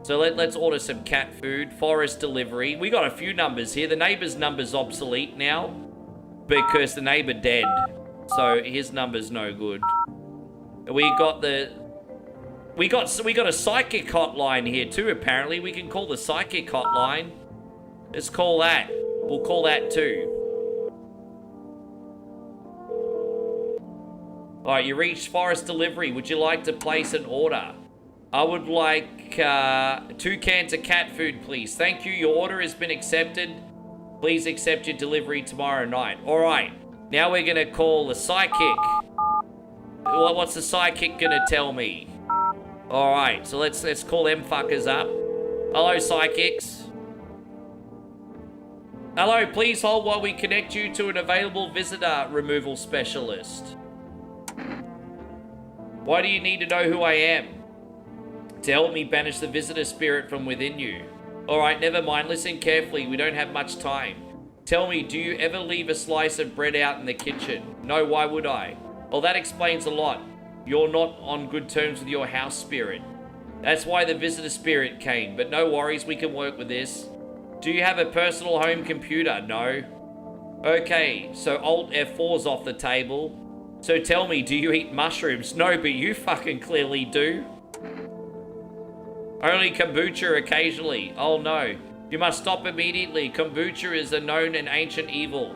So let's order some cat food. Forest delivery. We got a few numbers here. The neighbor's number's obsolete now because the neighbor dead. So his number's no good. We got a psychic hotline here too, apparently. We can call the psychic hotline. Let's call that. We'll call that too. Alright, you reached Forest Delivery. Would you like to place an order? I would like 2 cans of cat food, please. Thank you. Your order has been accepted. Please accept your delivery tomorrow night. Alright, now we're going to call the psychic. What's the psychic going to tell me? Alright, so let's call them fuckers up. Hello, psychics. Hello, please hold while we connect you to an available visitor removal specialist. Why do you need to know who I am? To help me banish the visitor spirit from within you. Alright, never mind. Listen carefully. We don't have much time. Tell me, do you ever leave a slice of bread out in the kitchen? No, why would I? Well, that explains a lot. You're not on good terms with your house spirit. That's why the visitor spirit came. But no worries, we can work with this. Do you have a personal home computer? No. Okay, so Alt F4's off the table. So tell me, do you eat mushrooms? No, but you fucking clearly do. Only kombucha occasionally. Oh no. You must stop immediately. Kombucha is a known and ancient evil.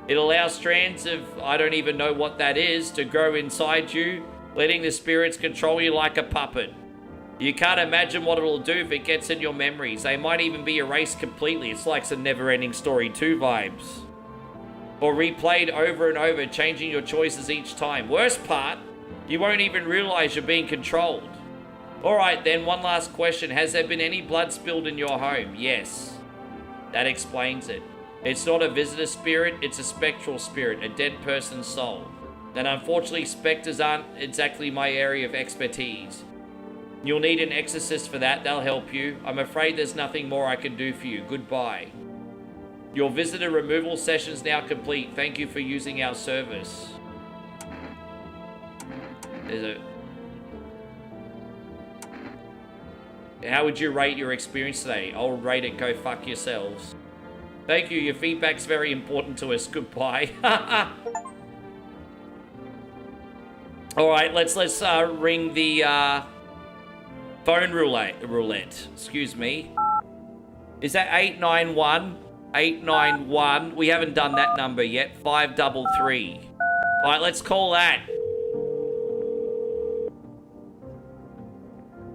It allows strands of, I don't even know what that is, to grow inside you, letting the spirits control you like a puppet. You can't imagine what it'll do if it gets in your memories. They might even be erased completely. It's like some Never-Ending Story 2 vibes. Or replayed over and over, changing your choices each time. Worst part, you won't even realize you're being controlled. Alright then, one last question. Has there been any blood spilled in your home? Yes. That explains it. It's not a visitor spirit, it's a spectral spirit, a dead person's soul. And unfortunately, specters aren't exactly my area of expertise. You'll need an exorcist for that, they'll help you. I'm afraid there's nothing more I can do for you. Goodbye. Your visitor removal session's now complete. Thank you for using our service. How would you rate your experience today? I'll rate it go fuck yourselves. Thank you, your feedback's very important to us. Goodbye. Alright, let's ring the phone roulette. Excuse me. Is that 891 891. We haven't done that number yet. 533. All right, let's call that.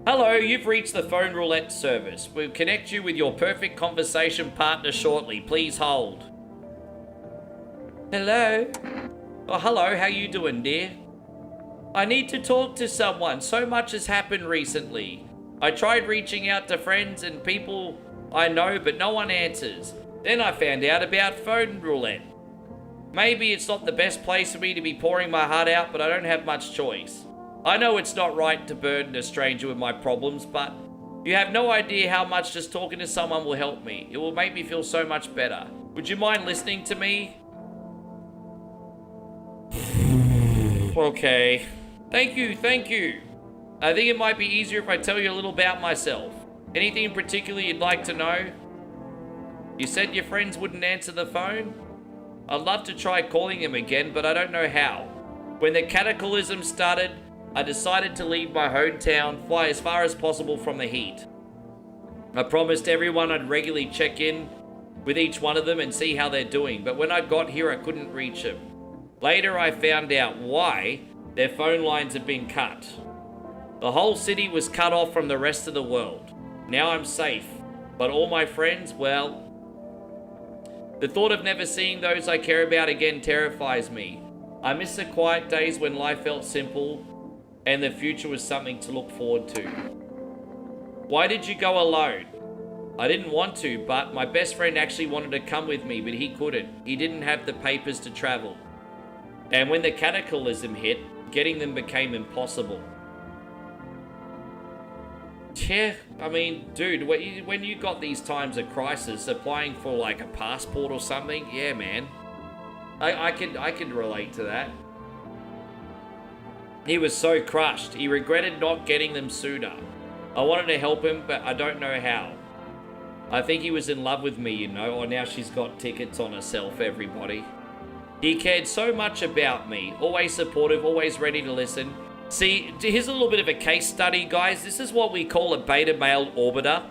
Hello, you've reached the phone roulette service. We'll connect you with your perfect conversation partner shortly. Please hold. Hello? Oh, hello, how you doing, dear? I need to talk to someone. So much has happened recently. I tried reaching out to friends and people I know, but no one answers. Then I found out about phone roulette. Maybe it's not the best place for me to be pouring my heart out, but I don't have much choice. I know it's not right to burden a stranger with my problems, but you have no idea how much just talking to someone will help me. It will make me feel so much better. Would you mind listening to me? Okay. Thank you. I think it might be easier if I tell you a little about myself. Anything in particular you'd like to know? You said your friends wouldn't answer the phone? I'd love to try calling them again, but I don't know how. When the cataclysm started, I decided to leave my hometown, fly as far as possible from the heat. I promised everyone I'd regularly check in with each one of them and see how they're doing, but when I got here I couldn't reach them. Later I found out why their phone lines had been cut. The whole city was cut off from the rest of the world. Now I'm safe, but all my friends, well, the thought of never seeing those I care about again terrifies me. I miss the quiet days when life felt simple and the future was something to look forward to. Why did you go alone? I didn't want to, but my best friend actually wanted to come with me, but he couldn't. He didn't have the papers to travel. And when the cataclysm hit, getting them became impossible. Yeah, I mean, dude, when you got these times of crisis, applying for like a passport or something, yeah, man. I could relate to that. He was so crushed. He regretted not getting them sooner. I wanted to help him, but I don't know how. I think he was in love with me, you know, or now she's got tickets on herself, everybody. He cared so much about me, always supportive, always ready to listen. See, here's a little bit of a case study, guys. This is what we call a beta male orbiter.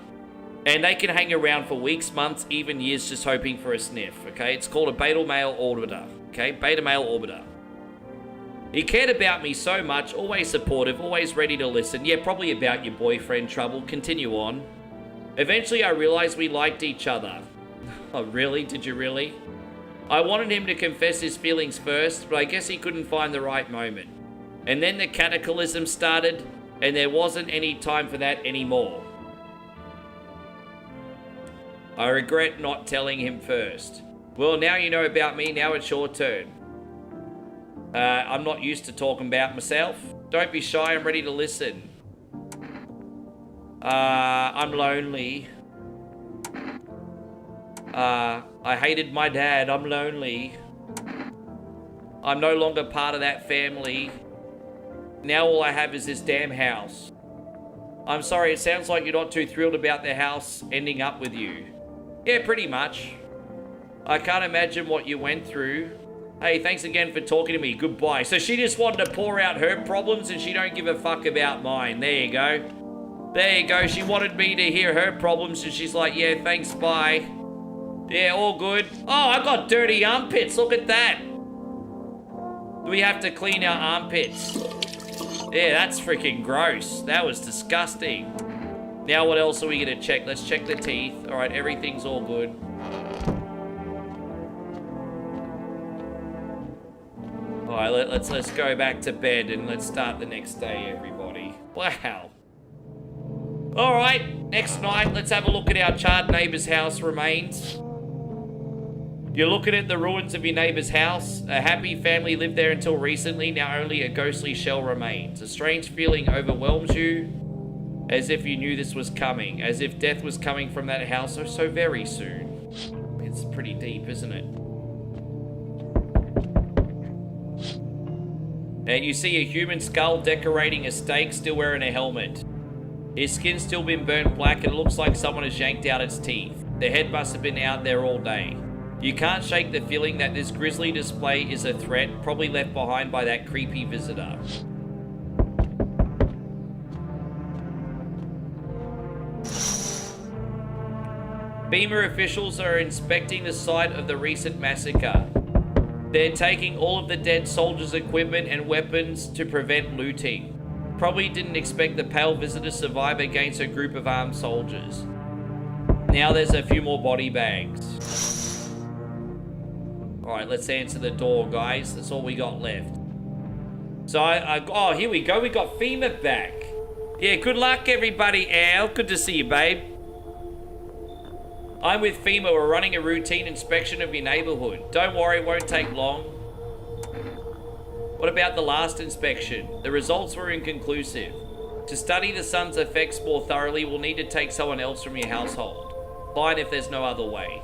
And they can hang around for weeks, months, even years just hoping for a sniff, okay? It's called a beta male orbiter, okay? Beta male orbiter. He cared about me so much, always supportive, always ready to listen. Yeah, probably about your boyfriend trouble. Continue on. Eventually, I realized we liked each other. Oh, really? Did you really? I wanted him to confess his feelings first, but I guess he couldn't find the right moment. And then the cataclysm started, and there wasn't any time for that anymore. I regret not telling him first. Well, now you know about me, now it's your turn. I'm not used to talking about myself. Don't be shy, I'm ready to listen. I'm lonely. I hated my dad, I'm lonely. I'm no longer part of that family. Now all I have is this damn house. I'm sorry, it sounds like you're not too thrilled about the house ending up with you. Yeah, pretty much. I can't imagine what you went through. Hey, thanks again for talking to me. Goodbye. So she just wanted to pour out her problems and she don't give a fuck about mine. There you go. There you go. She wanted me to hear her problems and she's like, yeah, thanks, bye. Yeah, all good. Oh, I got dirty armpits. Look at that. We have to clean our armpits. Yeah, that's freaking gross. That was disgusting. Now what else are we gonna check? Let's check the teeth. All right, everything's all good. All right, let's go back to bed and let's start the next day, everybody. Wow. All right, next night, let's have a look at our charred neighbor's house remains. You're looking at the ruins of your neighbor's house. A happy family lived there until recently. Now only a ghostly shell remains. A strange feeling overwhelms you, as if you knew this was coming, as if death was coming from that house so very soon. It's pretty deep, isn't it? And you see a human skull decorating a stake, still wearing a helmet. His skin's still been burnt black and it looks like someone has yanked out its teeth. The head must have been out there all day. You can't shake the feeling that this grisly display is a threat, probably left behind by that creepy visitor. FEMA officials are inspecting the site of the recent massacre. They're taking all of the dead soldiers' equipment and weapons to prevent looting. Probably didn't expect the pale visitor to survive against a group of armed soldiers. Now there's a few more body bags. Alright, let's answer the door, guys. That's all we got left. So oh, here we go. We got FEMA back. Yeah, good luck, everybody, Al. Good to see you, babe. I'm with FEMA. We're running a routine inspection of your neighborhood. Don't worry, it won't take long. What about the last inspection? The results were inconclusive. To study the sun's effects more thoroughly, we'll need to take someone else from your household. Fine if there's no other way.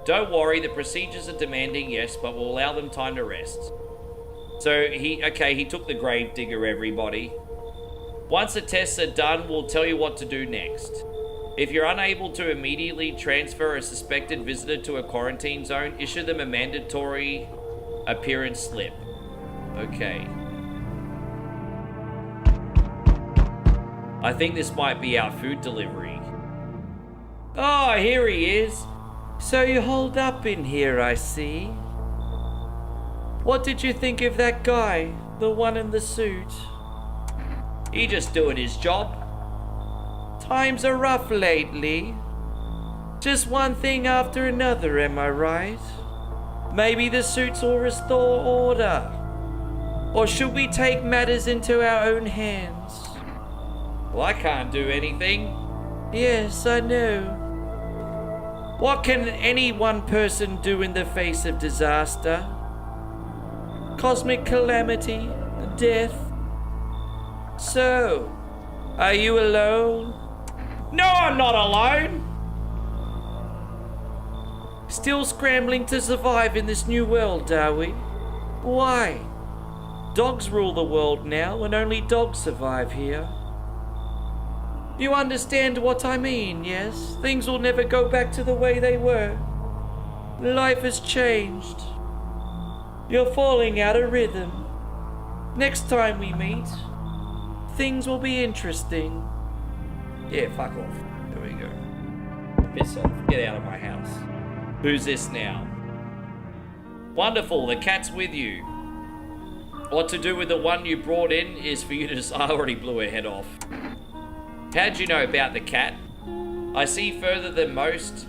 Don't worry, the procedures are demanding, yes, but we'll allow them time to rest. So he took the grave digger, everybody. Once the tests are done, we'll tell you what to do next. If you're unable to immediately transfer a suspected visitor to a quarantine zone, issue them a mandatory appearance slip. Okay. I think this might be our food delivery. Oh, here he is. So you holed up in here, I see. What did you think of that guy? The one in the suit? He just doing his job. Times are rough lately. Just one thing after another, am I right? Maybe the suits will restore order. Or should we take matters into our own hands? Well, I can't do anything. Yes, I know. What can any one person do in the face of disaster? Cosmic calamity, death. So, are you alone? No, I'm not alone! Still scrambling to survive in this new world, are we? Why? Dogs rule the world now, and only dogs survive here. You understand what I mean, yes? Things will never go back to the way they were. Life has changed. You're falling out of rhythm. Next time we meet, things will be interesting. Yeah, fuck off. There we go. Piss off. Get out of my house. Who's this now? Wonderful, the cat's with you. What to do with the one you brought in is for you to just... I already blew her head off. How'd you know about the cat? I see further than most.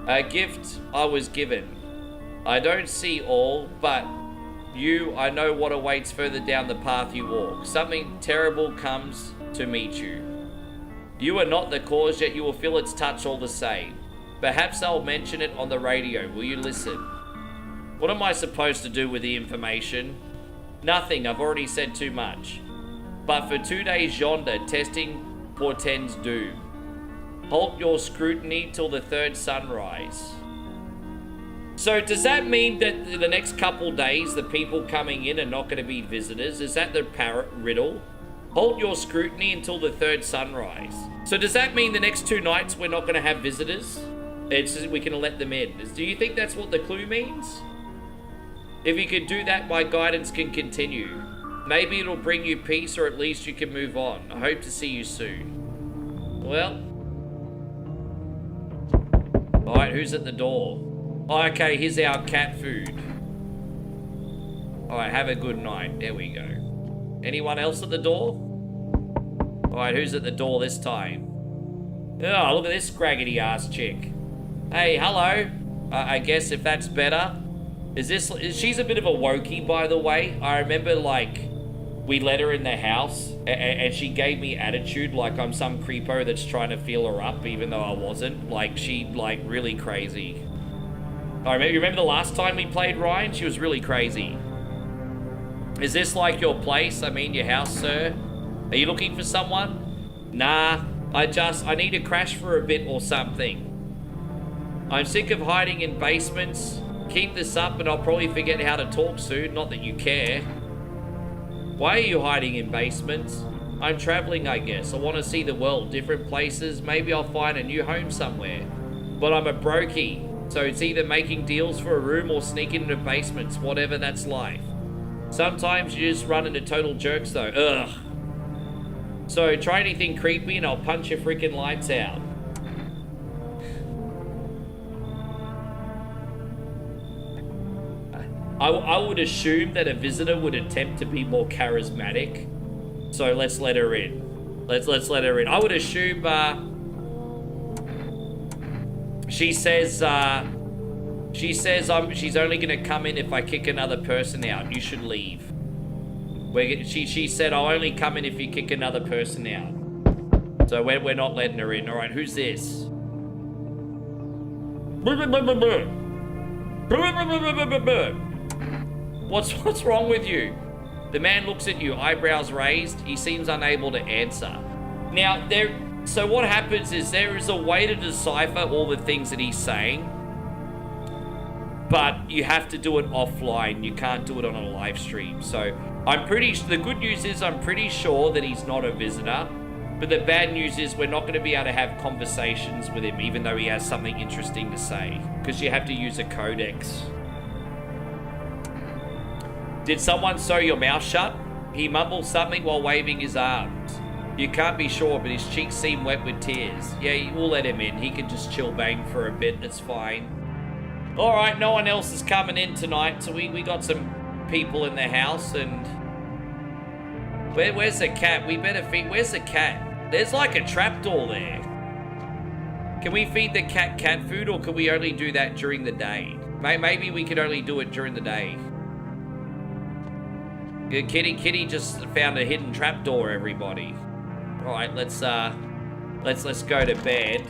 A gift I was given. I don't see all, but you, I know what awaits further down the path you walk. Something terrible comes to meet you. You are not the cause, yet you will feel its touch all the same. Perhaps I'll mention it on the radio. Will you listen? What am I supposed to do with the information? Nothing, I've already said too much. But for 2 days yonder, testing portends doom. Halt your scrutiny till the third sunrise. So does that mean that the next couple days, the people coming in are not going to be visitors? Is that the riddle? Halt your scrutiny until the third sunrise. So does that mean the next 2 nights we're not going to have visitors? It's just we can let them in. Do you think that's what the clue means? If you could do that, my guidance can continue. Maybe it'll bring you peace, or at least you can move on. I hope to see you soon. Well. Alright, who's at the door? Oh, okay, here's our cat food. Alright, have a good night. There we go. Anyone else at the door? Alright, who's at the door this time? Oh, look at this scraggedy ass chick. Hey, hello. I guess if that's better. She's a bit of a wokey, by the way. I remember, like, we let her in the house and she gave me attitude like I'm some creepo that's trying to feel her up, even though I wasn't. Like, she, like, really crazy. I remember the last time we played, Ryan? She was really crazy. Is this like your place? I mean, your house, sir? Are you looking for someone? Nah, I need to crash for a bit or something. I'm sick of hiding in basements. Keep this up and I'll probably forget how to talk soon, not that you care. Why are you hiding in basements? I'm traveling, I guess. I want to see the world, different places. Maybe I'll find a new home somewhere. But I'm a brokey, so it's either making deals for a room or sneaking into basements, whatever, that's life. Sometimes you just run into total jerks though, ugh. So try anything creepy and I'll punch your freaking lights out. I would assume that a visitor would attempt to be more charismatic. So let's let her in. Let's let her in. I would assume she says she's only gonna come in if I kick another person out. You should leave. She said I'll only come in if you kick another person out. So we're not letting her in. All right, who's this? What's wrong with you? The man looks at you, eyebrows raised. He seems unable to answer. Now, so what happens is there is a way to decipher all the things that he's saying, but you have to do it offline. You can't do it on a live stream. So the good news is I'm pretty sure that he's not a visitor, but the bad news is we're not going to be able to have conversations with him, even though he has something interesting to say, because you have to use a codex. Did someone sew your mouth shut? He mumbles something while waving his arms. You can't be sure, but his cheeks seem wet with tears. Yeah, we'll let him in. He can just chill bang for a bit. It's fine. All right, no one else is coming in tonight, so we got some people in the house. And where's the cat? We better feed. Where's the cat? There's like a trapdoor there. Can we feed the cat food, or can we only do that during the day? Maybe we could only do it during the day. Kitty just found a hidden trapdoor, everybody. All right, let's go to bed.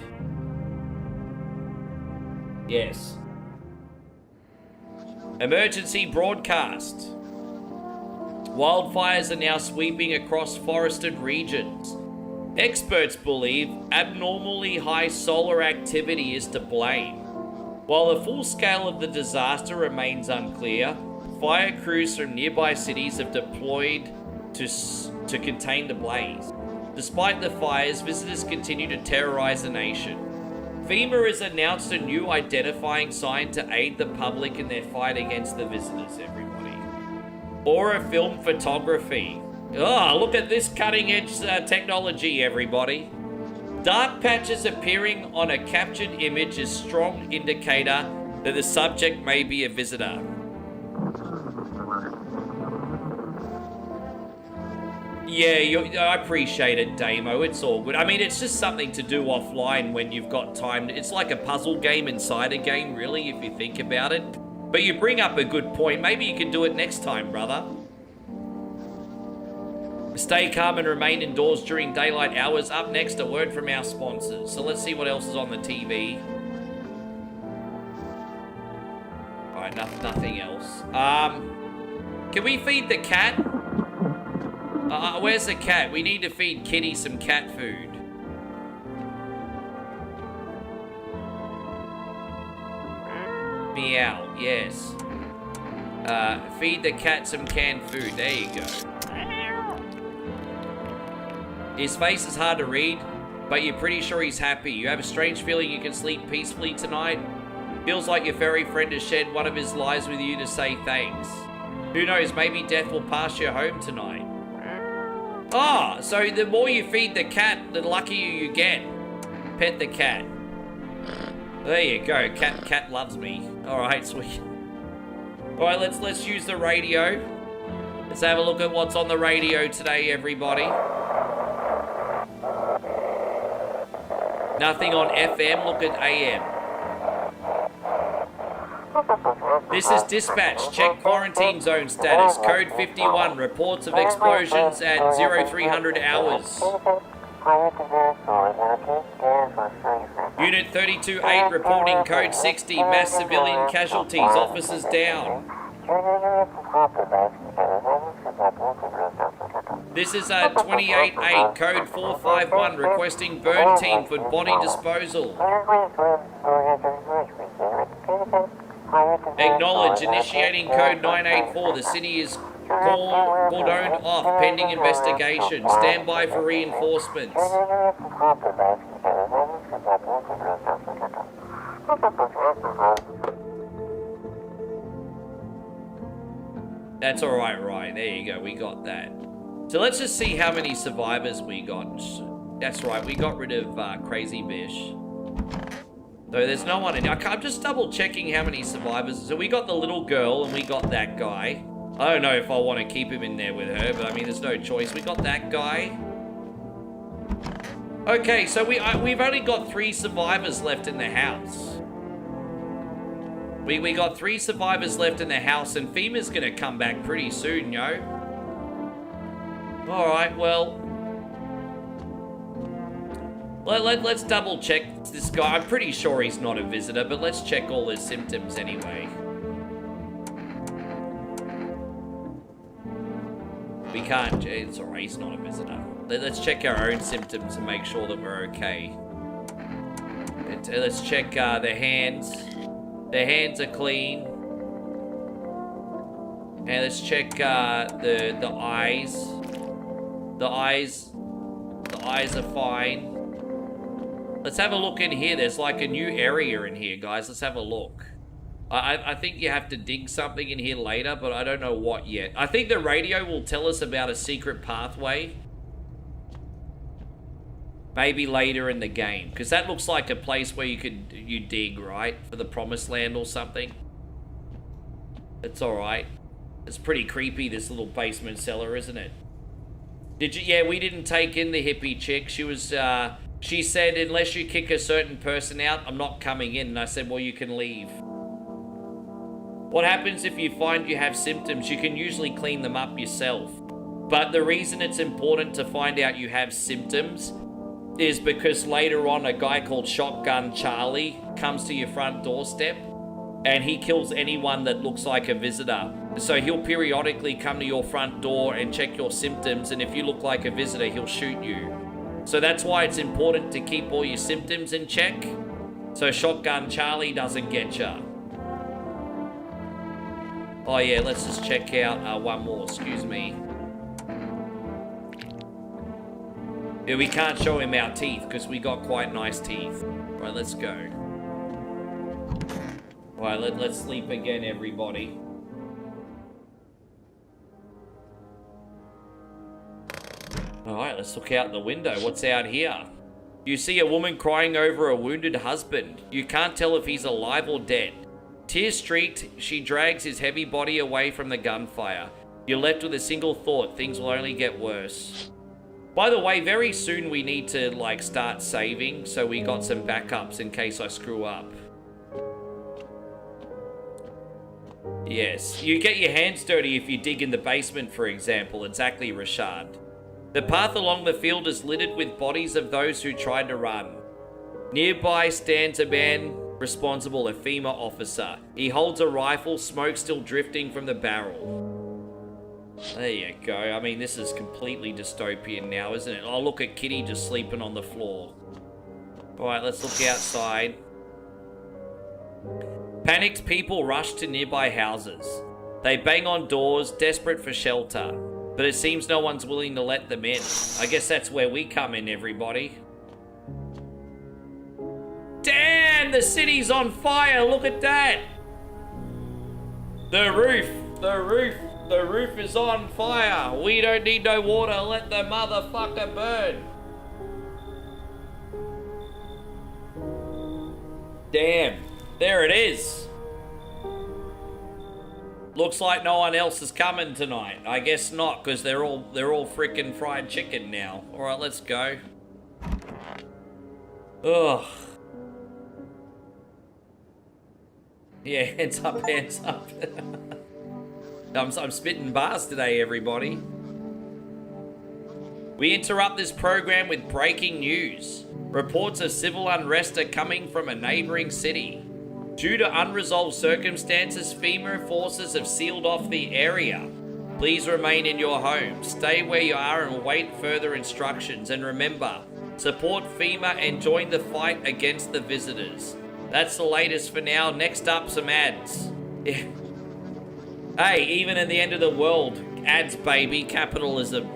Yes. Emergency broadcast. Wildfires are now sweeping across forested regions. Experts believe abnormally high solar activity is to blame. While the full scale of the disaster remains unclear, fire crews from nearby cities have deployed to contain the blaze. Despite the fires, visitors continue to terrorize the nation. FEMA has announced a new identifying sign to aid the public in their fight against the visitors, everybody. Aura film photography. Oh, look at this cutting-edge technology, everybody. Dark patches appearing on a captured image is a strong indicator that the subject may be a visitor. Yeah, I appreciate it, Damo. It's all good. I mean, it's just something to do offline when you've got time. It's like a puzzle game inside a game, really, if you think about it. But you bring up a good point. Maybe you can do it next time, brother. Stay calm and remain indoors during daylight hours. Up next, a word from our sponsors. So let's see what else is on the TV. All right, nothing else. Can we feed the cat? Where's the cat? We need to feed Kitty some cat food. Meow, yes. Feed the cat some canned food. There you go. His face is hard to read, but you're pretty sure he's happy. You have a strange feeling you can sleep peacefully tonight. Feels like your furry friend has shared one of his lies with you to say thanks. Who knows, maybe death will pass you home tonight. Ah, so the more you feed the cat, the luckier you get. Pet the cat. There you go. Cat loves me. All right, sweet. All right, let's use the radio. Let's have a look at what's on the radio today, everybody. Nothing on FM. Look at AM. This is dispatch. Check quarantine zone status. Code 51. Reports of explosions at 0300 hours. Unit 32-8 reporting code 60. Mass civilian casualties. Officers down. This is 28-8 code 451 requesting burn team for body disposal. Acknowledge, initiating code 984. The city is cordoned off pending investigation. Stand by for reinforcements. That's alright, right. There you go, we got that. So let's just see how many survivors we got. That's right, we got rid of Crazy Bish. So there's no one in here. I'm just double checking how many survivors. So we got the little girl and we got that guy. I don't know if I want to keep him in there with her, but I mean, there's no choice. We got that guy. Okay, so we've only got 3 survivors left in the house. We got 3 survivors left in the house, and FEMA's gonna come back pretty soon, yo. Alright, well... Let's double check this guy. I'm pretty sure he's not a visitor, but let's check all his symptoms anyway. We can't... It's alright, he's not a visitor. Let's check our own symptoms and make sure that we're okay. Let's check the hands. The hands are clean. And let's check the eyes. The eyes are fine. Let's have a look in here. There's like a new area in here, guys. Let's have a look. I think you have to dig something in here later, but I don't know what yet. I think the radio will tell us about a secret pathway. Maybe later in the game, because that looks like a place where you dig, right? For the promised land or something. It's alright. It's pretty creepy, this little basement cellar, isn't it? Did you? Yeah, we didn't take in the hippie chick. She was, she said, unless you kick a certain person out, I'm not coming in. And I said, well, you can leave. What happens if you find you have symptoms? You can usually clean them up yourself. But the reason it's important to find out you have symptoms is because later on a guy called Shotgun Charlie comes to your front doorstep and he kills anyone that looks like a visitor. So he'll periodically come to your front door and check your symptoms, and if you look like a visitor, he'll shoot you. So that's why it's important to keep all your symptoms in check, so Shotgun Charlie doesn't get ya. Oh yeah, let's just check out one more, excuse me. Yeah, we can't show him our teeth because we got quite nice teeth. Right, let's go. Right, let's sleep again, everybody. Alright, let's look out the window. What's out here? You see a woman crying over a wounded husband. You can't tell if he's alive or dead. Tear-streaked, she drags his heavy body away from the gunfire. You're left with a single thought: things will only get worse. By the way, very soon we need to, like, start saving, so we got some backups in case I screw up. Yes, you get your hands dirty if you dig in the basement, for example. Exactly, Rashad. The path along the field is littered with bodies of those who tried to run. Nearby stands a man responsible, a FEMA officer. He holds a rifle, smoke still drifting from the barrel. There you go. I mean, this is completely dystopian now, isn't it? Oh, look at Kitty just sleeping on the floor. Alright, let's look outside. Panicked people rush to nearby houses. They bang on doors, desperate for shelter. But it seems no one's willing to let them in. I guess that's where we come in, everybody. Damn, the city's on fire. Look at that. The roof is on fire. We don't need no water. Let the motherfucker burn. Damn, there it is. Looks like no one else is coming tonight. I guess not, because they're all freaking fried chicken now. All right, let's go. Ugh. Yeah, hands up, hands up. I'm spitting bars today, everybody. We interrupt this program with breaking news. Reports of civil unrest are coming from a neighboring city. Due to unresolved circumstances, FEMA forces have sealed off the area. Please remain in your home. Stay where you are and wait further instructions. And remember, support FEMA and join the fight against the visitors. That's the latest for now. Next up, some ads. Yeah. Hey, even at the end of the world, ads, baby, capitalism.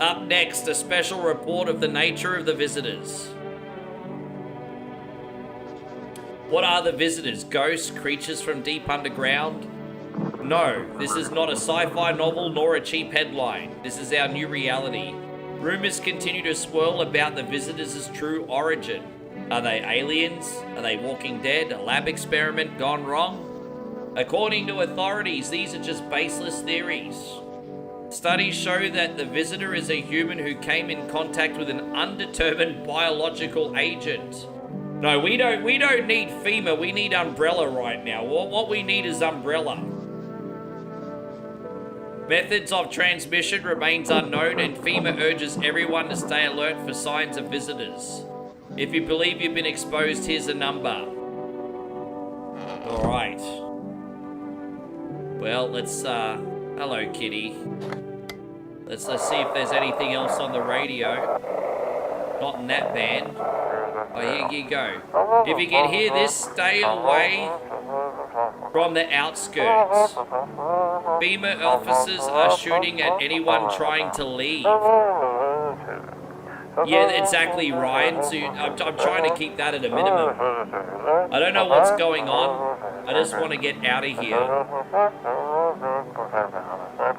Up next, a special report of the nature of the visitors. What are the visitors? Ghosts? Creatures from deep underground? No, this is not a sci-fi novel nor a cheap headline. This is our new reality. Rumors continue to swirl about the visitors' true origin. Are they aliens? Are they Walking Dead? A lab experiment gone wrong? According to authorities, these are just baseless theories. Studies show that the visitor is a human who came in contact with an undetermined biological agent. No, we don't need FEMA, we need Umbrella right now. What we need is Umbrella. Methods of transmission remains unknown, and FEMA urges everyone to stay alert for signs of visitors. If you believe you've been exposed, here's a number. Alright. Well, let's, hello, kitty. Let's see if there's anything else on the radio. Not in that band. Oh, here you go. If you can hear this, stay away from the outskirts. FEMA officers are shooting at anyone trying to leave. Yeah, exactly, Ryan. So I'm trying to keep that at a minimum. I don't know what's going on. I just want to get out of here.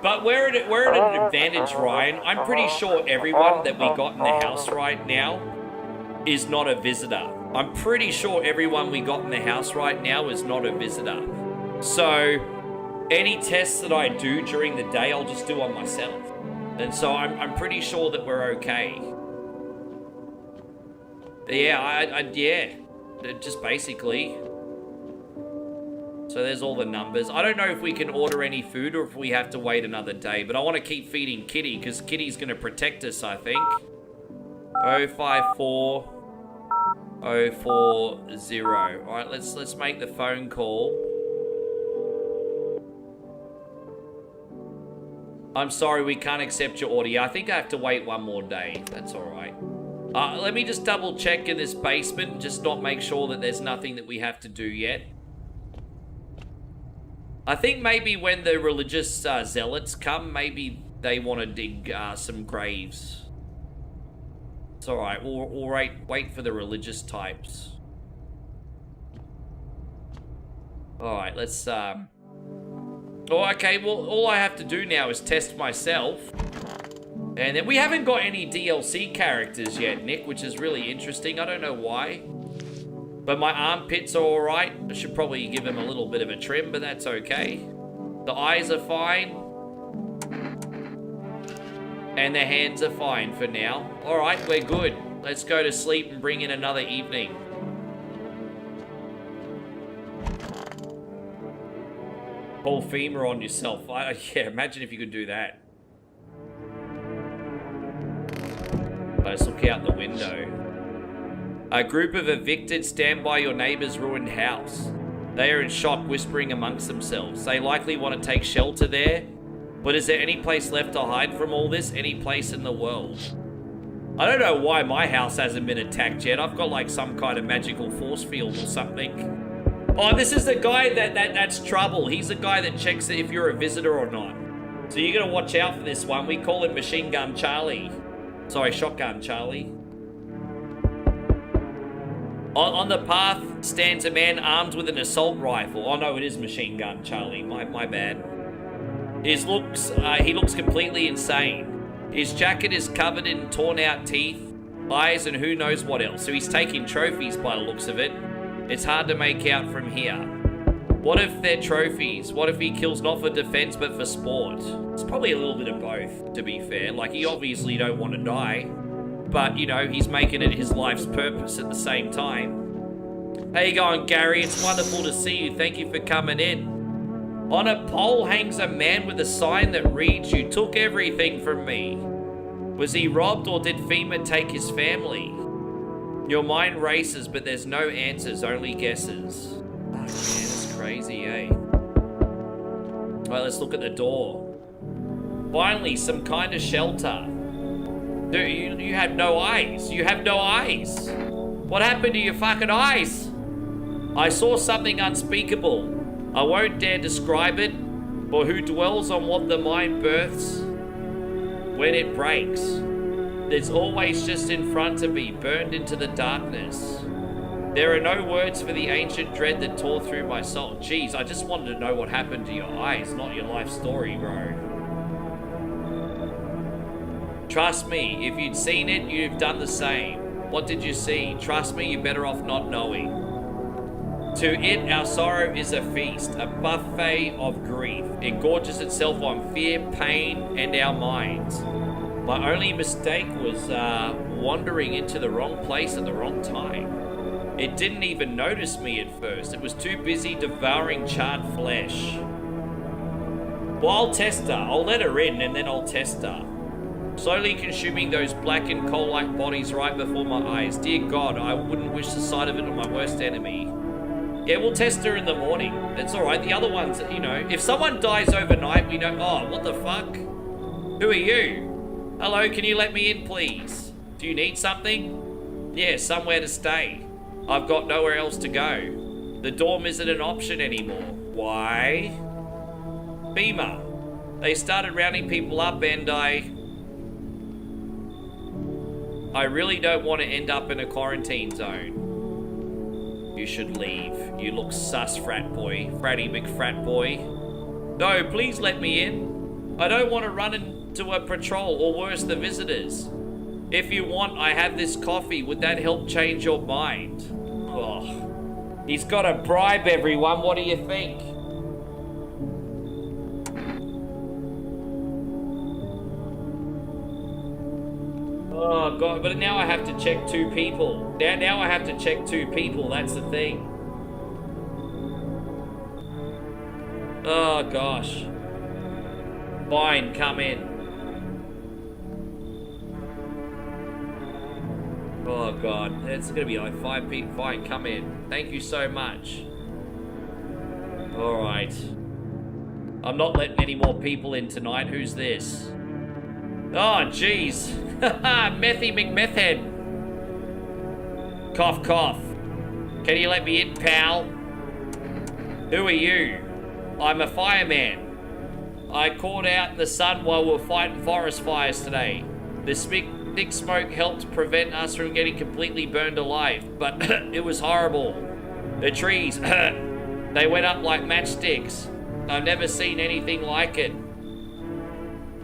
But we're at an advantage, Ryan. I'm pretty sure everyone that we got in the house right now is not a visitor. I'm pretty sure everyone we got in the house right now is not a visitor. So any tests that I do during the day, I'll just do on myself. And so I'm pretty sure that we're okay. Yeah, yeah, just basically. So there's all the numbers. I don't know if we can order any food or if we have to wait another day, but I want to keep feeding Kitty because Kitty's going to protect us, I think. 054 040. All right, let's make the phone call. I'm sorry, we can't accept your order. I think I have to wait one more day. That's all right. Let me just double check in this basement, just not make sure that there's nothing that we have to do yet. I think maybe when the religious zealots come, maybe they want to dig some graves. It's all right. We'll wait for the religious types. All right, let's... Oh, okay, well, all I have to do now is test myself. And then we haven't got any DLC characters yet, Nick, which is really interesting. I don't know why. But my armpits are all right. I should probably give them a little bit of a trim, but that's okay. The eyes are fine. And the hands are fine for now. All right, we're good. Let's go to sleep and bring in another evening. Call FEMA on yourself. Yeah, imagine if you could do that. Let's look out the window. A group of evicted stand by your neighbor's ruined house. They are in shock, whispering amongst themselves. They likely want to take shelter there. But is there any place left to hide from all this? Any place in the world? I don't know why my house hasn't been attacked yet. I've got like some kind of magical force field or something. Oh, this is the guy that's trouble. He's the guy that checks if you're a visitor or not. So you gotta watch out for this one. We call him Machine Gun Charlie. Sorry, Shotgun Charlie. On the path stands a man armed with an assault rifle. Oh no, it is Machine Gun Charlie. My bad. He looks completely insane. His jacket is covered in torn out teeth, eyes, and who knows what else. So he's taking trophies by the looks of it. It's hard to make out from here. What if they're trophies? What if he kills not for defense but for sport? It's probably a little bit of both, to be fair. Like, he obviously don't want to die, but, you know, he's making it his life's purpose at the same time. How you going, Gary? It's wonderful to see you. Thank you for coming in. On a pole hangs a man with a sign that reads, "You took everything from me." Was he robbed or did FEMA take his family? Your mind races, but there's no answers, only guesses. Oh man, it's crazy, eh? Alright, let's look at the door. Finally, some kind of shelter. Dude, you have no eyes. You have no eyes. What happened to your fucking eyes? I saw something unspeakable. I won't dare describe it, for who dwells on what the mind births when it breaks. It's always just in front of me, burned into the darkness. There are no words for the ancient dread that tore through my soul. Jeez, I just wanted to know what happened to your eyes, not your life story, bro. Trust me, if you'd seen it, you'd have done the same. What did you see? Trust me, you're better off not knowing. To it, our sorrow is a feast, a buffet of grief. It gorges itself on fear, pain, and our minds. My only mistake was wandering into the wrong place at the wrong time. It didn't even notice me at first. It was too busy devouring charred flesh. Well, I'll test her. I'll let her in and then I'll test her. Slowly consuming those blackened coal-like bodies right before my eyes. Dear God, I wouldn't wish the sight of it on my worst enemy. Yeah, we'll test her in the morning. That's alright. The other ones, you know, if someone dies overnight, we know, oh, what the fuck? Who are you? Hello, can you let me in, please? Do you need something? Yeah, somewhere to stay. I've got nowhere else to go. The dorm isn't an option anymore. Why? Beamer. They started rounding people up and I really don't want to end up in a quarantine zone. You should leave. You look sus, frat boy. Fratty McFrat boy. No, please let me in. I don't want to run into a patrol or worse, the visitors. If you want, I have this coffee. Would that help change your mind? Oh, he's got to bribe everyone. What do you think? Oh God, but now I have to check 2 people. Now I have to check 2 people, that's the thing. Oh gosh. Fine, come in. Oh God, it's gonna be like 5 people. Fine, come in. Thank you so much. Alright. I'm not letting any more people in tonight. Who's this? Oh, jeez. Methy McMethhead. Cough, cough. Can you let me in, pal? Who are you? I'm a fireman. I caught out in the sun while we were fighting forest fires today. The thick smoke helped prevent us from getting completely burned alive, but it was horrible. The trees, they went up like matchsticks. I've never seen anything like it.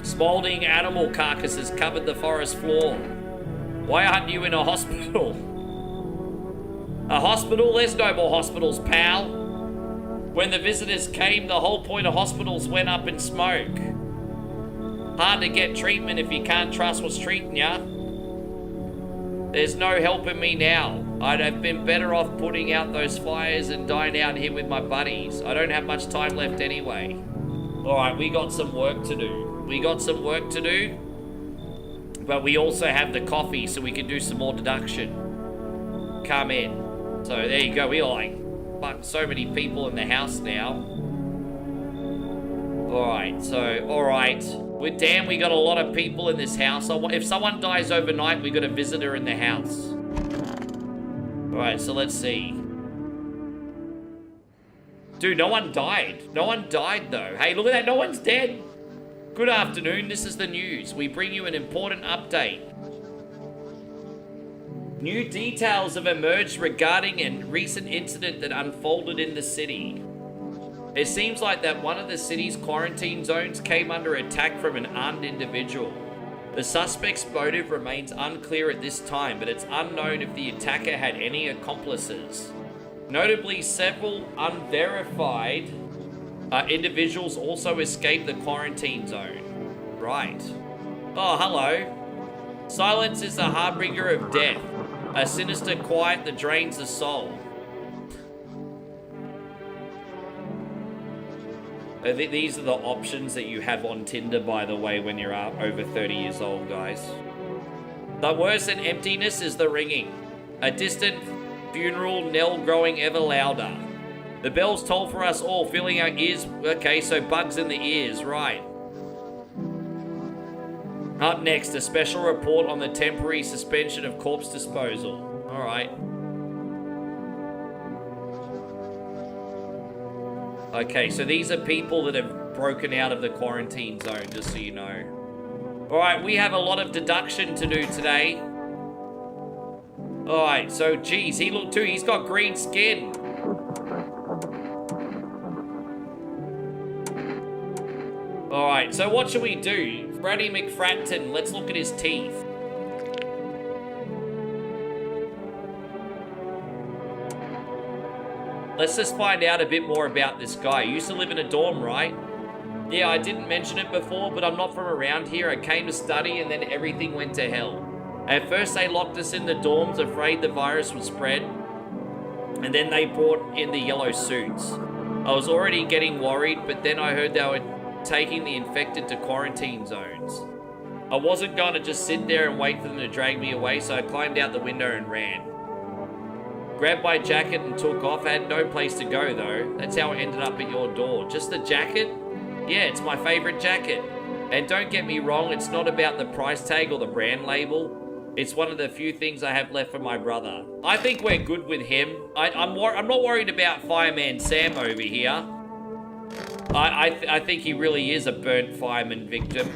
Smoldering animal carcasses covered the forest floor. Why aren't you in a hospital? A hospital? There's no more hospitals, pal. When the visitors came, the whole point of hospitals went up in smoke. Hard to get treatment if you can't trust what's treating ya. There's no helping me now. I'd have been better off putting out those fires and dying out here with my buddies. I don't have much time left anyway. Alright, we got some work to do. We got some work to do, but we also have the coffee so we can do some more deduction. Come in. So there you go. We are like, fuck, so many people in the house now. Alright, so, alright. Damn, we got a lot of people in this house. If someone dies overnight, we got a visitor in the house. Alright, so let's see. Dude, no one died. No one died, though. Hey, look at that. No one's dead. Good afternoon, this is the news. We bring you an important update. New details have emerged regarding a recent incident that unfolded in the city. It seems like that one of the city's quarantine zones came under attack from an armed individual. The suspect's motive remains unclear at this time, but it's unknown if the attacker had any accomplices. Notably, several unverified individuals also escaped the quarantine zone. Right. Oh, hello. Silence is the harbinger of death. A sinister quiet that drains the soul. These are the options that you have on Tinder, by the way, when you're over 30 years old, guys. The worse than emptiness is the ringing. A distant funeral knell growing ever louder. The bells toll for us all, filling our ears. Okay, so bugs in the ears, right. Up next, a special report on the temporary suspension of corpse disposal. All right. Okay, so these are people that have broken out of the quarantine zone, just so you know. All right, we have a lot of deduction to do today. All right, so geez, he looked too. He's got green skin. All right, so what should we do? Freddy McFratton, let's look at his teeth. Let's just find out a bit more about this guy. You used to live in a dorm, right? Yeah, I didn't mention it before, but I'm not from around here. I came to study and then everything went to hell. At first they locked us in the dorms, afraid the virus would spread. And then they brought in the yellow suits. I was already getting worried, but then I heard they were taking the infected to quarantine zones. I wasn't going to just sit there and wait for them to drag me away, so I climbed out the window and ran. Grabbed my jacket and took off. I had no place to go though. That's how I ended up at your door. Just the jacket? Yeah, it's my favorite jacket. And don't get me wrong, it's not about the price tag or the brand label. It's one of the few things I have left for my brother. I think we're good with him. I'm not worried about Fireman Sam over here. I think he really is a burnt fireman victim.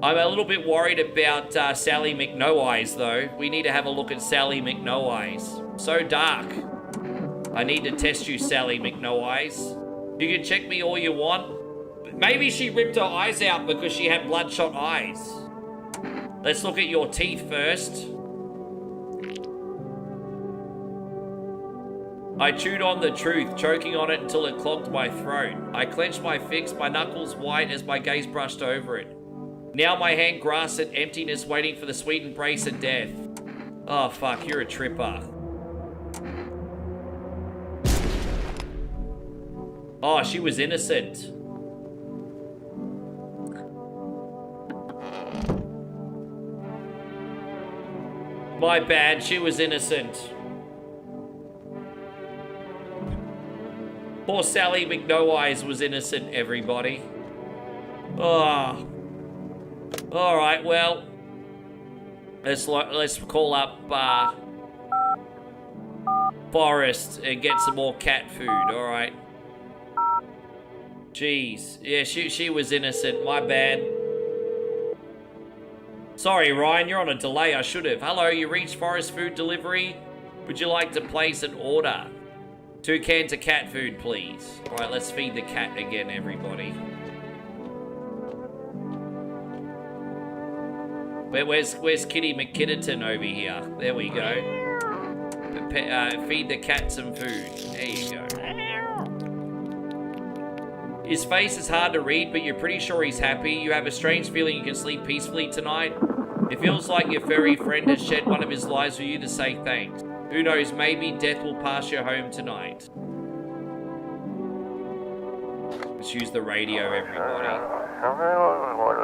I'm a little bit worried about Sally McNo-Eyes, though. We need to have a look at Sally McNo-Eyes. So dark. I need to test you, Sally McNo-Eyes. You can check me all you want. Maybe she ripped her eyes out because she had bloodshot eyes. Let's look at your teeth first. I chewed on the truth, choking on it until it clogged my throat. I clenched my fists, my knuckles white as my gaze brushed over it. Now my hand grasps at emptiness, waiting for the sweet embrace of death. Oh fuck, you're a tripper. Oh, she was innocent. My bad, she was innocent. Poor Sally McNo-Eyes was innocent, everybody. Oh. Alright, well. Let's call up Forrest and get some more cat food, alright. Jeez. Yeah, she was innocent, my bad. Sorry, Ryan, you're on a delay. I should have. Hello, you reached Forest Food Delivery. Would you like to place an order? 2 cans of cat food, please. All right, let's feed the cat again, everybody. Where's Kitty McKitterton over here? There we go. Feed the cat some food. There you go. His face is hard to read, but you're pretty sure he's happy. You have a strange feeling you can sleep peacefully tonight. It feels like your furry friend has shed one of his lives for you to say thanks. Who knows, maybe death will pass you home tonight. Let's use the radio, everybody.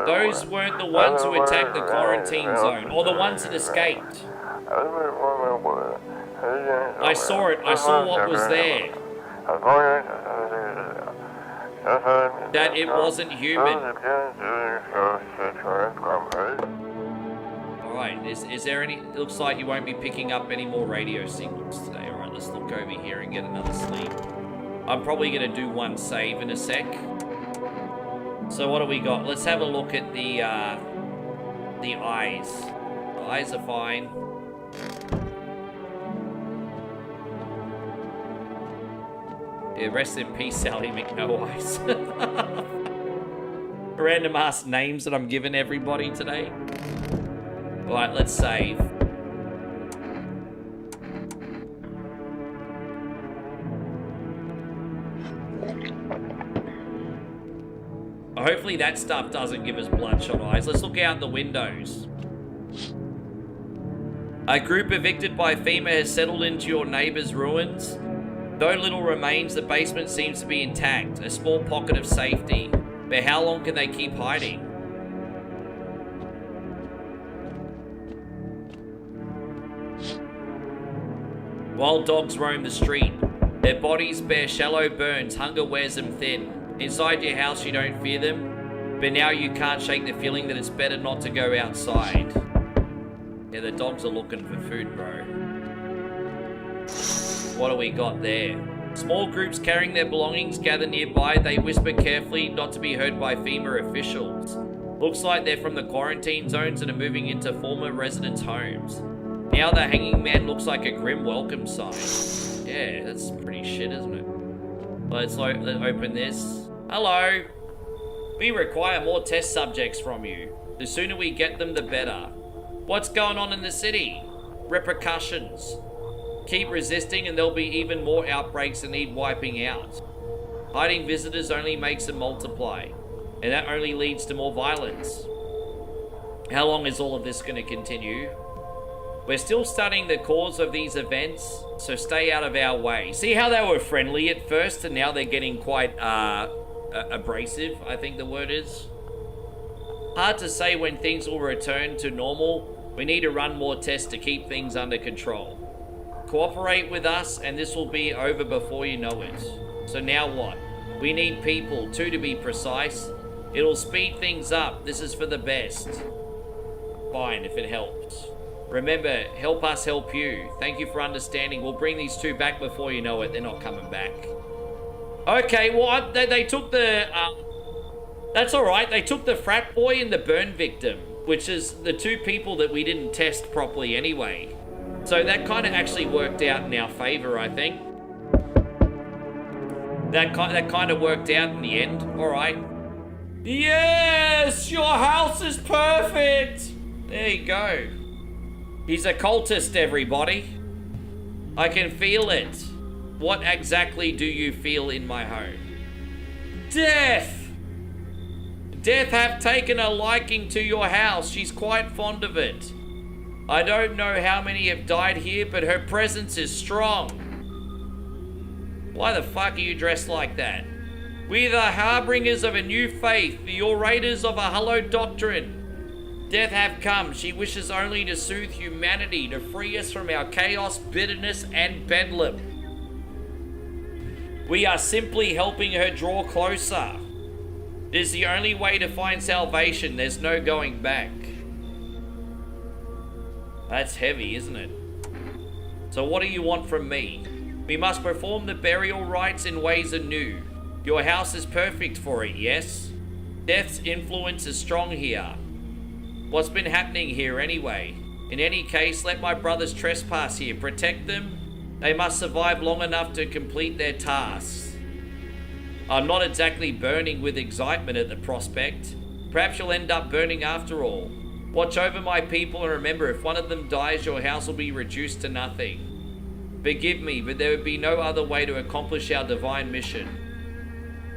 Those weren't the ones who attacked the quarantine zone, or the ones that escaped. I saw it. I saw what was there. That it wasn't human. Alright, is there any... It looks like you won't be picking up any more radio signals today. Alright, let's look over here and get another sleep. I'm probably going to do one save in a sec. So what do we got? Let's have a look at the eyes. The eyes are fine. Yeah, rest in peace, Sally McNo-Eyes. Random ass names that I'm giving everybody today. Alright, let's save. Hopefully that stuff doesn't give us bloodshot eyes. Let's look out the windows. A group evicted by FEMA has settled into your neighbor's ruins. Though little remains, the basement seems to be intact, a small pocket of safety. But how long can they keep hiding? Wild dogs roam the street. Their bodies bear shallow burns, hunger wears them thin. Inside your house you don't fear them, but now you can't shake the feeling that it's better not to go outside. Yeah, the dogs are looking for food, bro. What do we got there? Small groups carrying their belongings gather nearby. They whisper carefully, not to be heard by FEMA officials. Looks like they're from the quarantine zones and are moving into former residents' homes. Now the hanging man looks like a grim welcome sign. Yeah, that's pretty shit, isn't it? Let's open this. Hello. We require more test subjects from you. The sooner we get them, the better. What's going on in the city? Repercussions. Keep resisting and there'll be even more outbreaks that need wiping out. Hiding visitors only makes them multiply, and that only leads to more violence. How long is all of this going to continue? We're still studying the cause of these events, so stay out of our way. See how they were friendly at first, and now they're getting quite abrasive, I think the word is. Hard to say when things will return to normal. We need to run more tests to keep things under control. Cooperate with us, and this will be over before you know it. So now what? We need people, 2 to be precise. It'll speed things up. This is for the best. Fine, if it helps. Remember, help us help you. Thank you for understanding. We'll bring these 2 back before you know it. They're not coming back. Okay, well, they took the... that's alright. They took the frat boy and the burn victim, which is the 2 people that we didn't test properly anyway. So that kind of actually worked out in our favor, I think. That kind of worked out in the end. Alright. Yes! Your house is perfect! There you go. He's a cultist, everybody. I can feel it. What exactly do you feel in my home? Death! Death have taken a liking to your house. She's quite fond of it. I don't know how many have died here, but her presence is strong. Why the fuck are you dressed like that? We the harbingers of a new faith, the orators of a hallowed doctrine. Death have come. She wishes only to soothe humanity, to free us from our chaos, bitterness, and bedlam. We are simply helping her draw closer. It is the only way to find salvation. There's no going back. That's heavy, isn't it? So what do you want from me? We must perform the burial rites in ways anew. Your house is perfect for it, yes? Death's influence is strong here. What's been happening here anyway? In any case, let my brothers trespass here. Protect them. They must survive long enough to complete their tasks. I'm not exactly burning with excitement at the prospect. Perhaps you'll end up burning after all. Watch over my people and remember, if one of them dies, your house will be reduced to nothing. Forgive me, but there would be no other way to accomplish our divine mission.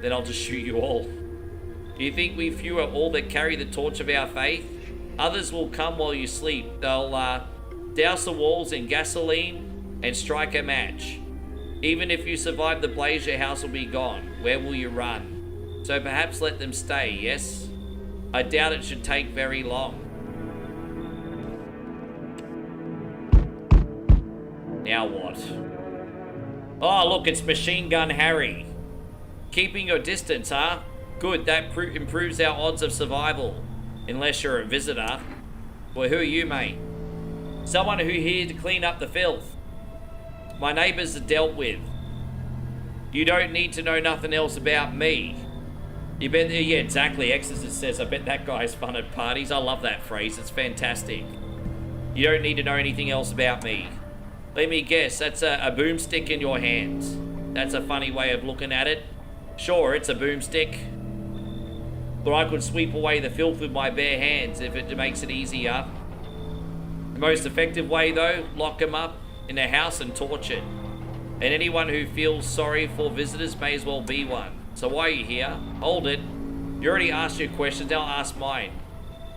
Then I'll just shoot you all. Do you think we few are all that carry the torch of our faith? Others will come while you sleep. They'll douse the walls in gasoline and strike a match. Even if you survive the blaze, your house will be gone. Where will you run? So perhaps let them stay, yes? I doubt it should take very long. Now what? Oh, look, it's Machine Gun Harry. Keeping your distance, huh? Good, that improves our odds of survival. Unless you're a visitor. Well, who are you, mate? Someone who here to clean up the filth. My neighbours are dealt with. You don't need to know nothing else about me. You bet, yeah, exactly. Exorcist says, I bet that guy's fun at parties. I love that phrase. It's fantastic. You don't need to know anything else about me. Let me guess, that's a boomstick in your hands. That's a funny way of looking at it. Sure, it's a boomstick. But I could sweep away the filth with my bare hands if it makes it easier. The most effective way, though, lock them up in a house and torch it. And anyone who feels sorry for visitors may as well be one. So why are you here? Hold it. You already asked your questions, now ask mine.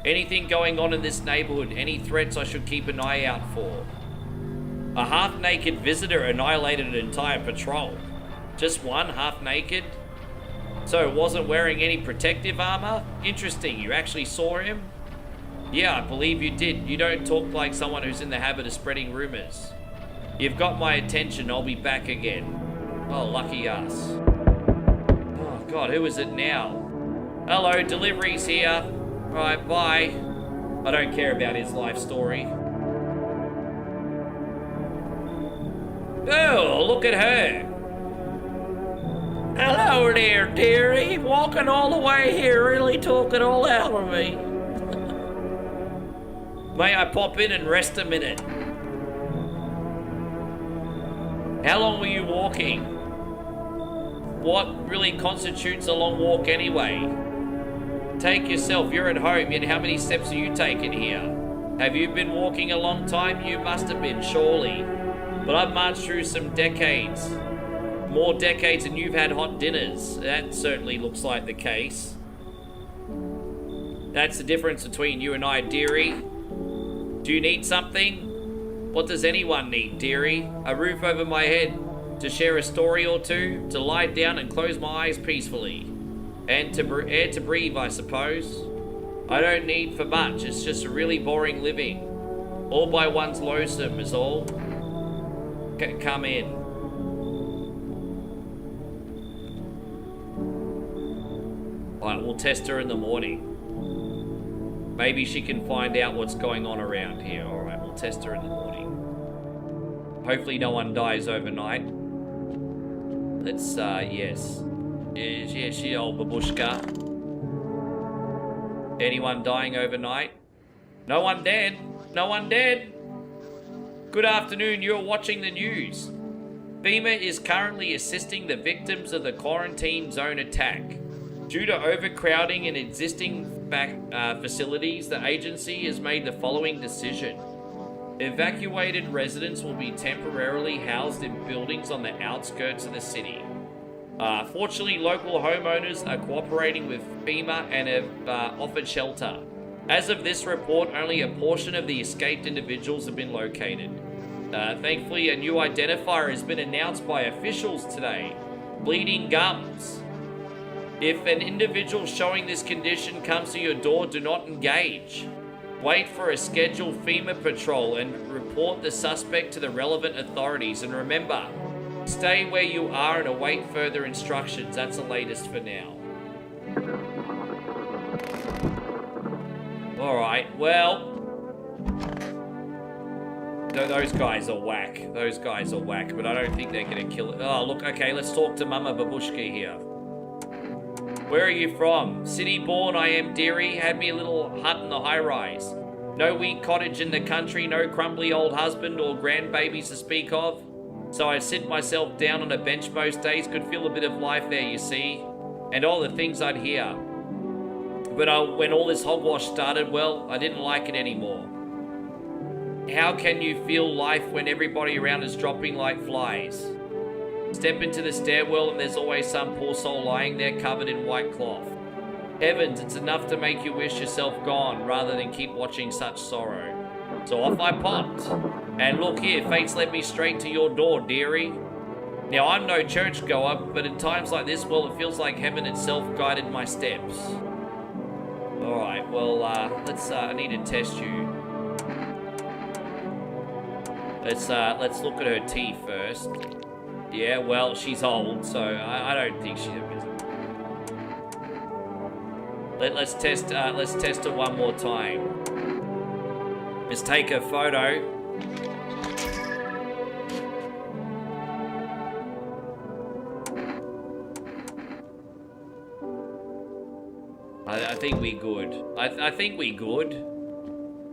Anything going on in this neighborhood? Any threats I should keep an eye out for? A half-naked visitor annihilated an entire patrol. Just one half-naked? So wasn't wearing any protective armor? Interesting, you actually saw him? Yeah, I believe you did. You don't talk like someone who's in the habit of spreading rumors. You've got my attention, I'll be back again. Oh, lucky us. Oh God, who is it now? Hello, delivery's here. Alright, bye. I don't care about his life story. Oh, look at her. Hello there, dearie. Walking all the way here, really took it all out of me. May I pop in and rest a minute? How long were you walking? What really constitutes a long walk anyway? Take yourself, you're at home, yet how many steps are you taking here? Have you been walking a long time? You must have been, surely. But I've marched through some decades. More decades than you've had hot dinners. That certainly looks like the case. That's the difference between you and I, dearie. Do you need something? What does anyone need, dearie? A roof over my head, to share a story or two, to lie down and close my eyes peacefully. And to air to breathe, I suppose. I don't need for much, it's just a really boring living. All by one's lonesome is all. Come in. Alright, we'll test her in the morning. Maybe she can find out what's going on around here. Alright, we'll test her in the morning. Hopefully no one dies overnight. Let's, yes. Yeah, she old babushka. Anyone dying overnight? No one dead. No one dead. Good afternoon, you're watching the news. FEMA is currently assisting the victims of the quarantine zone attack. Due to overcrowding in existing facilities, the agency has made the following decision. Evacuated residents will be temporarily housed in buildings on the outskirts of the city. Fortunately, local homeowners are cooperating with FEMA and have offered shelter. As of this report, only a portion of the escaped individuals have been located. Thankfully, a new identifier has been announced by officials today. Bleeding gums. If an individual showing this condition comes to your door, do not engage. Wait for a scheduled FEMA patrol and report the suspect to the relevant authorities. And remember, stay where you are and await further instructions. That's the latest for now. Alright, well... Those guys are whack. Those guys are whack, but I don't think they're gonna kill it. Oh, look, okay, let's talk to Mama Babushka here. Where are you from? City born I am, dearie. Had me a little hut in the high-rise. No wee cottage in the country, no crumbly old husband or grandbabies to speak of. So I sit myself down on a bench most days, could feel a bit of life there, you see. And all the things I'd hear. But when all this hogwash started, well, I didn't like it anymore. How can you feel life when everybody around is dropping like flies? Step into the stairwell and there's always some poor soul lying there covered in white cloth. Heavens, it's enough to make you wish yourself gone rather than keep watching such sorrow. So off I popped. And look here, fate's led me straight to your door, dearie. Now, I'm no churchgoer, but at times like this, well, it feels like heaven itself guided my steps. Alright, well, I need to test you. Let's look at her teeth first. Yeah, well, she's old, so I don't think she's a visitor. Let's test her one more time. Let's take a photo. I think we good. I think we good.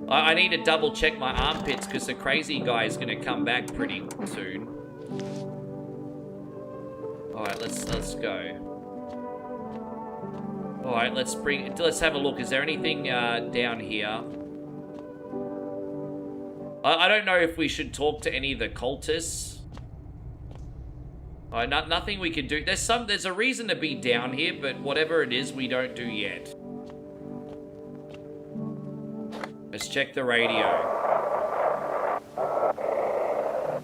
I need to double check my armpits because the crazy guy is going to come back pretty soon. Alright, let's go. Alright, let's have a look. Is there anything down here? I don't know if we should talk to any of the cultists. Nothing we can do. There's a reason to be down here, but whatever it is, we don't do yet. Let's check the radio.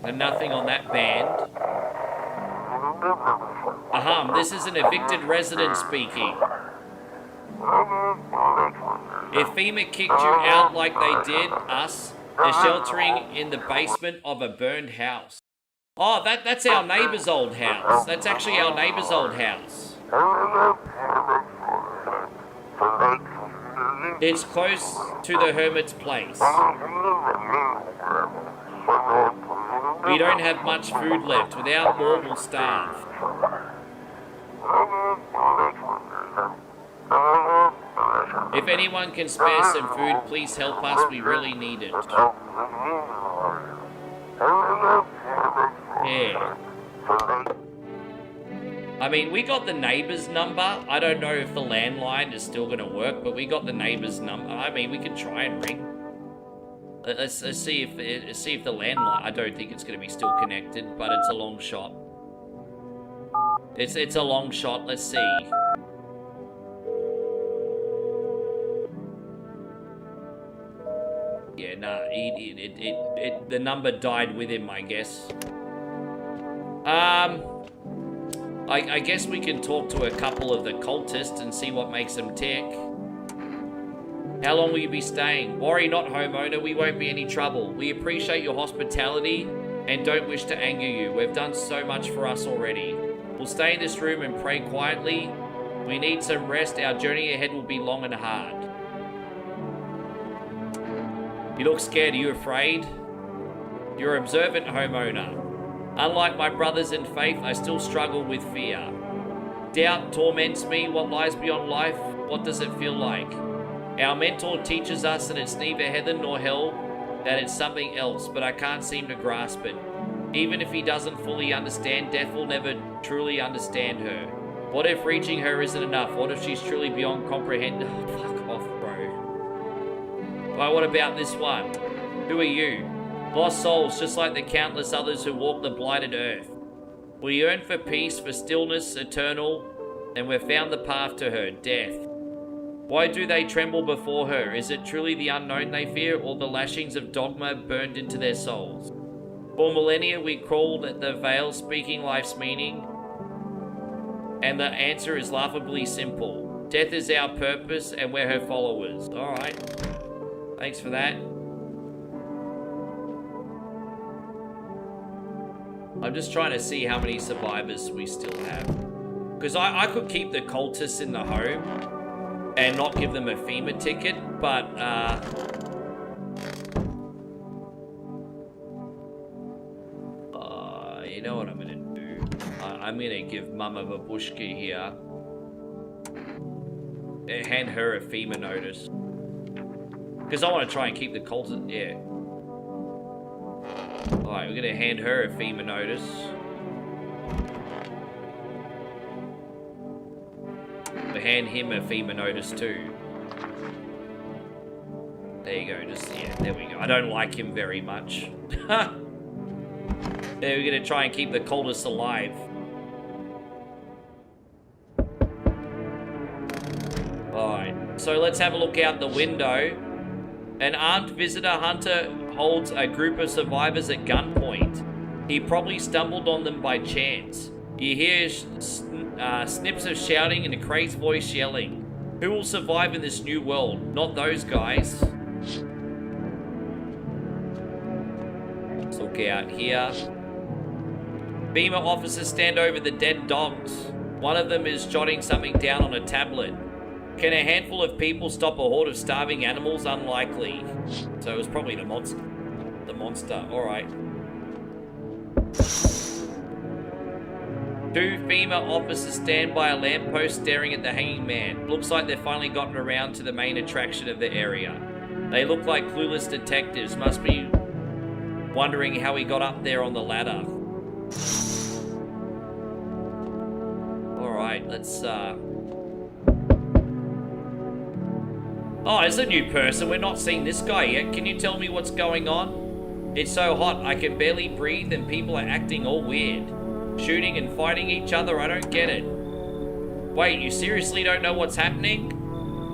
And nothing on that band. Ahem, this is an evicted resident speaking. If FEMA kicked you out like they did us, they're sheltering in the basement of a burned house. Oh, that's our neighbor's old house. That's actually our neighbor's old house. It's close to the hermit's place. We don't have much food left. Without more, we'll starve. If anyone can spare some food, please help us. We really need it. Yeah. I mean, we got the neighbor's number. I don't know if the landline is still going to work, but we got the neighbor's number. I mean, we could try and ring. Let's see if the landline. I don't think it's going to be still connected, but it's a long shot. It's a long shot. Let's see. Yeah, nah. The number died with him, I guess. I guess we can talk to a couple of the cultists and see what makes them tick. How long will you be staying? Worry not, homeowner, we won't be any trouble. We appreciate your hospitality and don't wish to anger you. We've done so much for us already. We'll stay in this room and pray quietly. We need some rest. Our journey ahead will be long and hard. You look scared. Are you afraid? You're observant, homeowner. Unlike my brothers in faith, I still struggle with fear. Doubt torments me. What lies beyond life? What does it feel like? Our mentor teaches us that it's neither heaven nor hell, that it's something else, but I can't seem to grasp it. Even if he doesn't fully understand, death will never truly understand her. What if reaching her isn't enough? What if she's truly beyond comprehension? Fuck off, bro. Well, what about this one? Who are you? Lost souls, just like the countless others who walk the blighted earth. We yearn for peace, for stillness eternal, and we've found the path to her, death. Why do they tremble before her? Is it truly the unknown they fear, or the lashings of dogma burned into their souls? For millennia we crawled at the veil, speaking life's meaning, and the answer is laughably simple. Death is our purpose, and we're her followers. Alright. Thanks for that. I'm just trying to see how many survivors we still have. Because I could keep the cultists in the home and not give them a FEMA ticket, but you know what I'm gonna do? I'm gonna give Mama Babushka here, hand her a FEMA notice, because I want to try and keep the cultists. Yeah. All right, we're gonna hand her a FEMA notice. Hand him a FEMA notice too. There you go, just, yeah, there we go. I don't like him very much. There, we're gonna try and keep the cultists alive. Alright, so let's have a look out the window. An armed visitor hunter holds a group of survivors at gunpoint. He probably stumbled on them by chance. You hear snips of shouting and a crazed voice yelling. Who will survive in this new world? Not those guys. Let's look out here. FEMA officers stand over the dead dogs. One of them is jotting something down on a tablet. Can a handful of people stop a horde of starving animals? Unlikely. So it was probably the monster. The monster. Alright. 2 FEMA officers stand by a lamppost staring at the hanging man. Looks like they've finally gotten around to the main attraction of the area. They look like clueless detectives. Must be wondering how he got up there on the ladder. Alright, let's Oh, it's a new person. We're not seeing this guy yet. Can you tell me what's going on? It's so hot, I can barely breathe and people are acting all weird. Shooting and fighting each other, I don't get it. Wait, you seriously don't know what's happening?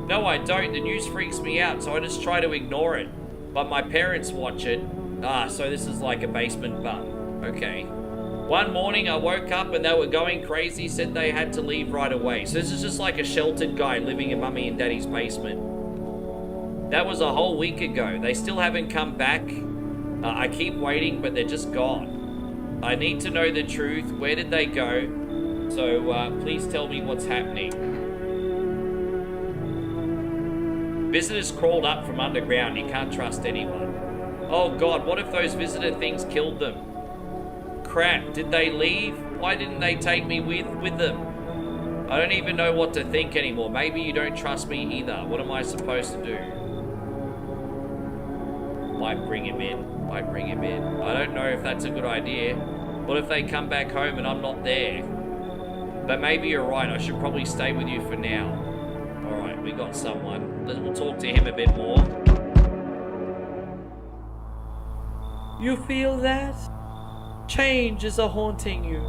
No, I don't. The news freaks me out, so I just try to ignore it. But my parents watch it. Ah, so this is like a basement bum. Okay. One morning I woke up and they were going crazy, said they had to leave right away. So this is just like a sheltered guy living in Mummy and Daddy's basement. That was a whole week ago. They still haven't come back. I keep waiting, but they're just gone. I need to know the truth. Where did they go? So please tell me what's happening. Visitors crawled up from underground. You can't trust anyone. Oh God, what if those visitor things killed them? Crap, did they leave? Why didn't they take me with them? I don't even know what to think anymore. Maybe you don't trust me either. What am I supposed to do? Might bring him in. I don't know if that's a good idea. What if they come back home and I'm not there? But maybe you're right. I should probably stay with you for now. Alright, we got someone. We'll talk to him a bit more. You feel that? Change is haunting you,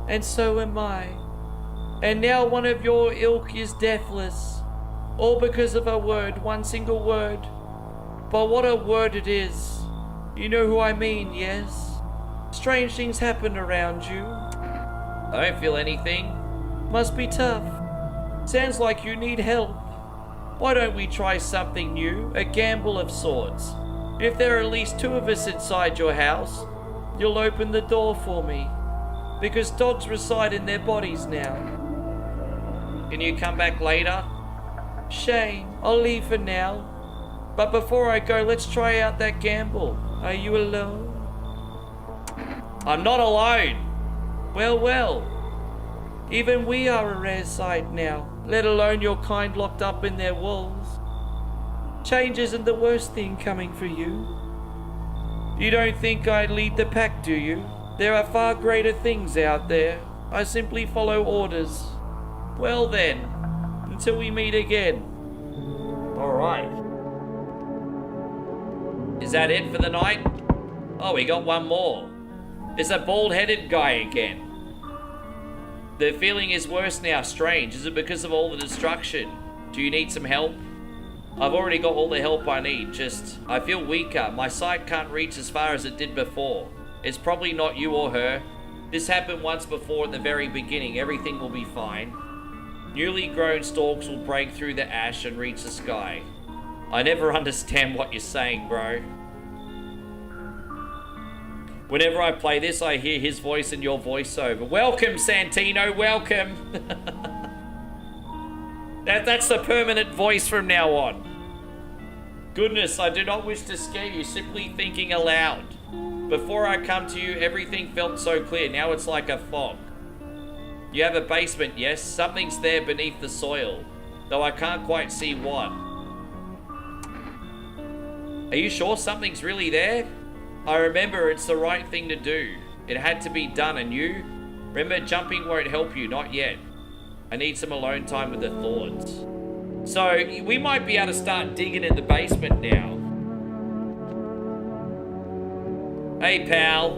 and so am I. And now one of your ilk is deathless, all because of a word, one single word. But what a word it is. You know who I mean, yes? Strange things happen around you. I don't feel anything. Must be tough. Sounds like you need help. Why don't we try something new, a gamble of sorts? If there are at least 2 of us inside your house, you'll open the door for me. Because dogs reside in their bodies now. Can you come back later? Shame, I'll leave for now. But before I go, let's try out that gamble. Are you alone? I'm not alone. Well, well. Even we are a rare sight now, let alone your kind locked up in their walls. Change isn't the worst thing coming for you. You don't think I lead the pack, do you? There are far greater things out there. I simply follow orders. Well then, until we meet again. Alright. Is that it for the night? Oh, we got one more. There's a bald-headed guy again. The feeling is worse now, strange. Is it because of all the destruction? Do you need some help? I've already got all the help I need, just I feel weaker. My sight can't reach as far as it did before. It's probably not you or her. This happened once before at the very beginning. Everything will be fine. Newly grown stalks will break through the ash and reach the sky. I never understand what you're saying, bro. Whenever I play this, I hear his voice and your voiceover. Welcome, Santino, welcome. That's the permanent voice from now on. Goodness, I do not wish to scare you, simply thinking aloud. Before I come to you, everything felt so clear. Now it's like a fog. You have a basement, yes? Something's there beneath the soil, though I can't quite see what. Are you sure something's really there? I remember it's the right thing to do. It had to be done, and you? Remember, jumping won't help you, not yet. I need some alone time with the thoughts. So, we might be able to start digging in the basement now. Hey, pal.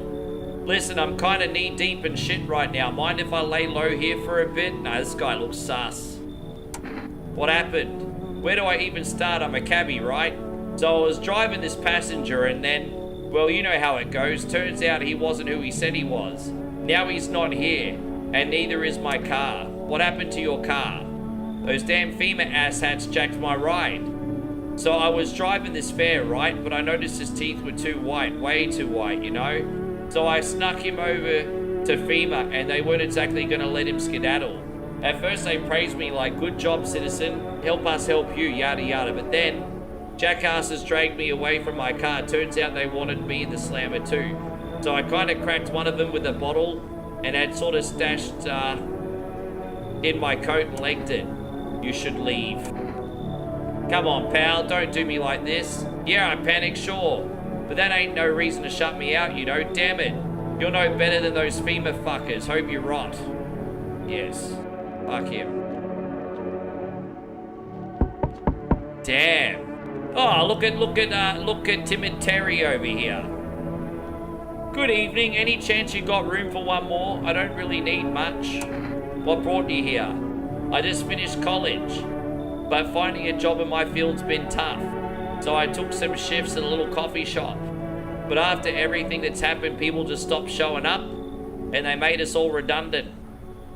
Listen, I'm kind of knee-deep in shit right now. Mind if I lay low here for a bit? Nah, this guy looks sus. What happened? Where do I even start? I'm a cabbie, right? So I was driving this passenger and then... well, you know how it goes. Turns out he wasn't who he said he was. Now he's not here, and neither is my car. What happened to your car? Those damn FEMA asshats jacked my ride. So I was driving this fare, right? But I noticed his teeth were too white, way too white, you know? So I snuck him over to FEMA, and they weren't exactly gonna let him skedaddle. At first they praised me like, good job, citizen. Help us help you, yada yada. But then, jackasses dragged me away from my car. Turns out they wanted me in the slammer too. So I kind of cracked one of them with a bottle and had sort of stashed in my coat and legged it. You should leave. Come on, pal, don't do me like this. Yeah, I panicked, sure. But that ain't no reason to shut me out, you know, damn it. You're no better than those FEMA fuckers. Hope you rot. Yes. Fuck him. Damn. Oh, look at timid Terry over here. Good evening. Any chance you got room for one more? I don't really need much. What brought you here? I just finished college, but finding a job in my field's been tough. So I took some shifts at a little coffee shop. But after everything that's happened, people just stopped showing up, and they made us all redundant.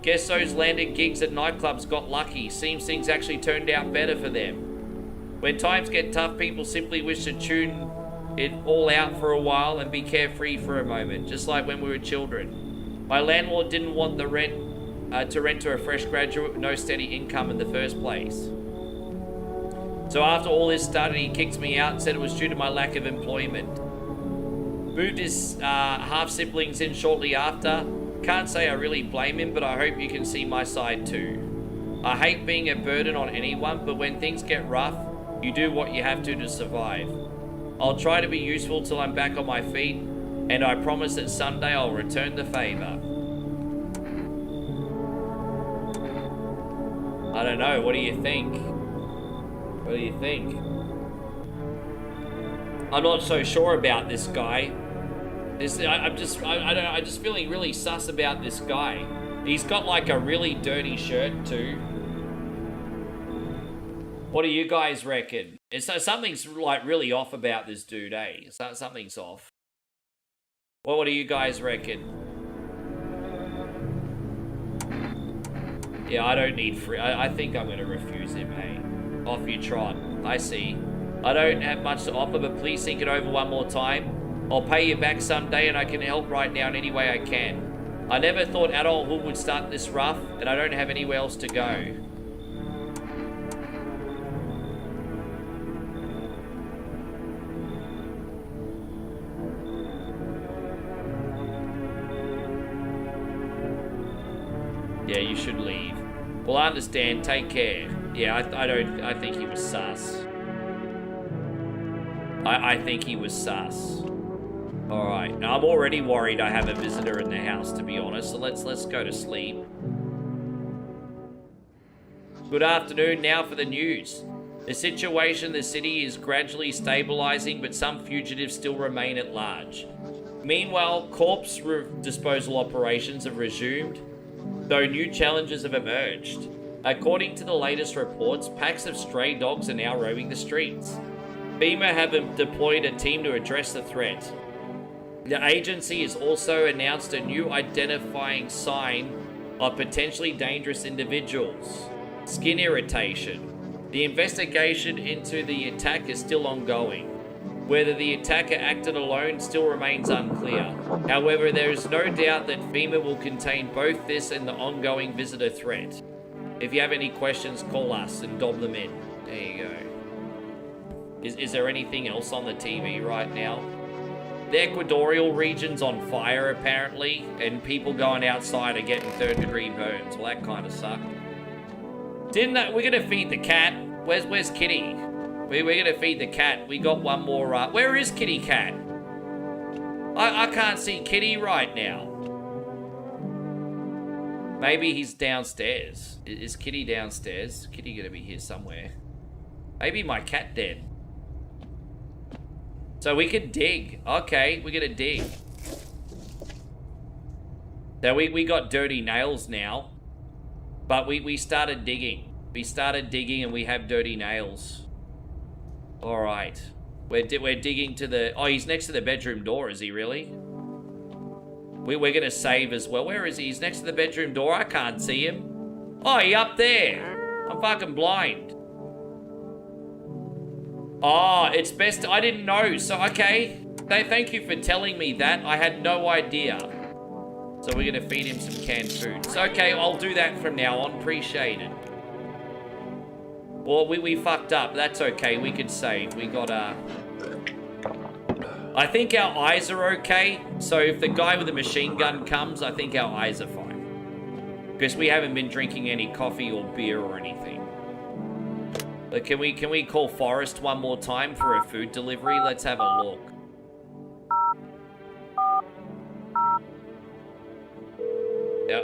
Guess those landed gigs at nightclubs got lucky. Seems things actually turned out better for them. When times get tough, people simply wish to tune it all out for a while and be carefree for a moment, just like when we were children. My landlord didn't want the rent to rent to a fresh graduate with no steady income in the first place. So after all this started, he kicked me out and said it was due to my lack of employment. Moved his half-siblings in shortly after. Can't say I really blame him, but I hope you can see my side too. I hate being a burden on anyone, but when things get rough, you do what you have to survive. I'll try to be useful till I'm back on my feet, and I promise that someday I'll return the favor. I don't know, what do you think? What do you think? I'm not so sure about this guy. I'm just feeling really sus about this guy. He's got like a really dirty shirt too. What do you guys reckon? Something's like really off about this dude, eh? Something's off. What do you guys reckon? Yeah, I don't need free. I think I'm gonna refuse him, hey. Off you trot. I see. I don't have much to offer, but please think it over one more time. I'll pay you back someday, and I can help right now in any way I can. I never thought adulthood would start this rough, and I don't have anywhere else to go. Yeah, you should leave. Well, I understand. Take care. Yeah, I think he was sus. I think he was sus. Alright, now I'm already worried I have a visitor in the house, to be honest, so let's go to sleep. Good afternoon, now for the news. The situation in the city is gradually stabilizing, but some fugitives still remain at large. Meanwhile, corpse disposal operations have resumed, though new challenges have emerged. According to the latest reports, packs of stray dogs are now roaming the streets. FEMA have deployed a team to address the threat. The agency has also announced a new identifying sign of potentially dangerous individuals: skin irritation. The investigation into the attack is still ongoing. Whether the attacker acted alone still remains unclear. However, there is no doubt that FEMA will contain both this and the ongoing visitor threat. If you have any questions, call us and dob them in. There you go. Is there anything else on the TV right now? The equatorial region's on fire, apparently, and people going outside are getting third-degree burns. Well, that kind of sucked. We're gonna feed the cat. Where's Kitty? We're gonna feed the cat. We got one more, where is Kitty Cat? I can't see Kitty right now. Maybe he's downstairs. Is Kitty downstairs? Kitty gonna be here somewhere. Maybe my cat dead. So we can dig. Okay, we're gonna dig. So we got dirty nails now. But we started digging. We started digging and we have dirty nails. Alright. We're digging to the... Oh, he's next to the bedroom door, is he really? We're gonna save as well. Where is he? He's next to the bedroom door. I can't see him. Oh, he up there. I'm fucking blind. Oh, it's best... I didn't know. So, okay. Thank you for telling me that. I had no idea. So we're gonna feed him some canned food. So, okay, I'll do that from now on. Appreciate it. Well, we fucked up. That's okay. We could save. We got, I think our eyes are okay. So if the guy with the machine gun comes, I think our eyes are fine. Because we haven't been drinking any coffee or beer or anything. But can we call Forrest one more time for a food delivery? Let's have a look.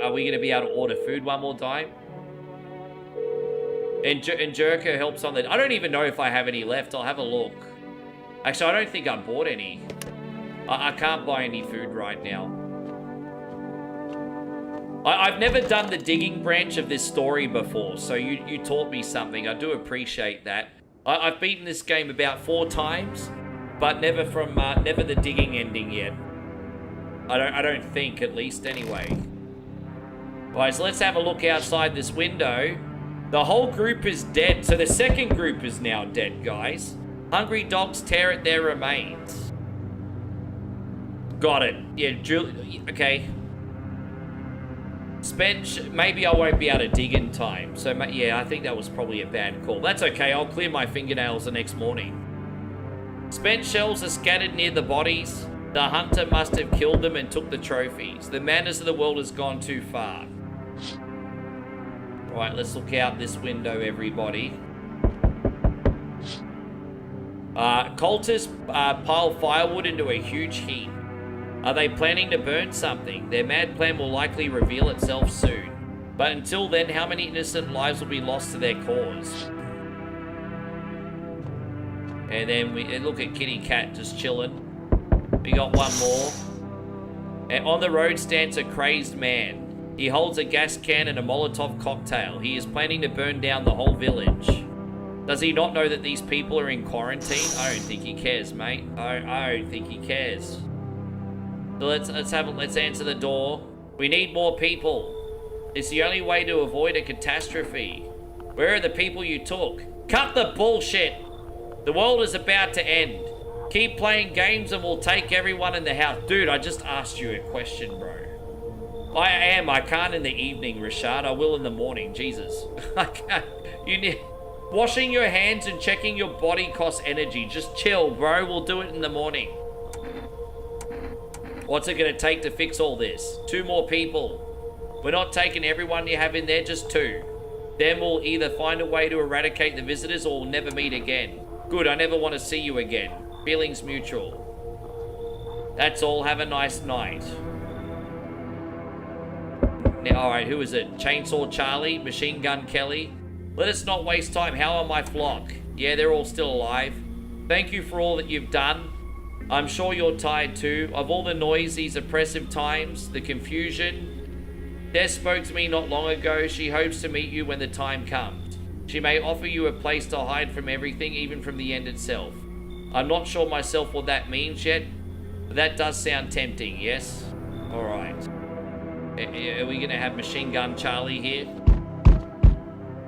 Are we going to be able to order food one more time? And Jerker helps on the... I don't even know if I have any left. I'll have a look. Actually, I don't think I bought any. I can't buy any food right now. I've never done the digging branch of this story before, so you taught me something. I do appreciate that. I've beaten this game about 4 times, but never the digging ending yet. I don't think, at least, anyway. Alright, so let's have a look outside this window. The whole group is dead, so the second group is now dead, guys. Hungry dogs tear at their remains. Got it. Yeah, okay. Maybe I won't be able to dig in time. So, yeah, I think that was probably a bad call. That's okay, I'll clear my fingernails the next morning. Spent shells are scattered near the bodies. The hunter must have killed them and took the trophies. The madness of the world has gone too far. Right, let's look out this window, everybody. Cultists pile firewood into a huge heap. Are they planning to burn something? Their mad plan will likely reveal itself soon. But until then, how many innocent lives will be lost to their cause? And then we look at Kitty Cat just chilling. We got one more. And on the road stands a crazed man. He holds a gas can and a Molotov cocktail. He is planning to burn down the whole village. Does he not know that these people are in quarantine? I don't think he cares, mate. I don't think he cares. So let's answer the door. We need more people. It's the only way to avoid a catastrophe. Where are the people you took? Cut the bullshit. The world is about to end. Keep playing games and we'll take everyone in the house. Dude, I just asked you a question, bro. I can't in the evening, Rashad. I will in the morning. Jesus. I can't. You need... Washing your hands and checking your body costs energy. Just chill, bro. We'll do it in the morning. What's it going to take to fix all this? 2 more people. We're not taking everyone you have in there, just 2. Then we'll either find a way to eradicate the visitors or we'll never meet again. Good, I never want to see you again. Feelings mutual. That's all. Have a nice night. Now, alright, who is it? Chainsaw Charlie? Machine Gun Kelly? Let us not waste time. How are my flock? Yeah, they're all still alive. Thank you for all that you've done. I'm sure you're tired too. Of all the noise, these oppressive times, the confusion. Des spoke to me not long ago. She hopes to meet you when the time comes. She may offer you a place to hide from everything, even from the end itself. I'm not sure myself what that means yet, but that does sound tempting, yes? Alright. Are we gonna have Machine Gun Charlie here?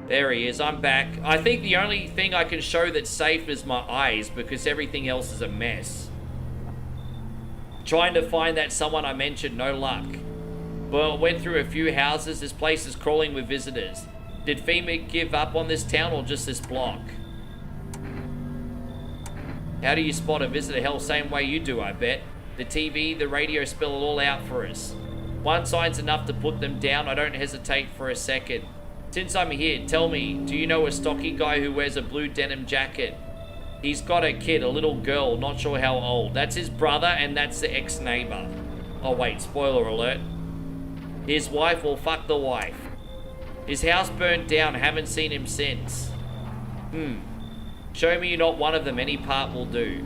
There he is, I'm back. I think the only thing I can show that's safe is my eyes, because everything else is a mess. Trying to find that someone I mentioned, no luck. Well, went through a few houses. This place is crawling with visitors. Did FEMA give up on this town or just this block? How do you spot a visitor? Hell, same way you do, I bet. The TV, the radio spell it all out for us. One sign's enough to put them down. I don't hesitate for a second. Since I'm here, tell me, do you know a stocky guy who wears a blue denim jacket? He's got a kid, a little girl, not sure how old. That's his brother and that's the ex-neighbor. Oh wait, spoiler alert. His wife, well, fuck the wife. His house burned down, haven't seen him since. Show me you're not one of them, any part will do.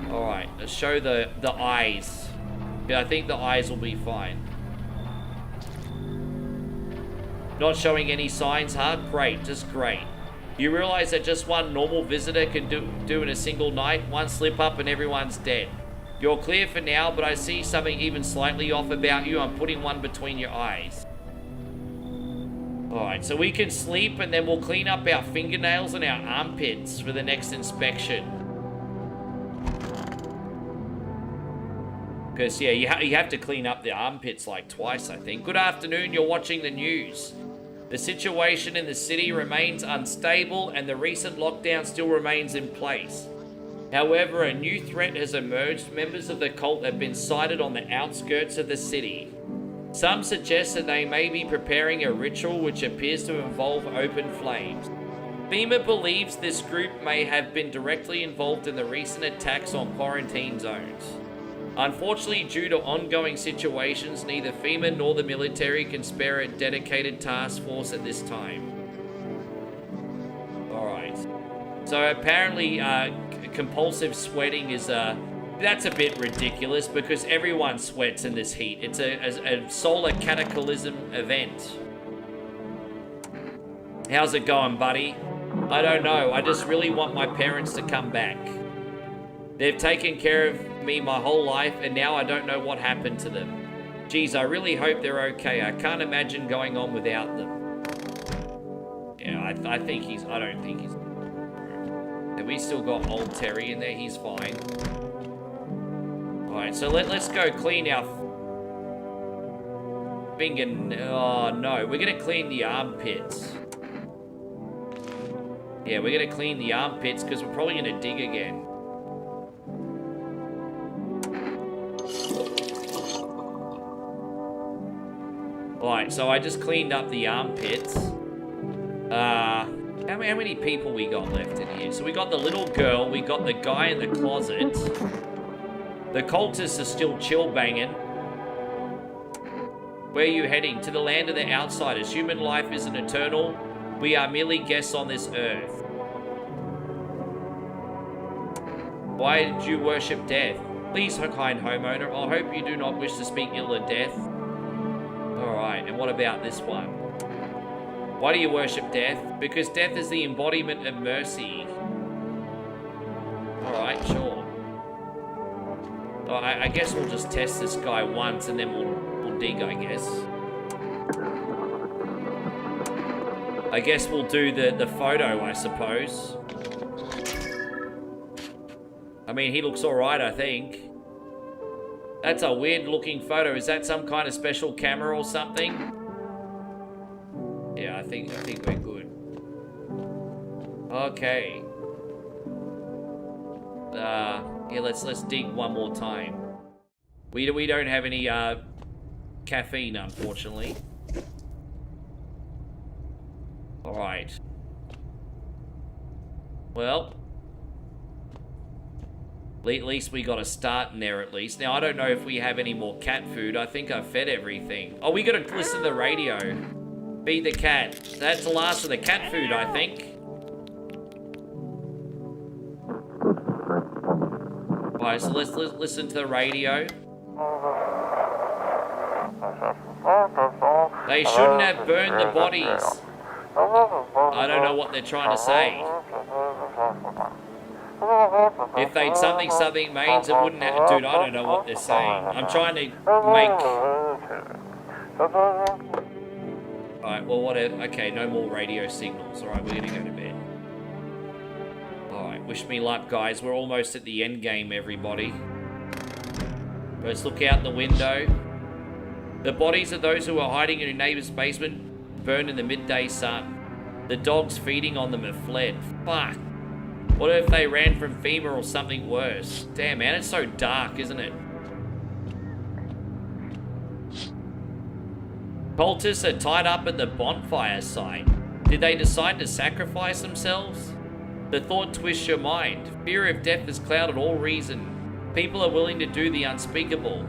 Alright, let's show the eyes. Yeah, I think the eyes will be fine. Not showing any signs, huh? Great, just great. You realize that just one normal visitor can do in a single night? One slip up and everyone's dead. You're clear for now, but I see something even slightly off about you. I'm putting one between your eyes. Alright, so we can sleep and then we'll clean up our fingernails and our armpits for the next inspection. Because, yeah, you have to clean up the armpits like twice, I think. Good afternoon, you're watching the news. The situation in the city remains unstable and the recent lockdown still remains in place. However, a new threat has emerged. Members of the cult have been sighted on the outskirts of the city. Some suggest that they may be preparing a ritual which appears to involve open flames. FEMA believes this group may have been directly involved in the recent attacks on quarantine zones. Unfortunately, due to ongoing situations, neither FEMA nor the military can spare a dedicated task force at this time. Alright. So apparently, compulsive sweating is that's a bit ridiculous because everyone sweats in this heat. It's a solar cataclysm event. How's it going, buddy? I don't know. I just really want my parents to come back. They've taken care of me my whole life, and now I don't know what happened to them. Geez, I really hope they're okay. I can't imagine going on without them. Yeah, I don't think he's... Have we still got old Terry in there? He's fine. Alright, so let's go clean our... finger... Oh, no. We're gonna clean the armpits. Yeah, we're gonna clean the armpits, because we're probably gonna dig again. Alright, so I just cleaned up the armpits. How many people we got left in here? So we got the little girl, we got the guy in the closet. The cultists are still chill banging. Where are you heading? To the land of the outsiders. Human life isn't eternal. We are merely guests on this earth. Why did you worship death? Please, kind homeowner, I hope you do not wish to speak ill of death. Alright, and what about this one? Why do you worship death? Because death is the embodiment of mercy. Alright, sure. Oh, I guess we'll just test this guy once and then we'll dig, I guess. I guess we'll do the photo, I suppose. I mean, he looks alright, I think. That's a weird looking photo. Is that some kind of special camera or something? Yeah, I think we're good. Okay. Yeah, let's dig one more time. We don't have any caffeine, unfortunately. All right. Well, at least we got a start in there at least. Now, I don't know if we have any more cat food. I think I've fed everything. Oh, we gotta listen to the radio. Feed the cat. That's the last of the cat food, I think. Alright, so let's listen to the radio. They shouldn't have burned the bodies. I don't know what they're trying to say. If they'd something means it wouldn't have... Dude, I don't know what they're saying. I'm trying to make... Alright, well, whatever. Okay, no more radio signals. Alright, we're gonna go to bed. Alright, wish me luck, guys. We're almost at the end game, everybody. Let's look out the window. The bodies of those who were hiding in your neighbor's basement burned in the midday sun. The dogs feeding on them have fled. Fuck. What if they ran from FEMA or something worse? Damn, man, it's so dark, isn't it? Cultists are tied up at the bonfire site. Did they decide to sacrifice themselves? The thought twists your mind. Fear of death has clouded all reason. People are willing to do the unspeakable.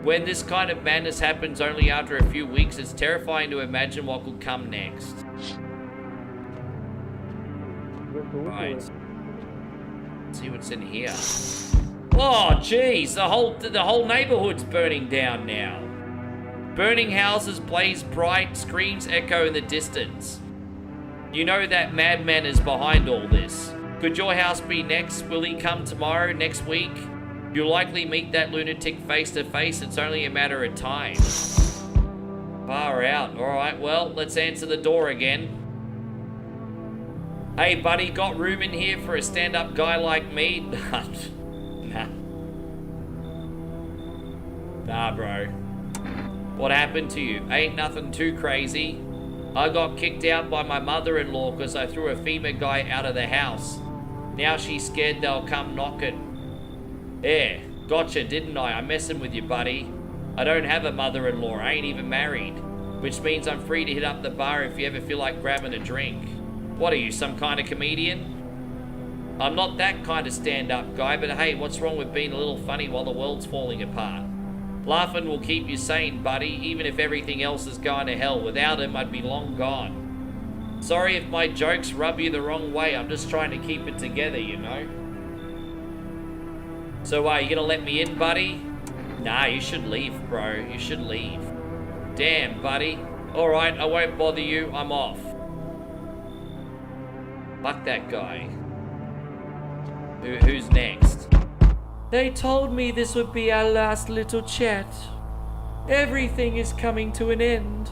When this kind of madness happens only after a few weeks, it's terrifying to imagine what could come next. Right. Let's see what's in here. Oh, jeez, the whole neighborhood's burning down now. Burning houses blaze bright, screams echo in the distance. You know that madman is behind all this. Could your house be next? Will he come tomorrow, next week? You'll likely meet that lunatic face to face. It's only a matter of time. Far out. Alright, well, let's answer the door again. Hey, buddy, got room in here for a stand-up guy like me? Nah. Nah, bro. What happened to you? Ain't nothing too crazy. I got kicked out by my mother-in-law because I threw a FEMA guy out of the house. Now she's scared they'll come knocking. Yeah, gotcha, didn't I? I'm messing with you, buddy. I don't have a mother-in-law. I ain't even married. Which means I'm free to hit up the bar if you ever feel like grabbing a drink. What are you, some kind of comedian? I'm not that kind of stand-up guy, but hey, what's wrong with being a little funny while the world's falling apart? Laughing will keep you sane, buddy, even if everything else is going to hell. Without him, I'd be long gone. Sorry if my jokes rub you the wrong way. I'm just trying to keep it together, you know? So, you gonna let me in, buddy? Nah, you should leave, bro. You should leave. Damn, buddy. Alright, I won't bother you. I'm off. Fuck that guy. Who's next? They told me this would be our last little chat. Everything is coming to an end.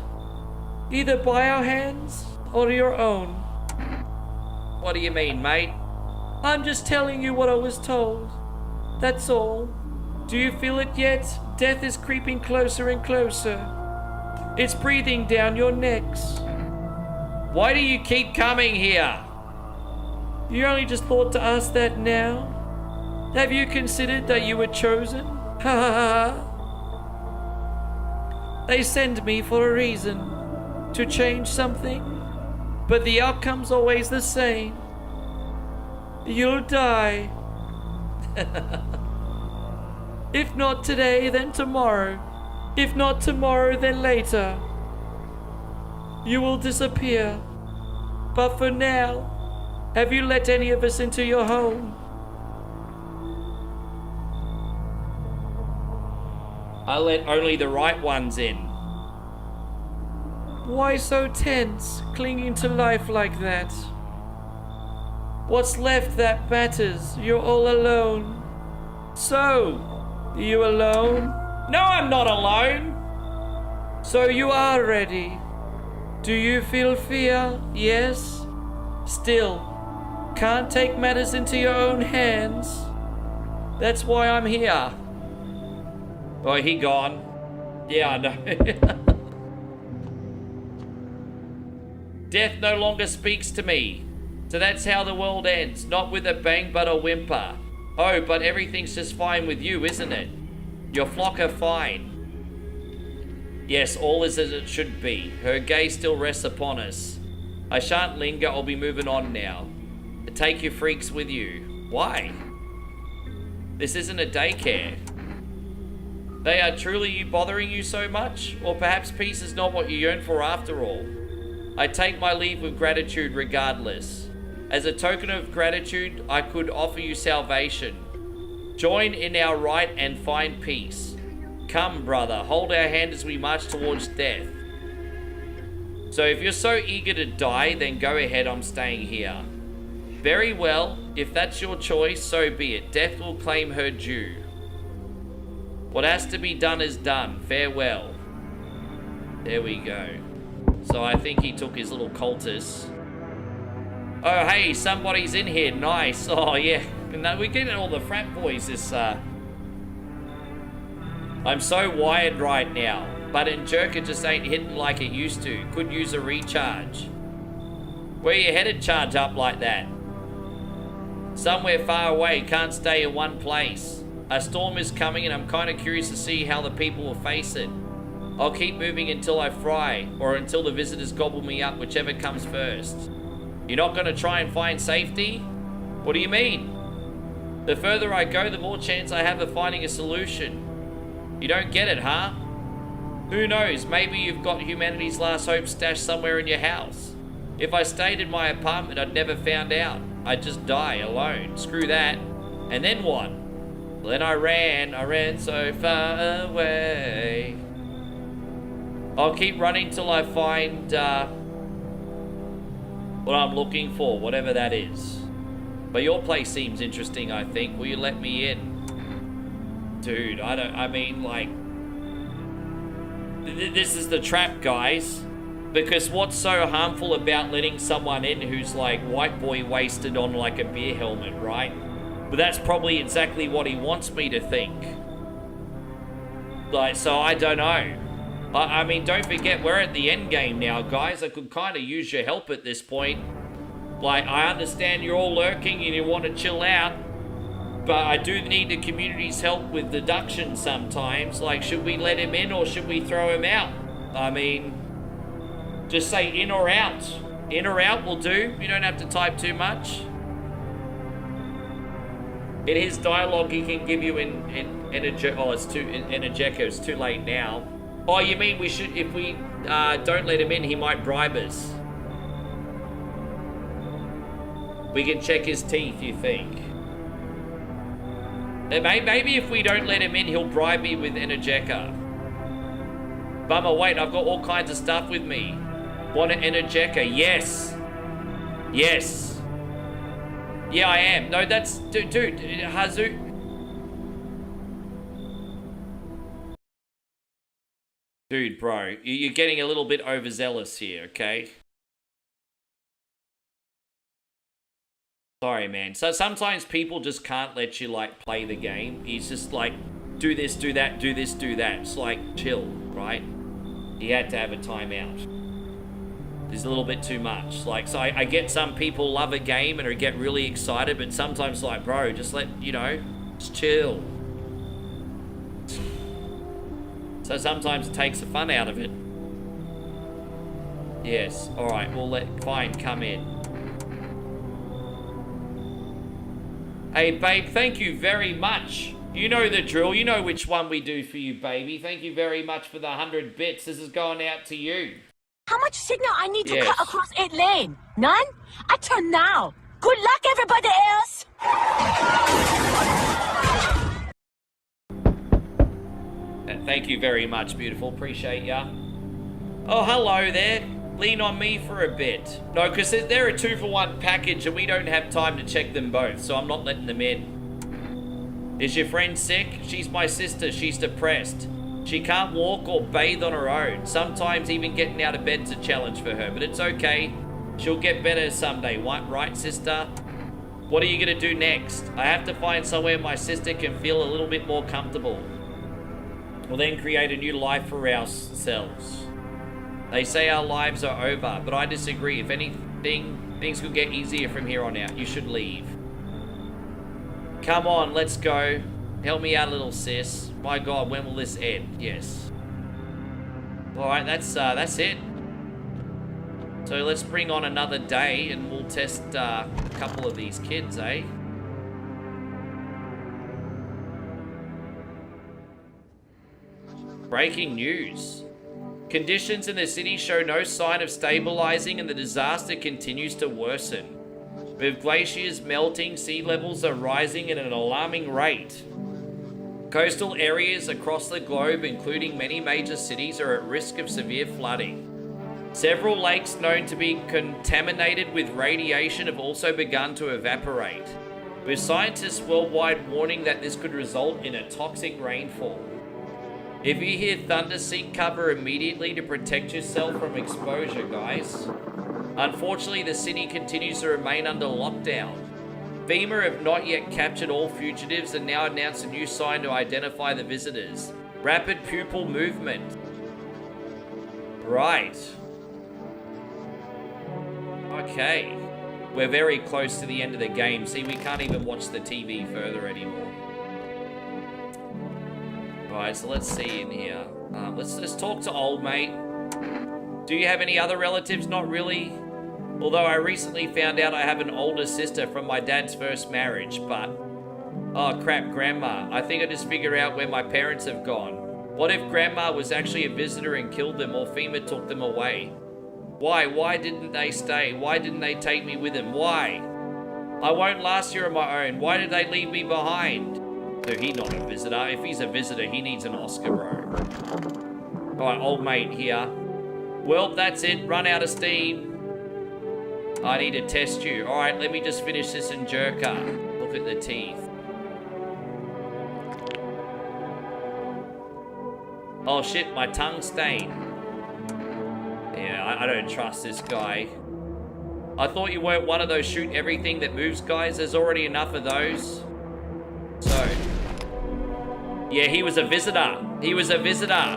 Either by our hands or your own. What do you mean, mate? I'm just telling you what I was told. That's all. Do you feel it yet? Death is creeping closer and closer. It's breathing down your necks. Why do you keep coming here? You only just thought to ask that now? Have you considered that you were chosen? Ha ha ha. They send me for a reason. To change something. But the outcome's always the same. You'll die. If not today, then tomorrow. If not tomorrow, then later. You will disappear. But for now, have you let any of us into your home? I let only the right ones in. Why so tense, clinging to life like that? What's left that matters? You're all alone. So, are you alone? No, I'm not alone. So you are ready. Do you feel fear? Yes? Still, can't take matters into your own hands. That's why I'm here. Oh, he gone. Yeah, I know. Death no longer speaks to me. So that's how the world ends. Not with a bang, but a whimper. Oh, but everything's just fine with you, isn't it? Your flock are fine. Yes, all is as it should be. Her gaze still rests upon us. I shan't linger, I'll be moving on now. Take your freaks with you. Why? This isn't a daycare. They are truly bothering you so much? Or perhaps peace is not what you yearn for after all. I take my leave with gratitude regardless. As a token of gratitude, I could offer you salvation. Join in our right and find peace. Come, brother, hold our hand as we march towards death. So if you're so eager to die, then go ahead, I'm staying here. Very well, if that's your choice, so be it. Death will claim her due. What has to be done is done. Farewell. There we go. So I think he took his little cultists. Oh, hey, somebody's in here. Nice. Oh, yeah. No, we're getting all the frat boys this, I'm so wired right now. But in Jerker just ain't hitting like it used to. Could use a recharge. Where you headed charge up like that? Somewhere far away. Can't stay in one place. A storm is coming and I'm kind of curious to see how the people will face it. I'll keep moving until I fry, or until the visitors gobble me up, whichever comes first. You're not going to try and find safety? What do you mean? The further I go, the more chance I have of finding a solution. You don't get it, huh? Who knows, maybe you've got humanity's last hope stashed somewhere in your house. If I stayed in my apartment, I'd never found out. I'd just die alone. Screw that. And then what? Well, then I ran so far away. I'll keep running till I find what I'm looking for, whatever that is. But your place seems interesting, I think. Will you let me in? Dude, I mean, like, this is the trap, guys. Because what's so harmful about letting someone in who's like white boy wasted on like a beer helmet, right? But that's probably exactly what he wants me to think. Like, so I don't know. I mean, don't forget, we're at the end game now, guys. I could kind of use your help at this point. Like, I understand you're all lurking and you want to chill out, but I do need the community's help with deduction sometimes. Like, should we let him in or should we throw him out? I mean, just say in or out. In or out will do. You don't have to type too much. In his dialogue, he can give you in Energeco. It's too late now. Oh, you mean we should, if we don't let him in, he might bribe us. We can check his teeth, you think? Maybe if we don't let him in, he'll bribe me with Energeca. Bummer, wait, I've got all kinds of stuff with me. Want an Energeca? Yes. Yes. Yeah, I am. No, that's... Dude, Hazu... Dude, bro, you're getting a little bit overzealous here, okay? Sorry, man. So sometimes people just can't let you, like, play the game. He's just like, do this, do that, do this, do that. It's like, chill, right? He had to have a timeout. It's a little bit too much. Like, so I get some people love a game and get really excited, but sometimes, like, bro, just let, you know, just chill. So sometimes it takes the fun out of it. Yes, alright, fine, come in. Hey, babe, thank you very much. You know the drill, you know which one we do for you, baby. Thank you very much for the 100 bits. This is going out to you. How much signal I need to cut across 8 lane? None? I turn now. Good luck, everybody else! Thank you very much, beautiful. Appreciate ya. Oh, hello there. Lean on me for a bit. No, because they're a 2-for-1 package and we don't have time to check them both, so I'm not letting them in. Is your friend sick? She's my sister. She's depressed. She can't walk or bathe on her own. Sometimes even getting out of bed's a challenge for her, but it's okay. She'll get better someday, right, sister? What are you gonna do next? I have to find somewhere my sister can feel a little bit more comfortable. We'll then create a new life for ourselves. They say our lives are over, but I disagree. If anything, things could get easier from here on out. You should leave. Come on, let's go. Help me out a little, sis. My God, when will this end? Yes. Alright, that's it. So let's bring on another day and we'll test a couple of these kids, eh? Breaking news. Conditions in the city show no sign of stabilizing and the disaster continues to worsen. With glaciers melting, sea levels are rising at an alarming rate. Coastal areas across the globe, including many major cities, are at risk of severe flooding. Several lakes known to be contaminated with radiation have also begun to evaporate, with scientists worldwide warning that this could result in a toxic rainfall. If you hear thunder, seek cover immediately to protect yourself from exposure, guys. Unfortunately, the city continues to remain under lockdown. FEMA have not yet captured all fugitives and now announced a new sign to identify the visitors. Rapid pupil movement. Right. Okay. We're very close to the end of the game. See, we can't even watch the TV further anymore. Alright, so let's see in here. Let's talk to old mate. Do you have any other relatives? Not really. Although I recently found out I have an older sister from my dad's first marriage, but... Oh crap, Grandma. I think I just figured out where my parents have gone. What if Grandma was actually a visitor and killed them, or FEMA took them away? Why? Why didn't they stay? Why didn't they take me with them? Why? I won't last here on my own. Why did they leave me behind? Dude, he's not a visitor. If he's a visitor, he needs an Oscar, bro. Alright, old mate here. Well, that's it. Run out of steam. I need to test you. Alright, let me just finish this and jerker. Look at the teeth. Oh shit, my tongue's stained. Yeah, I don't trust this guy. I thought you weren't one of those shoot everything that moves guys. There's already enough of those. So. Yeah, he was a visitor. He was a visitor.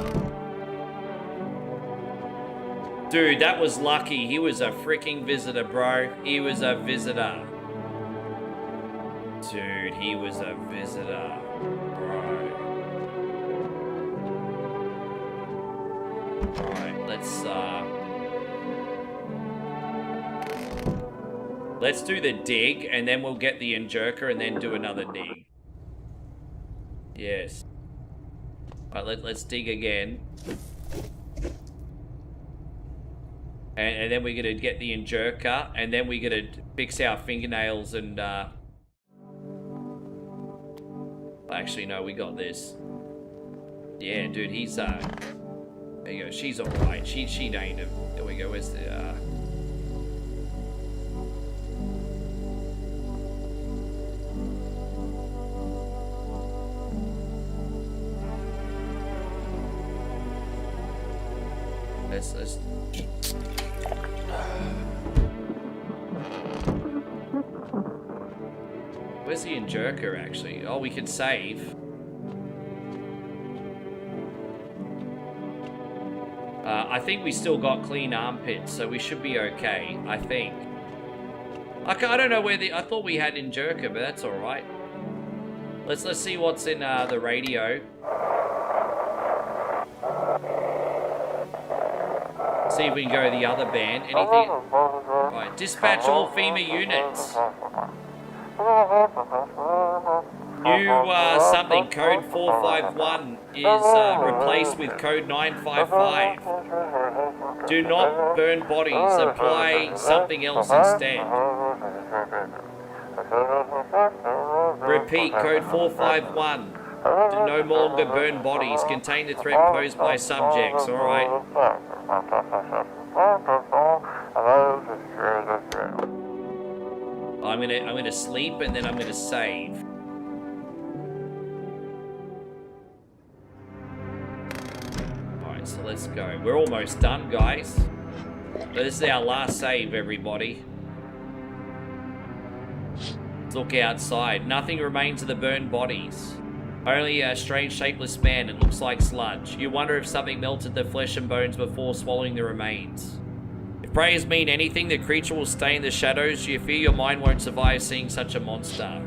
Dude, that was lucky. He was a freaking visitor, bro. He was a visitor. Dude, he was a visitor, bro. Alright, let's do the dig, and then we'll get the Injerker, and then do another dig. Yes. Alright, let's dig again. And then we're gonna get the Injerker, and then we're gonna fix our fingernails and, Actually, no, we got this. Yeah, dude, he's, There you go, she's alright. She ain't a... There we go, where's the, Let's... Where's the Injerker, actually? Oh, we can save. I think we still got clean armpits, so we should be okay, I think. I don't know where the... I thought we had Injerker, but that's alright. Let's see what's in the radio. See if we can go to the other band. Anything? Right, dispatch all FEMA units. New something, code 451 is replaced with code 955. Do not burn bodies, apply something else instead. Repeat, code 451. No longer burn bodies. Contain the threat posed by subjects. Alright. I'm gonna sleep and then I'm gonna save. Alright, so let's go. We're almost done, guys. So this is our last save, everybody. Let's look outside. Nothing remains of the burned bodies. Only a strange shapeless man. It looks like sludge. You wonder if something melted the flesh and bones before swallowing the remains. If prayers mean anything, the creature will stay in the shadows. You fear your mind won't survive seeing such a monster.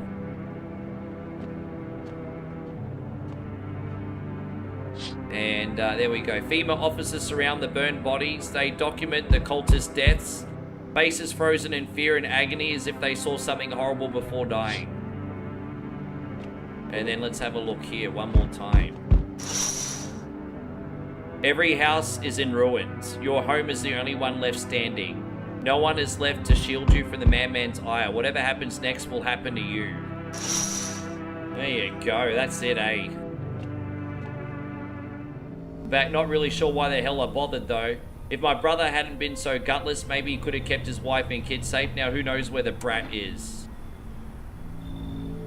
And there we go. FEMA officers surround the burned bodies. They document the cultist deaths. Faces frozen in fear and agony as if they saw something horrible before dying. And then let's have a look here one more time. Every house is in ruins. Your home is the only one left standing. No one is left to shield you from the madman's ire. Whatever happens next will happen to you. There you go. That's it, eh? In fact, not really sure why the hell I bothered, though. If my brother hadn't been so gutless, maybe he could have kept his wife and kids safe. Now who knows where the brat is.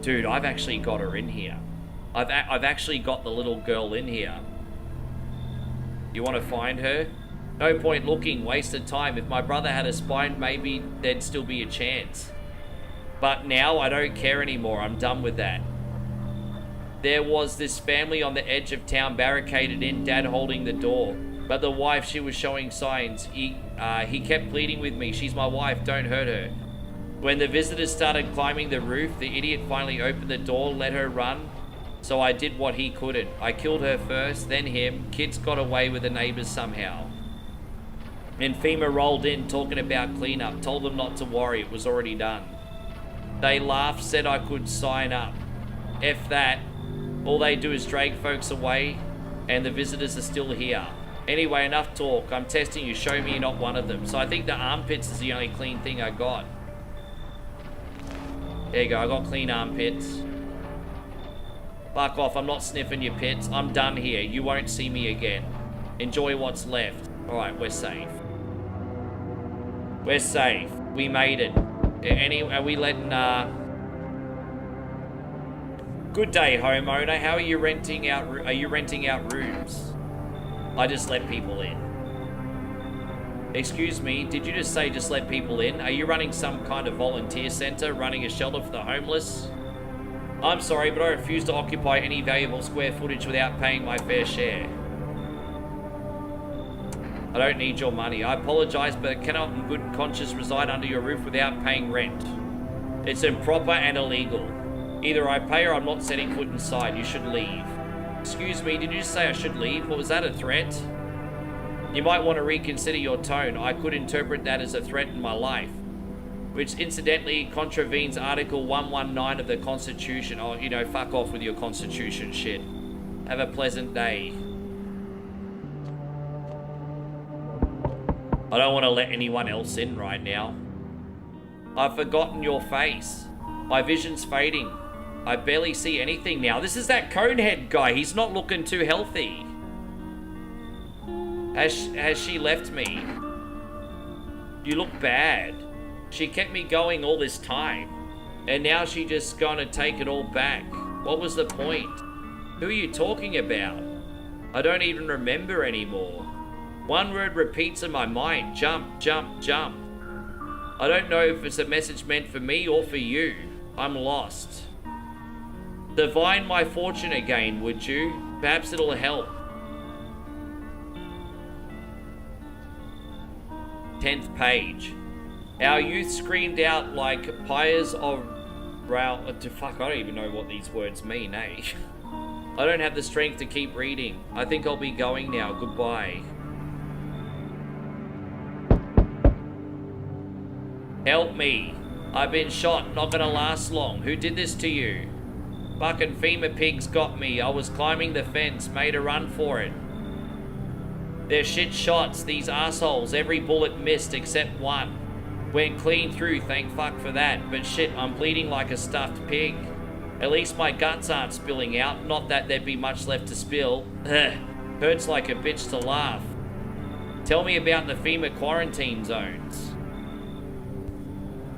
Dude, I've actually got her in here. I've actually got the little girl in here. You want to find her? No point looking, wasted time. If my brother had a spine, maybe there'd still be a chance. But now I don't care anymore. I'm done with that. There was this family on the edge of town barricaded in, Dad holding the door. But the wife, she was showing signs. He kept pleading with me. She's my wife, don't hurt her. When the visitors started climbing the roof, the idiot finally opened the door, let her run. So I did what he couldn't. I killed her first, then him. Kids got away with the neighbors somehow. And FEMA rolled in talking about cleanup. Told them not to worry, it was already done. They laughed, said I could sign up. F that. All they do is drag folks away, and the visitors are still here. Anyway, enough talk. I'm testing you. Show me you're not one of them. So I think the armpits is the only clean thing I got. There you go, I got clean armpits. Fuck off, I'm not sniffing your pits. I'm done here. You won't see me again. Enjoy what's left. Alright, we're safe. We're safe. We made it. Are we letting, Good day, homeowner. How are you renting out, rooms? I just let people in. Excuse me, did you just say just let people in? Are you running some kind of volunteer center, running a shelter for the homeless? I'm sorry, but I refuse to occupy any valuable square footage without paying my fair share. I don't need your money. I apologize, but I cannot in good conscience reside under your roof without paying rent. It's improper and illegal. Either I pay or I'm not setting foot inside. You should leave. Excuse me, did you just say I should leave? Or was that a threat? You might want to reconsider your tone. I could interpret that as a threat in my life, which incidentally contravenes Article 119 of the Constitution. Oh, you know, fuck off with your Constitution shit. Have a pleasant day. I don't want to let anyone else in right now. I've forgotten your face. My vision's fading. I barely see anything now. This is that Conehead guy. He's not looking too healthy. Has she left me? You look bad. She kept me going all this time. And now she just gonna take it all back. What was the point? Who are you talking about? I don't even remember anymore. One word repeats in my mind. Jump, jump, jump. I don't know if it's a message meant for me or for you. I'm lost. Divine my fortune again, would you? Perhaps it'll help. 10th page. Our youth screamed out like pyres of fuck, I don't even know what these words mean, eh? I don't have the strength to keep reading. I think I'll be going now. Goodbye. Help me. I've been shot. Not gonna last long. Who did this to you? Fucking FEMA pigs got me. I was climbing the fence. Made a run for it. They're shit shots, these assholes. Every bullet missed except one. Went clean through, thank fuck for that. But shit, I'm bleeding like a stuffed pig. At least my guts aren't spilling out. Not that there'd be much left to spill. Ugh. Hurts like a bitch to laugh. Tell me about the FEMA quarantine zones.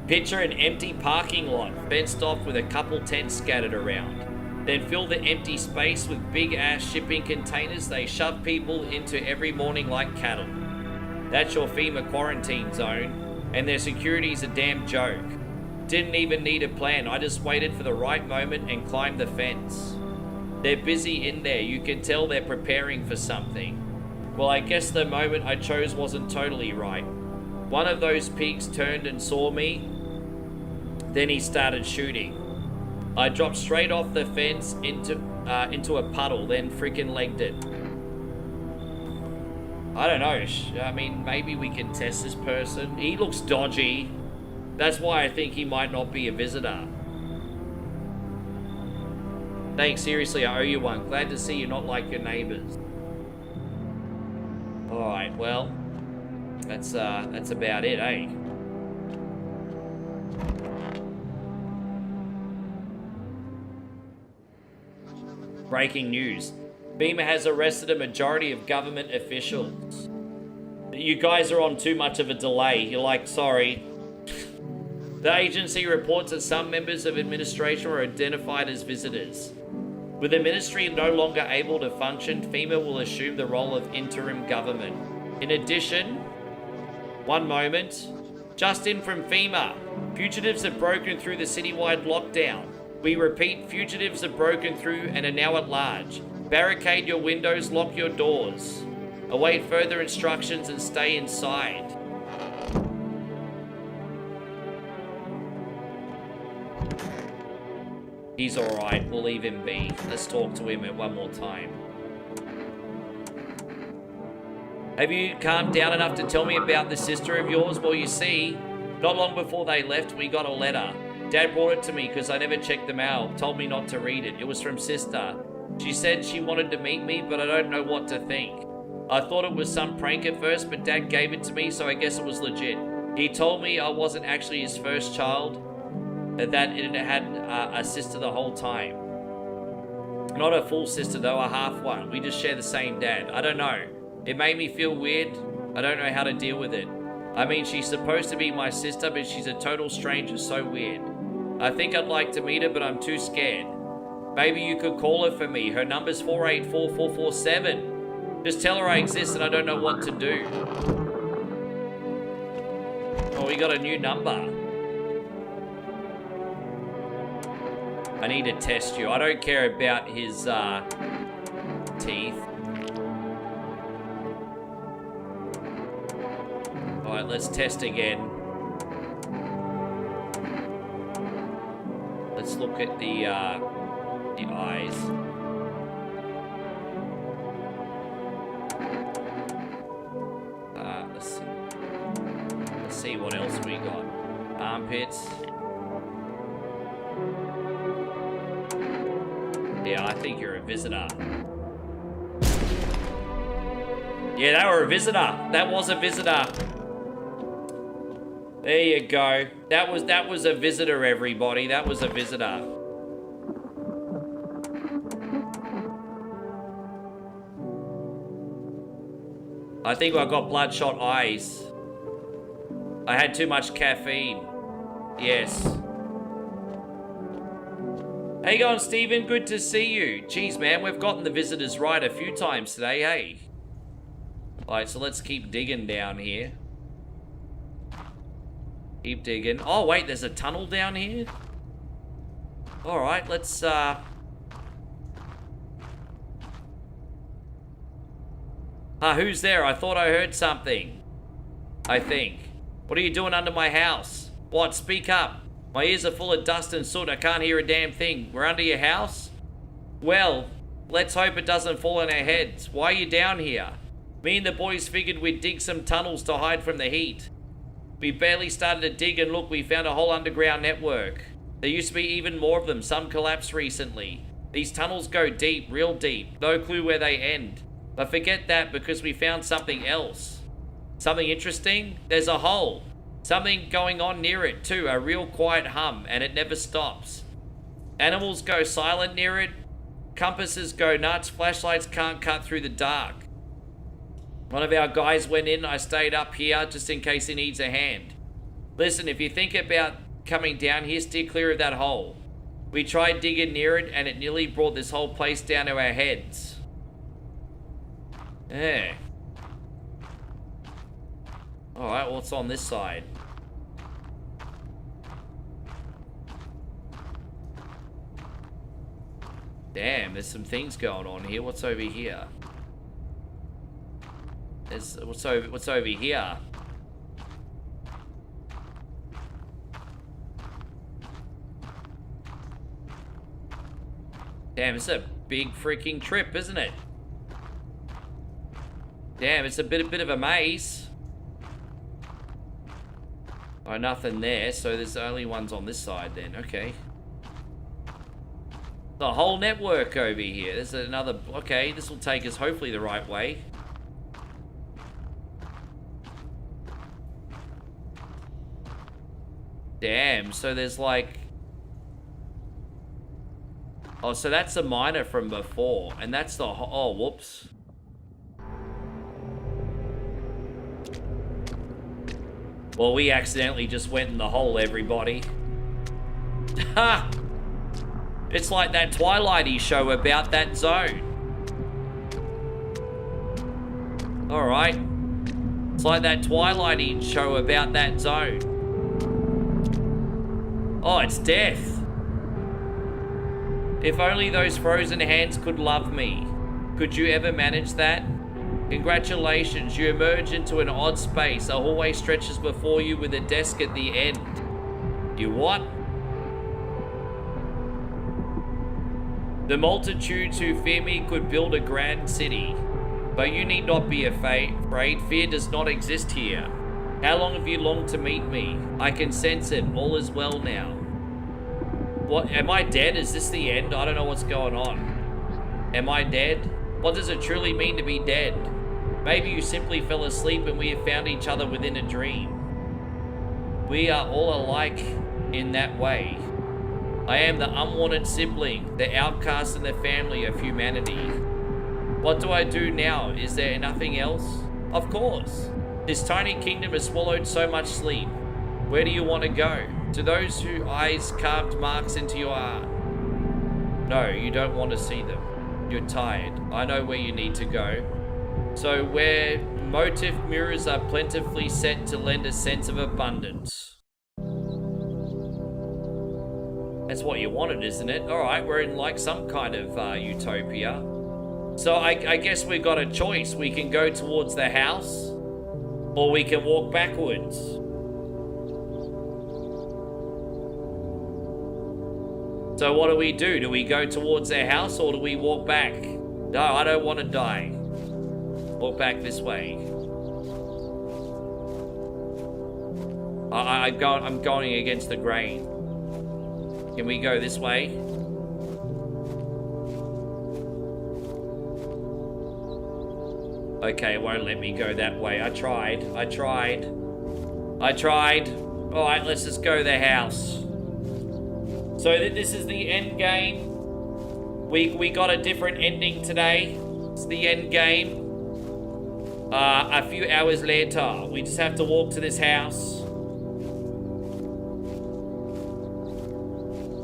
Picture an empty parking lot, fenced off with a couple tents scattered around. Then fill the empty space with big-ass shipping containers they shove people into every morning like cattle. That's your FEMA quarantine zone, and their security's a damn joke. Didn't even need a plan, I just waited for the right moment and climbed the fence. They're busy in there, you can tell they're preparing for something. Well, I guess the moment I chose wasn't totally right. One of those pigs turned and saw me, then he started shooting. I dropped straight off the fence into a puddle, then freaking legged it. I don't know, I mean, maybe we can test this person. He looks dodgy. That's why I think he might not be a visitor. Thanks, seriously, I owe you one. Glad to see you're not like your neighbors. Alright, well, that's about it, eh? Breaking news. FEMA has arrested a majority of government officials. You guys are on too much of a delay. You're like, sorry. The agency reports that some members of administration were identified as visitors. With the ministry no longer able to function, FEMA will assume the role of interim government. In addition, one moment, just in from FEMA, fugitives have broken through the citywide lockdown. We repeat, fugitives have broken through and are now at large. Barricade your windows, lock your doors. Await further instructions and stay inside. He's alright, we'll leave him be. Let's talk to him one more time. Have you calmed down enough to tell me about the sister of yours? Well, you see, not long before they left, we got a letter. Dad brought it to me because I never checked the mail, told me not to read it. It was from sister. She said she wanted to meet me, but I don't know what to think. I thought it was some prank at first, but Dad gave it to me, so I guess it was legit. He told me I wasn't actually his first child, that it had a sister the whole time. Not a full sister though, a half one. We just share the same dad. I don't know. It made me feel weird. I don't know how to deal with it. I mean, she's supposed to be my sister, but she's a total stranger, so weird. I think I'd like to meet her, but I'm too scared. Maybe you could call her for me. Her number's 484-447. Just tell her I exist and I don't know what to do. Oh, we got a new number. I need to test you. I don't care about his teeth. Alright, let's test again. Let's look at the eyes. Let's see. Let's see what else we got. Armpits. Yeah, I think you're a visitor. Yeah, they were a visitor. That was a visitor. There you go. That was a visitor, everybody. That was a visitor. I think I got bloodshot eyes. I had too much caffeine. Yes. How you going, Stephen? Good to see you. Jeez, man, we've gotten the visitors right a few times today, hey? Alright, so let's keep digging down here. Keep digging. Oh, wait, there's a tunnel down here? Alright, let's, who's there? I thought I heard something. I think. What are you doing under my house? What? Speak up. My ears are full of dust and soot. I can't hear a damn thing. We're under your house? Well, let's hope it doesn't fall on our heads. Why are you down here? Me and the boys figured we'd dig some tunnels to hide from the heat. We barely started to dig and look, we found a whole underground network. There used to be even more of them. Some collapsed recently. These tunnels go deep, real deep. No clue where they end. But forget that because we found something else. Something interesting? There's a hole. Something going on near it too, a real quiet hum, and it never stops. Animals go silent near it. Compasses go nuts. Flashlights can't cut through the dark. One of our guys went in. I stayed up here just in case he needs a hand. Listen, if you think about coming down here, steer clear of that hole. We tried digging near it and it nearly brought this whole place down to our heads. Yeah. Alright, what's on this side? Damn, there's some things going on here. What's over here? What's over here? Damn, it's a big freaking trip, isn't it? Damn, it's a bit of a maze. Oh, nothing there, so there's only ones on this side then. Okay. The whole network over here. There's another... Okay, this will take us hopefully the right way. Damn, so there's like... Oh, so that's the miner from before. And that's the... Oh, whoops. Well, we accidentally just went in the hole, everybody. Ha! It's like that Twilighty show about that zone. Alright. It's like that Twilighty show about that zone. Oh, it's death. If only those frozen hands could love me. Could you ever manage that? Congratulations, you emerge into an odd space. A hallway stretches before you with a desk at the end. You what? The multitudes who fear me could build a grand city. But you need not be afraid. Fear does not exist here. How long have you longed to meet me? I can sense it. All is well now. What? Am I dead? Is this the end? I don't know what's going on. Am I dead? What does it truly mean to be dead? Maybe you simply fell asleep and we have found each other within a dream. We are all alike in that way. I am the unwanted sibling, the outcast in the family of humanity. What do I do now? Is there nothing else? Of course. This tiny kingdom has swallowed so much sleep. Where do you want to go? To those whose eyes carved marks into your heart. No, you don't want to see them. You're tired. I know where you need to go. So where motif mirrors are plentifully set to lend a sense of abundance. That's what you wanted, isn't it? Alright, we're in like some kind of utopia. So I guess we got a choice. We can go towards the house, or we can walk backwards. So what do we do? Do we go towards the house, or do we walk back? No, I don't want to die. Walk back this way. I'm going against the grain. Can we go this way? Okay, it won't let me go that way. I tried. Alright, let's just go to the house. So this is the end game. We got a different ending today. It's the end game. A few hours later, we just have to walk to this house.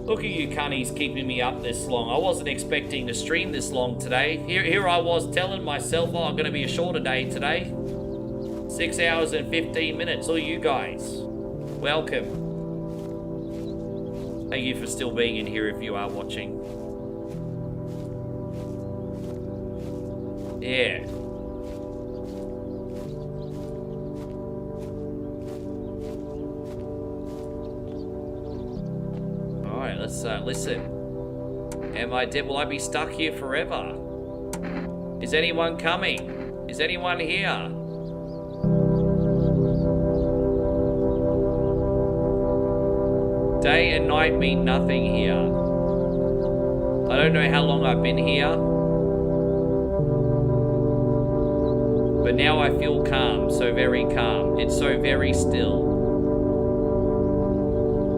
Look at you cunnies keeping me up this long. I wasn't expecting to stream this long today. Here I was telling myself, oh, I'm going to be a shorter day today. 6 hours and 15 minutes. All you guys, welcome. Thank you for still being in here if you are watching. Yeah. Alright, let's listen. Am I dead? Will I be stuck here forever? Is anyone coming? Is anyone here? Day and night mean nothing here. I don't know how long I've been here, but now I feel calm, so very calm. It's so very still.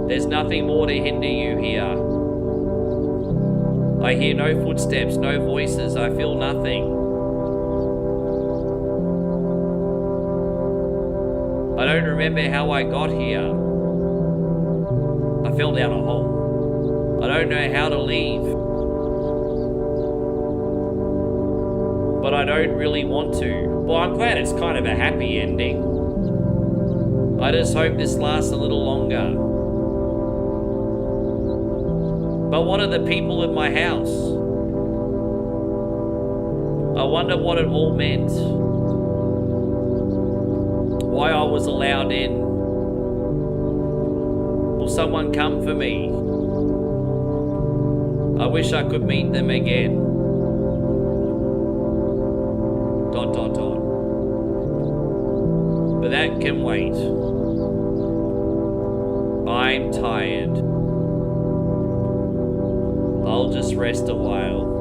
There's nothing more to hinder you here. I hear no footsteps, no voices. I feel nothing. I don't remember how I got here. I fell down a hole. I don't know how to leave. But I don't really want to. Well, I'm glad it's kind of a happy ending. I just hope this lasts a little longer. But what are the people in my house? I wonder what it all meant. Why I was allowed in. Will someone come for me? I wish I could meet them again. ... But that can wait. I'm tired. I'll just rest a while.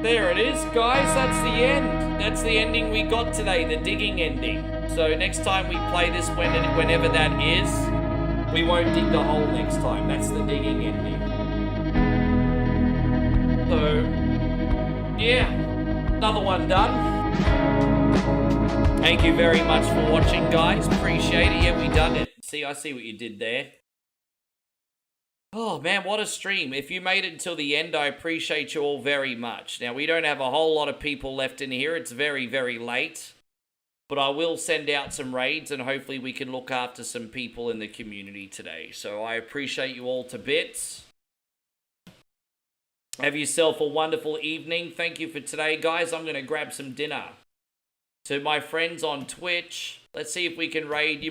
There it is, guys. That's the end. That's the ending we got today, the digging ending. So next time we play this, whenever that is, we won't dig the hole next time. That's the digging ending. So, yeah, another one done. Thank you very much for watching, guys. Appreciate it. Yeah, we done it. See, I see what you did there. Oh, man, what a stream. If you made it until the end, I appreciate you all very much. Now, we don't have a whole lot of people left in here. It's very, very late. But I will send out some raids, and hopefully we can look after some people in the community today. So I appreciate you all to bits. Have yourself a wonderful evening. Thank you for today, guys. I'm going to grab some dinner. To my friends on Twitch, let's see if we can raid. You might